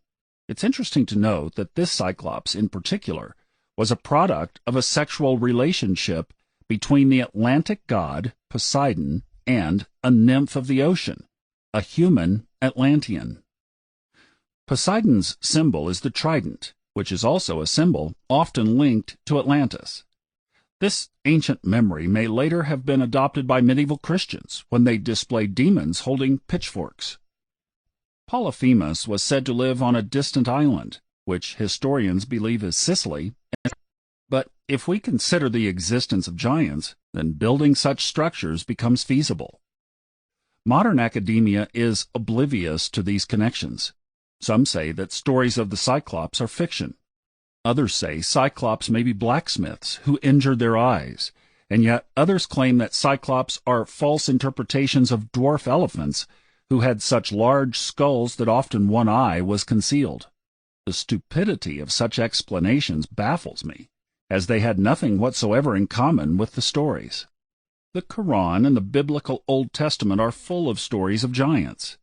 It's interesting to note that this Cyclops in particular was a product of a sexual relationship between the Atlantic god, Poseidon, and a nymph of the ocean, a human Atlantean. Poseidon's symbol is the trident, which is also a symbol often linked to Atlantis. This ancient memory may later have been adopted by medieval Christians when they displayed demons holding pitchforks. Polyphemus was said to live on a distant island, which historians believe is Sicily. But if we consider the existence of giants, then building such structures becomes feasible. Modern academia is oblivious to these connections. Some say that stories of the Cyclops are fiction. Others say Cyclops may be blacksmiths who injured their eyes, and yet others claim that Cyclops are false interpretations of dwarf elephants who had such large skulls that often one eye was concealed. The stupidity of such explanations baffles me, as they had nothing whatsoever in common with the stories. The Quran and the biblical Old Testament are full of stories of giants.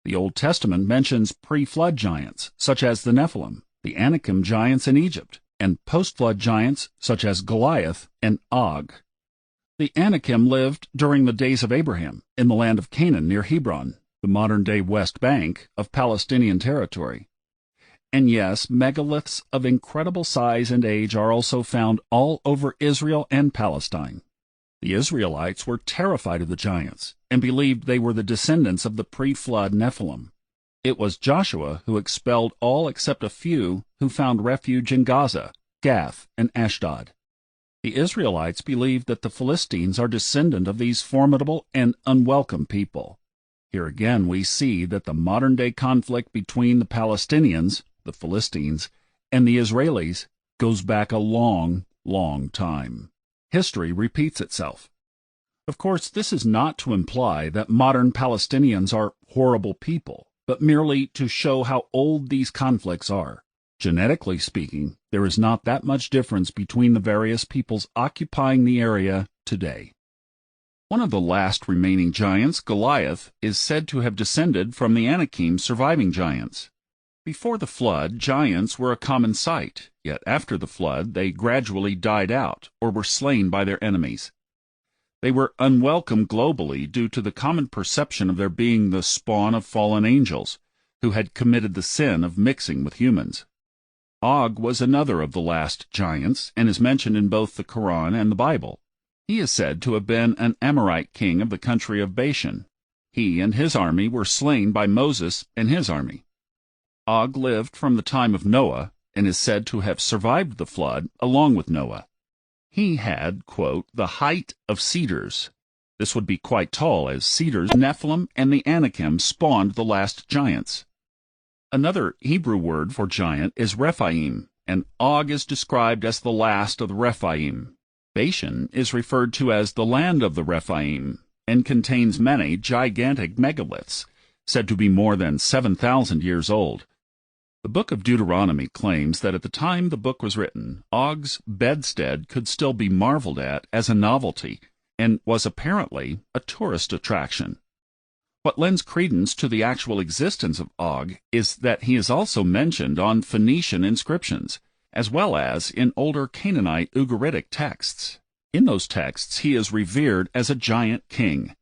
The Old Testament mentions pre-flood giants, such as the Nephilim, the Anakim giants in Egypt, and post-flood giants such as Goliath and Og. The Anakim lived during the days of Abraham in the land of Canaan near Hebron, the modern-day West Bank of Palestinian territory. And yes, megaliths of incredible size and age are also found all over Israel and Palestine. The Israelites were terrified of the giants and believed they were the descendants of the pre-flood Nephilim. It was Joshua who expelled all except a few who found refuge in Gaza, Gath, and Ashdod. The Israelites believed that the Philistines are descendant of these formidable and unwelcome people. Here again we see that the modern-day conflict between the Palestinians, the Philistines, and the Israelis goes back a long, long time. History repeats itself. Of course, this is not to imply that modern Palestinians are horrible people, but merely to show how old these conflicts are. Genetically speaking, there is not that much difference between the various peoples occupying the area today. One of the last remaining giants, Goliath, is said to have descended from the Anakim surviving giants. Before the flood, giants were a common sight, yet after the flood they gradually died out or were slain by their enemies. They were unwelcome globally due to the common perception of their being the spawn of fallen angels, who had committed the sin of mixing with humans. Og was another of the last giants, and is mentioned in both the Quran and the Bible. He is said to have been an Amorite king of the country of Bashan. He and his army were slain by Moses and his army. Og lived from the time of Noah, and is said to have survived the flood along with Noah. He had, quote, the height of cedars. This would be quite tall, as cedars, Nephilim, and the Anakim spawned the last giants. Another Hebrew word for giant is Rephaim, and Og is described as the last of the Rephaim. Bashan is referred to as the land of the Rephaim, and contains many gigantic megaliths, said to be more than 7,000 years old. The book of Deuteronomy claims that at the time the book was written, Og's bedstead could still be marveled at as a novelty, and was apparently a tourist attraction. What lends credence to the actual existence of Og is that he is also mentioned on Phoenician inscriptions, as well as in older Canaanite Ugaritic texts. In those texts he is revered as a giant king.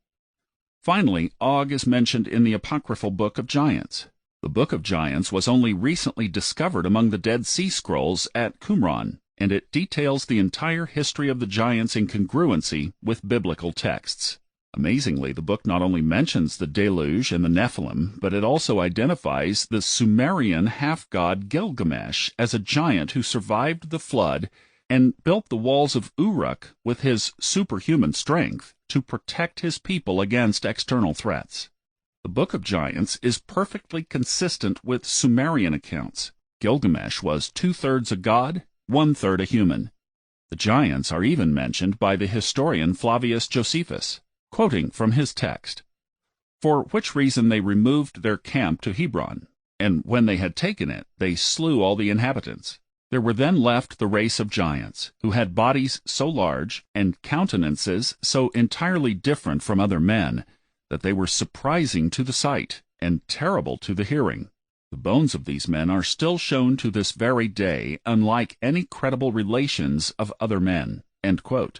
Finally, Og is mentioned in the apocryphal Book of Giants. The Book of Giants was only recently discovered among the Dead Sea Scrolls at Qumran, and it details the entire history of the giants in congruency with biblical texts. Amazingly, the book not only mentions the deluge and the Nephilim, but it also identifies the Sumerian half-god Gilgamesh as a giant who survived the flood and built the walls of Uruk with his superhuman strength to protect his people against external threats. The Book of Giants is perfectly consistent with Sumerian accounts. Gilgamesh was 2/3 a god, 1/3 a human. The giants are even mentioned by the historian Flavius Josephus, quoting from his text, for which reason they removed their camp to Hebron, and when they had taken it, they slew all the inhabitants. There were then left the race of giants, who had bodies so large and countenances so entirely different from other men, that they were surprising to the sight and terrible to the hearing. The bones of these men are still shown to this very day, unlike any credible relations of other men." End quote.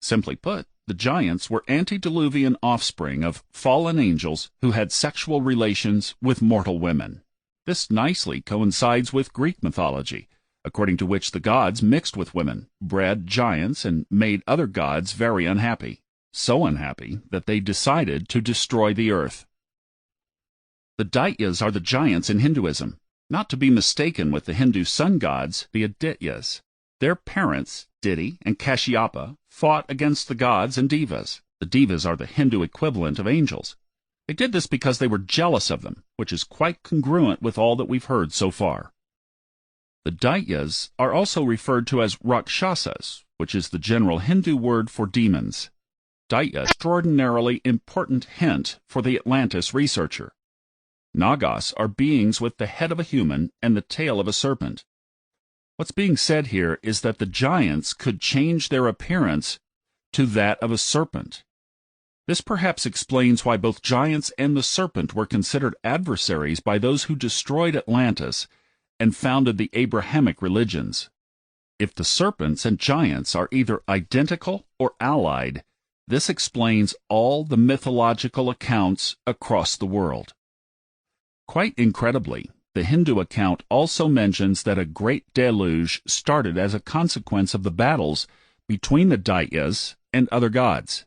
Simply put, the giants were antediluvian offspring of fallen angels who had sexual relations with mortal women. This nicely coincides with Greek mythology, according to which the gods mixed with women, bred giants, and made other gods very unhappy, so unhappy that they decided to destroy the earth. The Daityas are the giants in Hinduism, not to be mistaken with the Hindu sun gods, the Adityas. Their parents, Diti and Kashyapa, fought against the gods and devas. The devas are the Hindu equivalent of angels. They did this because they were jealous of them, which is quite congruent with all that we've heard so far. The Daityas are also referred to as Rakshasas, which is the general Hindu word for demons. Daitya, extraordinarily important hint for the Atlantis researcher. Nagas are beings with the head of a human and the tail of a serpent. What's being said here is that the giants could change their appearance to that of a serpent. This perhaps explains why both giants and the serpent were considered adversaries by those who destroyed Atlantis and founded the Abrahamic religions. If the serpents and giants are either identical or allied, this explains all the mythological accounts across the world. Quite incredibly, the Hindu account also mentions that a great deluge started as a consequence of the battles between the Daityas and other gods.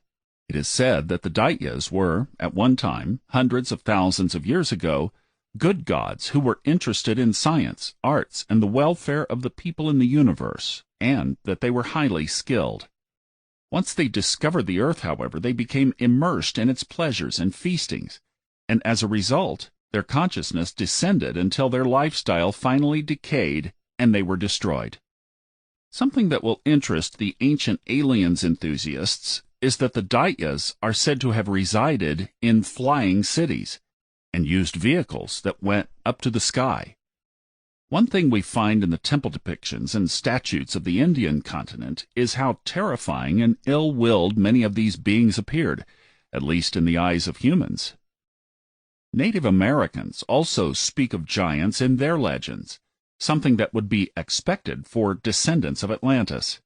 It is said that the Daityas were, at one time, hundreds of thousands of years ago, good gods who were interested in science, arts, and the welfare of the people in the universe, and that they were highly skilled. Once they discovered the earth, however, they became immersed in its pleasures and feastings, and as a result, their consciousness descended until their lifestyle finally decayed and they were destroyed. Something that will interest the ancient aliens enthusiasts is that the Daityas are said to have resided in flying cities and used vehicles that went up to the sky. One thing we find in the temple depictions and statues of the Indian continent is how terrifying and ill-willed many of these beings appeared, at least in the eyes of humans. Native Americans also speak of giants in their legends, something that would be expected for descendants of Atlantis.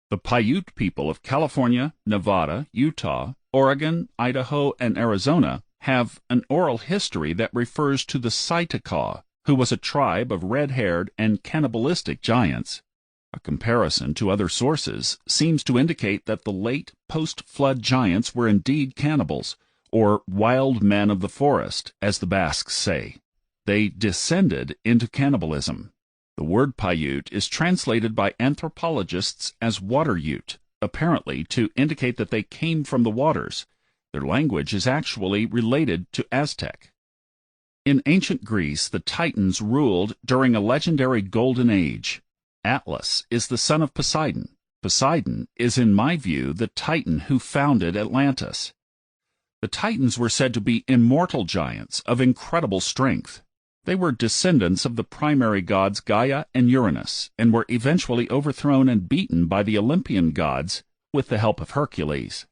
The Paiute people of California, Nevada, Utah, Oregon, Idaho, and Arizona have an oral history that refers to the Saitaka, who was a tribe of red-haired and cannibalistic giants. A comparison to other sources seems to indicate that the late post-flood giants were indeed cannibals, or wild men of the forest, as the Basques say. They descended into cannibalism. The word Paiute is translated by anthropologists as water-ute, apparently to indicate that they came from the waters. Their language is actually related to Aztec. In ancient Greece, the Titans ruled during a legendary golden age. Atlas is the son of Poseidon. Poseidon is, in my view, the Titan who founded Atlantis. The Titans were said to be immortal giants of incredible strength. They were descendants of the primary gods Gaia and Uranus, and were eventually overthrown and beaten by the Olympian gods with the help of Hercules.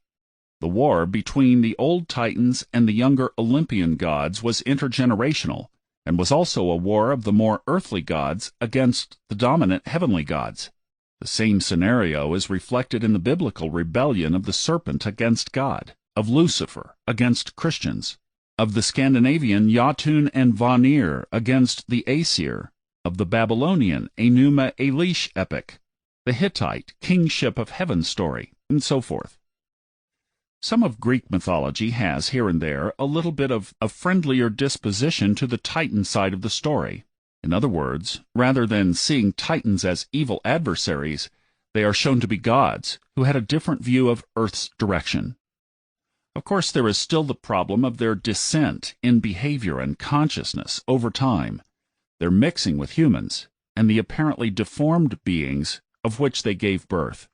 The war between the old Titans and the younger Olympian gods was intergenerational, and was also a war of the more earthly gods against the dominant heavenly gods. The same scenario is reflected in the biblical rebellion of the serpent against God, of Lucifer against Christians, of the Scandinavian Jotun and Vanir against the Aesir, of the Babylonian Enuma Elish epic, the Hittite kingship of heaven story, and so forth. Some of Greek mythology has, here and there, a little bit of a friendlier disposition to the Titan side of the story. In other words, rather than seeing Titans as evil adversaries, they are shown to be gods who had a different view of Earth's direction. Of course, there is still the problem of their descent in behavior and consciousness over time, their mixing with humans, and the apparently deformed beings of which they gave birth.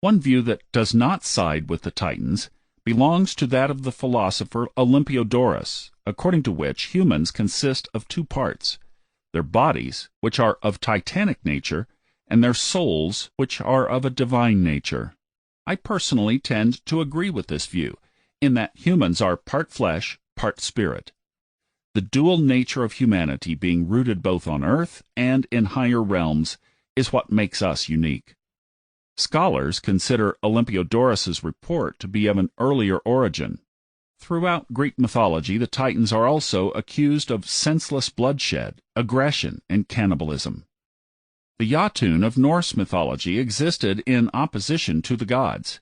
One view that does not side with the Titans belongs to that of the philosopher Olympiodorus, according to which humans consist of two parts: their bodies, which are of titanic nature, and their souls, which are of a divine nature. I personally tend to agree with this view, in that humans are part flesh, part spirit. The dual nature of humanity being rooted both on earth and in higher realms is what makes us unique. Scholars consider Olympiodorus's report to be of an earlier origin. Throughout Greek mythology, the Titans are also accused of senseless bloodshed, aggression, and cannibalism. The Jotun of Norse mythology existed in opposition to the gods.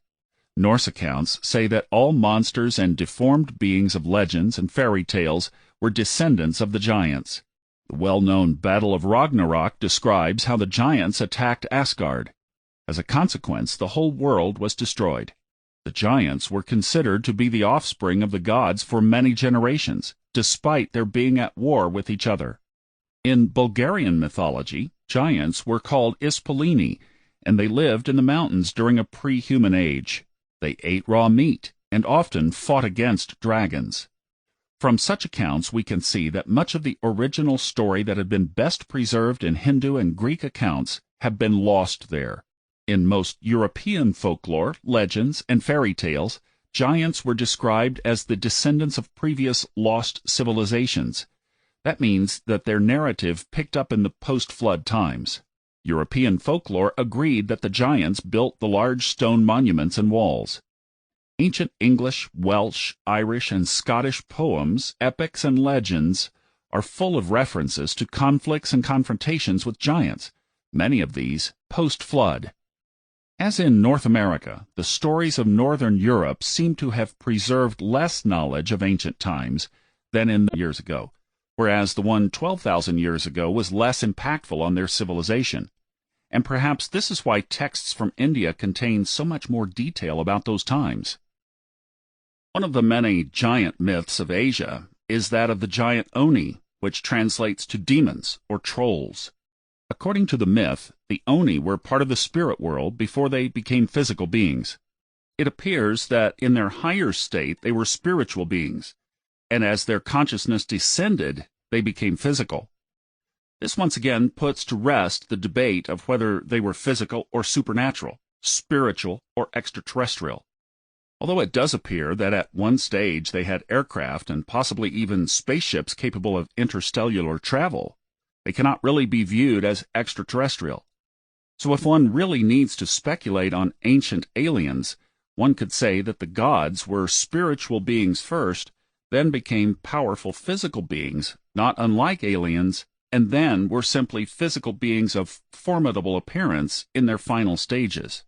Norse accounts say that all monsters and deformed beings of legends and fairy tales were descendants of the giants. The well-known Battle of Ragnarok describes how the giants attacked Asgard. As a consequence, the whole world was destroyed. The giants were considered to be the offspring of the gods for many generations, despite their being at war with each other. In Bulgarian mythology, giants were called Ispolini, and they lived in the mountains during a pre-human age. They ate raw meat, and often fought against dragons. From such accounts we can see that much of the original story that had been best preserved in Hindu and Greek accounts have been lost there. In most European folklore, legends, and fairy tales, giants were described as the descendants of previous lost civilizations. That means that their narrative picked up in the post-flood times. European folklore agreed that the giants built the large stone monuments and walls. Ancient English, Welsh, Irish, and Scottish poems, epics, and legends are full of references to conflicts and confrontations with giants, many of these post-flood. As in North America, the stories of Northern Europe seem to have preserved less knowledge of ancient times than in years ago, whereas the one 12,000 years ago was less impactful on their civilization. And perhaps this is why texts from India contain so much more detail about those times. One of the many giant myths of Asia is that of the giant Oni, which translates to demons or trolls. According to the myth, the Oni were part of the spirit world before they became physical beings. It appears that in their higher state they were spiritual beings, and as their consciousness descended, they became physical. This once again puts to rest the debate of whether they were physical or supernatural, spiritual or extraterrestrial. Although it does appear that at one stage they had aircraft and possibly even spaceships capable of interstellar travel, they cannot really be viewed as extraterrestrial. So if one really needs to speculate on ancient aliens, one could say that the gods were spiritual beings first, then became powerful physical beings, not unlike aliens, and then were simply physical beings of formidable appearance in their final stages.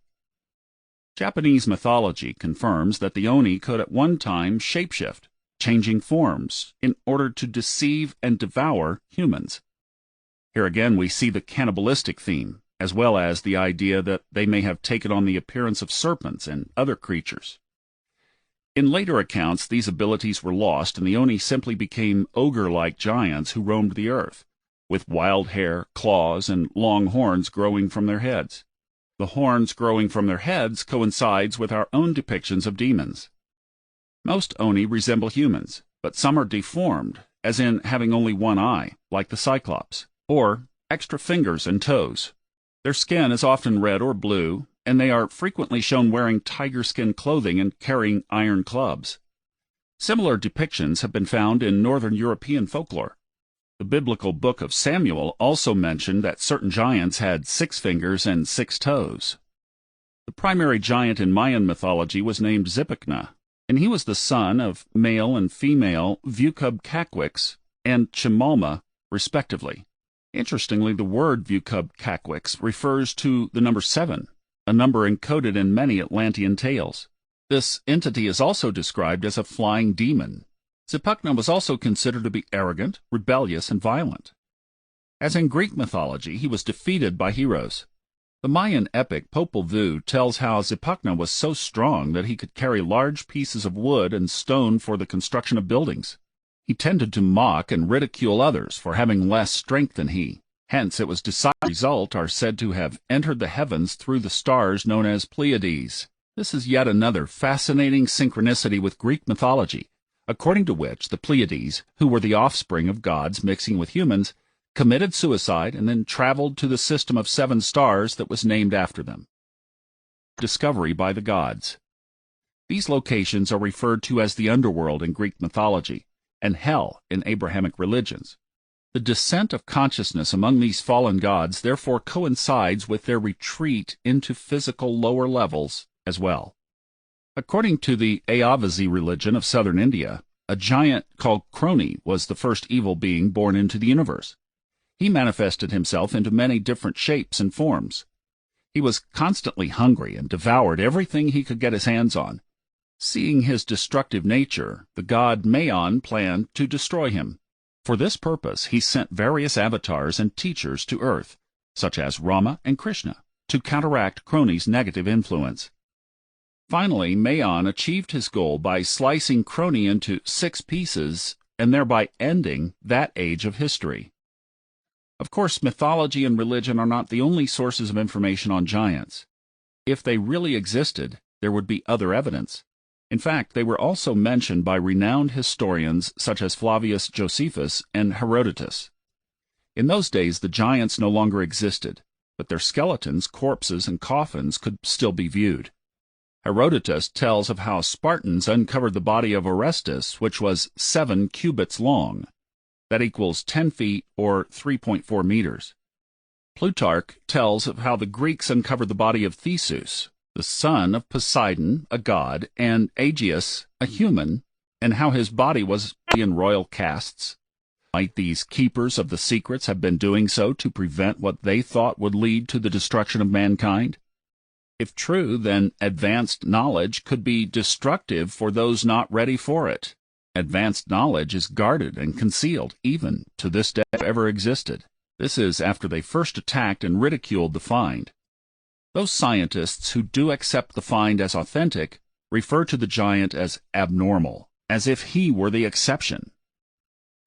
Japanese mythology confirms that the Oni could at one time shapeshift, changing forms, in order to deceive and devour humans. Here again we see the cannibalistic theme, as well as the idea that they may have taken on the appearance of serpents and other creatures. In later accounts, these abilities were lost, and the Oni simply became ogre-like giants who roamed the earth, with wild hair, claws, and long horns growing from their heads. The horns growing from their heads coincides with our own depictions of demons. Most Oni resemble humans, but some are deformed, as in having only one eye, like the Cyclops, or extra fingers and toes. Their skin is often red or blue, and they are frequently shown wearing tiger skin clothing and carrying iron clubs. Similar depictions have been found in Northern European folklore. The biblical book of Samuel also mentioned that certain giants had 6 fingers and 6 toes. The primary giant in Mayan mythology was named Zipacna, and he was the son of male and female Vucub-Caquix and Chimalma, respectively. Interestingly, the word Vucub-Caquix refers to the number 7, a number encoded in many Atlantean tales. This entity is also described as a flying demon. Zipacna was also considered to be arrogant, rebellious, and violent. As in Greek mythology, he was defeated by heroes. The Mayan epic Popol Vuh tells how Zipacna was so strong that he could carry large pieces of wood and stone for the construction of buildings. He tended to mock and ridicule others for having less strength than he. Hence it was decided the result are said to have entered the heavens through the stars known as Pleiades. This is yet another fascinating synchronicity with Greek mythology, according to which the Pleiades, who were the offspring of gods mixing with humans, committed suicide and then traveled to the system of 7 stars that was named after them. Discovery by the gods. These locations are referred to as the underworld in Greek mythology, and hell in Abrahamic religions. The descent of consciousness among these fallen gods therefore coincides with their retreat into physical lower levels as well. According to the Ayavasi religion of southern India, a giant called Kroni was the first evil being born into the universe. He manifested himself into many different shapes and forms. He was constantly hungry and devoured everything he could get his hands on. Seeing his destructive nature, the god Maon planned to destroy him. For this purpose, he sent various avatars and teachers to Earth, such as Rama and Krishna, to counteract Kroni's negative influence. Finally, Maon achieved his goal by slicing Kroni into 6 pieces and thereby ending that age of history. Of course, mythology and religion are not the only sources of information on giants. If they really existed, there would be other evidence. In fact, they were also mentioned by renowned historians such as Flavius Josephus and Herodotus. In those days, the giants no longer existed, but their skeletons, corpses, and coffins could still be viewed. Herodotus tells of how Spartans uncovered the body of Orestes, which was 7 cubits long. That equals 10 feet or 3.4 meters. Plutarch tells of how the Greeks uncovered the body of Theseus, the son of Poseidon, a god, and Aegeus, a human, and how his body was in royal casts. Might these keepers of the secrets have been doing so to prevent what they thought would lead to the destruction of mankind? If true, then advanced knowledge could be destructive for those not ready for it. Advanced knowledge is guarded and concealed, even to this day, if ever existed. This is after they first attacked and ridiculed the find. Those scientists who do accept the find as authentic refer to the giant as abnormal, as if he were the exception.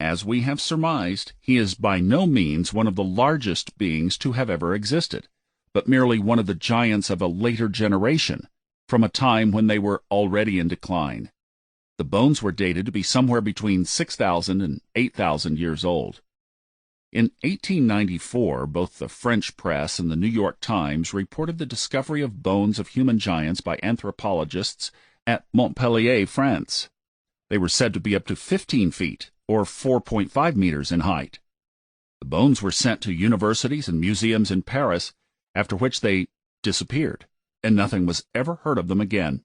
As we have surmised, he is by no means one of the largest beings to have ever existed, but merely one of the giants of a later generation, from a time when they were already in decline. The bones were dated to be somewhere between 6,000 and 8,000 years old. In 1894, both the French press and the New York Times reported the discovery of bones of human giants by anthropologists at Montpellier, France. They were said to be up to 15 feet, or 4.5 meters in height. The bones were sent to universities and museums in Paris, after which they disappeared, and nothing was ever heard of them again.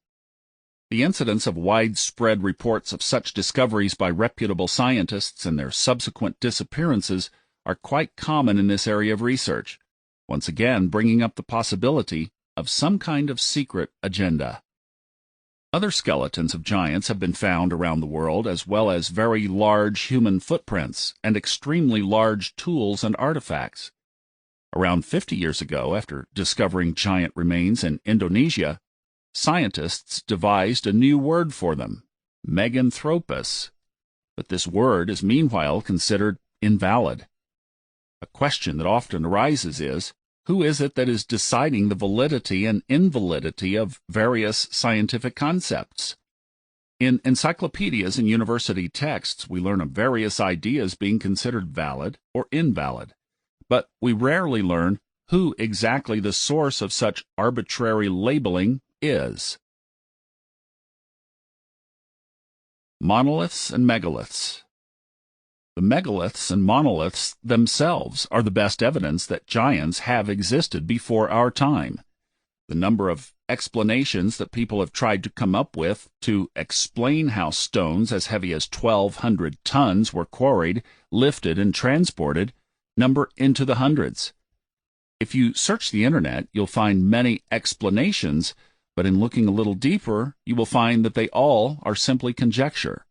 The incidence of widespread reports of such discoveries by reputable scientists and their subsequent disappearances are quite common in this area of research, once again bringing up the possibility of some kind of secret agenda. Other skeletons of giants have been found around the world, as well as very large human footprints and extremely large tools and artifacts. Around 50 years ago, after discovering giant remains in Indonesia, scientists devised a new word for them, Meganthropus, but this word is meanwhile considered invalid. A question that often arises is, who is it that is deciding the validity and invalidity of various scientific concepts? In encyclopedias and university texts, we learn of various ideas being considered valid or invalid, but we rarely learn who exactly the source of such arbitrary labeling is. Monoliths and megaliths. The megaliths and monoliths themselves are the best evidence that giants have existed before our time. The number of explanations that people have tried to come up with to explain how stones as heavy as 1,200 tons were quarried, lifted, and transported number into the hundreds. If you search the internet, you'll find many explanations, but in looking a little deeper, you will find that they all are simply conjecture.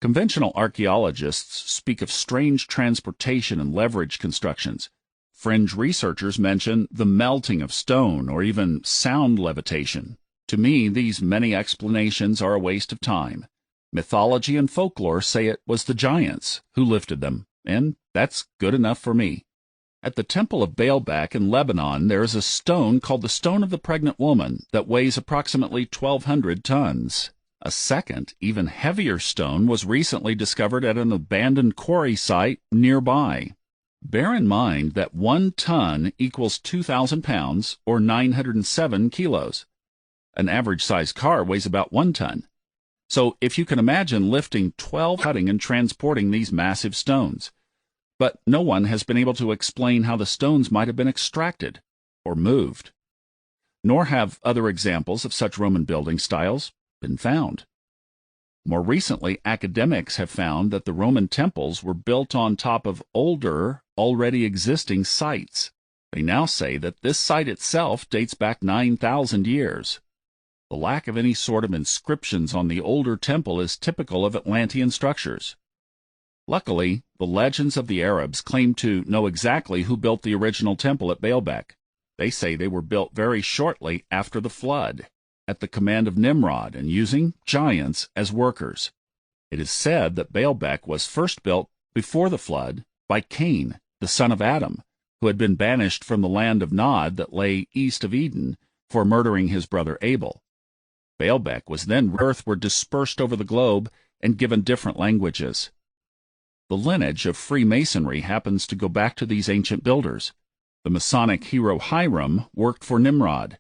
Conventional archaeologists speak of strange transportation and leverage constructions. Fringe researchers mention the melting of stone or even sound levitation. To me, these many explanations are a waste of time. Mythology and folklore say it was the giants who lifted them, and that's good enough for me. At the Temple of Baalbek in Lebanon, there is a stone called the Stone of the Pregnant Woman that weighs approximately 1,200 tons. A second, even heavier stone was recently discovered at an abandoned quarry site nearby. Bear in mind that 1 ton equals 2,000 pounds, or 907 kilos. An average-sized car weighs about 1 ton. So if you can imagine lifting 12 cutting and transporting these massive stones. But no one has been able to explain how the stones might have been extracted or moved. Nor have other examples of such Roman building styles been found. More recently, academics have found that the Roman temples were built on top of older, already existing sites. They now say that this site itself dates back 9,000 years. The lack of any sort of inscriptions on the older temple is typical of Atlantean structures. Luckily, the legends of the Arabs claim to know exactly who built the original temple at Baalbek. They say they were built very shortly after the flood, at the command of Nimrod and using giants as workers. It is said that Baalbek was first built before the flood by Cain, the son of Adam, who had been banished from the land of Nod that lay east of Eden for murdering his brother Abel. Baalbek was then earthward dispersed over the globe and given different languages. The lineage of Freemasonry happens to go back to these ancient builders. The Masonic hero Hiram worked for Nimrod.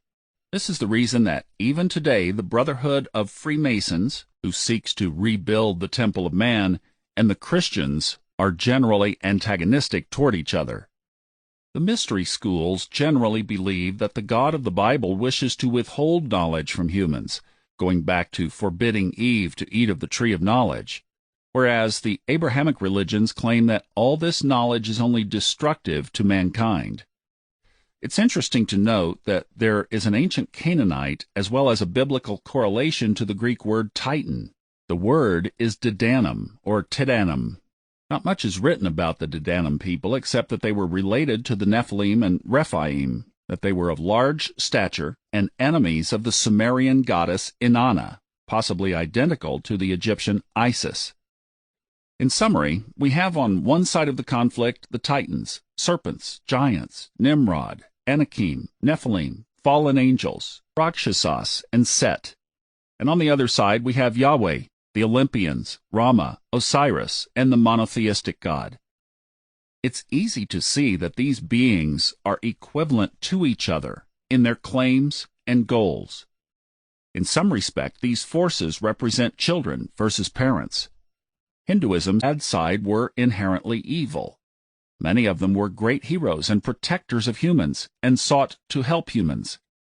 This is the reason that even today the Brotherhood of Freemasons, who seeks to rebuild the Temple of Man, and the Christians are generally antagonistic toward each other. The mystery schools generally believe that the God of the Bible wishes to withhold knowledge from humans, going back to forbidding Eve to eat of the tree of knowledge, whereas the Abrahamic religions claim that all this knowledge is only destructive to mankind. It's interesting to note that there is an ancient Canaanite as well as a biblical correlation to the Greek word Titan. The word is Dedanim or Tidanum. Not much is written about the Dedanim people except that they were related to the Nephilim and Rephaim, that they were of large stature and enemies of the Sumerian goddess Inanna, possibly identical to the Egyptian Isis. In summary, we have on one side of the conflict the Titans, serpents, giants, Nimrod, Anakim, Nephilim, fallen angels, Rakshasas, and Set. And on the other side we have Yahweh, the Olympians, Rama, Osiris, and the monotheistic God. It's easy to see that these beings are equivalent to each other in their claims and goals. In some respect, these forces represent children versus parents. Hinduism's bad side were inherently evil. Many of them were great heroes and protectors of humans and sought to help humans.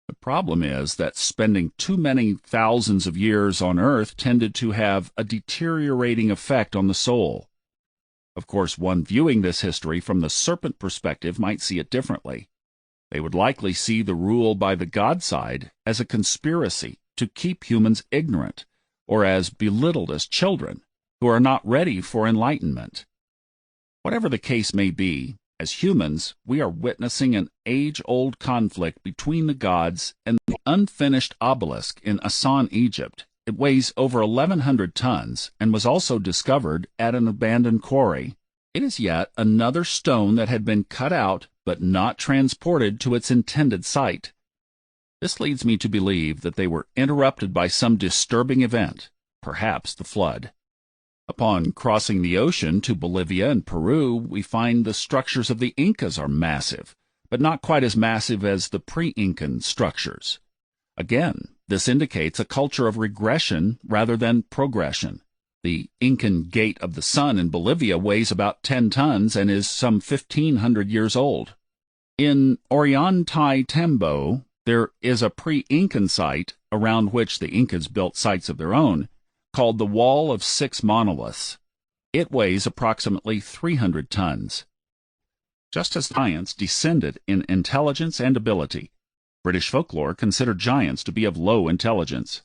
The problem is that spending too many thousands of years on Earth tended to have a deteriorating effect on the soul. Of course, one viewing this history from the serpent perspective might see it differently. They would likely see the rule by the God side as a conspiracy to keep humans ignorant, or as belittled as children who are not ready for enlightenment. Whatever the case may be, as humans, we are witnessing an age-old conflict between the gods and the unfinished obelisk in Aswan, Egypt. It weighs over 1,100 tons and was also discovered at an abandoned quarry. It is yet another stone that had been cut out but not transported to its intended site. This leads me to believe that they were interrupted by some disturbing event, perhaps the flood. Upon crossing the ocean to Bolivia and Peru, we find the structures of the Incas are massive, but not quite as massive as the pre-Incan structures. Again, this indicates a culture of regression rather than progression. The Incan Gate of the Sun in Bolivia weighs about 10 tons and is some 1,500 years old. In Ollantaytambo, there is a pre-Incan site around which the Incas built sites of their own, called the Wall of Six Monoliths. It weighs approximately 300 tons. Just as giants descended in intelligence and ability, British folklore considered giants to be of low intelligence.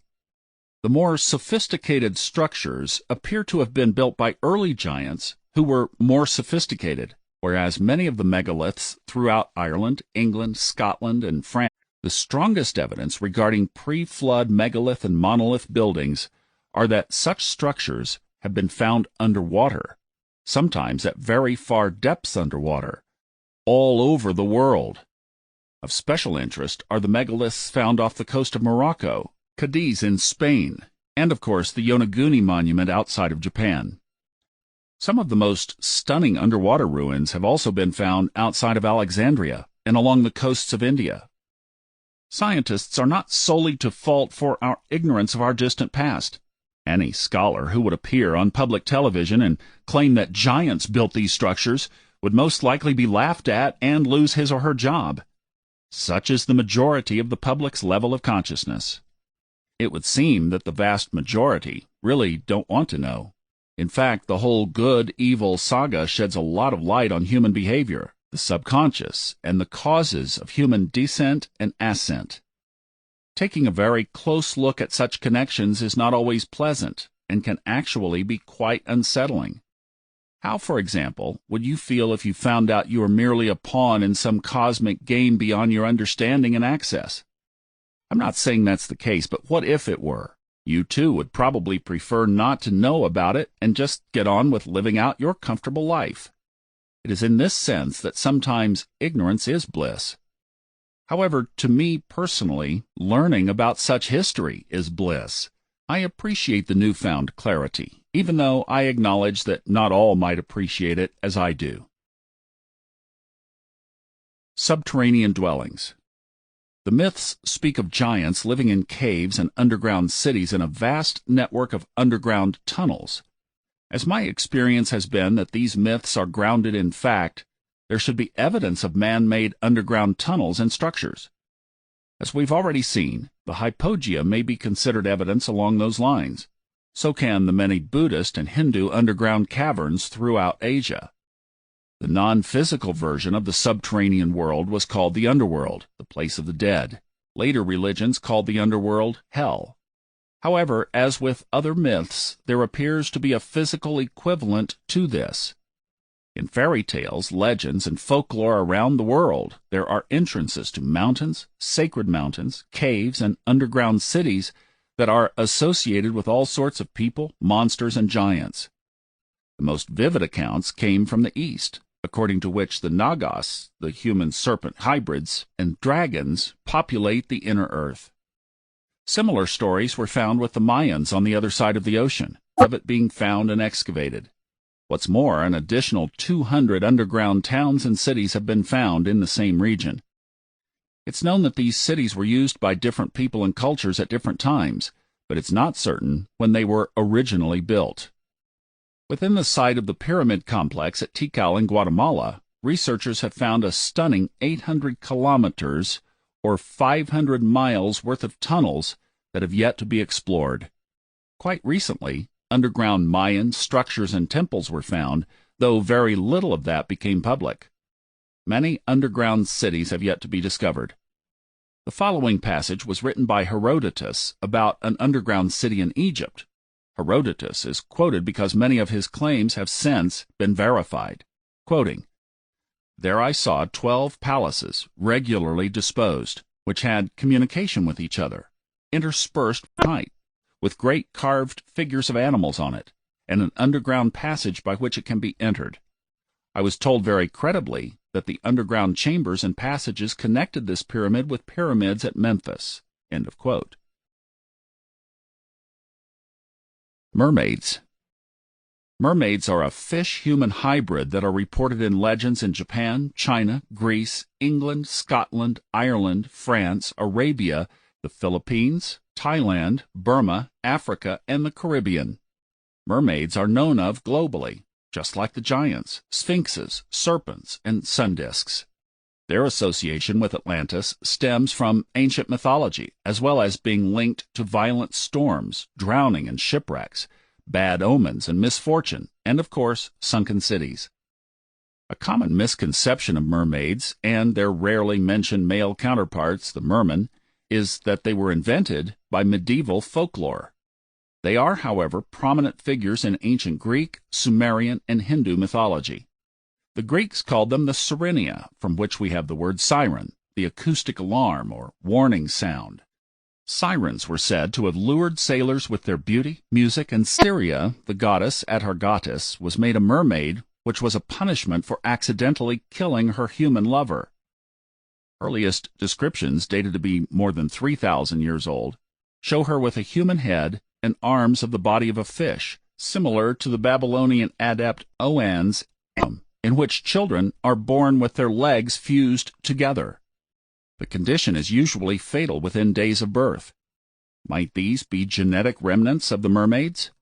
The more sophisticated structures appear to have been built by early giants who were more sophisticated, whereas many of the megaliths throughout Ireland, England, Scotland, and France. The strongest evidence regarding pre-flood megalith and monolith buildings are that such structures have been found underwater, sometimes at very far depths underwater, all over the world. Of special interest are the megaliths found off the coast of Morocco, Cadiz in Spain, and of course the Yonaguni Monument outside of Japan. Some of the most stunning underwater ruins have also been found outside of Alexandria and along the coasts of India. Scientists are not solely to fault for our ignorance of our distant past. Any scholar who would appear on public television and claim that giants built these structures would most likely be laughed at and lose his or her job. Such is the majority of the public's level of consciousness. It would seem that the vast majority really don't want to know. In fact, the whole good-evil saga sheds a lot of light on human behavior, the subconscious, and the causes of human descent and ascent. Taking a very close look at such connections is not always pleasant and can actually be quite unsettling. How, for example, would you feel if you found out you were merely a pawn in some cosmic game beyond your understanding and access? I'm not saying that's the case, but what if it were? You too would probably prefer not to know about it and just get on with living out your comfortable life. It is in this sense that sometimes ignorance is bliss. However, to me personally, learning about such history is bliss. I appreciate the newfound clarity, even though I acknowledge that not all might appreciate it as I do. Subterranean dwellings. The myths speak of giants living in caves and underground cities in a vast network of underground tunnels. As my experience has been that these myths are grounded in fact, there should be evidence of man-made underground tunnels and structures. As we've already seen, the hypogeia may be considered evidence along those lines. So can the many Buddhist and Hindu underground caverns throughout Asia. The non-physical version of the subterranean world was called the underworld, the place of the dead. Later religions called the underworld hell. However, as with other myths, there appears to be a physical equivalent to this. In fairy tales, legends, and folklore around the world, there are entrances to mountains, sacred mountains, caves, and underground cities that are associated with all sorts of people, monsters, and giants. The most vivid accounts came from the East, according to which the Nagas, the human-serpent hybrids, and dragons populate the inner earth. Similar stories were found with the Mayans on the other side of the ocean, of it being found and excavated. What's more, an additional 200 underground towns and cities have been found in the same region. It's known that these cities were used by different people and cultures at different times, but it's not certain when they were originally built. Within the site of the pyramid complex at Tikal in Guatemala, researchers have found a stunning 800 kilometers or 500 miles worth of tunnels that have yet to be explored. Quite recently, underground Mayan structures and temples were found, though very little of that became public. Many underground cities have yet to be discovered. The following passage was written by Herodotus about an underground city in Egypt. Herodotus is quoted because many of his claims have since been verified. Quoting, "There I saw 12 palaces, regularly disposed, which had communication with each other, interspersed at night, with great carved figures of animals on it, and an underground passage by which it can be entered. I was told very credibly that the underground chambers and passages connected this pyramid with pyramids at Memphis." End of quote. Mermaids. Mermaids are a fish-human hybrid that are reported in legends in Japan, China, Greece, England, Scotland, Ireland, France, Arabia, the Philippines, Thailand, Burma, Africa, and the Caribbean. Mermaids are known of globally, just like the giants, sphinxes, serpents, and sun disks. Their association with Atlantis stems from ancient mythology, as well as being linked to violent storms, drowning and shipwrecks, bad omens and misfortune, and of course, sunken cities. A common misconception of mermaids, and their rarely mentioned male counterparts, the merman, is that they were invented by medieval folklore. They are, however, prominent figures in ancient Greek, Sumerian, and Hindu mythology. The Greeks called them the Sirenia, from which we have the word siren, the acoustic alarm or warning sound. Sirens were said to have lured sailors with their beauty, music, and Syria, the goddess Atargatis, was made a mermaid, which was a punishment for accidentally killing her human lover. Earliest descriptions, dated to be more than 3,000 years old, show her with a human head and arms of the body of a fish, similar to the Babylonian adept Oan's, in which children are born with their legs fused together. The condition is usually fatal within days of birth. Might these be genetic remnants of the mermaids?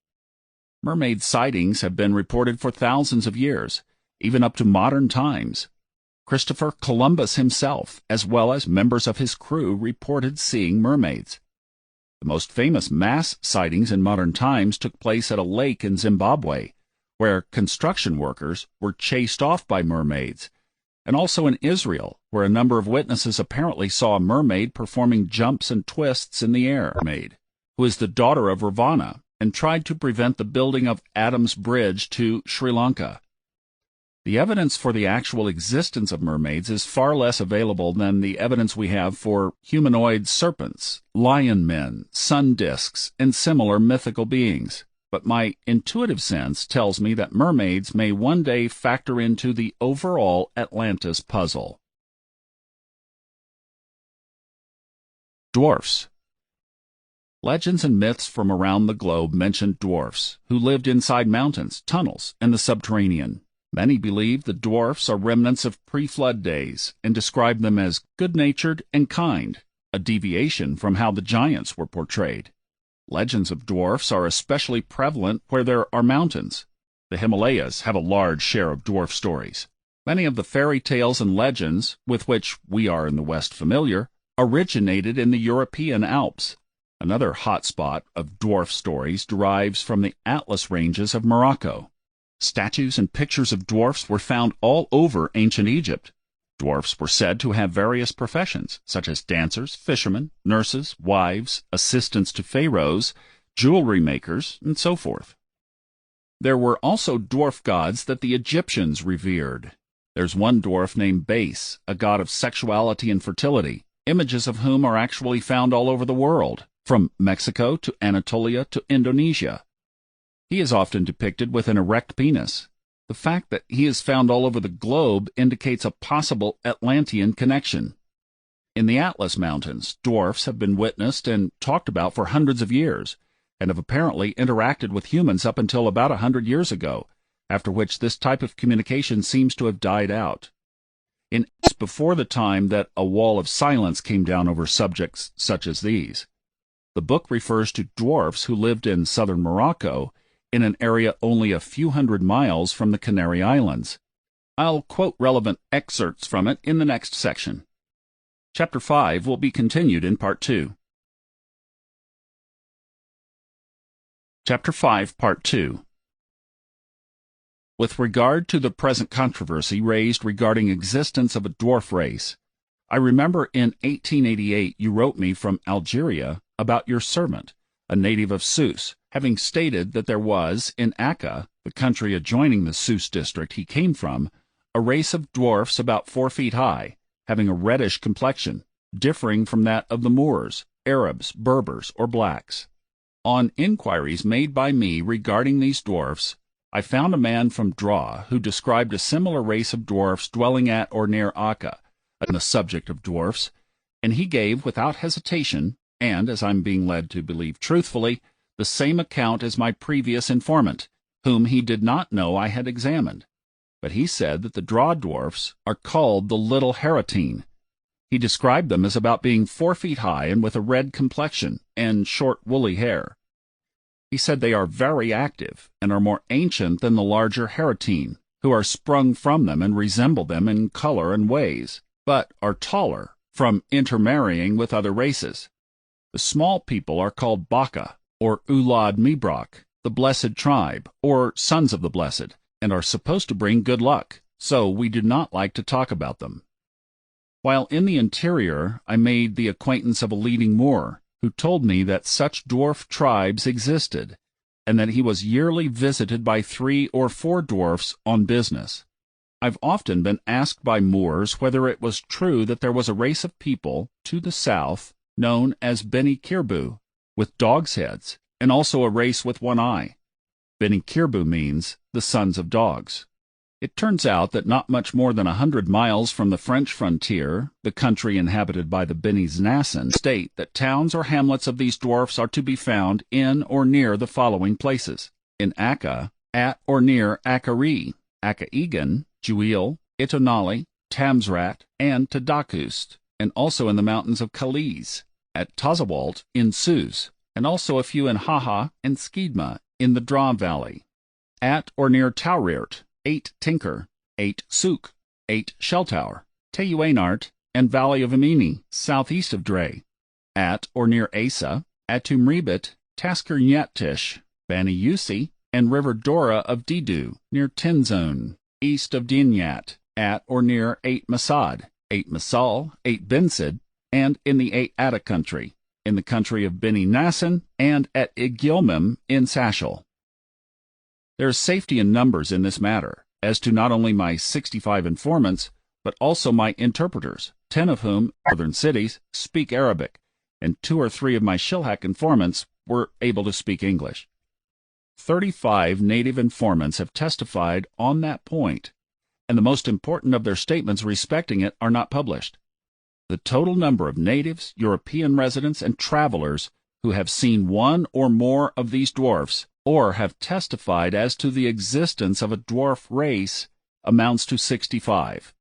Mermaid sightings have been reported for thousands of years, even up to modern times. Christopher Columbus himself, as well as members of his crew, reported seeing mermaids. The most famous mass sightings in modern times took place at a lake in Zimbabwe, where construction workers were chased off by mermaids, and also in Israel, where a number of witnesses apparently saw a mermaid performing jumps and twists in the air. Mermaid, who is the daughter of Ravana, and tried to prevent the building of Adam's Bridge to Sri Lanka. The evidence for the actual existence of mermaids is far less available than the evidence we have for humanoid serpents, lion men, sun disks, and similar mythical beings. But my intuitive sense tells me that mermaids may one day factor into the overall Atlantis puzzle. Dwarfs. Legends and myths from around the globe mention dwarfs, who lived inside mountains, tunnels, and the subterranean. Many believe the dwarfs are remnants of pre-flood days and describe them as good-natured and kind, a deviation from how the giants were portrayed. Legends of dwarfs are especially prevalent where there are mountains. The Himalayas have a large share of dwarf stories. Many of the fairy tales and legends, with which we are in the West familiar, originated in the European Alps. Another hotspot of dwarf stories derives from the Atlas ranges of Morocco. Statues and pictures of dwarfs were found all over ancient Egypt. Dwarfs were said to have various professions, such as dancers, fishermen, nurses, wives, assistants to pharaohs, jewelry makers, and so forth. There were also dwarf gods that the Egyptians revered. There's one dwarf named Base, a god of sexuality and fertility, images of whom are actually found all over the world, from Mexico to Anatolia to Indonesia. He is often depicted with an erect penis. The fact that he is found all over the globe indicates a possible Atlantean connection. In the Atlas Mountains, dwarfs have been witnessed and talked about for hundreds of years, and have apparently interacted with humans up until about 100 years ago, after which this type of communication seems to have died out. Before the time that a wall of silence came down over subjects such as these. The book refers to dwarfs who lived in southern Morocco, in an area only a few hundred miles from the Canary Islands. I'll quote relevant excerpts from it in the next section. Chapter 5 will be continued in Part 2. Chapter 5, Part 2. With regard to the present controversy raised regarding existence of a dwarf race, I remember in 1888 you wrote me from Algeria about your servant, a native of Sousse, having stated that there was, in Akka, the country adjoining the Sousse district he came from, a race of dwarfs about 4 feet high, having a reddish complexion, differing from that of the Moors, Arabs, Berbers, or blacks. On inquiries made by me regarding these dwarfs, I found a man from Dra who described a similar race of dwarfs dwelling at or near Akka, on the subject of dwarfs, and he gave without hesitation, and, as I'm being led to believe truthfully, the same account as my previous informant, whom he did not know I had examined. But he said that the Dra dwarfs are called the Little Haratine. He described them as about being 4 feet high and with a red complexion and short woolly hair. He said they are very active and are more ancient than the larger Haratine, who are sprung from them and resemble them in color and ways, but are taller from intermarrying with other races. The small people are called Baka, or Ulad Mibrak, the blessed tribe, or sons of the blessed, and are supposed to bring good luck, so we do not like to talk about them. While in the interior, I made the acquaintance of a leading Moor, who told me that such dwarf tribes existed, and that he was yearly visited by 3 or 4 dwarfs on business. I've often been asked by Moors whether it was true that there was a race of people to the south known as Beni Kirbu, with dogs' heads, and also a race with one eye. Beni Kirbu means the sons of dogs. It turns out that not much more than 100 miles from the French frontier, the country inhabited by the Beni Nassan, state that towns or hamlets of these dwarfs are to be found in or near the following places: in Akka, at or near Akkari, Akka-Egan, Juil, Itonali, Tamsrat, and Tadakust, and also in the mountains of Kaliz, at Tazawalt in Sousse, and also a few in Haha and Skidma in the Dra Valley, at or near Taurirt, 8 Tinker, 8 Souk, 8 Shelltower, Teyuanart, and Valley of Amini, southeast of Dre, at or near Asa, Atumribit, Tasker Nyattish, Bani Yusi, and River Dora of Didu, near Tenzone, east of Dinyat, at or near 8 Masad, 8 Masal, 8 Bensid, and in the 8 Atta country, in the country of Beni Nassan, and at Igilmim in Sashel. There is safety in numbers in this matter, as to not only my 65 informants, but also my interpreters, 10 of whom, northern cities, speak Arabic, and 2 or 3 of my Shilhak informants were able to speak English. 35 native informants have testified on that point, and the most important of their statements respecting it are not published. The total number of natives, European residents, and travelers who have seen one or more of these dwarfs, or have testified as to the existence of a dwarf race, amounts to 65.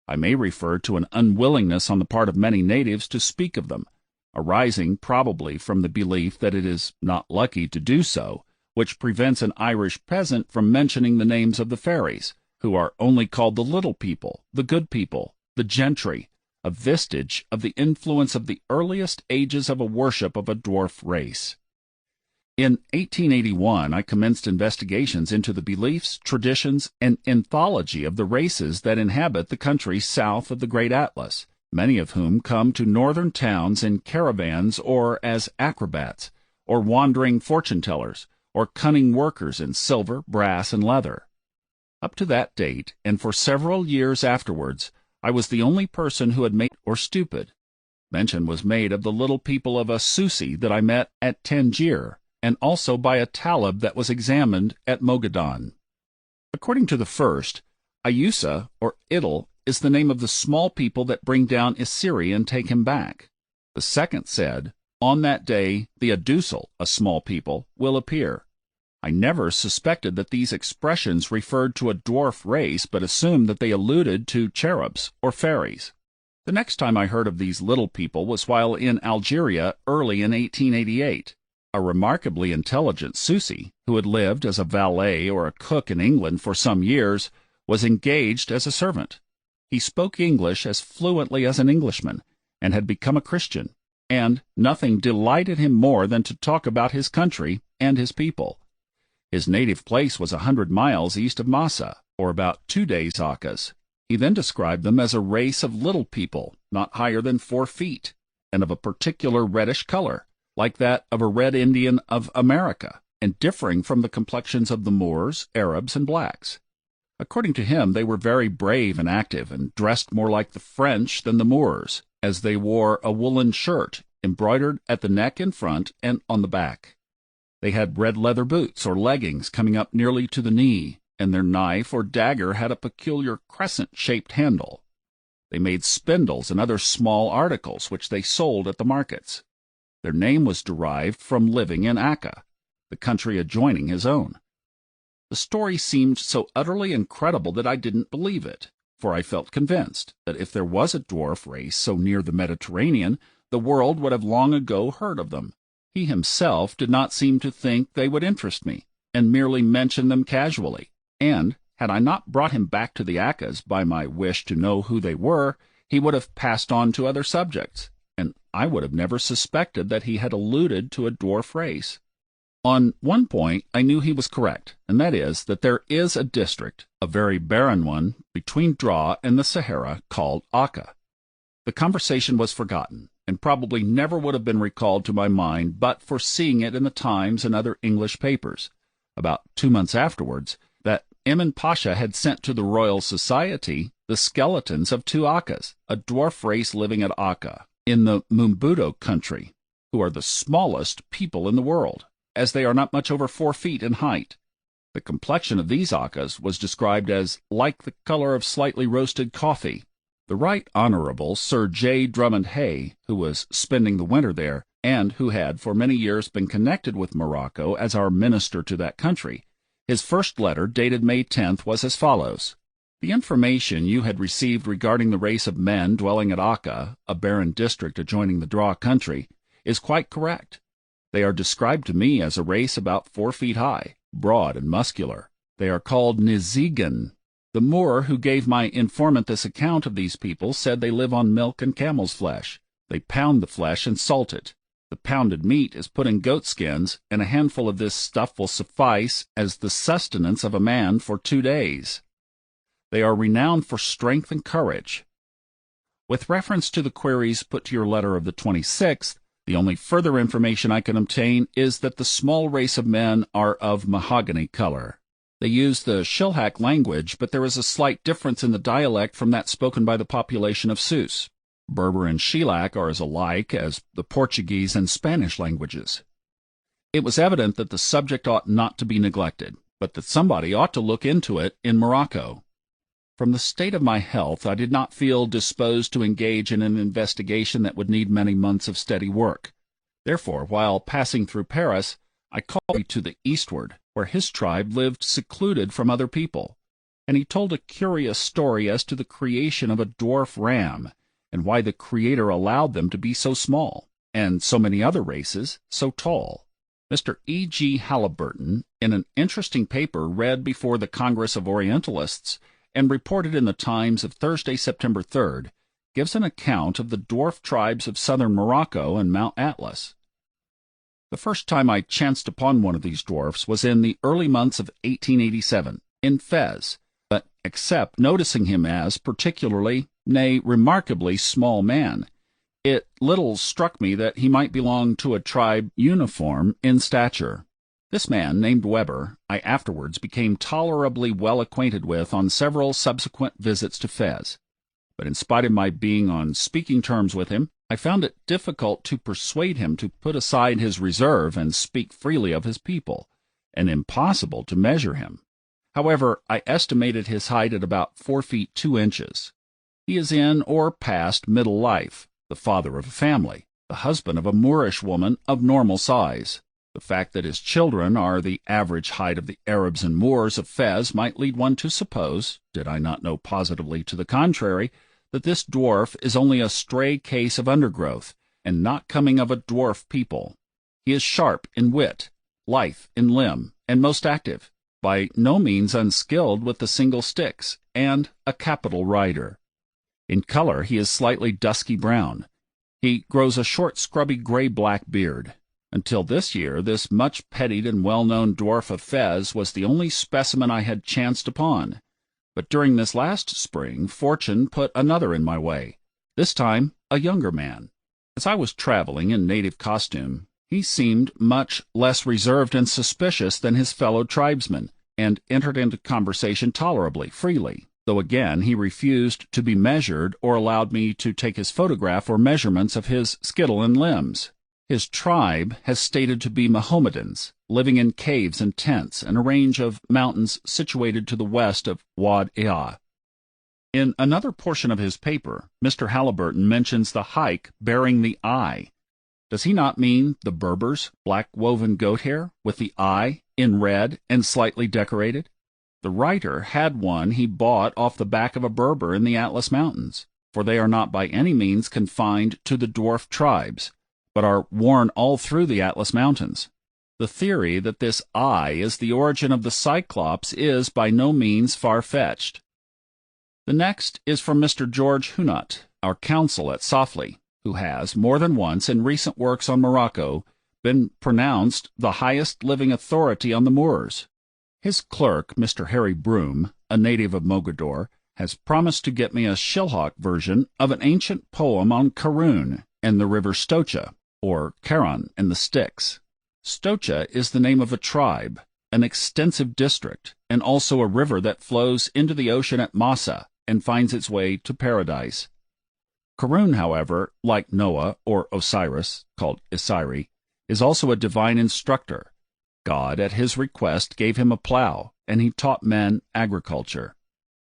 I may refer to an unwillingness on the part of many natives to speak of them, arising probably from the belief that it is not lucky to do so, which prevents an Irish peasant from mentioning the names of the fairies, who are only called the little people, the good people, the gentry, a vestige of the influence of the earliest ages of a worship of a dwarf race. In 1881, I commenced investigations into the beliefs, traditions, and mythology of the races that inhabit the country south of the Great Atlas, many of whom come to northern towns in caravans or as acrobats, or wandering fortune-tellers, or cunning workers in silver, brass, and leather. Up to that date, and for several years afterwards, I was the only person who had made or stupid. Mention was made of the little people of a Susi that I met at Tangier, and also by a Talib that was examined at Mogadon. According to the first, Ayusa, or Idil, is the name of the small people that bring down Isiri and take him back. The second said, on that day the Adusal, a small people, will appear. I never suspected that these expressions referred to a dwarf race, but assumed that they alluded to cherubs or fairies. The next time I heard of these little people was while in Algeria early in 1888. A remarkably intelligent Susi, who had lived as a valet or a cook in England for some years, was engaged as a servant. He spoke English as fluently as an Englishman, and had become a Christian, and nothing delighted him more than to talk about his country and his people. His native place was 100 miles east of Massa, or about 2 days' Aucas. He then described them as a race of little people, not higher than 4 feet, and of a particular reddish color, like that of a red Indian of America, and differing from the complexions of the Moors, Arabs, and blacks. According to him, they were very brave and active, and dressed more like the French than the Moors, as they wore a woolen shirt, embroidered at the neck in front and on the back. They had red leather boots or leggings coming up nearly to the knee, and their knife or dagger had a peculiar crescent-shaped handle. They made spindles and other small articles which they sold at the markets. Their name was derived from living in Akka, the country adjoining his own. The story seemed so utterly incredible that I didn't believe it, for I felt convinced that if there was a dwarf race so near the Mediterranean, the world would have long ago heard of them. He himself did not seem to think they would interest me, and merely mentioned them casually, and, had I not brought him back to the Akkas by my wish to know who they were, he would have passed on to other subjects, and I would have never suspected that he had alluded to a dwarf race. On one point I knew he was correct, and that is that there is a district, a very barren one, between Dra and the Sahara called Akka. The conversation was forgotten, and probably never would have been recalled to my mind but for seeing it in the Times and other English papers, about 2 months afterwards, that Emin Pasha had sent to the Royal Society the skeletons of 2 Akkas, a dwarf race living at Akka, in the Mumbuto country, who are the smallest people in the world, as they are not much over 4 feet in height. The complexion of these Akkas was described as like the color of slightly roasted coffee. The Right Honorable Sir J. Drummond Hay, who was spending the winter there, and who had for many years been connected with Morocco as our minister to that country, his first letter, dated May 10th, was as follows: The information you had received regarding the race of men dwelling at Akka, a barren district adjoining the Dra country, is quite correct. They are described to me as a race about 4 feet high, broad and muscular. They are called Nizigan. The Moor who gave my informant this account of these people said they live on milk and camel's flesh. They pound the flesh and salt it. The pounded meat is put in goat skins, and a handful of this stuff will suffice as the sustenance of a man for 2 days. They are renowned for strength and courage. With reference to the queries put to your letter of the 26th, the only further information I can obtain is that the small race of men are of mahogany color. They use the Shilhak language, but there is a slight difference in the dialect from that spoken by the population of Sus. Berber and Shilak are as alike as the Portuguese and Spanish languages. It was evident that the subject ought not to be neglected, but that somebody ought to look into it in Morocco. From the state of my health, I did not feel disposed to engage in an investigation that would need many months of steady work. Therefore, while passing through Paris, I called to the eastward, where his tribe lived secluded from other people. and he told a curious story as to the creation of a dwarf ram, and why the Creator allowed them to be so small, and so many other races so tall. Mr. E. G. Halliburton, in an interesting paper read before the Congress of Orientalists and reported in the Times of Thursday, September 3rd, gives an account of the dwarf tribes of southern Morocco and Mount Atlas. The first time I chanced upon one of these dwarfs was in the early months of 1887, in Fez, but except noticing him as particularly, nay, remarkably small man, it little struck me that he might belong to a tribe uniform in stature. This man, named Weber, I afterwards became tolerably well acquainted with on several subsequent visits to Fez. But in spite of my being on speaking terms with him, I found it difficult to persuade him to put aside his reserve and speak freely of his people, and impossible to measure him. However, I estimated his height at about 4 feet 2 inches. He is in or past middle life, the father of a family, the husband of a Moorish woman of normal size. The fact that his children are the average height of the Arabs and Moors of Fez might lead one to suppose, did I not know positively to the contrary, that this dwarf is only a stray case of undergrowth, and not coming of a dwarf people. He is sharp in wit, lithe in limb, and most active, by no means unskilled with the single sticks, and a capital rider. In color he is slightly dusky brown. He grows a short scrubby gray-black beard. Until this year, this much petted and well-known dwarf of Fez was the only specimen I had chanced upon. But during this last spring, fortune put another in my way, this time a younger man. As I was traveling in native costume, he seemed much less reserved and suspicious than his fellow tribesmen, and entered into conversation tolerably freely, though again he refused to be measured or allowed me to take his photograph or measurements of his skittle and limbs. His tribe has stated to be Mohammedans, living in caves and tents in a range of mountains situated to the west of Wad Ia. In another portion of his paper, Mr. Halliburton mentions the hike bearing the eye. Does he not mean the Berbers' black woven goat hair, with the eye in red and slightly decorated? The writer had one he bought off the back of a Berber in the Atlas Mountains, for they are not by any means confined to the dwarf tribes, but are worn all through the Atlas Mountains. The theory that this eye is the origin of the Cyclops is by no means far-fetched. The next is from Mr. George Hunot, our counsel at Sofley, who has, more than once in recent works on Morocco, been pronounced the highest living authority on the Moors. His clerk, Mr. Harry Broom, a native of Mogador, has promised to get me a Shillhawk version of an ancient poem on Karun and the river Stocha, or Charon and the Styx. Stocha is the name of a tribe, an extensive district, and also a river that flows into the ocean at Massa and finds its way to paradise. Karun, however, like Noah or Osiris, called Isiri, is also a divine instructor. God, at his request, gave him a plow, and he taught men agriculture.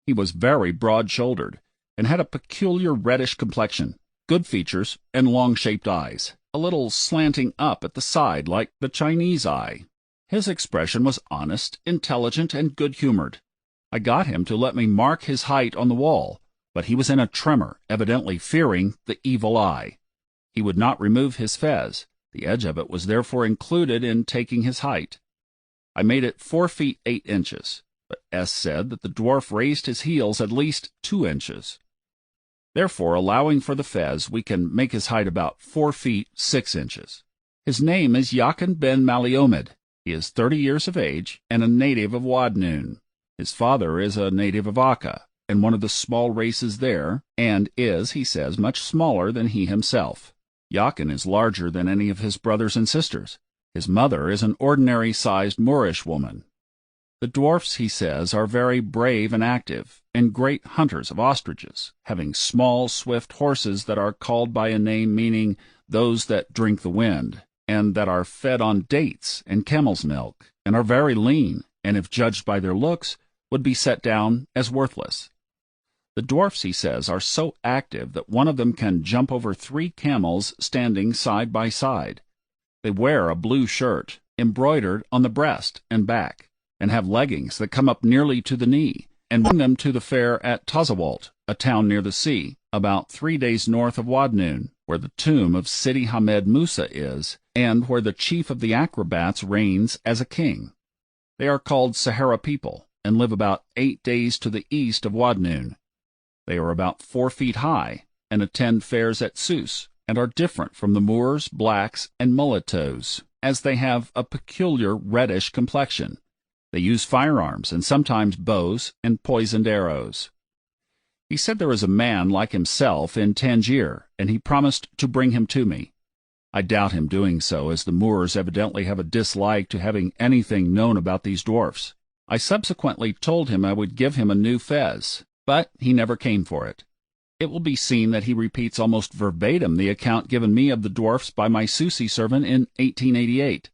He was very broad-shouldered, and had a peculiar reddish complexion, good features, and long-shaped eyes, a little slanting up at the side like the Chinese eye. His expression was honest, intelligent, and good-humored. I got him to let me mark his height on the wall, but he was in a tremor, evidently fearing the evil eye. He would not remove his fez. The edge of it was therefore included in taking his height. I made it 4 feet 8 inches, but S. said that the dwarf raised his heels at least 2 inches. Therefore, allowing for the fez, we can make his height about 4 feet 6 inches. His name is Yakin ben Maliomed. He is 30 years of age and a native of Wadnoon. His father is a native of Akka, and one of the small races there, and is, he says, much smaller than he himself. Yakin is larger than any of his brothers and sisters. His mother is an ordinary-sized Moorish woman. The dwarfs, he says, are very brave and active, and great hunters of ostriches, having small, swift horses that are called by a name meaning those that drink the wind, and that are fed on dates and camel's milk, and are very lean, and if judged by their looks, would be set down as worthless. The dwarfs, he says, are so active that one of them can jump over 3 camels standing side by side. They wear a blue shirt, embroidered on the breast and back, and have leggings that come up nearly to the knee, and bring them to the fair at Tazawalt, a town near the sea, about 3 days north of Wadnoon, where the tomb of Sidi Hamed Musa is, and where the chief of the acrobats reigns as a king. They are called Sahara people, and live about 8 days to the east of Wadnoon. They are about 4 feet high, and attend fairs at Sus, and are different from the Moors, blacks, and mulattoes, as they have a peculiar reddish complexion. They use firearms, and sometimes bows and poisoned arrows. He said there is a man like himself in Tangier, and he promised to bring him to me. I doubt him doing so, as the Moors evidently have a dislike to having anything known about these dwarfs. I subsequently told him I would give him a new fez, but he never came for it. It will be seen that he repeats almost verbatim the account given me of the dwarfs by my Susi servant in 1888.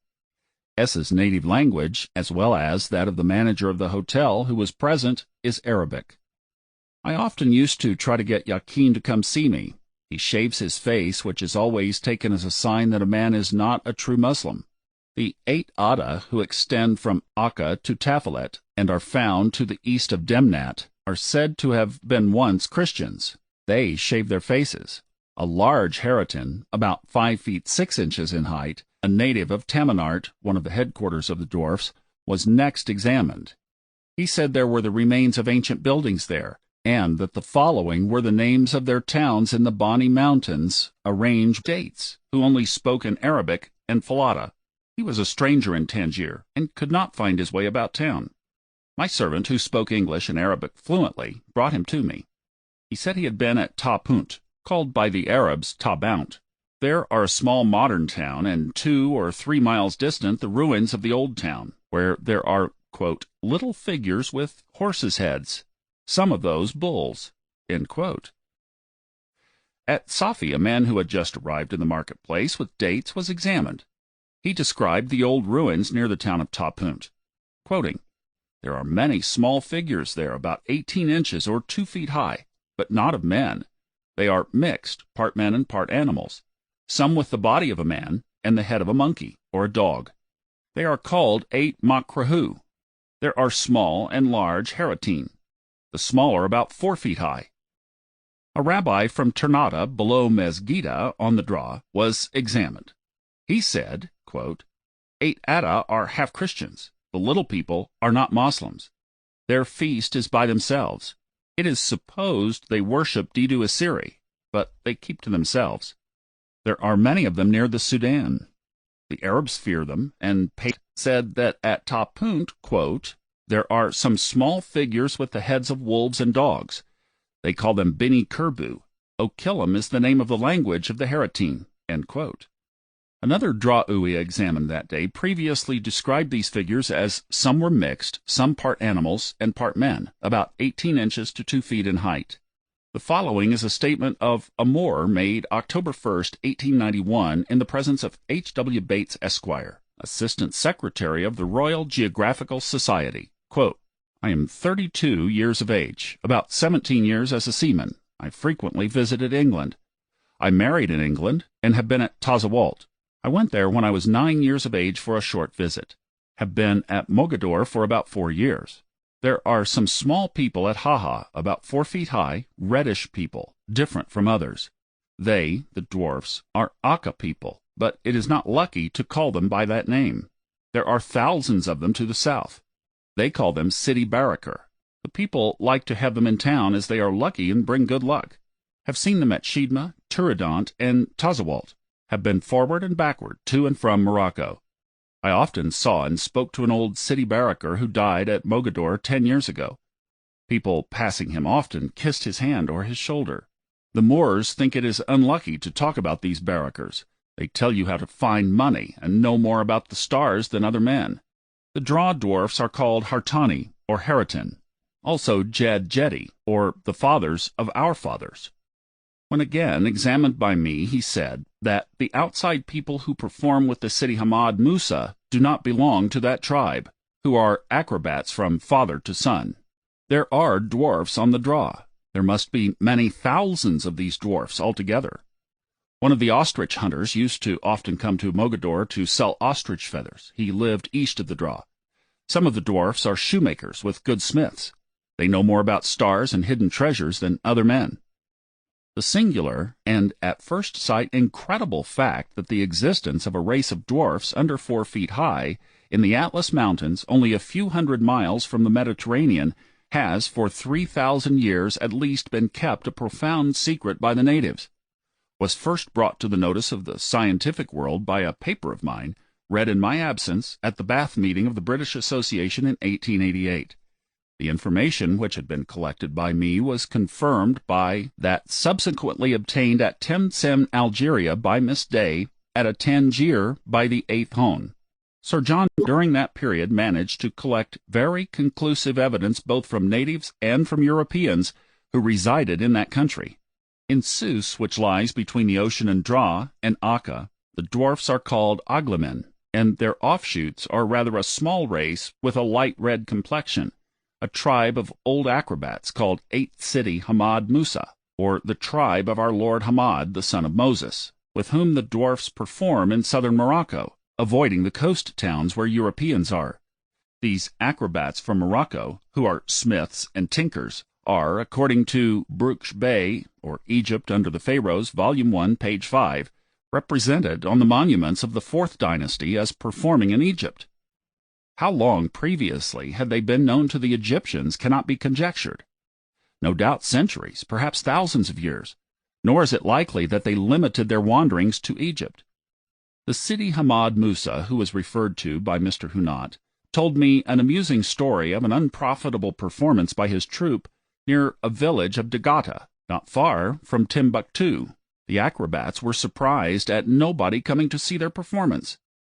S's native language, as well as that of the manager of the hotel who was present, is Arabic. I often used to try to get Yakin to come see me. He shaves his face, which is always taken as a sign that a man is not a true Muslim. The 8 Ada who extend from Akka to Tafilet, and are found to the east of Demnat, are said to have been once Christians. They shave their faces. A large Heratin, about 5 feet 6 inches in height, a native of Tamanart, one of the headquarters of the dwarfs, was next examined. He said there were the remains of ancient buildings there, and that the following were the names of their towns in the Bani Mountains, arranged dates, who only spoke in Arabic and Falata. He was a stranger in Tangier, and could not find his way about town. My servant, who spoke English and Arabic fluently, brought him to me. He said he had been at Ta-Punt, called by the Arabs Ta-Bount. There are a small modern town, and 2 or 3 miles distant the ruins of the old town, where there are, quote, little figures with horses' heads, some of those bulls, end quote. At Safi, a man who had just arrived in the marketplace with dates was examined. He described the old ruins near the town of Ta-Punt, quoting, "There are many small figures there, about 18 inches or 2 feet high, but not of men. They are mixed, part men and part animals, some with the body of a man and the head of a monkey or a dog. They are called 8 Makrahu. There are small and large Heratin. The small are about 4 feet high." A rabbi from Ternate, below Mesgida, on the draw, was examined. He said, quote, 8 Ada are half-Christians. The little people are not Moslems. Their feast is by themselves. It is supposed they worship Didu Asiri, but they keep to themselves. There are many of them near the Sudan. The Arabs fear them, and Pate said that at Ta-Punt, quote, there are some small figures with the heads of wolves and dogs. They call them Bini Kerbu. Okilim is the name of the language of the Heratin, end quote. Another Dra'ui examined that day previously described these figures as some were mixed, some part animals and part men, about 18 inches to 2 feet in height. The following is a statement of a Moor made October 1st, 1891, in the presence of H.W. Bates, Esquire, Assistant Secretary of the Royal Geographical Society. Quote, "I am 32 years of age, about 17 years as a seaman. I frequently visited England. I married in England, and have been at Tazawalt. I went there when I was 9 years of age for a short visit. Have been at Mogador for about 4 years. There are some small people at Haha, about 4 feet high, reddish people, different from others. They, the dwarfs, are Akka people, but it is not lucky to call them by that name. There are thousands of them to the south. They call them Sidi Barakar. The people like to have them in town as they are lucky and bring good luck. Have seen them at Shidma, Turidant, and Tazawalt. Have been forward and backward, to and from Morocco. I often saw and spoke to an old Sidi Barakar who died at Mogador 10 years ago. People passing him often kissed his hand or his shoulder. The Moors think it is unlucky to talk about these Barakars. They tell you how to find money and know more about the stars than other men. The draw dwarfs are called Hartani or Heratin, also Jed Jedi, or the fathers of our fathers. When again examined by me, he said that the outside people who perform with the Sidi Hamed Musa do not belong to that tribe, who are acrobats from father to son. There are dwarfs on the draw. There must be many thousands of these dwarfs altogether. One of the ostrich hunters used to often come to Mogador to sell ostrich feathers. He lived east of the draw. Some of the dwarfs are shoemakers with good smiths. They know more about stars and hidden treasures than other men. The singular, and at first sight incredible fact that the existence of a race of dwarfs under 4 feet high in the Atlas Mountains, only a few hundred miles from the Mediterranean, has for 3,000 years at least been kept a profound secret by the natives, was first brought to the notice of the scientific world by a paper of mine, read in my absence at the Bath meeting of the British Association in 1888. The information which had been collected by me was confirmed by that subsequently obtained at Tlemcen, Algeria, by Miss Day, at a Tangier by the 8th Hone. Sir John during that period managed to collect very conclusive evidence both from natives and from Europeans who resided in that country. In Sus, which lies between the ocean and Dra and Akka, the dwarfs are called Aglamen, and their offshoots are rather a small race with a light red complexion, a tribe of old acrobats called 8th City Hamad Musa, or the tribe of our Lord Hamad, the son of Moses, with whom the dwarfs perform in southern Morocco, avoiding the coast towns where Europeans are. These acrobats from Morocco, who are smiths and tinkers, are, according to Brooks Bay, or Egypt Under the Pharaohs, Volume 1, page 5, represented on the monuments of the 4th dynasty as performing in Egypt. How long previously had they been known to the Egyptians cannot be conjectured. No doubt centuries, perhaps thousands of years, nor is it likely that they limited their wanderings to Egypt. The Sidi Hamad Musa, who was referred to by Mr. Hunat, told me an amusing story of an unprofitable performance by his troupe near a village of Dagata, not far from Timbuktu. The acrobats were surprised at nobody coming to see their performance,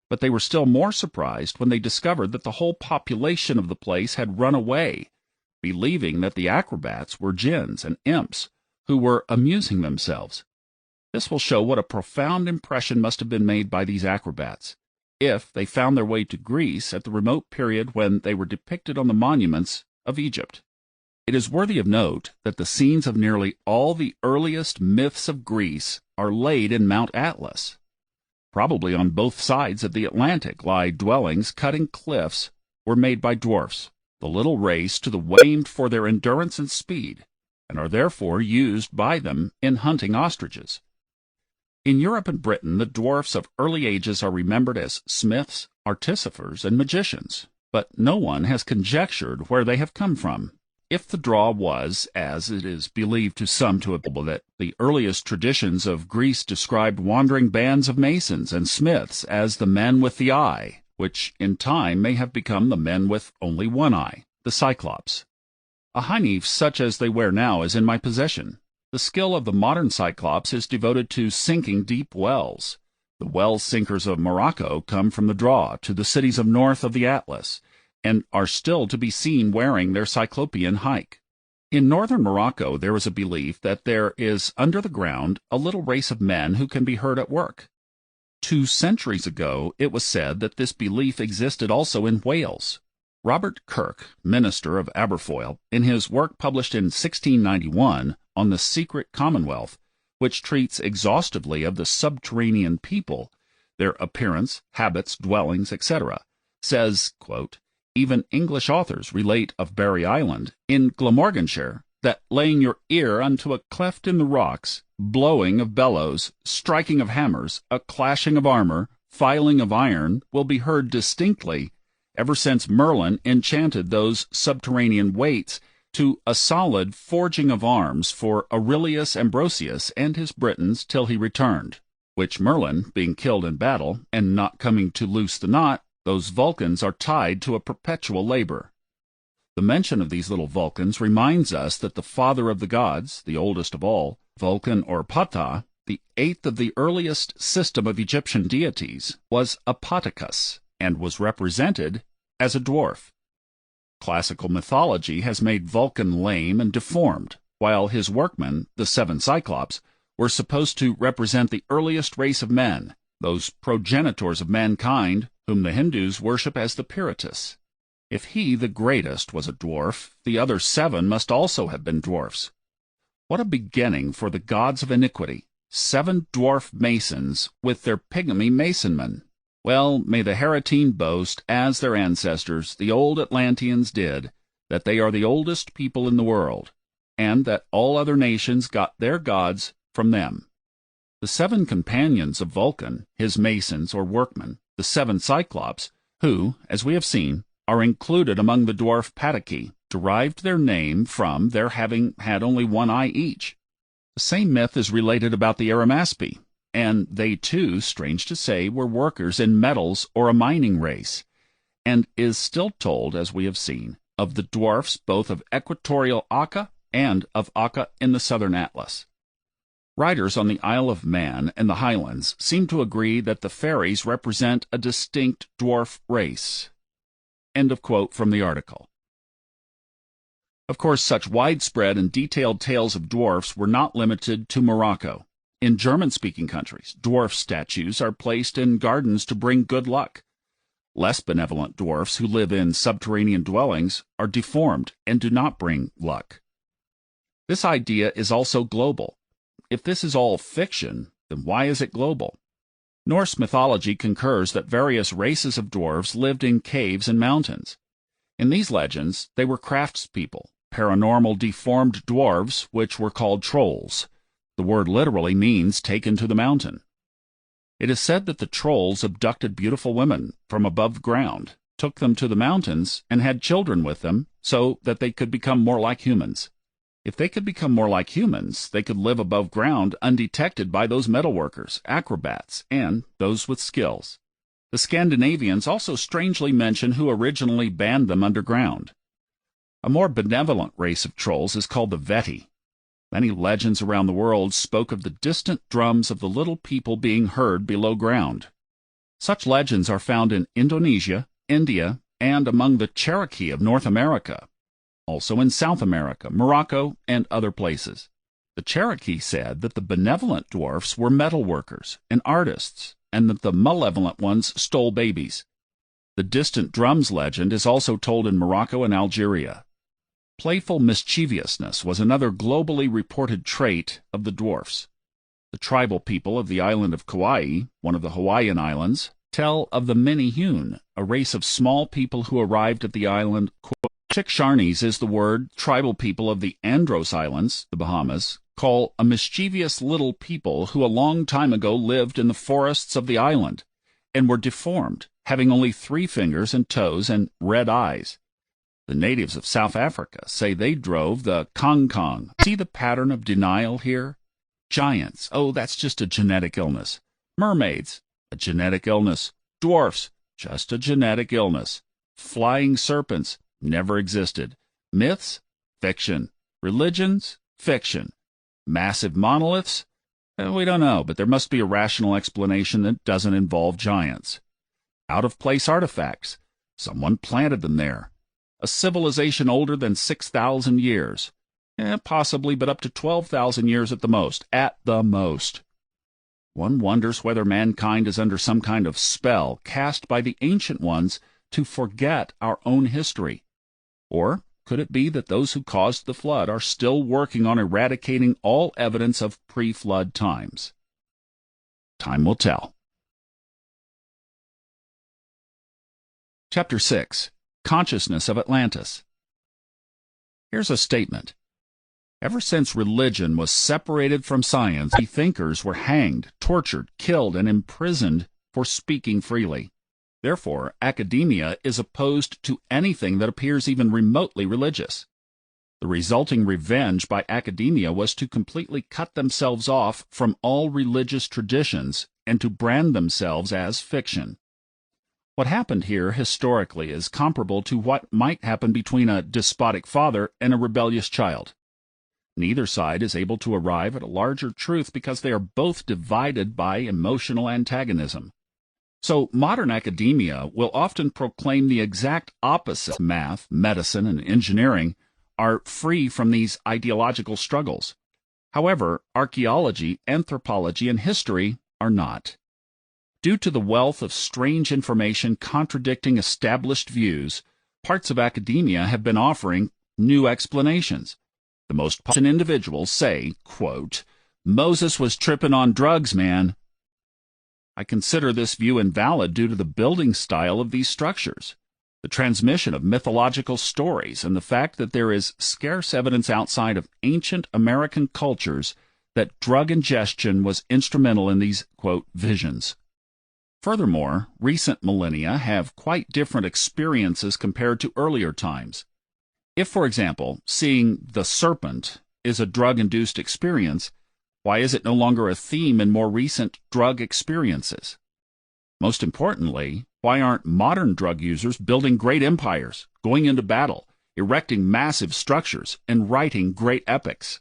but they were still more surprised when they discovered that the whole population of the place had run away, believing that the acrobats were jinns and imps who were amusing themselves. This will show what a profound impression must have been made by these acrobats, if they found their way to Greece at the remote period when they were depicted on the monuments of Egypt. It is worthy of note that the scenes of nearly all the earliest myths of Greece are laid in Mount Atlas. Probably on both sides of the Atlantic lie dwellings cut in cliffs were made by dwarfs, the little race to the famed for their endurance and speed, and are therefore used by them in hunting ostriches. In Europe and Britain, the dwarfs of early ages are remembered as smiths, artificers, and magicians, but no one has conjectured where they have come from. If the draw was, as it is believed to some to have been, that the earliest traditions of Greece described wandering bands of masons and smiths as the men with the eye, which in time may have become the men with only one eye, the Cyclops. A hyneve such as they wear now is in my possession. The skill of the modern Cyclops is devoted to sinking deep wells. The well sinkers of Morocco come from the draw to the cities of north of the Atlas, and are still to be seen wearing their cyclopean hike. In northern Morocco there is a belief that there is under the ground a little race of men who can be heard at work. 2 centuries ago it was said that this belief existed also in Wales. Robert Kirk, minister of Aberfoyle, in his work published in 1691 on the Secret Commonwealth, which treats exhaustively of the subterranean people, their appearance, habits, dwellings, etc., says, quote, "Even English authors relate of Barry Island, in Glamorganshire, that laying your ear unto a cleft in the rocks, blowing of bellows, striking of hammers, a clashing of armor, filing of iron, will be heard distinctly, ever since Merlin enchanted those subterranean weights to a solid forging of arms for Aurelius Ambrosius and his Britons till he returned, which Merlin, being killed in battle, and not coming to loose the knot, those Vulcans are tied to a perpetual labor." The mention of these little Vulcans reminds us that the father of the gods, the oldest of all, Vulcan or Ptah, the 8th of the earliest system of Egyptian deities, was Apotacus, and was represented as a dwarf. Classical mythology has made Vulcan lame and deformed, while his workmen, the 7 Cyclops, were supposed to represent the earliest race of men, those progenitors of mankind whom the Hindus worship as the Piratus. If he, the greatest, was a dwarf, the other 7 must also have been dwarfs. What a beginning for the gods of iniquity! 7 dwarf masons with their pygmy masonmen. Well, may the Heratine boast, as their ancestors, the old Atlanteans did, that they are the oldest people in the world, and that all other nations got their gods from them. The 7 companions of Vulcan, his masons or workmen, the 7 Cyclops, who, as we have seen, are included among the dwarf Pataci, derived their name from their having had only 1 eye each. The same myth is related about the Arimaspi, and they too, strange to say, were workers in metals or a mining race, and is still told, as we have seen, of the dwarfs both of equatorial Acca and of Acca in the southern Atlas. Writers on the Isle of Man and the Highlands seem to agree that the fairies represent a distinct dwarf race. End of quote from the article. Of course, such widespread and detailed tales of dwarfs were not limited to Morocco. In German-speaking countries, dwarf statues are placed in gardens to bring good luck. Less benevolent dwarfs who live in subterranean dwellings are deformed and do not bring luck. This idea is also global. If this is all fiction, then why is it global? Norse mythology concurs that various races of dwarves lived in caves and mountains. In these legends, they were craftspeople, paranormal deformed dwarves, which were called trolls. The word literally means taken to the mountain. It is said that the trolls abducted beautiful women from above ground, took them to the mountains, and had children with them so that they could become more like humans. If they could become more like humans, they could live above ground undetected by those metalworkers, acrobats, and those with skills. The Scandinavians also strangely mention who originally banned them underground. A more benevolent race of trolls is called the Veti. Many legends around the world spoke of the distant drums of the little people being heard below ground. Such legends are found in Indonesia, India, and among the Cherokee of North America. Also in South America, Morocco, and other places. The Cherokee said that the benevolent dwarfs were metal workers and artists, and that the malevolent ones stole babies. The distant drums legend is also told in Morocco and Algeria. Playful mischievousness was another globally reported trait of the dwarfs. The tribal people of the island of Kauai, one of the Hawaiian islands, tell of the Minihune, a race of small people who arrived at the island. Chicksharnies is the word tribal people of the Andros Islands, the Bahamas, call a mischievous little people who a long time ago lived in the forests of the island, and were deformed, having only 3 fingers and toes and red eyes. The natives of South Africa say they drove the Kong. See the pattern of denial here? Giants, oh, that's just a genetic illness. Mermaids, a genetic illness. Dwarfs, just a genetic illness. Flying serpents, never existed. Myths, fiction. Religions, fiction. Massive monoliths? We don't know, but there must be a rational explanation that doesn't involve giants. Out-of-place artifacts. Someone planted them there. A civilization older than 6,000 years. Possibly, but up to 12,000 years at the most. At the most. One wonders whether mankind is under some kind of spell cast by the ancient ones to forget our own history. Or could it be that those who caused the flood are still working on eradicating all evidence of pre-flood times? Time will tell. Chapter 6. Consciousness of Atlantis. Here's a statement. Ever since religion was separated from science, the thinkers were hanged, tortured, killed, and imprisoned for speaking freely. Therefore, academia is opposed to anything that appears even remotely religious. The resulting revenge by academia was to completely cut themselves off from all religious traditions and to brand themselves as fiction. What happened here historically is comparable to what might happen between a despotic father and a rebellious child. Neither side is able to arrive at a larger truth because they are both divided by emotional antagonism. So modern academia will often proclaim the exact opposite. Math, medicine, and engineering are free from these ideological struggles. However, archaeology, anthropology, and history are not. Due to the wealth of strange information contradicting established views, parts of academia have been offering new explanations. The most popular individuals say, quote, "Moses was tripping on drugs, man." I consider this view invalid due to the building style of these structures. The transmission of mythological stories and the fact that there is scarce evidence outside of ancient American cultures that drug ingestion was instrumental in these, quote, visions. Furthermore, recent millennia have quite different experiences compared to earlier times. If, for example, seeing the serpent is a drug-induced experience, why is it no longer a theme in more recent drug experiences? Most importantly, why aren't modern drug users building great empires, going into battle, erecting massive structures, and writing great epics?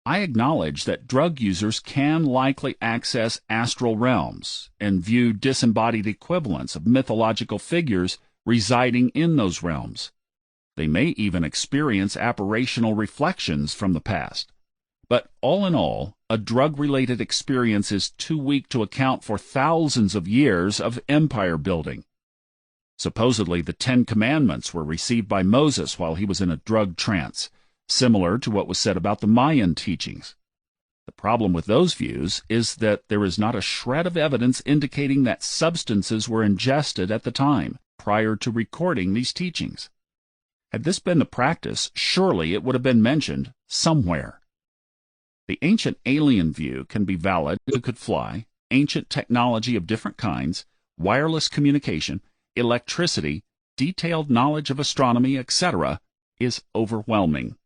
I acknowledge that drug users can likely access astral realms and view disembodied equivalents of mythological figures residing in those realms. They may even experience apparitional reflections from the past. But all in all, a drug-related experience is too weak to account for thousands of years of empire building. Supposedly, the Ten Commandments were received by Moses while he was in a drug trance, similar to what was said about the Mayan teachings. The problem with those views is that there is not a shred of evidence indicating that substances were ingested at the time, prior to recording these teachings. Had this been the practice, surely it would have been mentioned somewhere. The ancient alien view can be valid. Who could fly, ancient technology of different kinds, wireless communication, electricity, detailed knowledge of astronomy, etc., is overwhelming.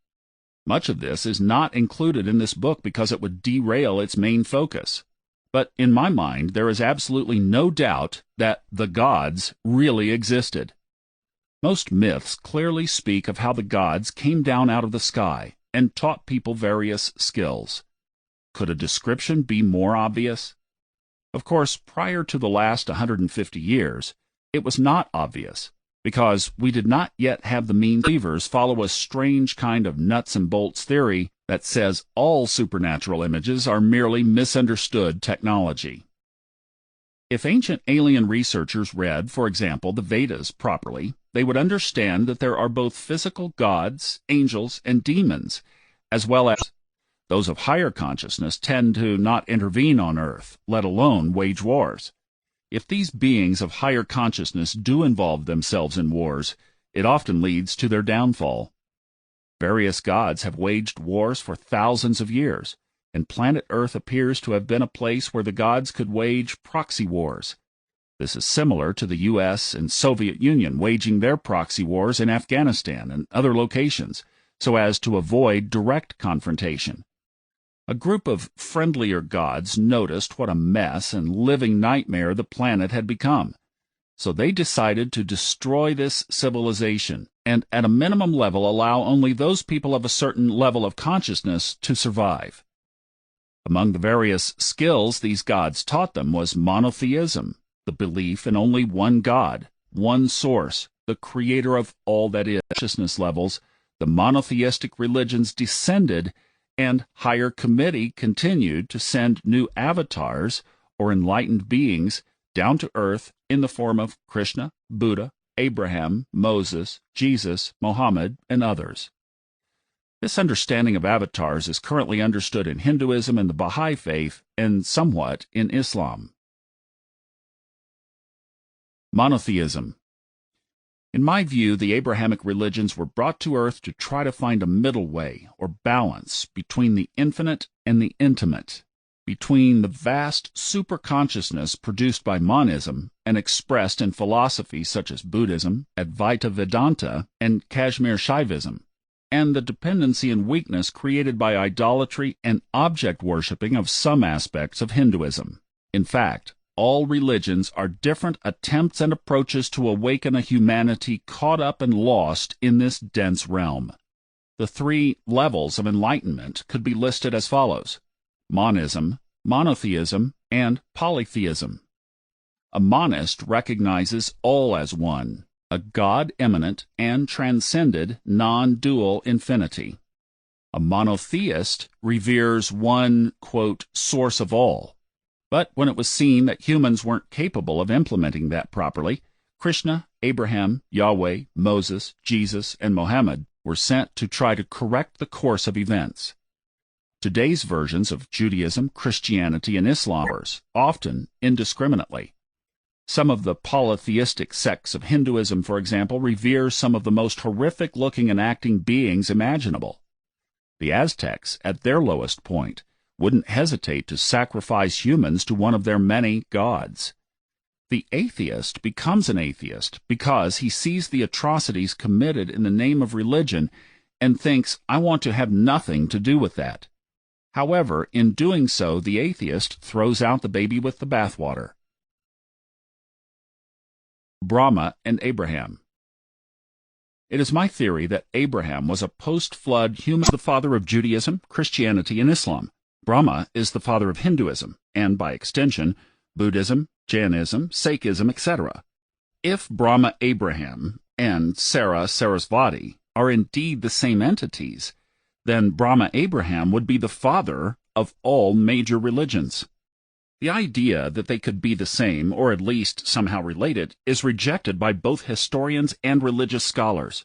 Much of this is not included in this book because it would derail its main focus. But in my mind, there is absolutely no doubt that the gods really existed. Most myths clearly speak of how the gods came down out of the sky and taught people various skills. Could a description be more obvious? Of course, prior to the last 150 years, it was not obvious, because we did not yet have the means. Believers follow a strange kind of nuts and bolts theory that says all supernatural images are merely misunderstood technology. If ancient alien researchers read, for example, the Vedas properly, they would understand that there are both physical gods, angels, and demons, as well as those of higher consciousness tend to not intervene on Earth, let alone wage wars. If these beings of higher consciousness do involve themselves in wars, it often leads to their downfall. Various gods have waged wars for thousands of years, and planet Earth appears to have been a place where the gods could wage proxy wars. This is similar to the U.S. and Soviet Union waging their proxy wars in Afghanistan and other locations, so as to avoid direct confrontation. A group of friendlier gods noticed what a mess and living nightmare the planet had become, so they decided to destroy this civilization, and at a minimum level allow only those people of a certain level of consciousness to survive. Among the various skills these gods taught them was monotheism, the belief in only one God, one source, the creator of all that is. Consciousness levels, the monotheistic religions descended, and higher committee continued to send new avatars, or enlightened beings, down to earth in the form of Krishna, Buddha, Abraham, Moses, Jesus, Mohammed, and others. This understanding of avatars is currently understood in Hinduism and the Baha'i faith, and somewhat in Islam. Monotheism. In my view, the Abrahamic religions were brought to earth to try to find a middle way, or balance, between the infinite and the intimate, between the vast superconsciousness produced by monism and expressed in philosophies such as Buddhism, Advaita Vedanta, and Kashmir Shaivism, and the dependency and weakness created by idolatry and object-worshipping of some aspects of Hinduism. In fact, all religions are different attempts and approaches to awaken a humanity caught up and lost in this dense realm. The three levels of enlightenment could be listed as follows: monism, monotheism, and polytheism. A monist recognizes all as one, a God-immanent and transcended non-dual infinity. A monotheist reveres one, quote, source of all. But when it was seen that humans weren't capable of implementing that properly, Krishna, Abraham, Yahweh, Moses, Jesus, and Mohammed were sent to try to correct the course of events. Today's versions of Judaism, Christianity, and Islam are often indiscriminately. Some of the polytheistic sects of Hinduism, for example, revere some of the most horrific-looking and acting beings imaginable. The Aztecs, at their lowest point, wouldn't hesitate to sacrifice humans to one of their many gods. The atheist becomes an atheist because he sees the atrocities committed in the name of religion and thinks, I want to have nothing to do with that. However, in doing so, the atheist throws out the baby with the bathwater. Brahma and Abraham. It is my theory that Abraham was a post-flood human, the father of Judaism, Christianity, and Islam. Brahma is the father of Hinduism, and by extension, Buddhism, Jainism, Sikhism, etc. If Brahma Abraham and Sarah Sarasvati are indeed the same entities, then Brahma Abraham would be the father of all major religions. The idea that they could be the same, or at least somehow related, is rejected by both historians and religious scholars.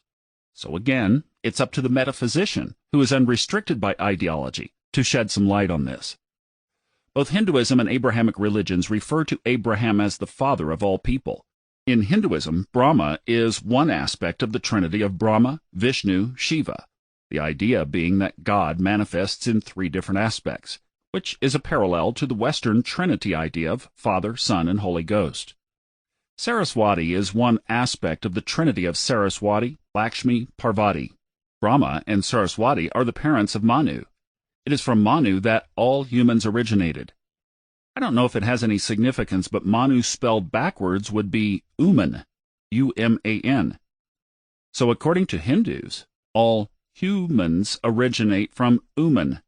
So again, it's up to the metaphysician, who is unrestricted by ideology, to shed some light on this. Both Hinduism and Abrahamic religions refer to Abraham as the father of all people. In Hinduism, Brahma is one aspect of the trinity of Brahma, Vishnu, Shiva, the idea being that God manifests in three different aspects, which is a parallel to the Western Trinity idea of Father, Son, and Holy Ghost. Saraswati is one aspect of the trinity of Saraswati, Lakshmi, Parvati. Brahma and Saraswati are the parents of Manu. It is from Manu that all humans originated. I don't know if it has any significance, but Manu spelled backwards would be Uman, U-M-A-N. So according to Hindus, all humans originate from Uman.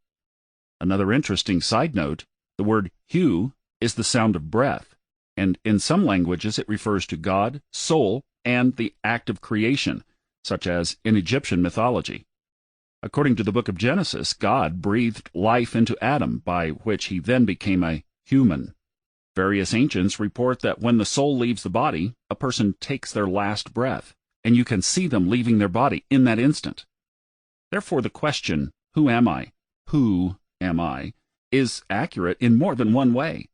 Another interesting side note, the word hu is the sound of breath, and in some languages it refers to God, soul, and the act of creation, such as in Egyptian mythology. According to the book of Genesis, God breathed life into Adam, by which he then became a human. Various ancients report that when the soul leaves the body, a person takes their last breath, and you can see them leaving their body in that instant. Therefore the question, who am I? Who am I? Is accurate in more than one way.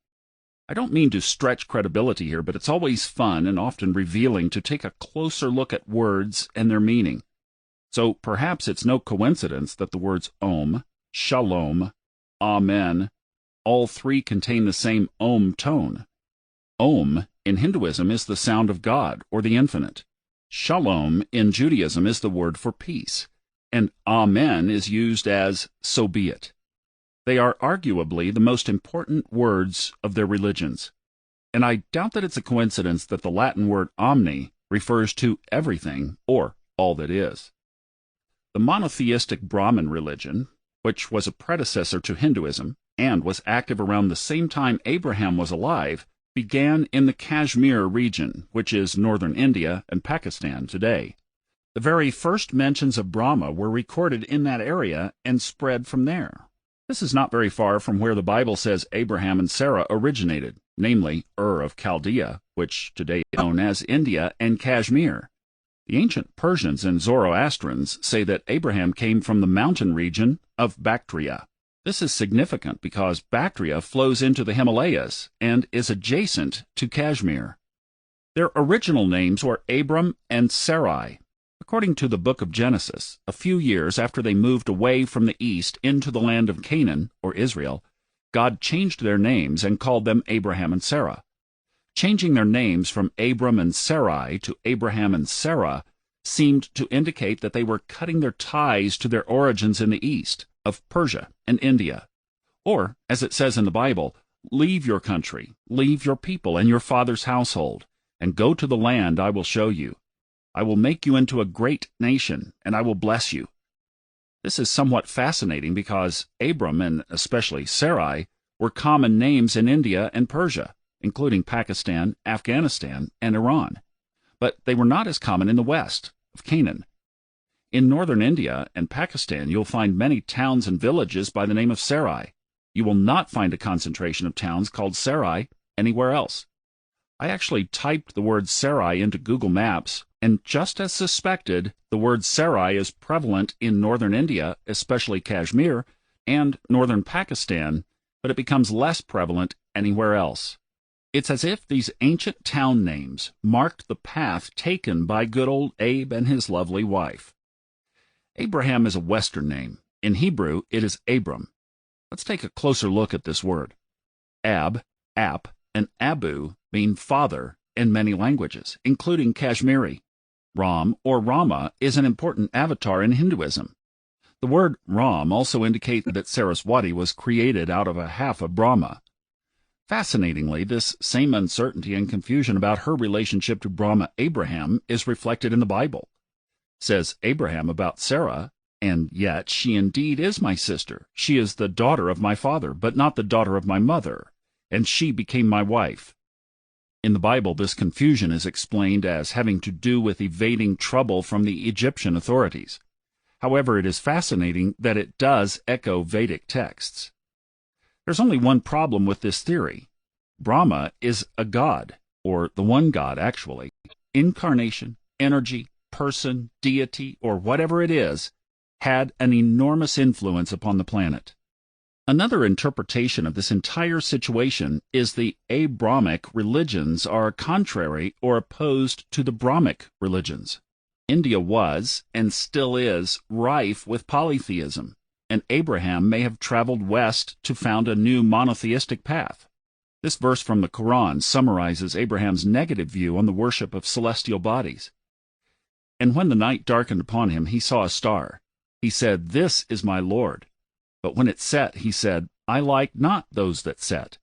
I don't mean to stretch credibility here, but it's always fun and often revealing to take a closer look at words and their meaning. So perhaps it's no coincidence that the words Om, Shalom, Amen, all three contain the same Om tone. Om in Hinduism is the sound of God, or the infinite. Shalom in Judaism is the word for peace, and Amen is used as so be it. They are arguably the most important words of their religions, and I doubt that it's a coincidence that the Latin word omni refers to everything, or all that is. The monotheistic Brahmin religion, which was a predecessor to Hinduism and was active around the same time Abraham was alive, began in the Kashmir region, which is northern India and Pakistan today. The very first mentions of Brahma were recorded in that area and spread from there. This is not very far from where the Bible says Abraham and Sarah originated, namely Ur of Chaldea, which today is known as India and Kashmir. The ancient Persians and Zoroastrians say that Abraham came from the mountain region of Bactria. This is significant because Bactria flows into the Himalayas and is adjacent to Kashmir. Their original names were Abram and Sarai. According to the book of Genesis, a few years after they moved away from the east into the land of Canaan, or Israel, God changed their names and called them Abraham and Sarah. Changing their names from Abram and Sarai to Abraham and Sarah seemed to indicate that they were cutting their ties to their origins in the east, of Persia and India. Or, as it says in the Bible, leave your country, leave your people and your father's household, and go to the land I will show you. I will make you into a great nation, and I will bless you. This is somewhat fascinating because Abram, and especially Sarai, were common names in India and Persia, including Pakistan, Afghanistan, and Iran. But they were not as common in the west, of Canaan. In northern India and Pakistan you'll find many towns and villages by the name of Sarai. You will not find a concentration of towns called Sarai anywhere else. I actually typed the word Sarai into Google Maps, and just as suspected, the word Sarai is prevalent in northern India, especially Kashmir, and northern Pakistan, but it becomes less prevalent anywhere else. It's as if these ancient town names marked the path taken by good old Abe and his lovely wife. Abraham is a Western name. In Hebrew, it is Abram. Let's take a closer look at this word. Ab, Ap, and Abu mean father in many languages, including Kashmiri. Ram or Rama is an important avatar in Hinduism. The word Ram also indicates that Saraswati was created out of a half of Brahma. Fascinatingly, this same uncertainty and confusion about her relationship to Brahma Abraham is reflected in the Bible. Says Abraham about Sarah, "And yet she indeed is my sister. She is the daughter of my father, but not the daughter of my mother, and she became my wife." In the Bible, this confusion is explained as having to do with evading trouble from the Egyptian authorities. However, it is fascinating that it does echo Vedic texts. There's only one problem with this theory. Brahma is a god, or the one god actually. Incarnation, energy, person, deity, or whatever it is, had an enormous influence upon the planet. Another interpretation of this entire situation is the Abrahamic religions are contrary or opposed to the Brahmic religions. India was, and still is, rife with polytheism, and Abraham may have traveled west to found a new monotheistic path. This verse from the Quran summarizes Abraham's negative view on the worship of celestial bodies. "And when the night darkened upon him, he saw a star. He said, 'This is my Lord.' But when it set, he said, 'I like not those that set.'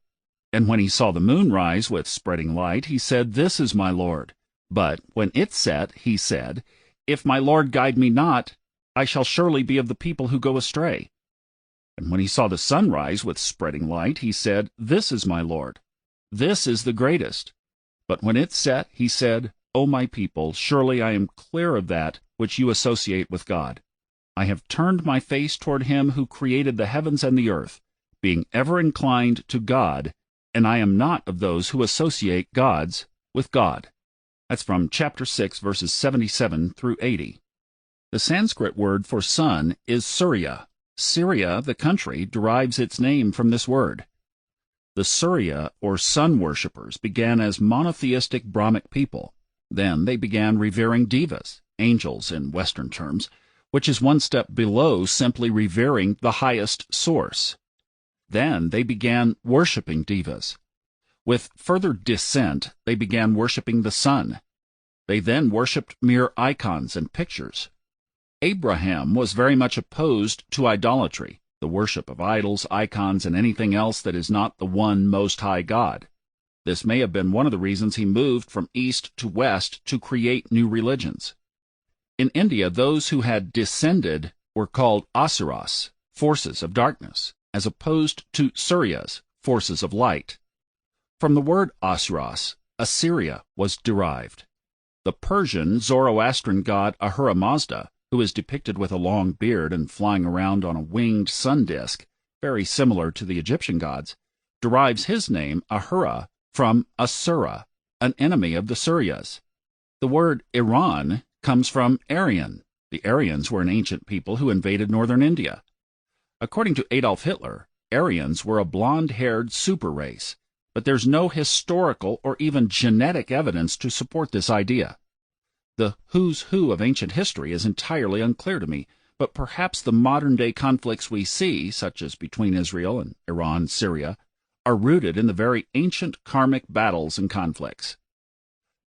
And when he saw the moon rise with spreading light, he said, 'This is my Lord.' But when it set, he said, 'If my Lord guide me not, I shall surely be of the people who go astray.' And when he saw the sun rise with spreading light, he said, 'This is my Lord. This is the greatest.' But when it set, he said, 'O my people, surely I am clear of that which you associate with God. I have turned my face toward him who created the heavens and the earth, being ever inclined to God, and I am not of those who associate gods with God." That's from chapter 6, verses 77 through 80. The Sanskrit word for sun is Surya. Syria, the country, derives its name from this word. The Surya, or sun worshippers, began as monotheistic Brahmic people. Then they began revering devas, angels in Western terms, which is one step below simply revering the highest source. Then they began worshipping devas. With further descent, they began worshipping the sun. They then worshipped mere icons and pictures. Abraham was very much opposed to idolatry, the worship of idols, icons, and anything else that is not the one Most High God. This may have been one of the reasons he moved from east to west to create new religions. In India, those who had descended were called asuras, forces of darkness, as opposed to suryas, forces of light. From the word asuras, Assyria was derived. The Persian Zoroastrian god Ahura Mazda, who is depicted with a long beard and flying around on a winged sun disk, very similar to the Egyptian gods, derives his name, Ahura, from Asura, an enemy of the Suryas. The word Iran comes from Aryan. The Aryans were an ancient people who invaded northern India. According to Adolf Hitler, Aryans were a blonde-haired super race, but there's no historical or even genetic evidence to support this idea. The who's who of ancient history is entirely unclear to me, but perhaps the modern-day conflicts we see, such as between Israel and Iran, Syria, are rooted in the very ancient karmic battles and conflicts.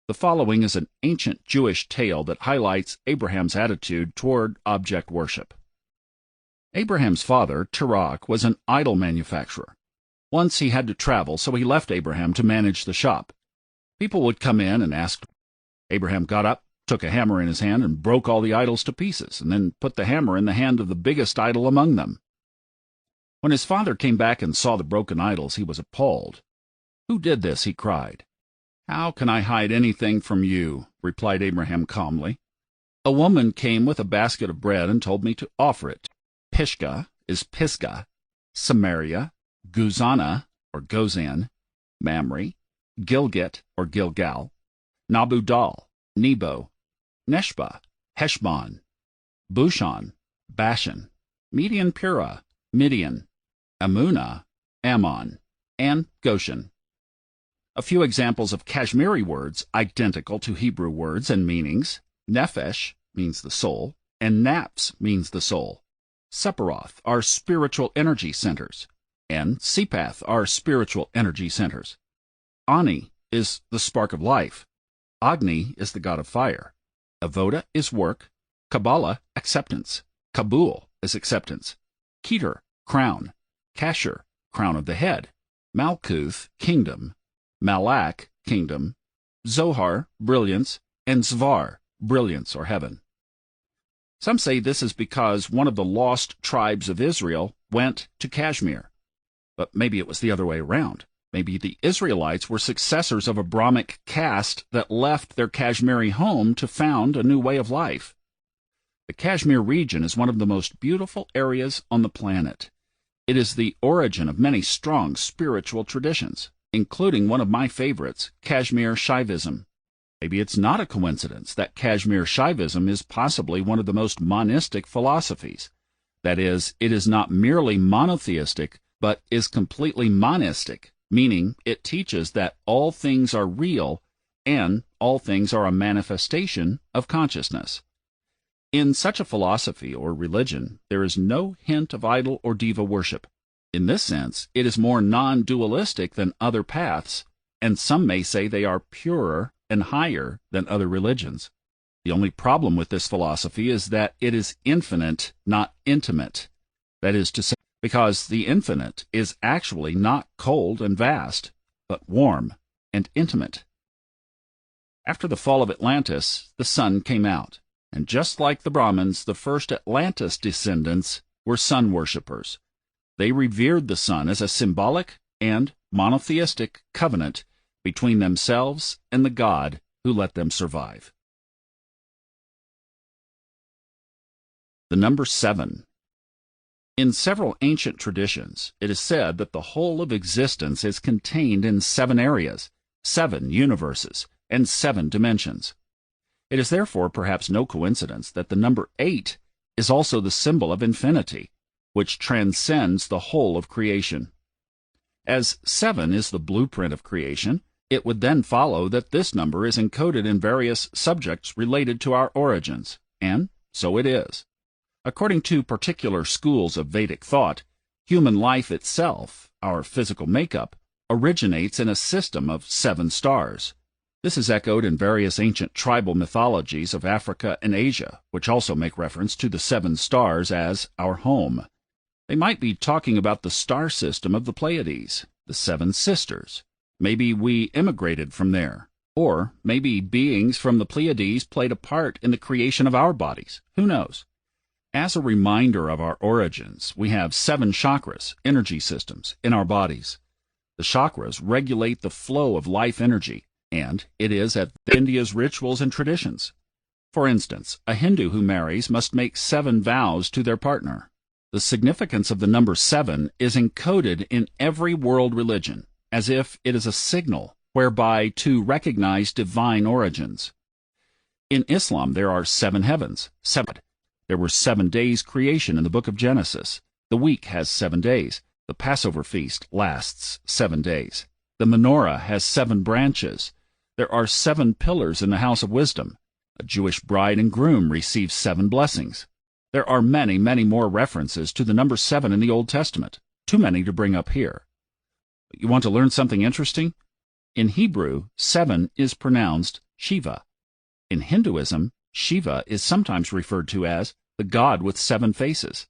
The following is an ancient Jewish tale that highlights Abraham's attitude toward object worship. Abraham's father, Terach, was an idol manufacturer. Once he had to travel, so he left Abraham to manage the shop. People would come in and ask. Abraham got up, took a hammer in his hand, and broke all the idols to pieces, and then put the hammer in the hand of the biggest idol among them. When his father came back and saw the broken idols, he was appalled. "Who did this?" he cried. "How can I hide anything from you?" replied Abraham calmly. "A woman came with a basket of bread and told me to offer it. Pishka is Pisgah, Samaria, Guzana, or Gozan, Mamre, Gilgit, or Gilgal, Nabudal, Nebo, Neshba, Heshbon, Bushan, Bashan, Median Pura, Midian, Amunah, Ammon, and Goshen." A few examples of Kashmiri words identical to Hebrew words and meanings. Nefesh means the soul, and Naps means the soul. Sephiroth are spiritual energy centers, and Sipath are spiritual energy centers. Ani is the spark of life. Agni is the god of fire. Avoda is work. Kabbalah, acceptance. Kabul is acceptance. Keter, crown. Kasher, crown of the head. Malkuth, kingdom. Malak, kingdom. Zohar, brilliance. And Zvar, brilliance or heaven. Some say this is because one of the lost tribes of Israel went to Kashmir. But maybe it was the other way around. Maybe the Israelites were successors of a Brahmic caste that left their Kashmiri home to found a new way of life. The Kashmir region is one of the most beautiful areas on the planet. It is the origin of many strong spiritual traditions, including one of my favorites, Kashmir Shaivism. Maybe it's not a coincidence that Kashmir Shaivism is possibly one of the most monistic philosophies. That is, it is not merely monotheistic, but is completely monistic, meaning it teaches that all things are real and all things are a manifestation of consciousness. In such a philosophy or religion, there is no hint of idol or diva worship. In this sense, it is more non-dualistic than other paths, and some may say they are purer and higher than other religions. The only problem with this philosophy is that it is infinite, not intimate. That is to say, because the infinite is actually not cold and vast, but warm and intimate. After the fall of Atlantis, the sun came out, and just like the Brahmins, the first Atlantis descendants were sun worshippers. They revered the sun as a symbolic and monotheistic covenant between themselves and the God who let them survive. The number 7. In several ancient traditions, it is said that the whole of existence is contained in 7 areas, 7 universes, and 7 dimensions. It is therefore perhaps no coincidence that the number 8 is also the symbol of infinity, which transcends the whole of creation. As 7 is the blueprint of creation, it would then follow that this number is encoded in various subjects related to our origins, and so it is. According to particular schools of Vedic thought, human life itself, our physical makeup, originates in a system of 7 stars. This is echoed in various ancient tribal mythologies of Africa and Asia, which also make reference to the 7 stars as our home. They might be talking about the star system of the Pleiades, the 7 sisters. Maybe we immigrated from there. Or maybe beings from the Pleiades played a part in the creation of our bodies. Who knows? As a reminder of our origins, we have 7 chakras, energy systems, in our bodies. The chakras regulate the flow of life energy, and it is at India's rituals and traditions. For instance, a Hindu who marries must make 7 vows to their partner. The significance of the number 7 is encoded in every world religion, as if it is a signal whereby to recognize divine origins. In Islam, there are 7 heavens, 7. There were 7 days creation in the book of Genesis. The week has 7 days. The Passover feast lasts 7 days. The menorah has 7 branches. There are 7 pillars in the house of wisdom. A Jewish bride and groom receive 7 blessings. There are many, many more references to the number 7 in the Old Testament, too many to bring up here. You want to learn something interesting? In Hebrew, 7 is pronounced Shiva. In Hinduism, Shiva is sometimes referred to as the god with 7 faces.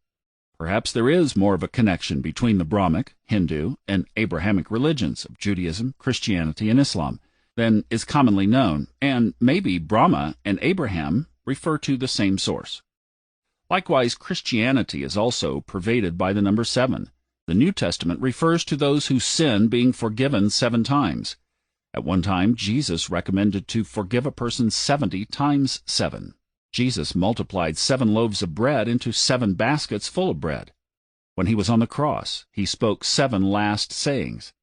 Perhaps there is more of a connection between the Brahmic, Hindu, and Abrahamic religions of Judaism, Christianity, and Islam than is commonly known, and maybe Brahma and Abraham refer to the same source. Likewise, Christianity is also pervaded by the number 7. The New Testament refers to those who sin being forgiven 7 times. At one time, Jesus recommended to forgive a person 70 times 7. Jesus multiplied 7 loaves of bread into 7 baskets full of bread. When he was on the cross, he spoke 7 last sayings.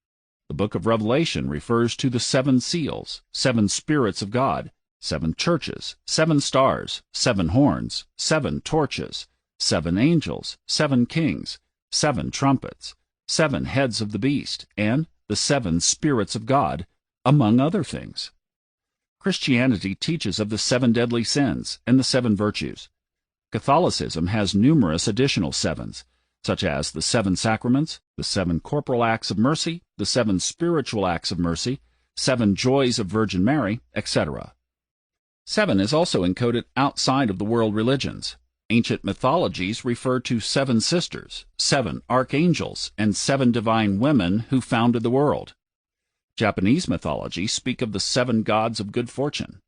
The book of Revelation refers to the 7 seals, 7 spirits of God, 7 churches, 7 stars, 7 horns, 7 torches, 7 angels, 7 kings, 7 trumpets, 7 heads of the beast, and the 7 spirits of God, among other things. Christianity teaches of the 7 deadly sins and the 7 virtues. Catholicism has numerous additional 7s, such as the 7 sacraments, the 7 corporal acts of mercy, the 7 spiritual acts of mercy, 7 joys of Virgin Mary, etc. 7 is also encoded outside of the world religions. Ancient mythologies refer to 7 sisters, 7 archangels, and 7 divine women who founded the world. Japanese mythology speak of the 7 gods of good fortune.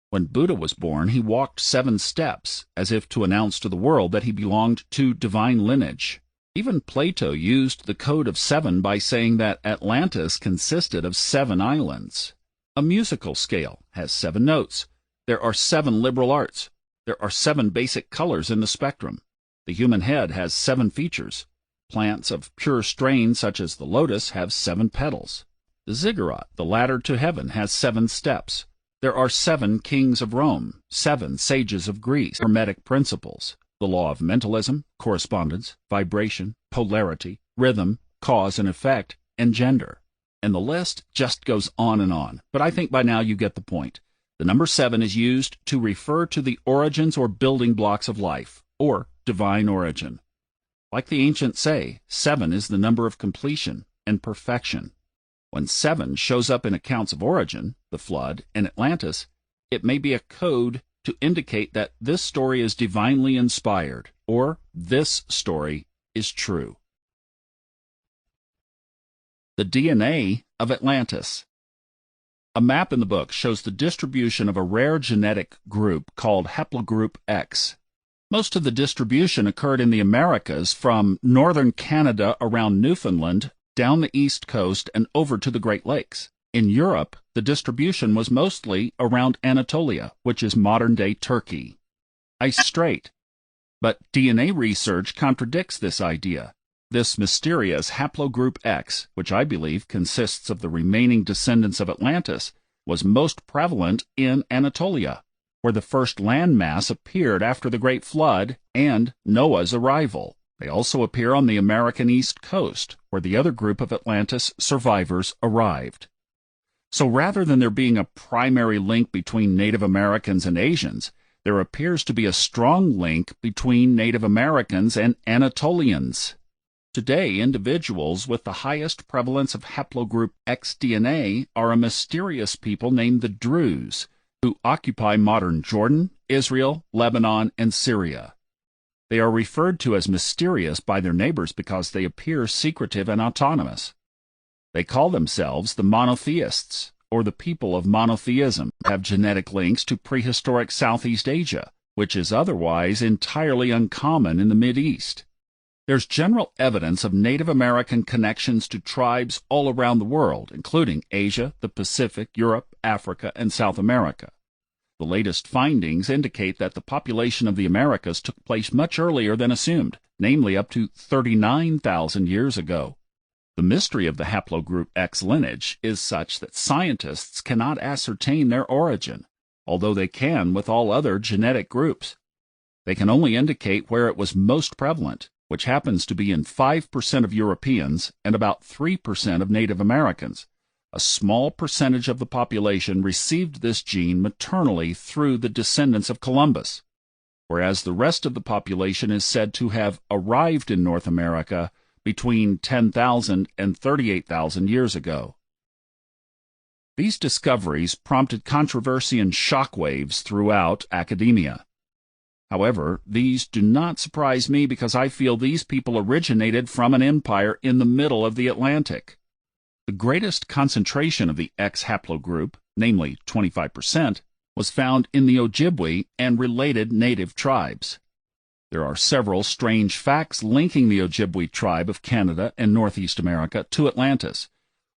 When Buddha was born, he walked 7 steps, as if to announce to the world that he belonged to divine lineage. Even Plato used the code of 7 by saying that Atlantis consisted of 7 islands. A musical scale has 7 notes. There are 7 liberal arts. There are 7 basic colors in the spectrum. The human head has 7 features. Plants of pure strain, such as the lotus, have 7 petals. The ziggurat, the ladder to heaven, has 7 steps. There are 7 kings of Rome, 7 sages of Greece, Hermetic principles, the law of mentalism, correspondence, vibration, polarity, rhythm, cause and effect, and gender. And the list just goes on, but I think by now you get the point. The number 7 is used to refer to the origins or building blocks of life, or divine origin. Like the ancients say, 7 is the number of completion and perfection. When 7 shows up in accounts of origin, the flood, and Atlantis, it may be a code to indicate that this story is divinely inspired, or this story is true. The DNA of Atlantis. A map in the book shows the distribution of a rare genetic group called haplogroup X. Most of the distribution occurred in the Americas from northern Canada around Newfoundland down the east coast and over to the Great Lakes. In Europe, the distribution was mostly around Anatolia, which is modern-day Turkey. Ice Strait. But DNA research contradicts this idea. This mysterious haplogroup X, which I believe consists of the remaining descendants of Atlantis, was most prevalent in Anatolia, where the first land mass appeared after the Great Flood and Noah's arrival. They also appear on the American East Coast, where the other group of Atlantis survivors arrived. So rather than there being a primary link between Native Americans and Asians, there appears to be a strong link between Native Americans and Anatolians. Today, individuals with the highest prevalence of haplogroup X DNA are a mysterious people named the Druze, who occupy modern Jordan, Israel, Lebanon, and Syria. They are referred to as mysterious by their neighbors because they appear secretive and autonomous. They call themselves the monotheists, or the people of monotheism, have genetic links to prehistoric Southeast Asia, which is otherwise entirely uncommon in the Mideast. There's general evidence of Native American connections to tribes all around the world, including Asia, the Pacific, Europe, Africa, and South America. The latest findings indicate that the population of the Americas took place much earlier than assumed, namely up to 39,000 years ago. The mystery of the haplogroup X lineage is such that scientists cannot ascertain their origin, although they can with all other genetic groups. They can only indicate where it was most prevalent, which happens to be in 5% of Europeans and about 3% of Native Americans. A small percentage of the population received this gene maternally through the descendants of Columbus, whereas the rest of the population is said to have arrived in North America between 10,000 and 38,000 years ago. These discoveries prompted controversy and shockwaves throughout academia. However, these do not surprise me because I feel these people originated from an empire in the middle of the Atlantic. The greatest concentration of the X haplogroup, namely 25%, was found in the Ojibwe and related native tribes. There are several strange facts linking the Ojibwe tribe of Canada and Northeast America to Atlantis,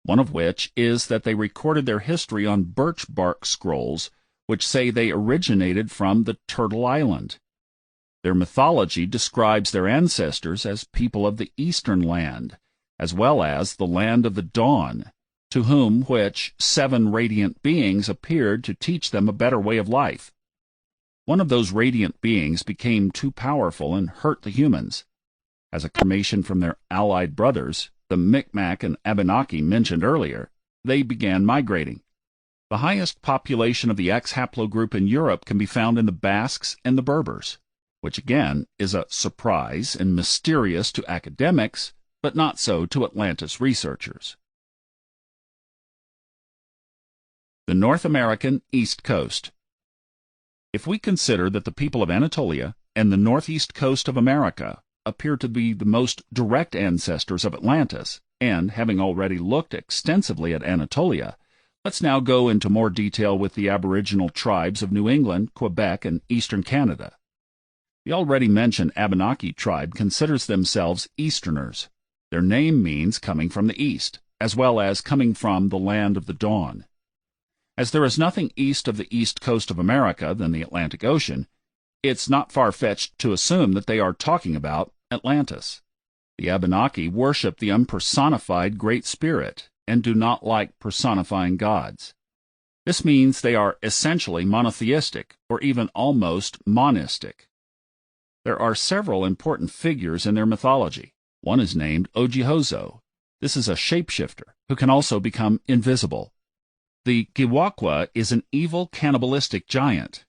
one of which is that they recorded their history on birch bark scrolls, which say they originated from the Turtle Island. Their mythology describes their ancestors as people of the eastern land, as well as the land of the dawn, to whom which 7 radiant beings appeared to teach them a better way of life. One of those radiant beings became too powerful and hurt the humans. As a confirmation from their allied brothers, the Micmac and Abenaki mentioned earlier, they began migrating. The highest population of the X haplogroup in Europe can be found in the Basques and the Berbers, which again is a surprise and mysterious to academics, but not so to Atlantis researchers. The North American East Coast. If we consider that the people of Anatolia and the northeast coast of America appear to be the most direct ancestors of Atlantis, and having already looked extensively at Anatolia, let's now go into more detail with the aboriginal tribes of New England, Quebec, and eastern Canada. The already mentioned Abenaki tribe considers themselves Easterners. Their name means coming from the east, as well as coming from the land of the dawn. As there is nothing east of the east coast of America than the Atlantic Ocean, it's not far-fetched to assume that they are talking about Atlantis. The Abenaki worship the unpersonified Great Spirit and do not like personifying gods. This means they are essentially monotheistic, or even almost monistic. There are several important figures in their mythology. One is named Ojihozo. This is a shapeshifter who can also become invisible. The Giwakwa is an evil cannibalistic giant.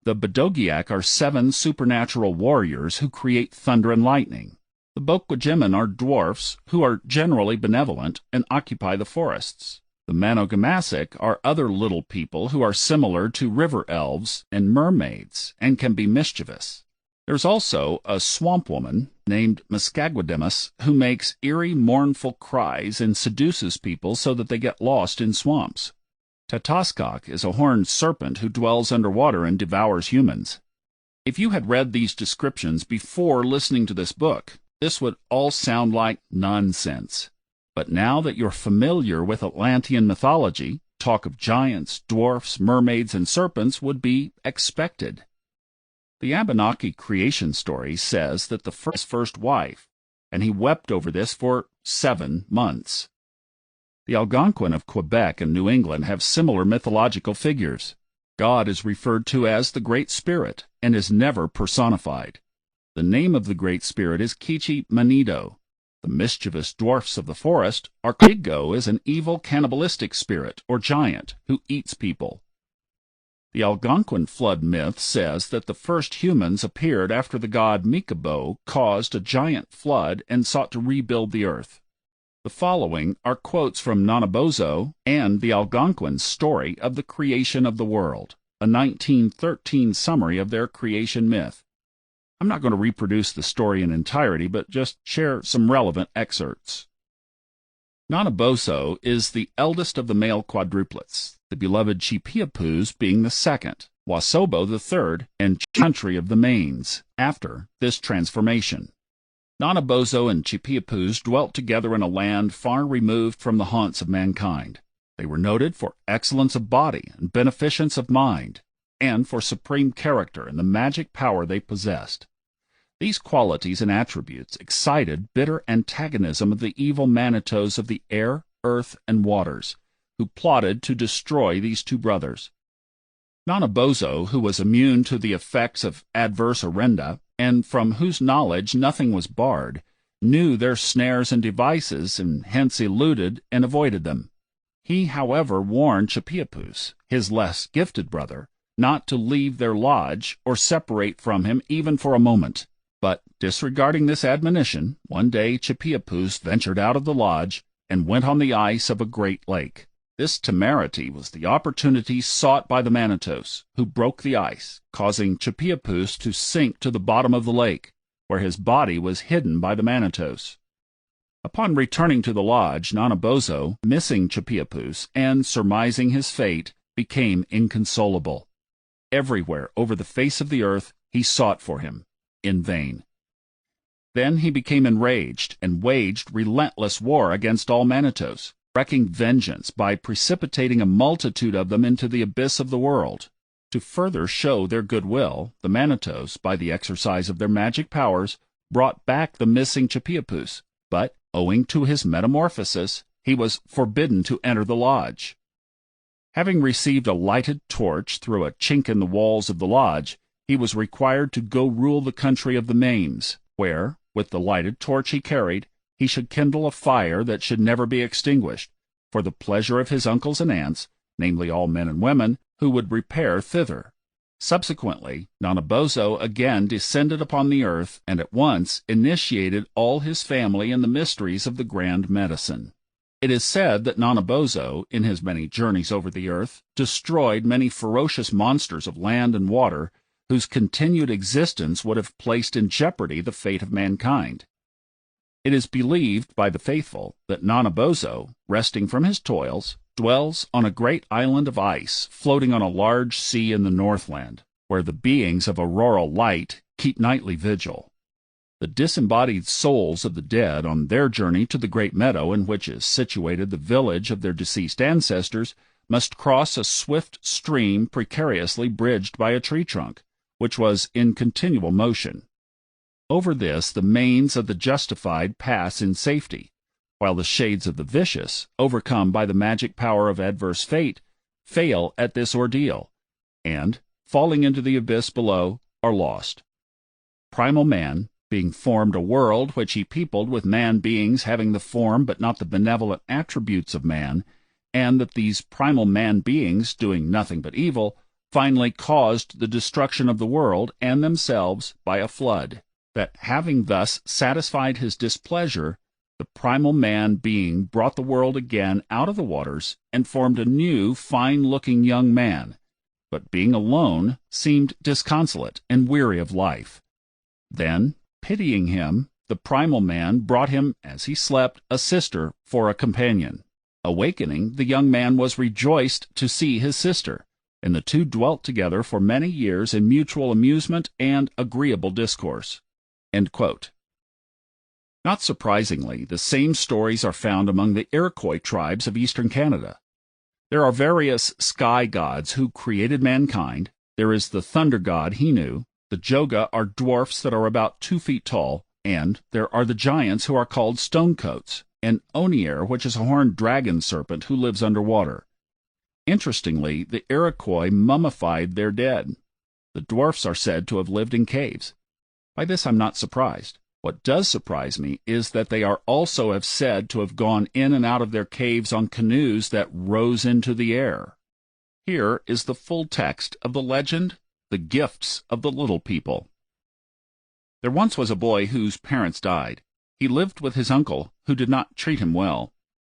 The Bedogiak are 7 supernatural warriors who create thunder and lightning. The Bokwajiman are dwarfs who are generally benevolent and occupy the forests. The Manogamasic are other little people who are similar to river elves and mermaids and can be mischievous. There's also a swamp woman named Muskagwademus who makes eerie, mournful cries and seduces people so that they get lost in swamps. Tataskok is a horned serpent who dwells underwater and devours humans. If you had read these descriptions before listening to this book, this would all sound like nonsense. But now that you're familiar with Atlantean mythology, talk of giants, dwarfs, mermaids, and serpents would be expected. The Abenaki creation story says that the first wife, and he wept over this for 7 months. The Algonquin of Quebec and New England have similar mythological figures. God is referred to as the Great Spirit and is never personified. The name of the Great Spirit is Kichi Manido. The mischievous dwarfs of the forest are Kigo is an evil cannibalistic spirit or giant who eats people. The Algonquin flood myth says that the first humans appeared after the god Mikabo caused a giant flood and sought to rebuild the earth. The following are quotes from Nanabozo and the Algonquin story of the creation of the world, a 1913 summary of their creation myth. I'm not going to reproduce the story in entirety, but just share some relevant excerpts. Nanabozo is the eldest of the male quadruplets, the beloved Chipiapus being the second, Wasobo the third, and country of the Mains, after this transformation. Nanabozo and Chipiapus dwelt together in a land far removed from the haunts of mankind. They were noted for excellence of body and beneficence of mind, and for supreme character and the magic power they possessed. These qualities and attributes excited bitter antagonism of the evil Manitos of the air, earth, and waters, who plotted to destroy these 2 brothers. Nanabozo, who was immune to the effects of adverse orenda, and from whose knowledge nothing was barred, knew their snares and devices, and hence eluded and avoided them. He, however, warned Chipiapus, his less gifted brother, not to leave their lodge or separate from him even for a moment. But, disregarding this admonition, one day Chipiapus ventured out of the lodge and went on the ice of a great lake. This temerity was the opportunity sought by the Manitos, who broke the ice, causing Chipiapus to sink to the bottom of the lake, where his body was hidden by the Manitos. Upon returning to the lodge, Nanabozo, missing Chipiapus and surmising his fate, became inconsolable. Everywhere over the face of the earth he sought for him, in vain. Then he became enraged and waged relentless war against all Manitos, wreaking vengeance by precipitating a multitude of them into the abyss of the world. To further show their goodwill, the Manitos, by the exercise of their magic powers, brought back the missing Chipiapus, but, owing to his metamorphosis, he was forbidden to enter the lodge. Having received a lighted torch through a chink in the walls of the lodge, he was required to go rule the country of the Mains, where, with the lighted torch he carried, he should kindle a fire that should never be extinguished, for the pleasure of his uncles and aunts, namely all men and women, who would repair thither. Subsequently, Nanebozo again descended upon the earth and at once initiated all his family in the mysteries of the grand medicine. It is said that Nanebozo, in his many journeys over the earth, destroyed many ferocious monsters of land and water, whose continued existence would have placed in jeopardy the fate of mankind. It is believed by the faithful that Nanebozo, resting from his toils, dwells on a great island of ice floating on a large sea in the Northland, where the beings of auroral light keep nightly vigil. The disembodied souls of the dead on their journey to the great meadow in which is situated the village of their deceased ancestors must cross a swift stream precariously bridged by a tree trunk, which was in continual motion. Over this the manes of the justified pass in safety, while the shades of the vicious, overcome by the magic power of adverse fate, fail at this ordeal, and, falling into the abyss below, are lost. Primal man, being formed a world which he peopled with man-beings having the form but not the benevolent attributes of man, and that these primal man-beings, doing nothing but evil, finally caused the destruction of the world and themselves by a flood, that having thus satisfied his displeasure, the primal man-being brought the world again out of the waters and formed a new, fine-looking young man, but being alone, seemed disconsolate and weary of life. Then, pitying him, the primal man brought him, as he slept, a sister for a companion. Awakening, the young man was rejoiced to see his sister, and the two dwelt together for many years in mutual amusement and agreeable discourse." End quote. Not surprisingly, the same stories are found among the Iroquois tribes of eastern Canada. There are various sky gods who created mankind. There is the thunder god Hinu. The Joga are dwarfs that are about 2 feet tall, and there are the giants who are called stonecoats, and Onier, which is a horned dragon serpent who lives underwater. Interestingly, the Iroquois mummified their dead. The dwarfs are said to have lived in caves. By this I'm not surprised. What does surprise me is that they are also have said to have gone in and out of their caves on canoes that rose into the air. Here is the full text of the legend, The Gifts of the Little People. There once was a boy whose parents died. He lived with his uncle, who did not treat him well.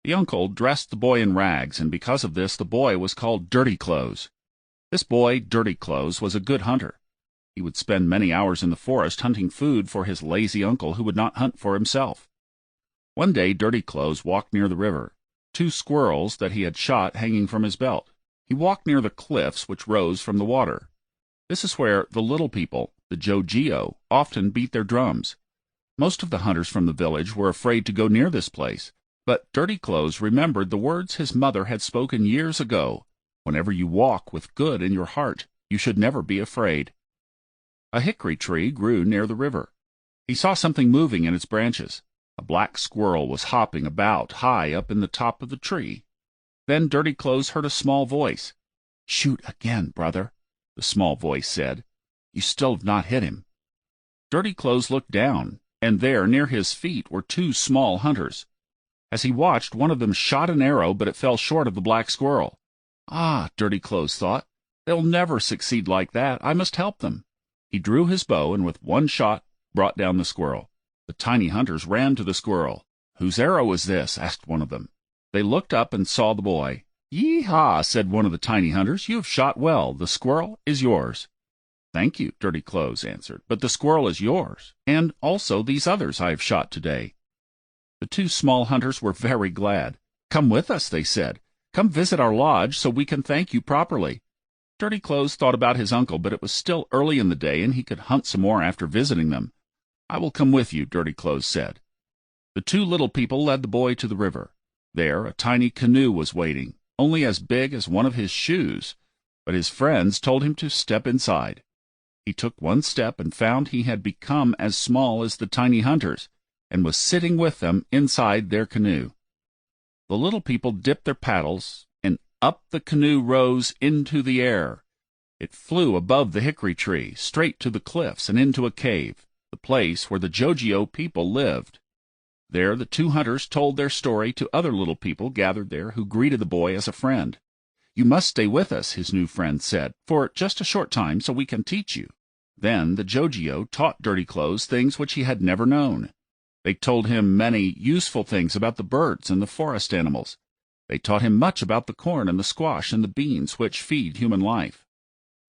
The uncle dressed the boy in rags, and because of this the boy was called Dirty Clothes. This boy, Dirty Clothes, was a good hunter. He would spend many hours in the forest hunting food for his lazy uncle who would not hunt for himself. One day Dirty Clothes walked near the river, 2 squirrels that he had shot hanging from his belt. He walked near the cliffs which rose from the water. This is where the little people, the Jogeo, often beat their drums. Most of the hunters from the village were afraid to go near this place, but Dirty Clothes remembered the words his mother had spoken years ago. Whenever you walk with good in your heart, you should never be afraid. A hickory tree grew near the river. He saw something moving in its branches. A black squirrel was hopping about high up in the top of the tree. Then Dirty Clothes heard a small voice. "Shoot again, brother," the small voice said. "You still have not hit him." Dirty Clothes looked down, and there near his feet were 2 small hunters. As he watched, one of them shot an arrow, but it fell short of the black squirrel. "Ah," Dirty Clothes thought, "they'll never succeed like that. I must help them." He drew his bow and with one shot brought down the squirrel. The tiny hunters ran to the squirrel. "Whose arrow is this?" asked one of them. They looked up and saw the boy. "Yee-haw," said one of the tiny hunters. "You have shot well. The squirrel is yours." "Thank you," Dirty Clothes answered, "but the squirrel is yours, and also these others I have shot today." The 2 small hunters were very glad. "Come with us," they said. "Come visit our lodge so we can thank you properly." Dirty Clothes thought about his uncle, but it was still early in the day, and he could hunt some more after visiting them. "I will come with you," Dirty Clothes said. The 2 little people led the boy to the river. There a tiny canoe was waiting, only as big as one of his shoes, but his friends told him to step inside. He took one step and found he had become as small as the tiny hunters, and was sitting with them inside their canoe. The little people dipped their paddles, and up the canoe rose into the air. It flew above the hickory tree, straight to the cliffs and into a cave, the place where the Jogeo people lived. There the two hunters told their story to other little people gathered there who greeted the boy as a friend. "You must stay with us," his new friend said, "for just a short time so we can teach you." Then the Jojio taught Dirty Clothes things which he had never known. They told him many useful things about the birds and the forest animals. They taught him much about the corn and the squash and the beans which feed human life.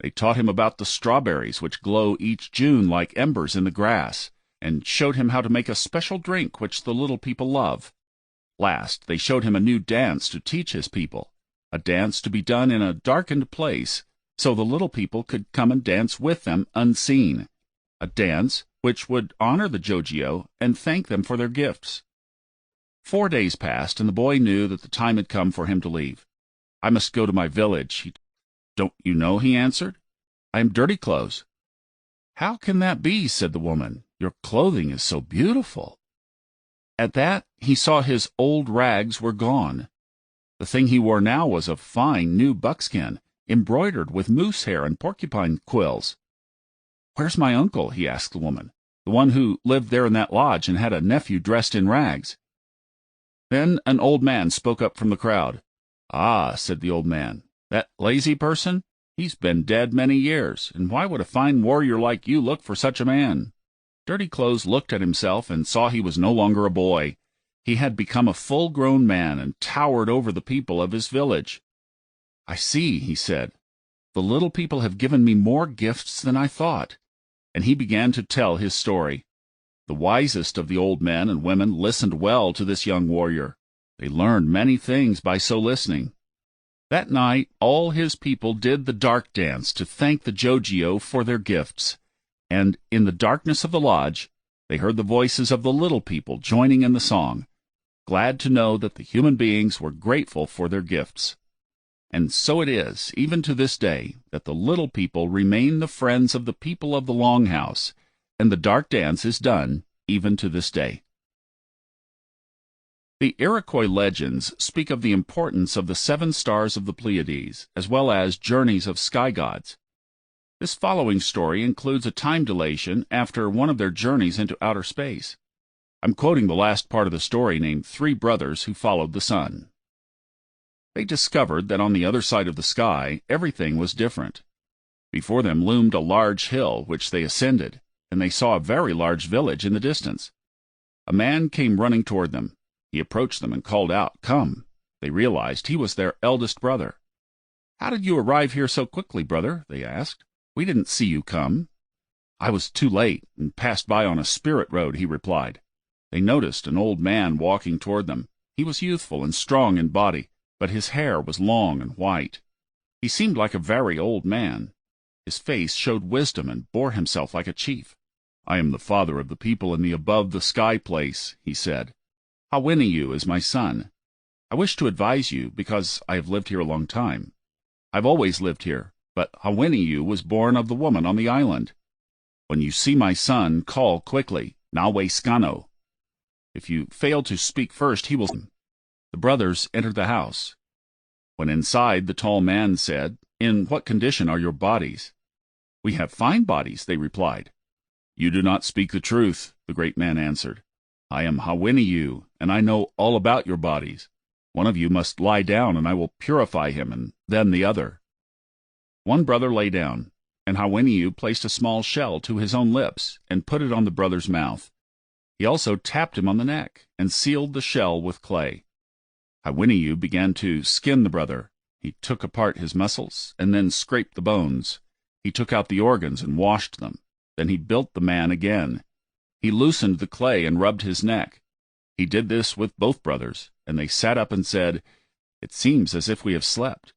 They taught him about the strawberries which glow each June like embers in the grass, and showed him how to make a special drink which the little people love. Last, they showed him a new dance to teach his people, a dance to be done in a darkened place, so the little people could come and dance with them unseen, a dance which would honor the Jojio and thank them for their gifts. 4 days passed, and the boy knew that the time had come for him to leave. "I must go to my village." "Don't you know?" he answered. "I am Dirty Clothes." "How can that be?" said the woman. "Your clothing is so beautiful." At that he saw his old rags were gone. The thing he wore now was of fine new buckskin, embroidered with moose hair and porcupine quills. "Where's my uncle?" he asked the woman, "the one who lived there in that lodge and had a nephew dressed in rags." Then an old man spoke up from the crowd. "Ah," said the old man, "that lazy person? He's been dead many years, and why would a fine warrior like you look for such a man?" Dirty Clothes looked at himself and saw he was no longer a boy. He had become a full-grown man and towered over the people of his village. "I see," he said. "The little people have given me more gifts than I thought." And he began to tell his story. The wisest of the old men and women listened well to this young warrior. They learned many things by so listening. That night all his people did the dark dance to thank the Jojio for their gifts, and in the darkness of the lodge they heard the voices of the little people joining in the song, glad to know that the human beings were grateful for their gifts. And so it is, even to this day, that the little people remain the friends of the people of the Longhouse, and the dark dance is done even to this day. The Iroquois legends speak of the importance of the 7 stars of the Pleiades, as well as journeys of sky gods. This following story includes a time dilation after one of their journeys into outer space. I'm quoting the last part of the story named 3 Brothers Who Followed the Sun. They discovered that on the other side of the sky everything was different. Before them loomed a large hill which they ascended, and they saw a very large village in the distance. A man came running toward them. He approached them and called out, "Come." They realized he was their eldest brother. "How did you arrive here so quickly, brother?" they asked. "We didn't see you come." "I was too late and passed by on a spirit road," he replied. They noticed an old man walking toward them. He was youthful and strong in body, but his hair was long and white. He seemed like a very old man. His face showed wisdom and bore himself like a chief. "I am the father of the people in the above-the-sky place," he said. "Hawiniyu is my son. I wish to advise you because I have lived here a long time. I've always lived here, but Hawiniyu was born of the woman on the island. When you see my son, call quickly, Nawe Skano. If you fail to speak first, he will..." The brothers entered the house. When inside, the tall man said, "In what condition are your bodies?" "We have fine bodies," they replied. "You do not speak the truth," the great man answered. "I am Hawiniyu, and I know all about your bodies. One of you must lie down, and I will purify him, and then the other." One brother lay down, and Hawiniyu placed a small shell to his own lips and put it on the brother's mouth. He also tapped him on the neck and sealed the shell with clay. Hawiniyu began to skin the brother. He took apart his muscles and then scraped the bones. He took out the organs and washed them. Then he built the man again. He loosened the clay and rubbed his neck. He did this with both brothers, and they sat up and said, "It seems as if we have slept."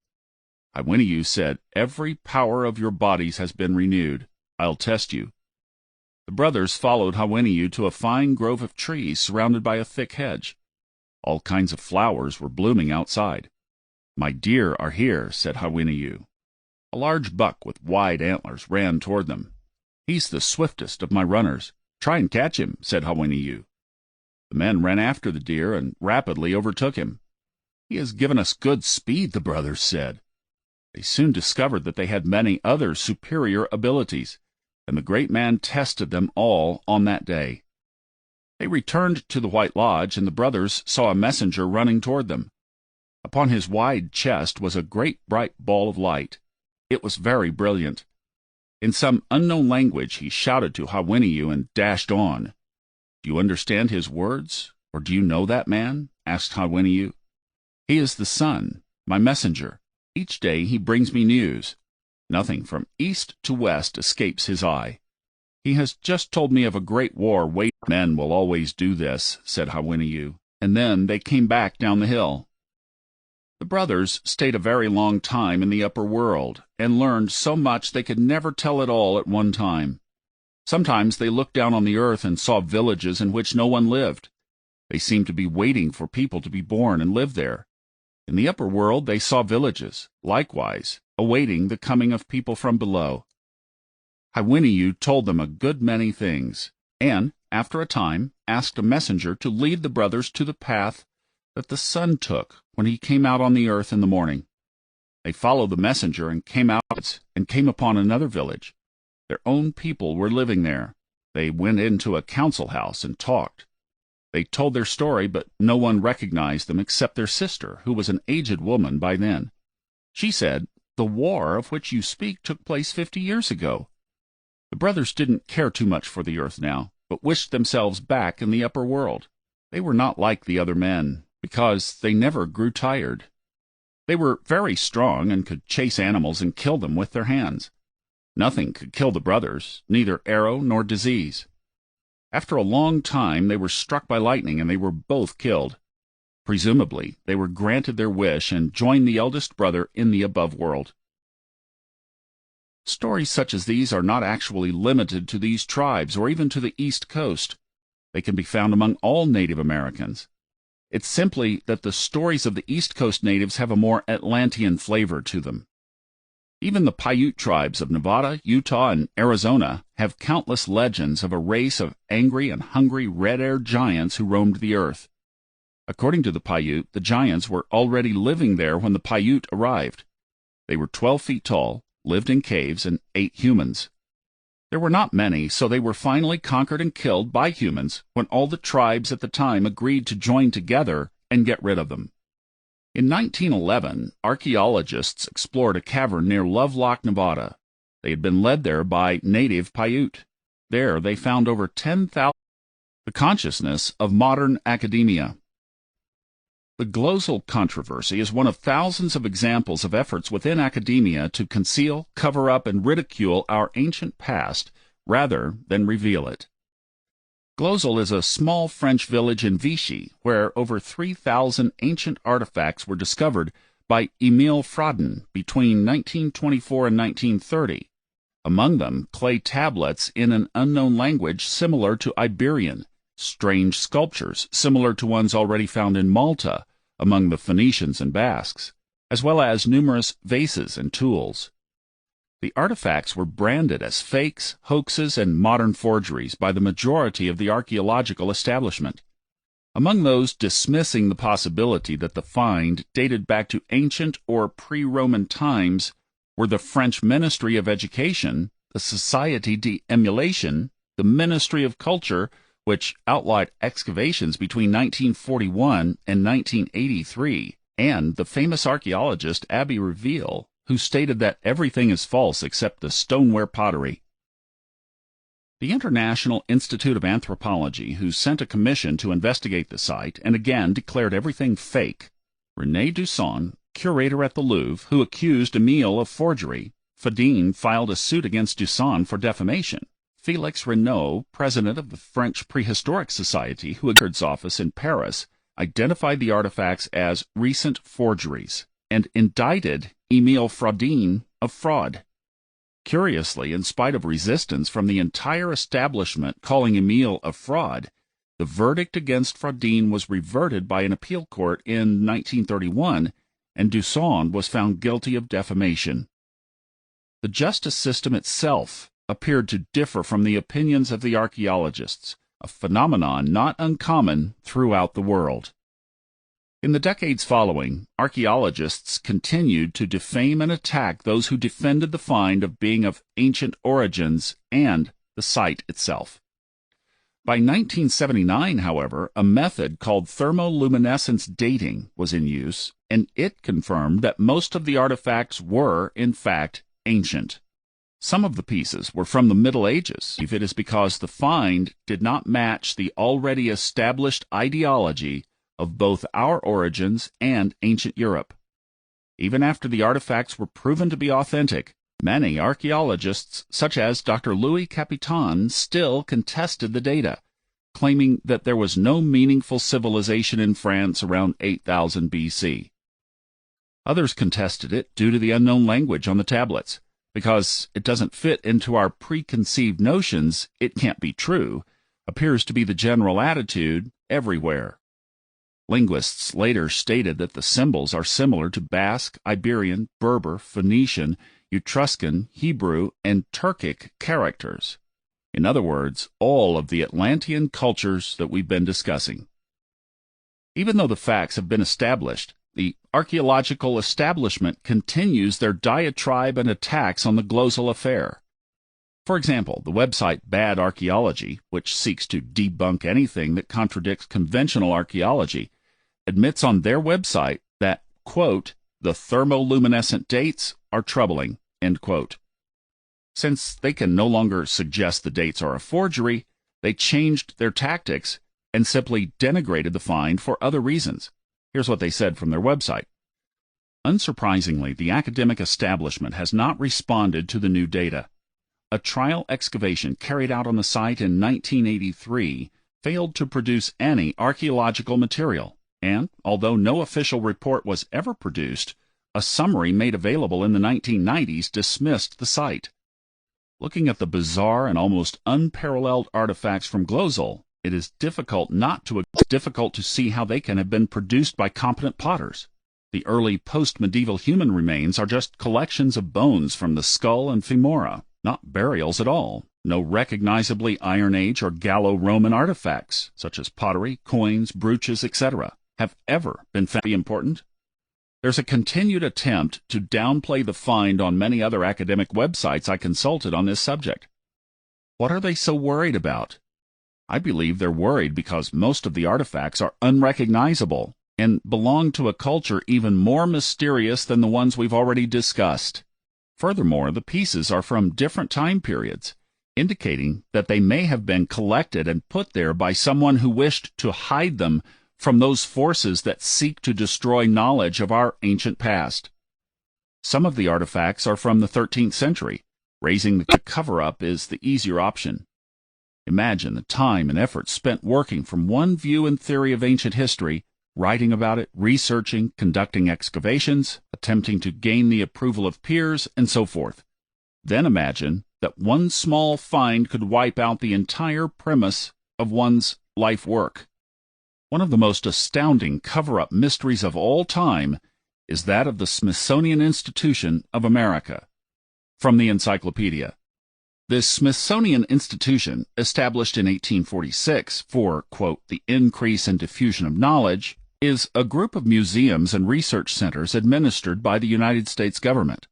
Hawiniyu said, "Every power of your bodies has been renewed. I'll test you." The brothers followed Hawiniyu to a fine grove of trees surrounded by a thick hedge. All kinds of flowers were blooming outside. "My deer are here," said Hawiniyu. A large buck with wide antlers ran toward them. "He's the swiftest of my runners. Try and catch him," said Hawiniyu. The men ran after the deer and rapidly overtook him. "He has given us good speed," the brothers said. They soon discovered that they had many other superior abilities, and the great man tested them all on that day. They returned to the White Lodge, and the brothers saw a messenger running toward them. Upon his wide chest was a great bright ball of light. It was very brilliant. In some unknown language he shouted to Hawiniyu and dashed on. "Do you understand his words, or do you know that man?" asked Hawiniyu. "He is the sun, my messenger. Each day he brings me news. Nothing from east to west escapes his eye. He has just told me of a great war waiting." "Men will always do this," said Hawiniyu, and then they came back down the hill. The brothers stayed a very long time in the upper world, and learned so much they could never tell it all at one time. Sometimes they looked down on the earth and saw villages in which no one lived. They seemed to be waiting for people to be born and live there. In the upper world they saw villages, likewise, awaiting the coming of people from below. Hawiniyu told them a good many things, and, after a time, asked a messenger to lead the brothers to the path that the sun took when he came out on the earth in the morning. They followed the messenger and came upon another village. Their own people were living there. They went into a council house and talked. They told their story, but no one recognized them except their sister, who was an aged woman by then. She said, "The war of which you speak took place 50 years ago." The brothers didn't care too much for the earth now, but wished themselves back in the upper world. They were not like the other men, because they never grew tired. They were very strong and could chase animals and kill them with their hands. Nothing could kill the brothers, neither arrow nor disease. After a long time they were struck by lightning, and they were both killed. Presumably, they were granted their wish and joined the eldest brother in the above world. Stories such as these are not actually limited to these tribes or even to the East Coast. They can be found among all Native Americans. It's simply that the stories of the East Coast natives have a more Atlantean flavor to them. Even the Paiute tribes of Nevada, Utah, and Arizona have countless legends of a race of angry and hungry red-haired giants who roamed the earth. According to the Paiute, the giants were already living there when the Paiute arrived. They were 12 feet tall, lived in caves, and ate humans. There were not many, so they were finally conquered and killed by humans when all the tribes at the time agreed to join together and get rid of them. In 1911, archaeologists explored a cavern near Lovelock, Nevada. They had been led there by native Paiute. There they found over 10,000. The consciousness of modern academia. The global controversy is one of thousands of examples of efforts within academia to conceal, cover up, and ridicule our ancient past rather than reveal it. Global is a small French village in Vichy where over 3,000 ancient artifacts were discovered by Émile Fradin between 1924 and 1930. Among them, clay tablets in an unknown language similar to Iberian, strange sculptures similar to ones already found in Malta among the Phoenicians and Basques, as well as numerous vases and tools. The artifacts were branded as fakes, hoaxes, and modern forgeries by the majority of the archaeological establishment. Among those dismissing the possibility that the find dated back to ancient or pre-Roman times were the French Ministry of Education, the Société d'Émulation, the Ministry of Culture, which outlined excavations between 1941 and 1983, and the famous archaeologist Abbé Reveil, who stated that everything is false except the stoneware pottery. The International Institute of Anthropology, who sent a commission to investigate the site and again declared everything fake. René Dusson, curator at the Louvre, who accused Émile of forgery. Fradin filed a suit against Dusson for defamation. Félix Renaud, president of the French Prehistoric Society, who had his office in Paris, identified the artifacts as recent forgeries and indicted Émile Fradin of fraud. Curiously, in spite of resistance from the entire establishment calling Émile a fraud, the verdict against Fradin was reverted by an appeal court in 1931, and Dusson was found guilty of defamation. The justice system itself appeared to differ from the opinions of the archaeologists, a phenomenon not uncommon throughout the world. In the decades following, archaeologists continued to defame and attack those who defended the find of being of ancient origins and the site itself. By 1979, however, a method called thermoluminescence dating was in use, and it confirmed that most of the artifacts were, in fact, ancient. Some of the pieces were from the Middle Ages. It is because the find did not match the already established ideology of both our origins and ancient Europe. Even after the artifacts were proven to be authentic, many archaeologists, such as Dr. Louis Capitan, still contested the data, claiming that there was no meaningful civilization in France around 8000 BC. Others contested it due to the unknown language on the tablets. Because it doesn't fit into our preconceived notions, it can't be true, appears to be the general attitude everywhere. Linguists later stated that the symbols are similar to Basque, Iberian, Berber, Phoenician, Etruscan, Hebrew, and Turkic characters. In other words, all of the Atlantean cultures that we've been discussing. Even though the facts have been established, the archaeological establishment continues their diatribe and attacks on the Glozal affair. For example, the website Bad Archaeology, which seeks to debunk anything that contradicts conventional archaeology, admits on their website that, quote, the thermoluminescent dates are troubling, end quote. Since they can no longer suggest the dates are a forgery, they changed their tactics and simply denigrated the find for other reasons. Here's what they said from their website. Unsurprisingly, the academic establishment has not responded to the new data. A trial excavation carried out on the site in 1983 failed to produce any archaeological material, and, although no official report was ever produced, a summary made available in the 1990s dismissed the site. Looking at the bizarre and almost unparalleled artifacts from Glozal, it is difficult to see how they can have been produced by competent potters. The early post-medieval human remains are just collections of bones from the skull and femora, not burials at all. No recognizably Iron Age or Gallo-Roman artifacts, such as pottery, coins, brooches, etc., have ever been found to be important. There's a continued attempt to downplay the find on many other academic websites I consulted on this subject. What are they so worried about? I believe they're worried because most of the artifacts are unrecognizable and belong to a culture even more mysterious than the ones we've already discussed. Furthermore, the pieces are from different time periods, indicating that they may have been collected and put there by someone who wished to hide them from those forces that seek to destroy knowledge of our ancient past. Some of the artifacts are from the 13th century. Raising the cover-up is the easier option. Imagine the time and effort spent working from one view and theory of ancient history, writing about it, researching, conducting excavations, attempting to gain the approval of peers, and so forth. Then imagine that one small find could wipe out the entire premise of one's life work. One of the most astounding cover-up mysteries of all time is that of the Smithsonian Institution of America. From the Encyclopedia. The Smithsonian Institution, established in 1846 for, quote, the increase and diffusion of knowledge, is a group of museums and research centers administered by the United States government.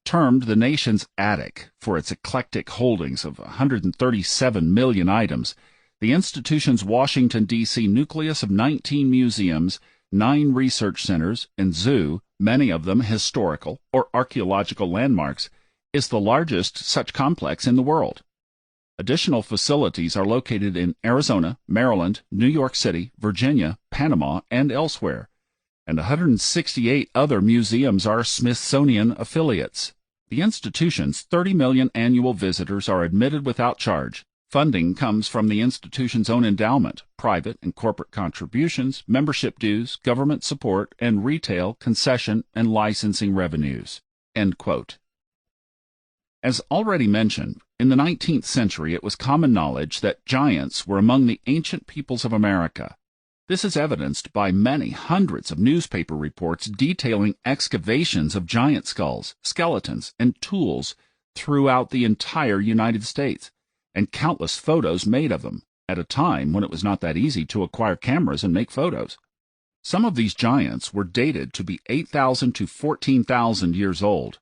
Termed the nation's attic for its eclectic holdings of 137 million items, the institution's Washington, D.C. nucleus of 19 museums, 9 research centers, and zoo, many of them historical or archaeological landmarks, is the largest such complex in the world. Additional facilities are located in Arizona, Maryland, New York City, Virginia, Panama, and elsewhere, and 168 other museums are Smithsonian affiliates. The institution's 30 million annual visitors are admitted without charge. Funding comes from the institution's own endowment, private and corporate contributions, membership dues, government support, and retail, concession, and licensing revenues. End quote. As already mentioned, in the 19th century it was common knowledge that giants were among the ancient peoples of America. This is evidenced by many hundreds of newspaper reports detailing excavations of giant skulls, skeletons, and tools throughout the entire United States, and countless photos made of them, at a time when it was not that easy to acquire cameras and make photos. Some of these giants were dated to be 8,000 to 14,000 years old.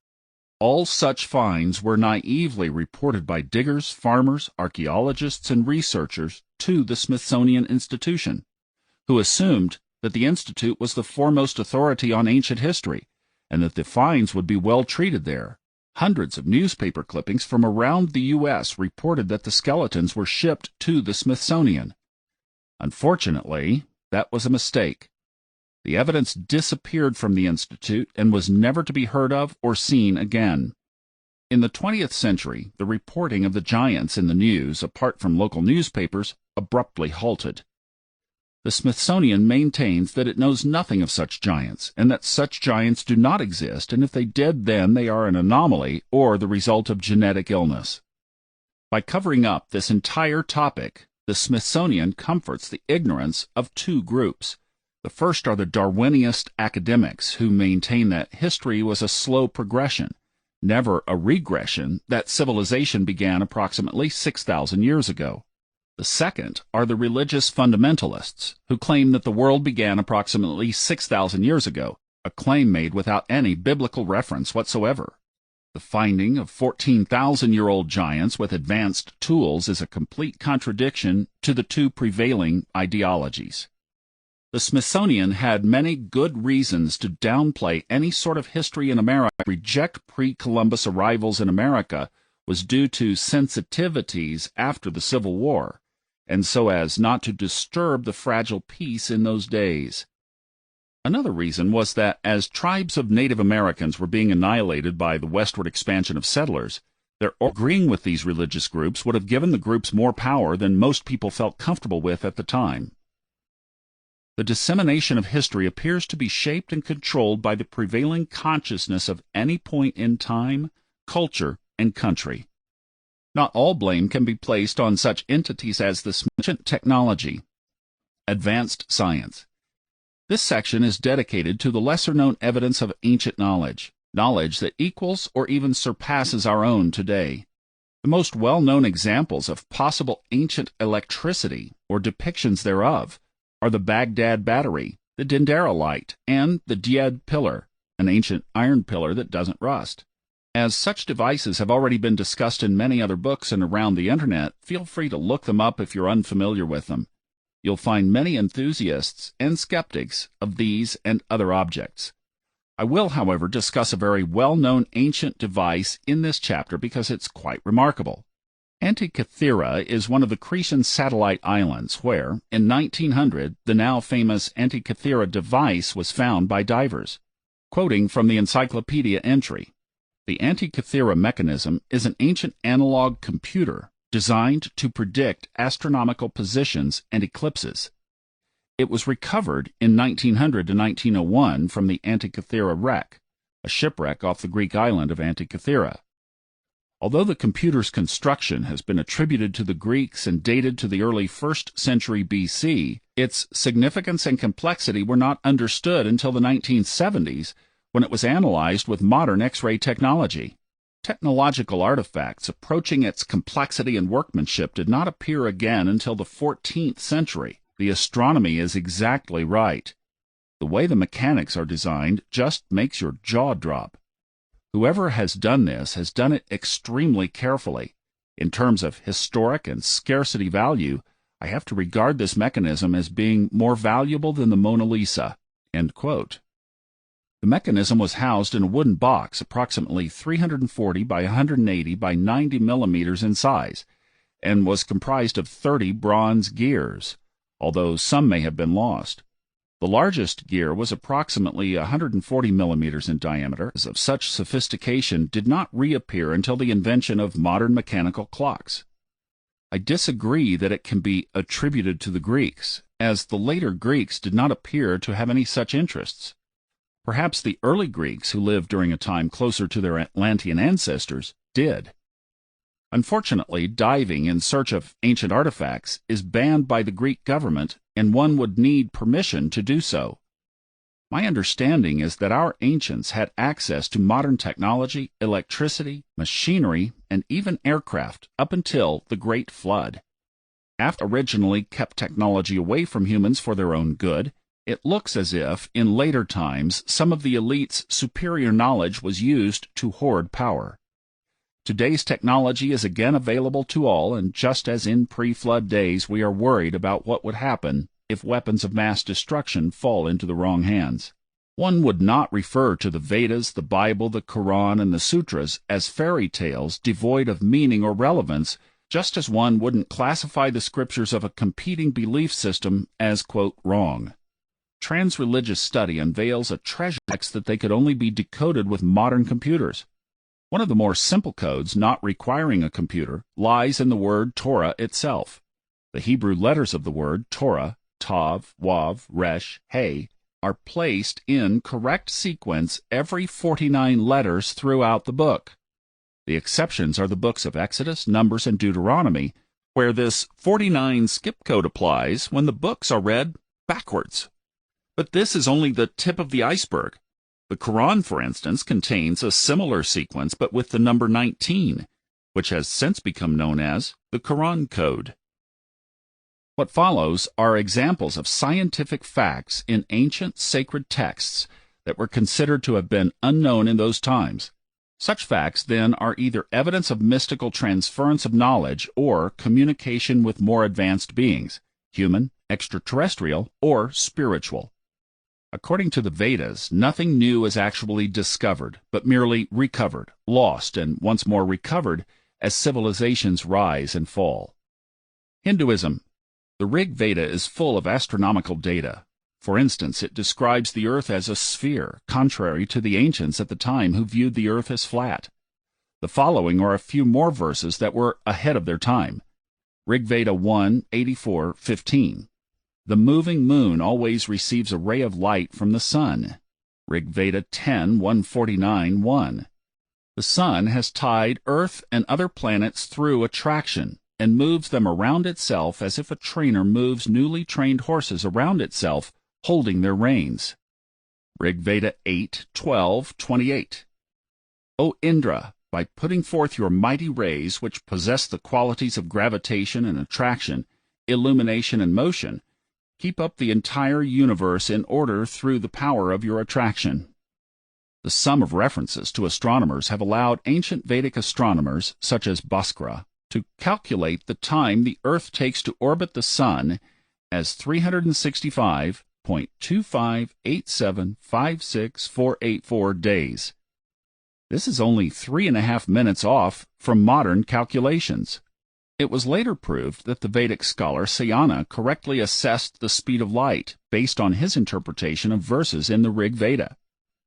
All such finds were naively reported by diggers, farmers, archaeologists, and researchers to the Smithsonian Institution, who assumed that the Institute was the foremost authority on ancient history, and that the finds would be well treated there. Hundreds of newspaper clippings from around the U.S. reported that the skeletons were shipped to the Smithsonian. Unfortunately, that was a mistake. The evidence disappeared from the Institute and was never to be heard of or seen again. In the 20th century, the reporting of the giants in the news, apart from local newspapers, abruptly halted. The Smithsonian maintains that it knows nothing of such giants, and that such giants do not exist, and if they did, then they are an anomaly or the result of genetic illness. By covering up this entire topic, the Smithsonian comforts the ignorance of two groups. The first are the Darwinist academics, who maintain that history was a slow progression, never a regression, that civilization began approximately 6,000 years ago. The second are the religious fundamentalists, who claim that the world began approximately 6,000 years ago, a claim made without any biblical reference whatsoever. The finding of 14,000-year-old giants with advanced tools is a complete contradiction to the two prevailing ideologies. The Smithsonian had many good reasons to downplay any sort of history in America. Reject pre-Columbus arrivals in America was due to sensitivities after the Civil War, and so as not to disturb the fragile peace in those days. Another reason was that as tribes of Native Americans were being annihilated by the westward expansion of settlers, their agreeing with these religious groups would have given the groups more power than most people felt comfortable with at the time. The dissemination of history appears to be shaped and controlled by the prevailing consciousness of any point in time, culture, and country. Not all blame can be placed on such entities as the ancient technology. Advanced science. This section is dedicated to the lesser-known evidence of ancient knowledge that equals or even surpasses our own today. The most well-known examples of possible ancient electricity, or depictions thereof, are the Baghdad battery, the Dendera light, and the Died pillar, an ancient iron pillar that doesn't rust. As such devices have already been discussed in many other books and around the Internet, feel free to look them up if you're unfamiliar with them. You'll find many enthusiasts and skeptics of these and other objects. I will, however, discuss a very well-known ancient device in this chapter because it's quite remarkable. Antikythera is one of the Cretan satellite islands where, in 1900, the now famous Antikythera device was found by divers. Quoting from the encyclopedia entry, the Antikythera mechanism is an ancient analog computer designed to predict astronomical positions and eclipses. It was recovered in 1900 to 1901 from the Antikythera wreck, a shipwreck off the Greek island of Antikythera. Although the computer's construction has been attributed to the Greeks and dated to the early 1st century BC, its significance and complexity were not understood until the 1970s, when it was analyzed with modern X-ray technology. Technological artifacts approaching its complexity and workmanship did not appear again until the 14th century. The astronomy is exactly right. The way the mechanics are designed just makes your jaw drop. Whoever has done this has done it extremely carefully. In terms of historic and scarcity value, I have to regard this mechanism as being more valuable than the Mona Lisa." End quote. The mechanism was housed in a wooden box approximately 340 by 180 by 90 millimeters in size, and was comprised of 30 bronze gears, although some may have been lost. The largest gear was approximately 140 millimeters in diameter. Of such sophistication did not reappear until the invention of modern mechanical clocks. I disagree that it can be attributed to the Greeks, as the later Greeks did not appear to have any such interests. Perhaps the early Greeks, who lived during a time closer to their Atlantean ancestors, did. Unfortunately, diving in search of ancient artifacts is banned by the Greek government, and one would need permission to do so. My understanding is that our ancients had access to modern technology, electricity, machinery, and even aircraft up until the Great Flood. Originally kept technology away from humans for their own good, It looks as if, in later times, some of the elite's superior knowledge was used to hoard power. Today's technology is again available to all, and just as in pre-flood days, we are worried about what would happen if weapons of mass destruction fall into the wrong hands. One would not refer to the Vedas, the Bible, the Quran, and the Sutras as fairy tales devoid of meaning or relevance, just as one wouldn't classify the scriptures of a competing belief system as, quote, wrong. Transreligious study unveils a treasure text that they could only be decoded with modern computers. One of the more simple codes not requiring a computer lies in the word Torah itself. The Hebrew letters of the word Torah, Tav, Wav, Resh, He, are placed in correct sequence every 49 letters throughout the book. The exceptions are the books of Exodus, Numbers, and Deuteronomy, where this 49 skip code applies when the books are read backwards. But this is only the tip of the iceberg. The Quran, for instance, contains a similar sequence but with the number 19, which has since become known as the Quran Code. What follows are examples of scientific facts in ancient sacred texts that were considered to have been unknown in those times. Such facts, then, are either evidence of mystical transference of knowledge or communication with more advanced beings, human, extraterrestrial, or spiritual. According to the Vedas, nothing new is actually discovered, but merely recovered, lost, and once more recovered as civilizations rise and fall. Hinduism. The Rig Veda is full of astronomical data. For instance, it describes the Earth as a sphere, contrary to the ancients at the time who viewed the Earth as flat. The following are a few more verses that were ahead of their time. Rig Veda 1:84-15. The moving moon always receives a ray of light from the sun. Rig Veda 10:149-1. The sun has tied Earth and other planets through attraction and moves them around itself as if a trainer moves newly trained horses around itself, holding their reins. Rig Veda 8:12-28. O Indra, by putting forth your mighty rays, which possess the qualities of gravitation and attraction, illumination and motion, keep up the entire universe in order through the power of your attraction. The sum of references to astronomers have allowed ancient Vedic astronomers, such as Bhaskara, to calculate the time the Earth takes to orbit the Sun as 365.258756484 days. This is only 3.5 minutes off from modern calculations. It was later proved that the Vedic scholar Sayana correctly assessed the speed of light based on his interpretation of verses in the Rig Veda.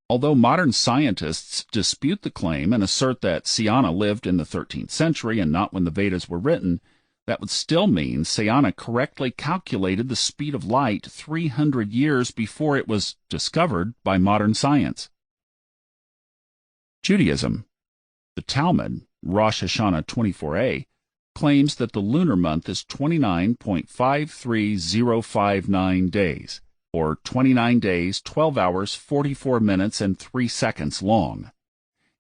Although modern scientists dispute the claim and assert that Sayana lived in the 13th century and not when the Vedas were written, that would still mean Sayana correctly calculated the speed of light 300 years before it was discovered by modern science. Judaism. The Talmud, Rosh Hashanah 24a, claims that the lunar month is 29.53059 days, or 29 days, 12 hours, 44 minutes, and 3 seconds long.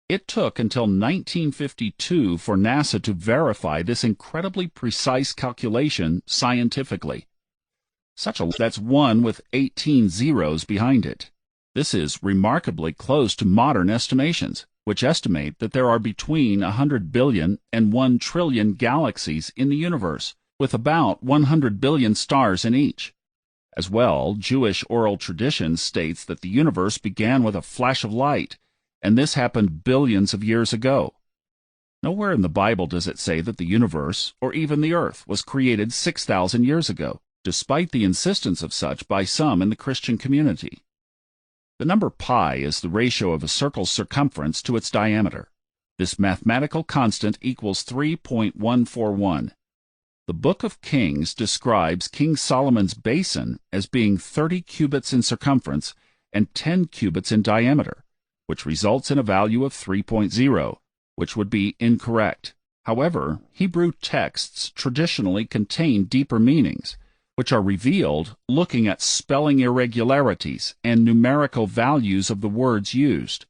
It took until 1952 for NASA to verify this incredibly precise calculation scientifically. That's one with 18 zeros behind it. This is remarkably close to modern estimations, which estimate that there are between 100 billion and 1 trillion galaxies in the universe, with about 100 billion stars in each. As well, Jewish oral tradition states that the universe began with a flash of light, and this happened billions of years ago. Nowhere in the Bible does it say that the universe, or even the Earth, was created 6,000 years ago, despite the insistence of such by some in the Christian community. The number pi is the ratio of a circle's circumference to its diameter. This mathematical constant equals 3.141. The Book of Kings describes King Solomon's basin as being 30 cubits in circumference and 10 cubits in diameter, which results in a value of 3.0, which would be incorrect. However, Hebrew texts traditionally contain deeper meanings, which are revealed looking at spelling irregularities and numerical values of the words used.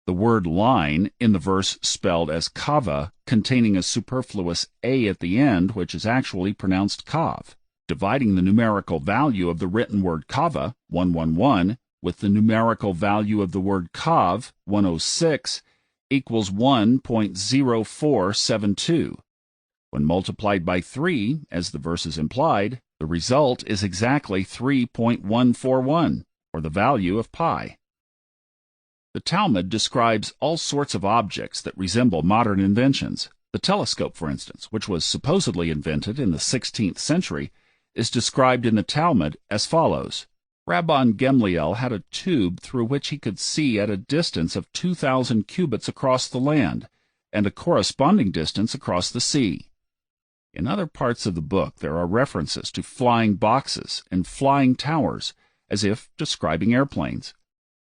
The word line in the verse spelled as kava, containing a superfluous a at the end, which is actually pronounced kav. Dividing the numerical value of the written word kava, 111, with the numerical value of the word kav, 106, equals 1.0472. When multiplied by 3, as the verse is implied, the result is exactly 3.141, or the value of pi. The Talmud describes all sorts of objects that resemble modern inventions. The telescope, for instance, which was supposedly invented in the 16th century, is described in the Talmud as follows. Rabban Gamliel had a tube through which he could see at a distance of 2,000 cubits across the land, and a corresponding distance across the sea. In other parts of the book there are references to flying boxes and flying towers, as if describing airplanes.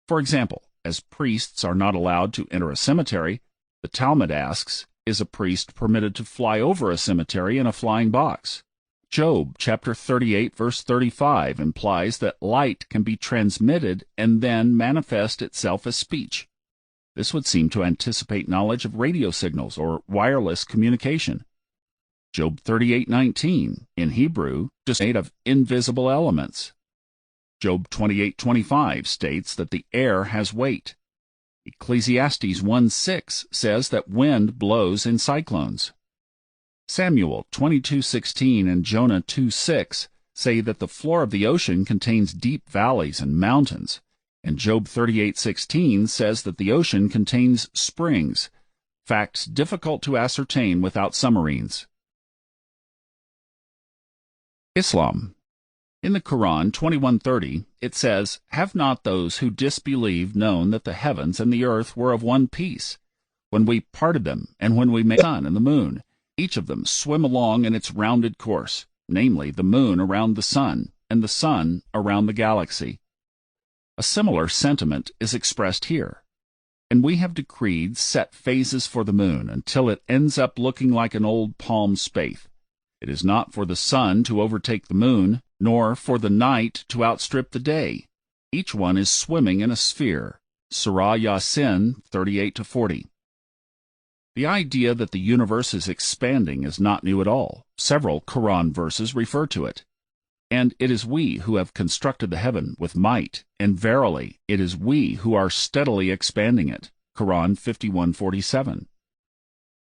For example, as priests are not allowed to enter a cemetery, the Talmud asks, is a priest permitted to fly over a cemetery in a flying box? Job chapter 38 verse 35 implies that light can be transmitted and then manifest itself as speech. This would seem to anticipate knowledge of radio signals or wireless communication. Job 38:19 in Hebrew is made of invisible elements. Job 28:25 states that the air has weight. Ecclesiastes 1:6 says that wind blows in cyclones. Samuel 22:16 and Jonah 2:6 say that the floor of the ocean contains deep valleys and mountains, and Job 38:16 says that the ocean contains springs, facts difficult to ascertain without submarines. Islam. In the Quran 21:30, it says, "Have not those who disbelieved known that the heavens and the earth were of one piece, when we parted them, and when we made the sun and the moon, each of them swim along in its rounded course, namely the moon around the sun, and the sun around the galaxy." A similar sentiment is expressed here. And we have decreed set phases for the moon until it ends up looking like an old palm spathe. It is not for the sun to overtake the moon, nor for the night to outstrip the day. Each one is swimming in a sphere. Surah Yasin 38-40. The idea that the universe is expanding is not new at all. Several Quran verses refer to it. And it is we who have constructed the heaven with might, and verily, it is we who are steadily expanding it. Quran 51:47.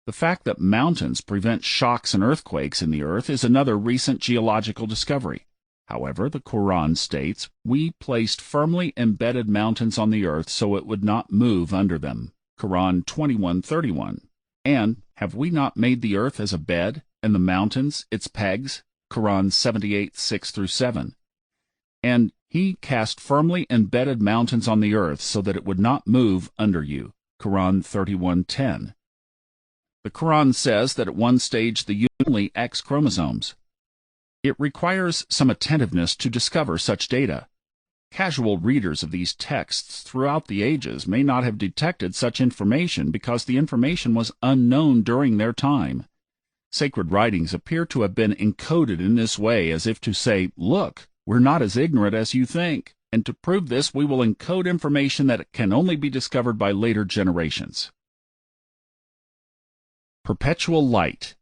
The fact that mountains prevent shocks and earthquakes in the earth is another recent geological discovery. However, the Quran states, "We placed firmly embedded mountains on the earth so it would not move under them." Quran 21:31. And have we not made the earth as a bed, and the mountains its pegs? Quran 78:6-7. And he cast firmly embedded mountains on the earth so that it would not move under you. Quran 31:10. The Quran says that at one stage the only X chromosomes. It requires some attentiveness to discover such data. Casual readers of these texts throughout the ages may not have detected such information because the information was unknown during their time. Sacred writings appear to have been encoded in this way as if to say, "Look, we're not as ignorant as you think, and to prove this we will encode information that can only be discovered by later generations." Perpetual light.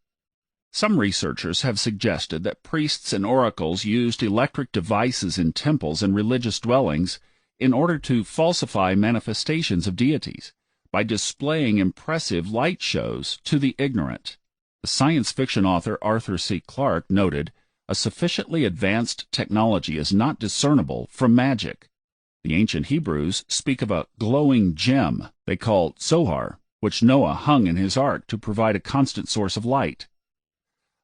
Some researchers have suggested that priests and oracles used electric devices in temples and religious dwellings in order to falsify manifestations of deities by displaying impressive light shows to the ignorant. The science fiction author Arthur C. Clarke noted, "A sufficiently advanced technology is not discernible from magic." The ancient Hebrews speak of a glowing gem they call Zohar, which Noah hung in his ark to provide a constant source of light.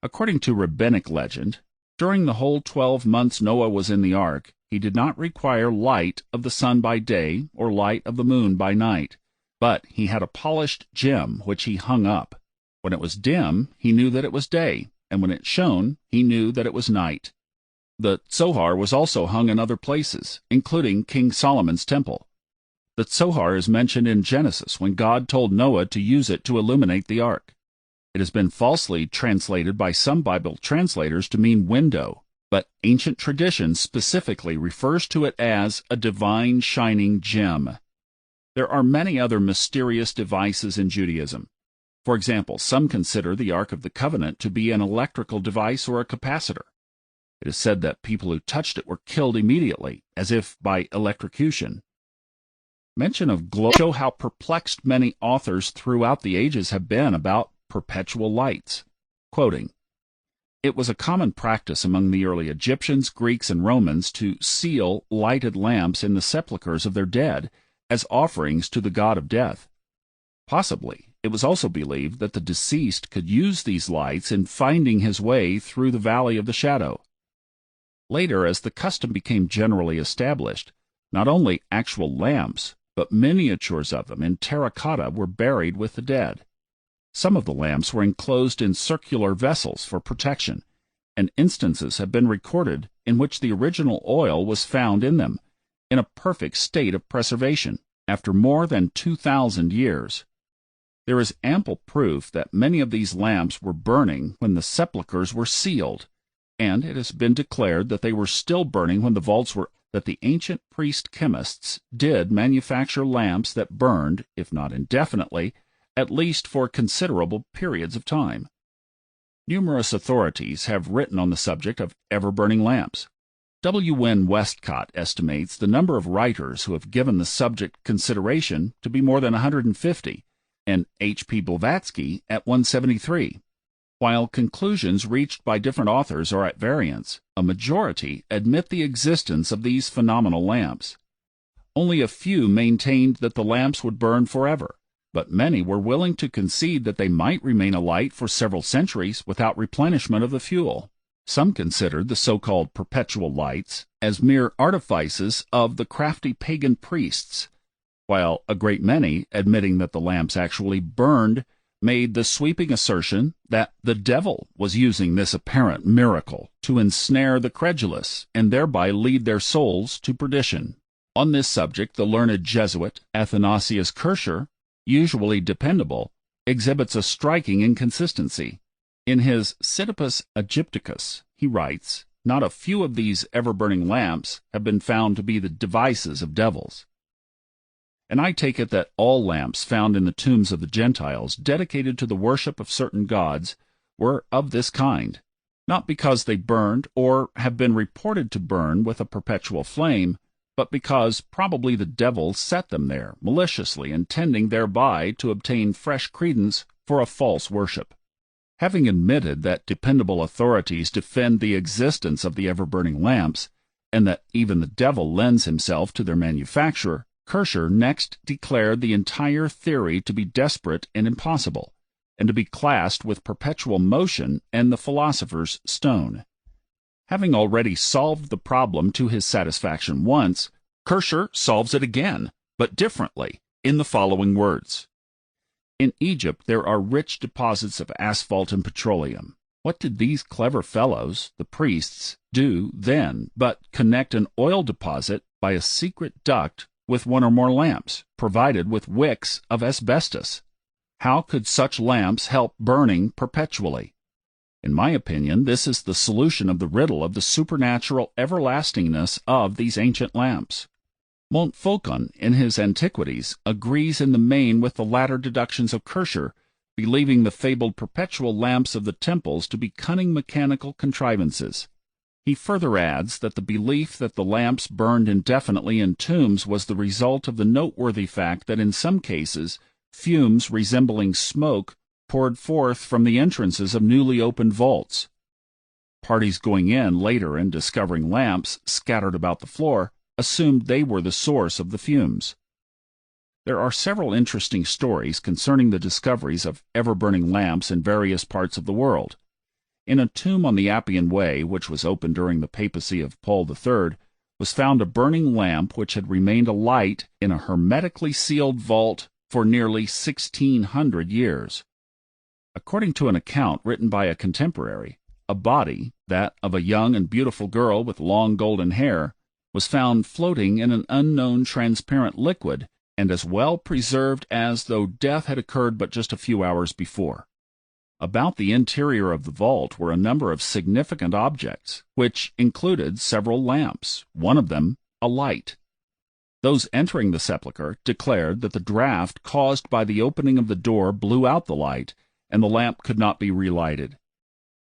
According to rabbinic legend, during the whole 12 months Noah was in the ark, he did not require light of the sun by day or light of the moon by night, but he had a polished gem which he hung up. When it was dim, he knew that it was day, and when it shone, he knew that it was night. The Zohar was also hung in other places, including King Solomon's temple. The Zohar is mentioned in Genesis when God told Noah to use it to illuminate the ark. It has been falsely translated by some Bible translators to mean window, but ancient tradition specifically refers to it as a divine shining gem. There are many other mysterious devices in Judaism. For example, some consider the Ark of the Covenant to be an electrical device or a capacitor. It is said that people who touched it were killed immediately, as if by electrocution. Mention of glow show how perplexed many authors throughout the ages have been about perpetual lights. Quoting, "It was a common practice among the early Egyptians, Greeks, and Romans to seal lighted lamps in the sepulchres of their dead as offerings to the god of death. Possibly, it was also believed that the deceased could use these lights in finding his way through the valley of the shadow. Later, as the custom became generally established, not only actual lamps, but miniatures of them in terracotta were buried with the dead. Some of the lamps were enclosed in circular vessels for protection, and instances have been recorded in which the original oil was found in them, in a perfect state of preservation, after more than 2,000 years. There is ample proof that many of these lamps were burning when the sepulchres were sealed, and it has been declared that they were still burning when the vaults were that the ancient priest-chemists did manufacture lamps that burned, if not indefinitely, at least for considerable periods of time. Numerous authorities have written on the subject of ever-burning lamps. W. N. Westcott estimates the number of writers who have given the subject consideration to be more than 150, and H. P. Blavatsky at 173. While conclusions reached by different authors are at variance, a majority admit the existence of these phenomenal lamps. Only a few maintained that the lamps would burn forever, but many were willing to concede that they might remain alight for several centuries without replenishment of the fuel. Some considered the so-called perpetual lights as mere artifices of the crafty pagan priests, while a great many, admitting that the lamps actually burned, made the sweeping assertion that the devil was using this apparent miracle to ensnare the credulous and thereby lead their souls to perdition. On this subject, the learned Jesuit Athanasius Kircher, usually dependable, exhibits a striking inconsistency. In his Sidippus Egypticus, he writes, "Not a few of these ever-burning lamps have been found to be the devices of devils." And I take it that all lamps found in the tombs of the Gentiles dedicated to the worship of certain gods were of this kind, not because they burned or have been reported to burn with a perpetual flame, but because probably the devil set them there, maliciously intending thereby to obtain fresh credence for a false worship. Having admitted that dependable authorities defend the existence of the ever-burning lamps, and that even the devil lends himself to their manufacture, Kircher next declared the entire theory to be desperate and impossible, and to be classed with perpetual motion and the philosopher's stone. Having already solved the problem to his satisfaction once, Kircher solves it again, but differently, in the following words. "In Egypt there are rich deposits of asphalt and petroleum. What did these clever fellows, the priests, do then but connect an oil deposit by a secret duct with one or more lamps, provided with wicks of asbestos? How could such lamps help burning perpetually? In my opinion, this is the solution of the riddle of the supernatural everlastingness of these ancient lamps." Montfaucon, in his Antiquities, agrees in the main with the latter deductions of Kircher, believing the fabled perpetual lamps of the temples to be cunning mechanical contrivances. He further adds that the belief that the lamps burned indefinitely in tombs was the result of the noteworthy fact that in some cases fumes resembling smoke poured forth from the entrances of newly opened vaults. Parties going in later and discovering lamps scattered about the floor assumed they were the source of the fumes. There are several interesting stories concerning the discoveries of ever-burning lamps in various parts of the world. In a tomb on the Appian Way, which was opened during the papacy of Paul III, was found a burning lamp which had remained alight in a hermetically sealed vault for nearly 1,600 years. According to an account written by a contemporary, a body, that of a young and beautiful girl with long golden hair, was found floating in an unknown transparent liquid and as well preserved as though death had occurred but just a few hours before. About the interior of the vault were a number of significant objects, which included several lamps, one of them a light. Those entering the sepulchre declared that the draught caused by the opening of the door blew out the light, and the lamp could not be relighted.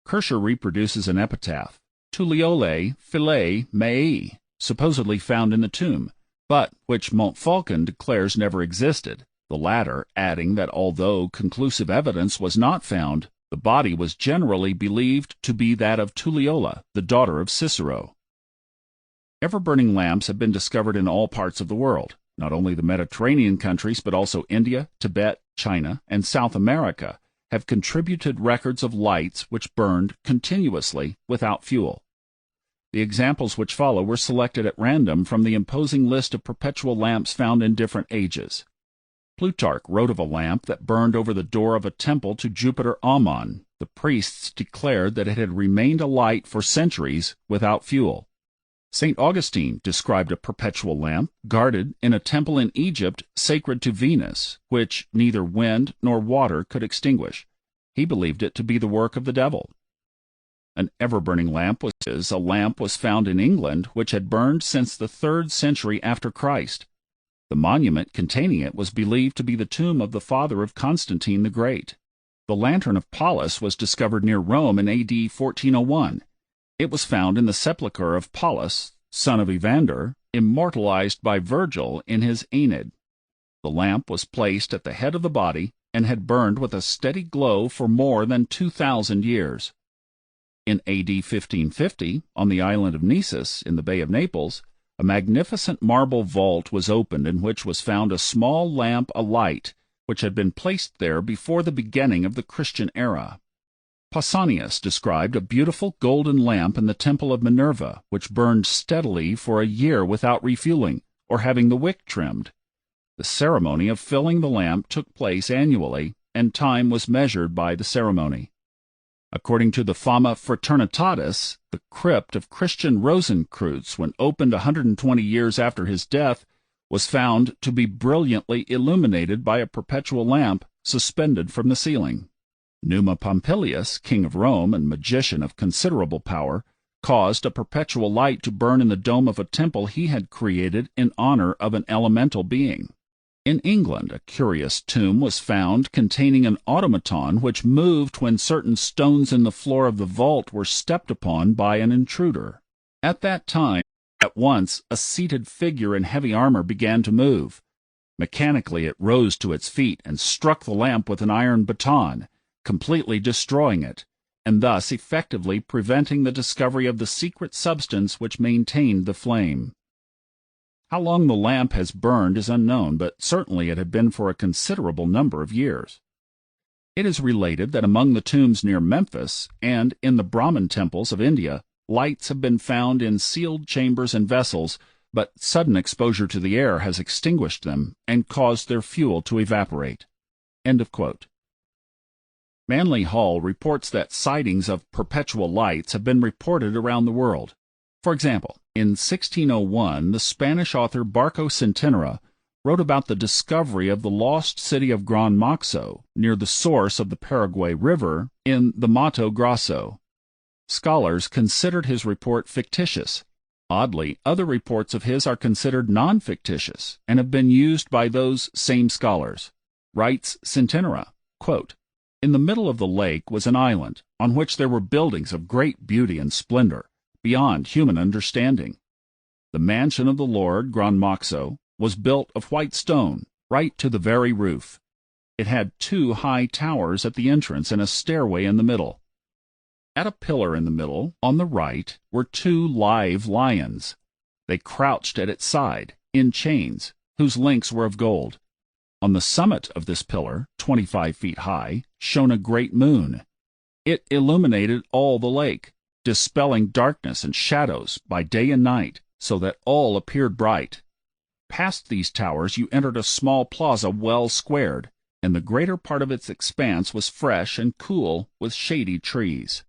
Kircher reproduces an epitaph, Tuliole Philae Mei, supposedly found in the tomb, but which Montfaucon declares never existed, the latter adding that although conclusive evidence was not found, the body was generally believed to be that of Tuliola, the daughter of Cicero. Ever-burning lamps have been discovered in all parts of the world, not only the Mediterranean countries but also India, Tibet, China, and South America have contributed records of lights which burned continuously without fuel. The examples which follow were selected at random from the imposing list of perpetual lamps found in different ages. Plutarch wrote of a lamp that burned over the door of a temple to Jupiter Ammon. The priests declared that it had remained alight for centuries without fuel. St. Augustine described a perpetual lamp guarded in a temple in Egypt sacred to Venus, which neither wind nor water could extinguish. He believed it to be the work of the devil. An ever-burning lamp was found in England which had burned since the 3rd century after Christ. The monument containing it was believed to be the tomb of the father of Constantine the Great. The lantern of Paulus was discovered near Rome in A.D. 1401. It was found in the sepulchre of Paulus, son of Evander, immortalized by Virgil in his Aeneid. The lamp was placed at the head of the body and had burned with a steady glow for more than 2,000 years. In A.D. 1550, on the island of Nessus, in the Bay of Naples, a magnificent marble vault was opened in which was found a small lamp alight, which had been placed there before the beginning of the Christian era. Pausanias described a beautiful golden lamp in the temple of Minerva, which burned steadily for a year without refueling, or having the wick trimmed. The ceremony of filling the lamp took place annually, and time was measured by the ceremony. According to the Fama Fraternitatis, the crypt of Christian Rosenkreutz, when opened 120 years after his death, was found to be brilliantly illuminated by a perpetual lamp suspended from the ceiling. Numa Pompilius, king of Rome and magician of considerable power, caused a perpetual light to burn in the dome of a temple he had created in honor of an elemental being. In England, a curious tomb was found containing an automaton which moved when certain stones in the floor of the vault were stepped upon by an intruder. At that time, at once, a seated figure in heavy armor began to move. Mechanically it rose to its feet and struck the lamp with an iron baton, completely destroying it, and thus effectively preventing the discovery of the secret substance which maintained the flame. How long the lamp has burned is unknown, but certainly it had been for a considerable number of years. It is related that among the tombs near Memphis and in the Brahmin temples of India, lights have been found in sealed chambers and vessels, but sudden exposure to the air has extinguished them and caused their fuel to evaporate. End of quote. Manly Hall reports that sightings of perpetual lights have been reported around the world. For example, in 1601, the Spanish author Barco Centenera wrote about the discovery of the lost city of Gran Moxo near the source of the Paraguay River in the Mato Grosso. Scholars considered his report fictitious. Oddly, other reports of his are considered non-fictitious and have been used by those same scholars. Writes Centenera, quote, "In the middle of the lake was an island, on which there were buildings of great beauty and splendor, beyond human understanding. The mansion of the Lord, Gran Moxo, was built of white stone, right to the very roof. It had 2 high towers at the entrance and a stairway in the middle. At a pillar in the middle, on the right, were 2 live lions. They crouched at its side, in chains, whose links were of gold. On the summit of this pillar, 25 feet high, shone a great moon. It illuminated all the lake, dispelling darkness and shadows by day and night, so that all appeared bright. Past these towers you entered a small plaza well squared, and the greater part of its expanse was fresh and cool with shady trees.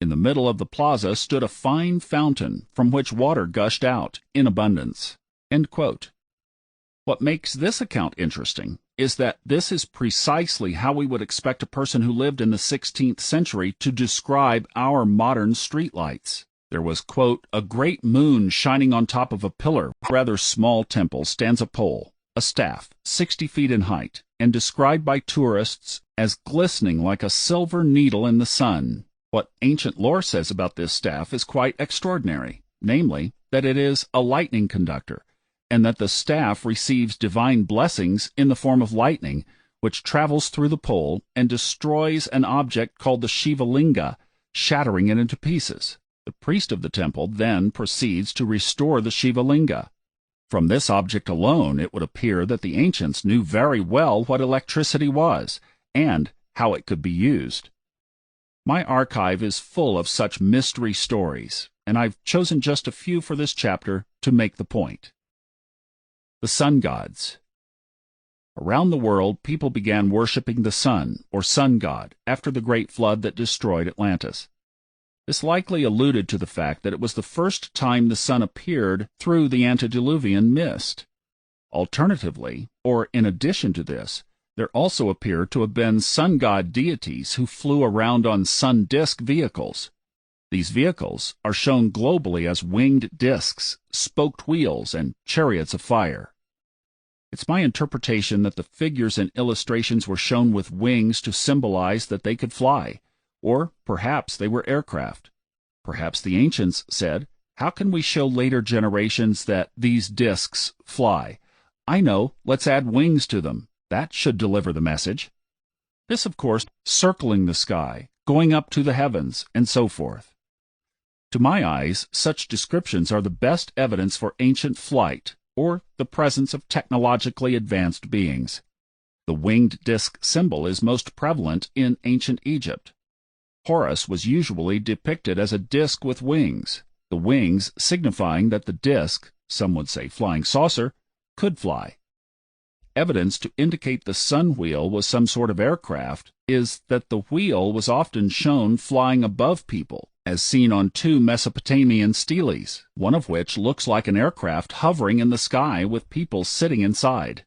In the middle of the plaza stood a fine fountain from which water gushed out in abundance." End quote. What makes this account interesting is that this is precisely how we would expect a person who lived in the 16th century to describe our modern streetlights. There was, quote, "a great moon shining on top of a pillar, rather small temple stands a pole, a staff, 60 feet in height, and described by tourists as glistening like a silver needle in the sun." What ancient lore says about this staff is quite extraordinary, namely, that it is a lightning conductor, and that the staff receives divine blessings in the form of lightning, which travels through the pole and destroys an object called the Shiva Linga, shattering it into pieces. The priest of the temple then proceeds to restore the Shiva Linga. From this object alone, it would appear that the ancients knew very well what electricity was, and how it could be used. My archive is full of such mystery stories, and I've chosen just a few for this chapter to make the point. The sun gods. Around the world, people began worshipping the sun, or sun god, after the great flood that destroyed Atlantis. This likely alluded to the fact that it was the first time the sun appeared through the antediluvian mist. Alternatively, or in addition to this, there also appear to have been sun god deities who flew around on sun disk vehicles. These vehicles are shown globally as winged disks, spoked wheels, and chariots of fire. It's my interpretation that the figures and illustrations were shown with wings to symbolize that they could fly, or perhaps they were aircraft. Perhaps the ancients said, "How can we show later generations that these disks fly? I know, let's add wings to them. That should deliver the message." This, of course, circling the sky, going up to the heavens, and so forth. To my eyes, such descriptions are the best evidence for ancient flight, or the presence of technologically advanced beings. The winged disk symbol is most prevalent in ancient Egypt. Horus was usually depicted as a disk with wings, the wings signifying that the disk, some would say flying saucer, could fly. Evidence to indicate the sun wheel was some sort of aircraft is that the wheel was often shown flying above people, as seen on 2 Mesopotamian steles, one of which looks like an aircraft hovering in the sky with people sitting inside.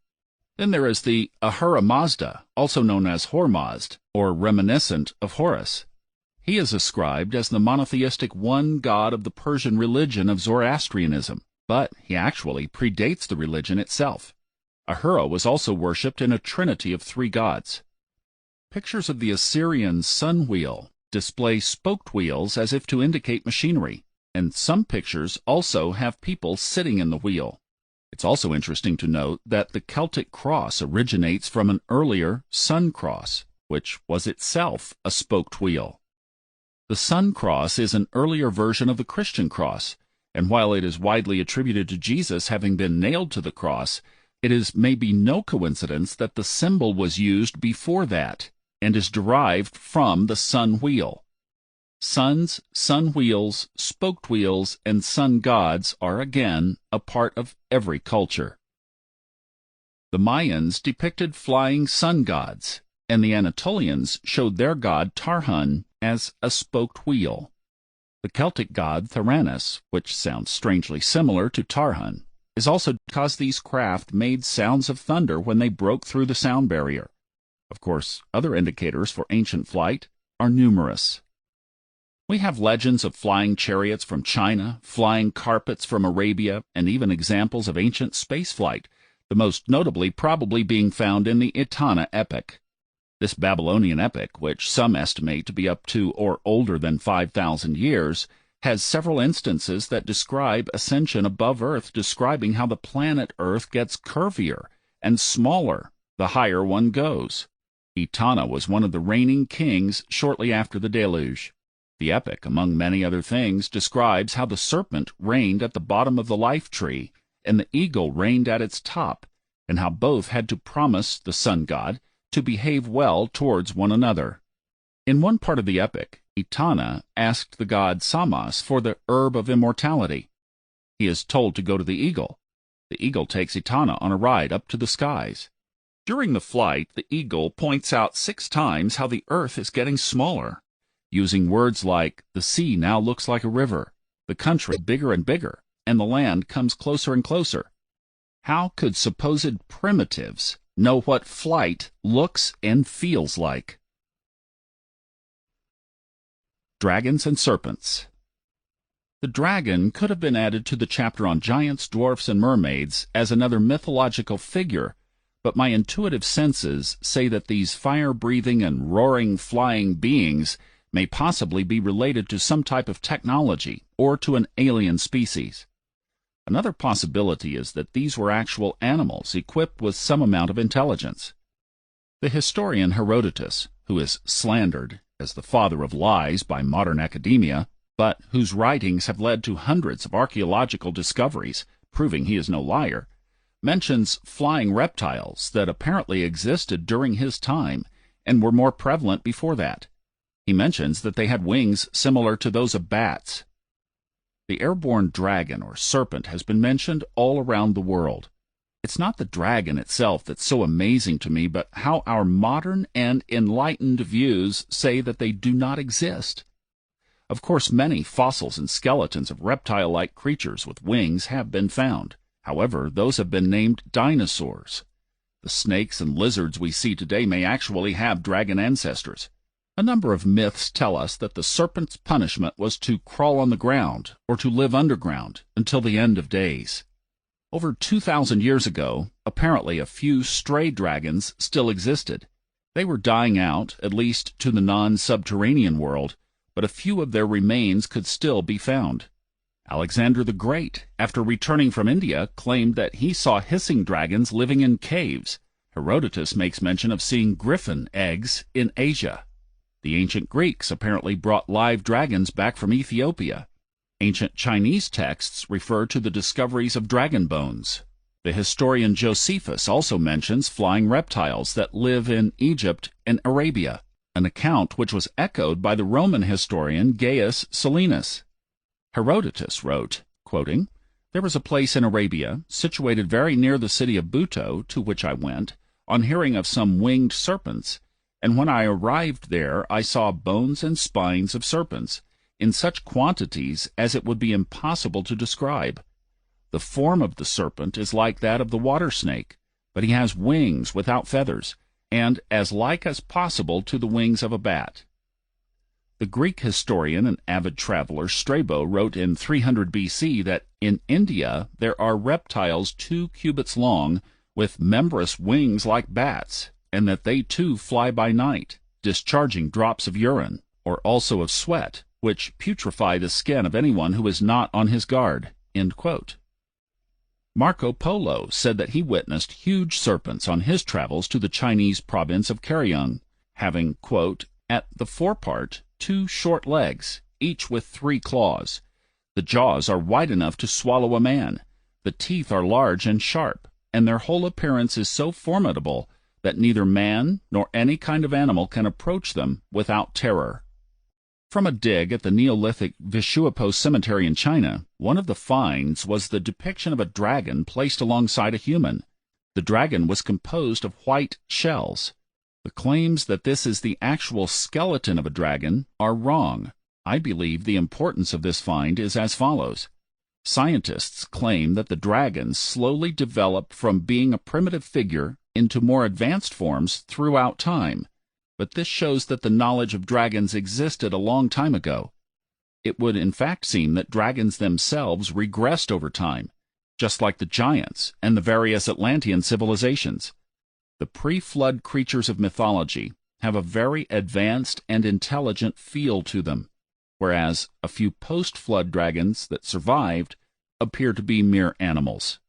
Then there is the Ahura Mazda, also known as Hormazd, or reminiscent of Horus. He is ascribed as the monotheistic one god of the Persian religion of Zoroastrianism, but he actually predates the religion itself. Ahura was also worshipped in a trinity of 3 gods. Pictures of the Assyrian sun wheel display spoked wheels as if to indicate machinery, and some pictures also have people sitting in the wheel. It's also interesting to note that the Celtic cross originates from an earlier sun cross, which was itself a spoked wheel. The sun cross is an earlier version of the Christian cross, and while it is widely attributed to Jesus having been nailed to the cross, it is maybe no coincidence that the symbol was used before that, and is derived from the sun wheel. Suns, sun wheels, spoked wheels, and sun gods are again a part of every culture. The Mayans depicted flying sun gods, and the Anatolians showed their god Tarhun as a spoked wheel. The Celtic god Theranos, which sounds strangely similar to Tarhun, is also because these craft made sounds of thunder when they broke through the sound barrier. Of course, other indicators for ancient flight are numerous. We have legends of flying chariots from China, flying carpets from Arabia, and even examples of ancient spaceflight, the most notably probably being found in the Etana epic. This Babylonian epic, which some estimate to be up to or older than 5,000 years, has several instances that describe ascension above Earth, describing how the planet Earth gets curvier and smaller the higher one goes. Etana was one of the reigning kings shortly after the deluge. The epic, among many other things, describes how the serpent reigned at the bottom of the life tree and the eagle reigned at its top, and how both had to promise the sun god to behave well towards one another. In one part of the epic, Etana asked the god Samos for the herb of immortality. He is told to go to the eagle. The eagle takes Etana on a ride up to the skies. During the flight, the eagle points out 6 times how the earth is getting smaller, using words like, "The sea now looks like a river, the country bigger and bigger, and the land comes closer and closer." How could supposed primitives know what flight looks and feels like? Dragons and serpents. The dragon could have been added to the chapter on giants, dwarfs, and mermaids as another mythological figure, but my intuitive senses say that these fire-breathing and roaring flying beings may possibly be related to some type of technology or to an alien species. Another possibility is that these were actual animals equipped with some amount of intelligence. The historian Herodotus, who is slandered as the father of lies by modern academia, but whose writings have led to hundreds of archaeological discoveries proving he is no liar, mentions flying reptiles that apparently existed during his time and were more prevalent before that. He mentions that they had wings similar to those of bats. The airborne dragon or serpent has been mentioned all around the world. It's not the dragon itself that's so amazing to me, but how our modern and enlightened views say that they do not exist. Of course, many fossils and skeletons of reptile-like creatures with wings have been found. However, those have been named dinosaurs. The snakes and lizards we see today may actually have dragon ancestors. A number of myths tell us that the serpent's punishment was to crawl on the ground or to live underground until the end of days. Over 2,000 years ago, apparently a few stray dragons still existed. They were dying out, at least to the non-subterranean world, but a few of their remains could still be found. Alexander the Great, after returning from India, claimed that he saw hissing dragons living in caves. Herodotus makes mention of seeing griffin eggs in Asia. The ancient Greeks apparently brought live dragons back from Ethiopia. Ancient Chinese texts refer to the discoveries of dragon bones. The historian Josephus also mentions flying reptiles that live in Egypt and Arabia, an account which was echoed by the Roman historian Gaius Solinus. Herodotus wrote, quoting, "There was a place in Arabia, situated very near the city of Buto, to which I went, on hearing of some winged serpents, and when I arrived there I saw bones and spines of serpents, in such quantities as it would be impossible to describe. The form of the serpent is like that of the water snake, but he has wings without feathers, and as like as possible to the wings of a bat." The Greek historian and avid traveler Strabo wrote in 300 BC that in India there are reptiles 2 cubits long with membranous wings like bats, and that they too fly by night, discharging drops of urine, or also of sweat, which putrefy the skin of anyone who is not on his guard. End quote. Marco Polo said that he witnessed huge serpents on his travels to the Chinese province of Karyong, having, quote, "at the forepart 2 short legs, each with 3 claws. The jaws are wide enough to swallow a man. The teeth are large and sharp, and their whole appearance is so formidable that neither man nor any kind of animal can approach them without terror." From a dig at the Neolithic Vishuapo Cemetery in China, one of the finds was the depiction of a dragon placed alongside a human. The dragon was composed of white shells. The claims that this is the actual skeleton of a dragon are wrong. I believe the importance of this find is as follows. Scientists claim that the dragons slowly developed from being a primitive figure into more advanced forms throughout time, but this shows that the knowledge of dragons existed a long time ago. It would in fact seem that dragons themselves regressed over time, just like the giants and the various Atlantean civilizations. The pre-flood creatures of mythology have a very advanced and intelligent feel to them, whereas a few post-flood dragons that survived appear to be mere animals.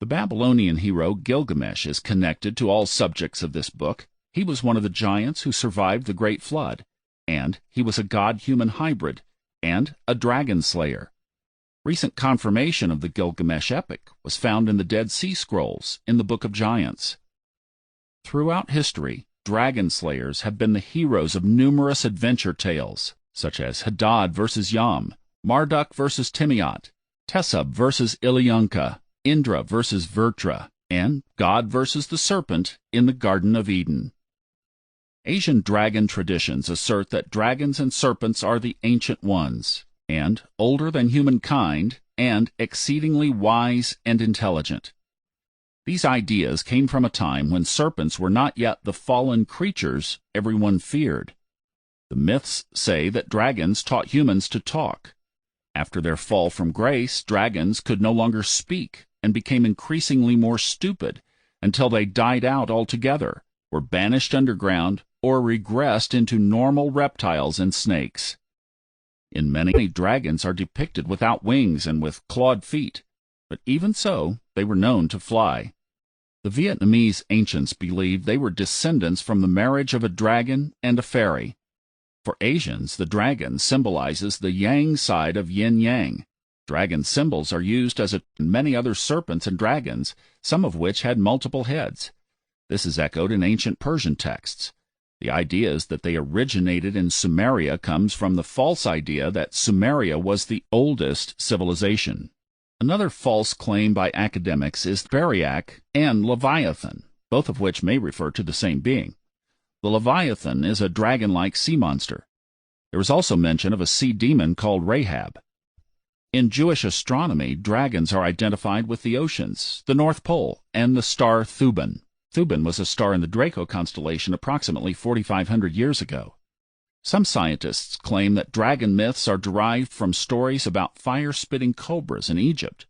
The Babylonian hero Gilgamesh is connected to all subjects of this book. He was one of the giants who survived the Great Flood, and he was a god-human hybrid and a dragon slayer. Recent confirmation of the Gilgamesh epic was found in the Dead Sea Scrolls in the Book of Giants. Throughout history, dragon slayers have been the heroes of numerous adventure tales, such as Hadad versus Yam, Marduk versus Tiamat, Tessub versus Ilionka, Indra versus Vrtra, and God versus the serpent in the Garden of Eden. Asian dragon traditions assert that dragons and serpents are the ancient ones, and older than humankind, and exceedingly wise and intelligent. These ideas came from a time when serpents were not yet the fallen creatures everyone feared. The myths say that dragons taught humans to talk. After their fall from grace, dragons could no longer speak and became increasingly more stupid until they died out altogether, were banished underground, or regressed into normal reptiles and snakes. In many, dragons are depicted without wings and with clawed feet, but even so, they were known to fly. The Vietnamese ancients believed they were descendants from the marriage of a dragon and a fairy. For Asians, the dragon symbolizes the yang side of yin-yang. Dragon symbols are used as many other serpents and dragons, some of which had multiple heads. This is echoed in ancient Persian texts. The idea is that they originated in Sumeria comes from the false idea that Sumeria was the oldest civilization. Another false claim by academics is Bariac and Leviathan, both of which may refer to the same being. The Leviathan is a dragon-like sea monster. There is also mention of a sea demon called Rahab. In Jewish astronomy, dragons are identified with the oceans, the North Pole, and the star Thuban. Thuban was a star in the Draco constellation approximately 4,500 years ago. Some scientists claim that dragon myths are derived from stories about fire-spitting cobras in Egypt.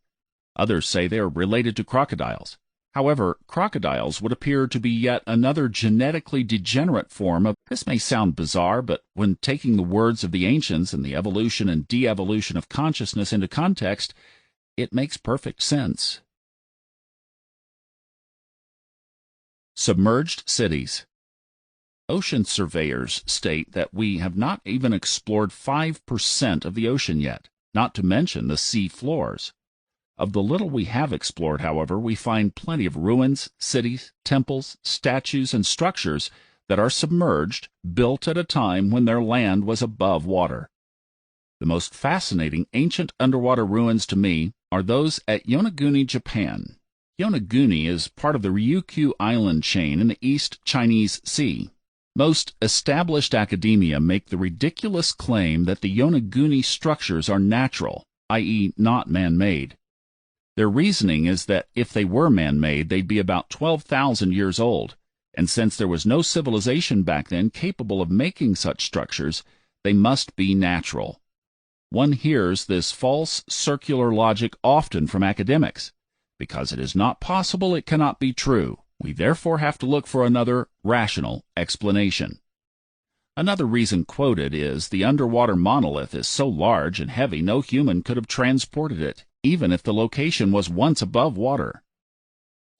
Others say they are related to crocodiles. However, crocodiles would appear to be yet another genetically degenerate form of. This may sound bizarre, but when taking the words of the ancients and the evolution and de-evolution of consciousness into context, it makes perfect sense. Submerged cities. Ocean surveyors state that we have not even explored 5% of the ocean yet, not to mention the sea floors. Of the little we have explored, however, we find plenty of ruins, cities, temples, statues, and structures that are submerged, built at a time when their land was above water. The most fascinating ancient underwater ruins to me are those at Yonaguni, Japan. Yonaguni is part of the Ryukyu island chain in the East Chinese Sea. Most established academia make the ridiculous claim that the Yonaguni structures are natural, i.e. not man-made. Their reasoning is that if they were man-made, they'd be about 12,000 years old, and since there was no civilization back then capable of making such structures, they must be natural. One hears this false circular logic often from academics. Because it is not possible, it cannot be true. We therefore have to look for another, rational explanation. Another reason quoted is the underwater monolith is so large and heavy no human could have transported it, even if the location was once above water.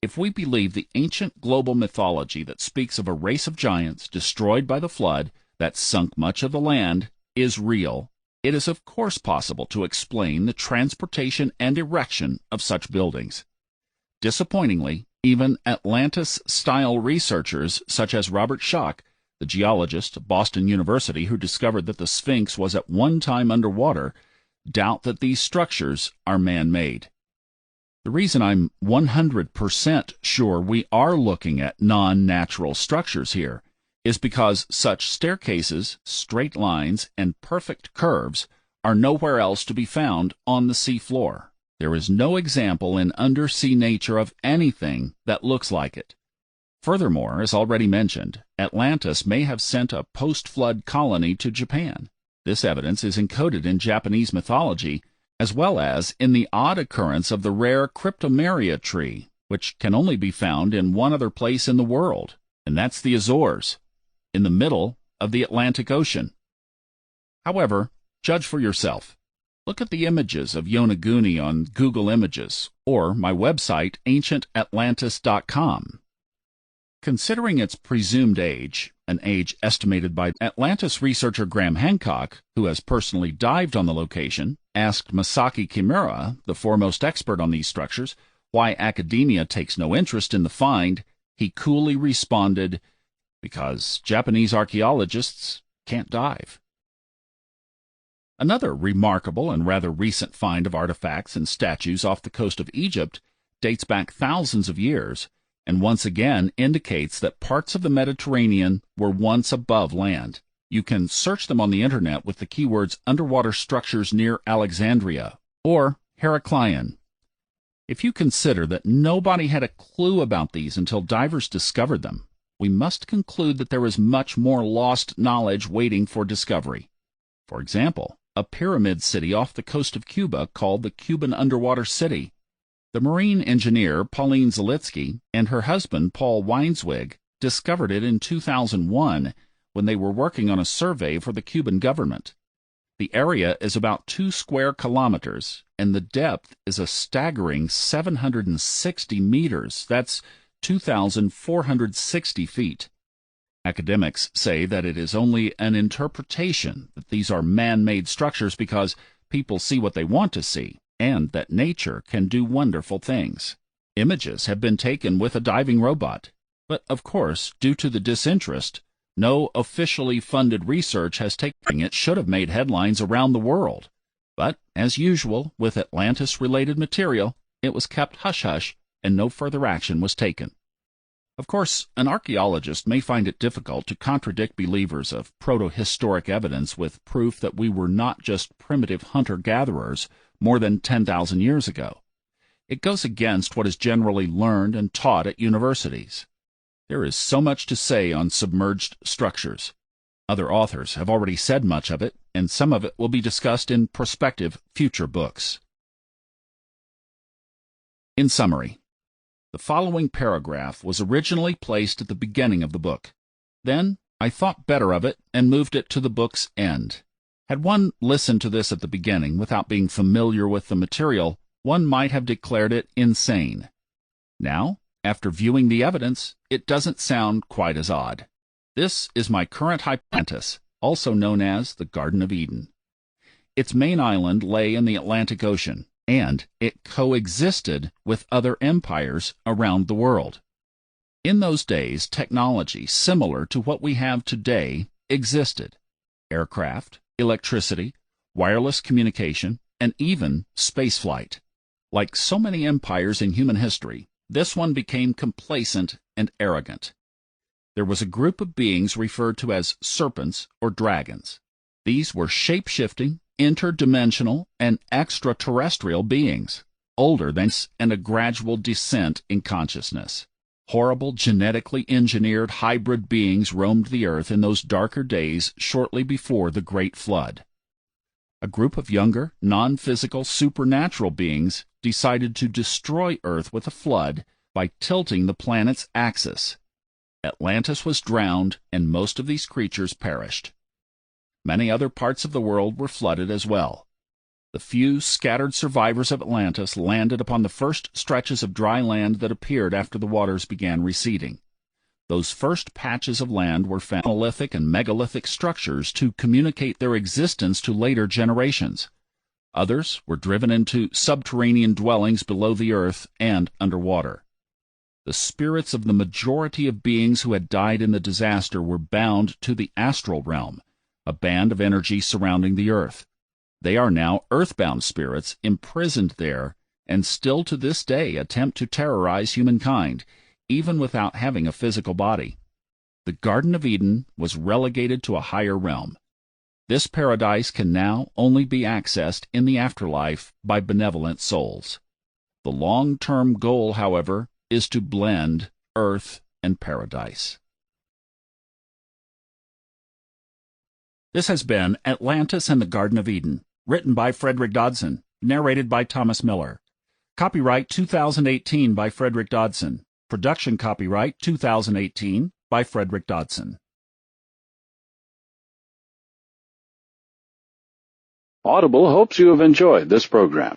If we believe the ancient global mythology that speaks of a race of giants destroyed by the flood that sunk much of the land is real, it is of course possible to explain the transportation and erection of such buildings. Disappointingly, even Atlantis-style researchers such as Robert Schoch, the geologist at Boston University who discovered that the Sphinx was at one time underwater, doubt that these structures are man-made. The reason I'm 100% sure we are looking at non-natural structures here is because such staircases, straight lines, and perfect curves are nowhere else to be found on the sea floor. There is no example in undersea nature of anything that looks like it. Furthermore, as already mentioned, Atlantis may have sent a post-flood colony to Japan. This evidence is encoded in Japanese mythology, as well as in the odd occurrence of the rare cryptomeria tree, which can only be found in one other place in the world, and that's the Azores, in the middle of the Atlantic Ocean. However, judge for yourself. Look at the images of Yonaguni on Google Images, or my website, ancientatlantis.com. Considering its presumed age, an age estimated by Atlantis researcher Graham Hancock, who has personally dived on the location, asked Masaki Kimura, the foremost expert on these structures, why academia takes no interest in the find, he coolly responded, because Japanese archaeologists can't dive. Another remarkable and rather recent find of artifacts and statues off the coast of Egypt dates back thousands of years, and once again indicates that parts of the Mediterranean were once above land. You can search them on the internet with the keywords underwater structures near Alexandria or Heracleion. If you consider that nobody had a clue about these until divers discovered them, we must conclude that there is much more lost knowledge waiting for discovery. For example, a pyramid city off the coast of Cuba called the Cuban Underwater City. The marine engineer Pauline Zalitsky and her husband Paul Weinswig discovered it in 2001 when they were working on a survey for the Cuban government. The area is about 2 square kilometers, and the depth is a staggering 760 meters. That's 2,460 feet. Academics say that it is only an interpretation that these are man-made structures because people see what they want to see, and that nature can do wonderful things. Images have been taken with a diving robot, but of course, due to the disinterest, no officially funded research has taken. It should have made headlines around the world. But, as usual with Atlantis-related material, it was kept hush-hush and no further action was taken. Of course, an archaeologist may find it difficult to contradict believers of proto-historic evidence with proof that we were not just primitive hunter-gatherers more than 10,000 years ago. It goes against what is generally learned and taught at universities. There is so much to say on submerged structures. Other authors have already said much of it, and some of it will be discussed in prospective future books. In summary, the following paragraph was originally placed at the beginning of the book. Then I thought better of it and moved it to the book's end. Had one listened to this at the beginning without being familiar with the material, one might have declared it insane. Now, after viewing the evidence, it doesn't sound quite as odd. This is my current Atlantis, also known as the Garden of Eden. Its main island lay in the Atlantic Ocean, and it coexisted with other empires around the world. In those days, technology similar to what we have today existed: aircraft, electricity, wireless communication, and even spaceflight. Like so many empires in human history, this one became complacent and arrogant. There was a group of beings referred to as serpents or dragons. These were shape-shifting, interdimensional, and extraterrestrial beings, older than us, and a gradual descent in consciousness. Horrible, genetically engineered hybrid beings roamed the earth in those darker days shortly before the Great Flood. A group of younger, non-physical, supernatural beings decided to destroy Earth with a flood by tilting the planet's axis. Atlantis was drowned, and most of these creatures perished. Many other parts of the world were flooded as well. The few scattered survivors of Atlantis landed upon the first stretches of dry land that appeared after the waters began receding. Those first patches of land were found monolithic and megalithic structures to communicate their existence to later generations. Others were driven into subterranean dwellings below the earth and underwater. The spirits of the majority of beings who had died in the disaster were bound to the astral realm, a band of energy surrounding the earth. They are now earthbound spirits imprisoned there and still to this day attempt to terrorize humankind, even without having a physical body. The Garden of Eden was relegated to a higher realm. This paradise can now only be accessed in the afterlife by benevolent souls. The long-term goal, however, is to blend earth and paradise. This has been Atlantis and the Garden of Eden, written by Frederick Dodson, narrated by Thomas Miller. Copyright 2018 by Frederick Dodson. Production copyright 2018 by Frederick Dodson. Audible hopes you have enjoyed this program.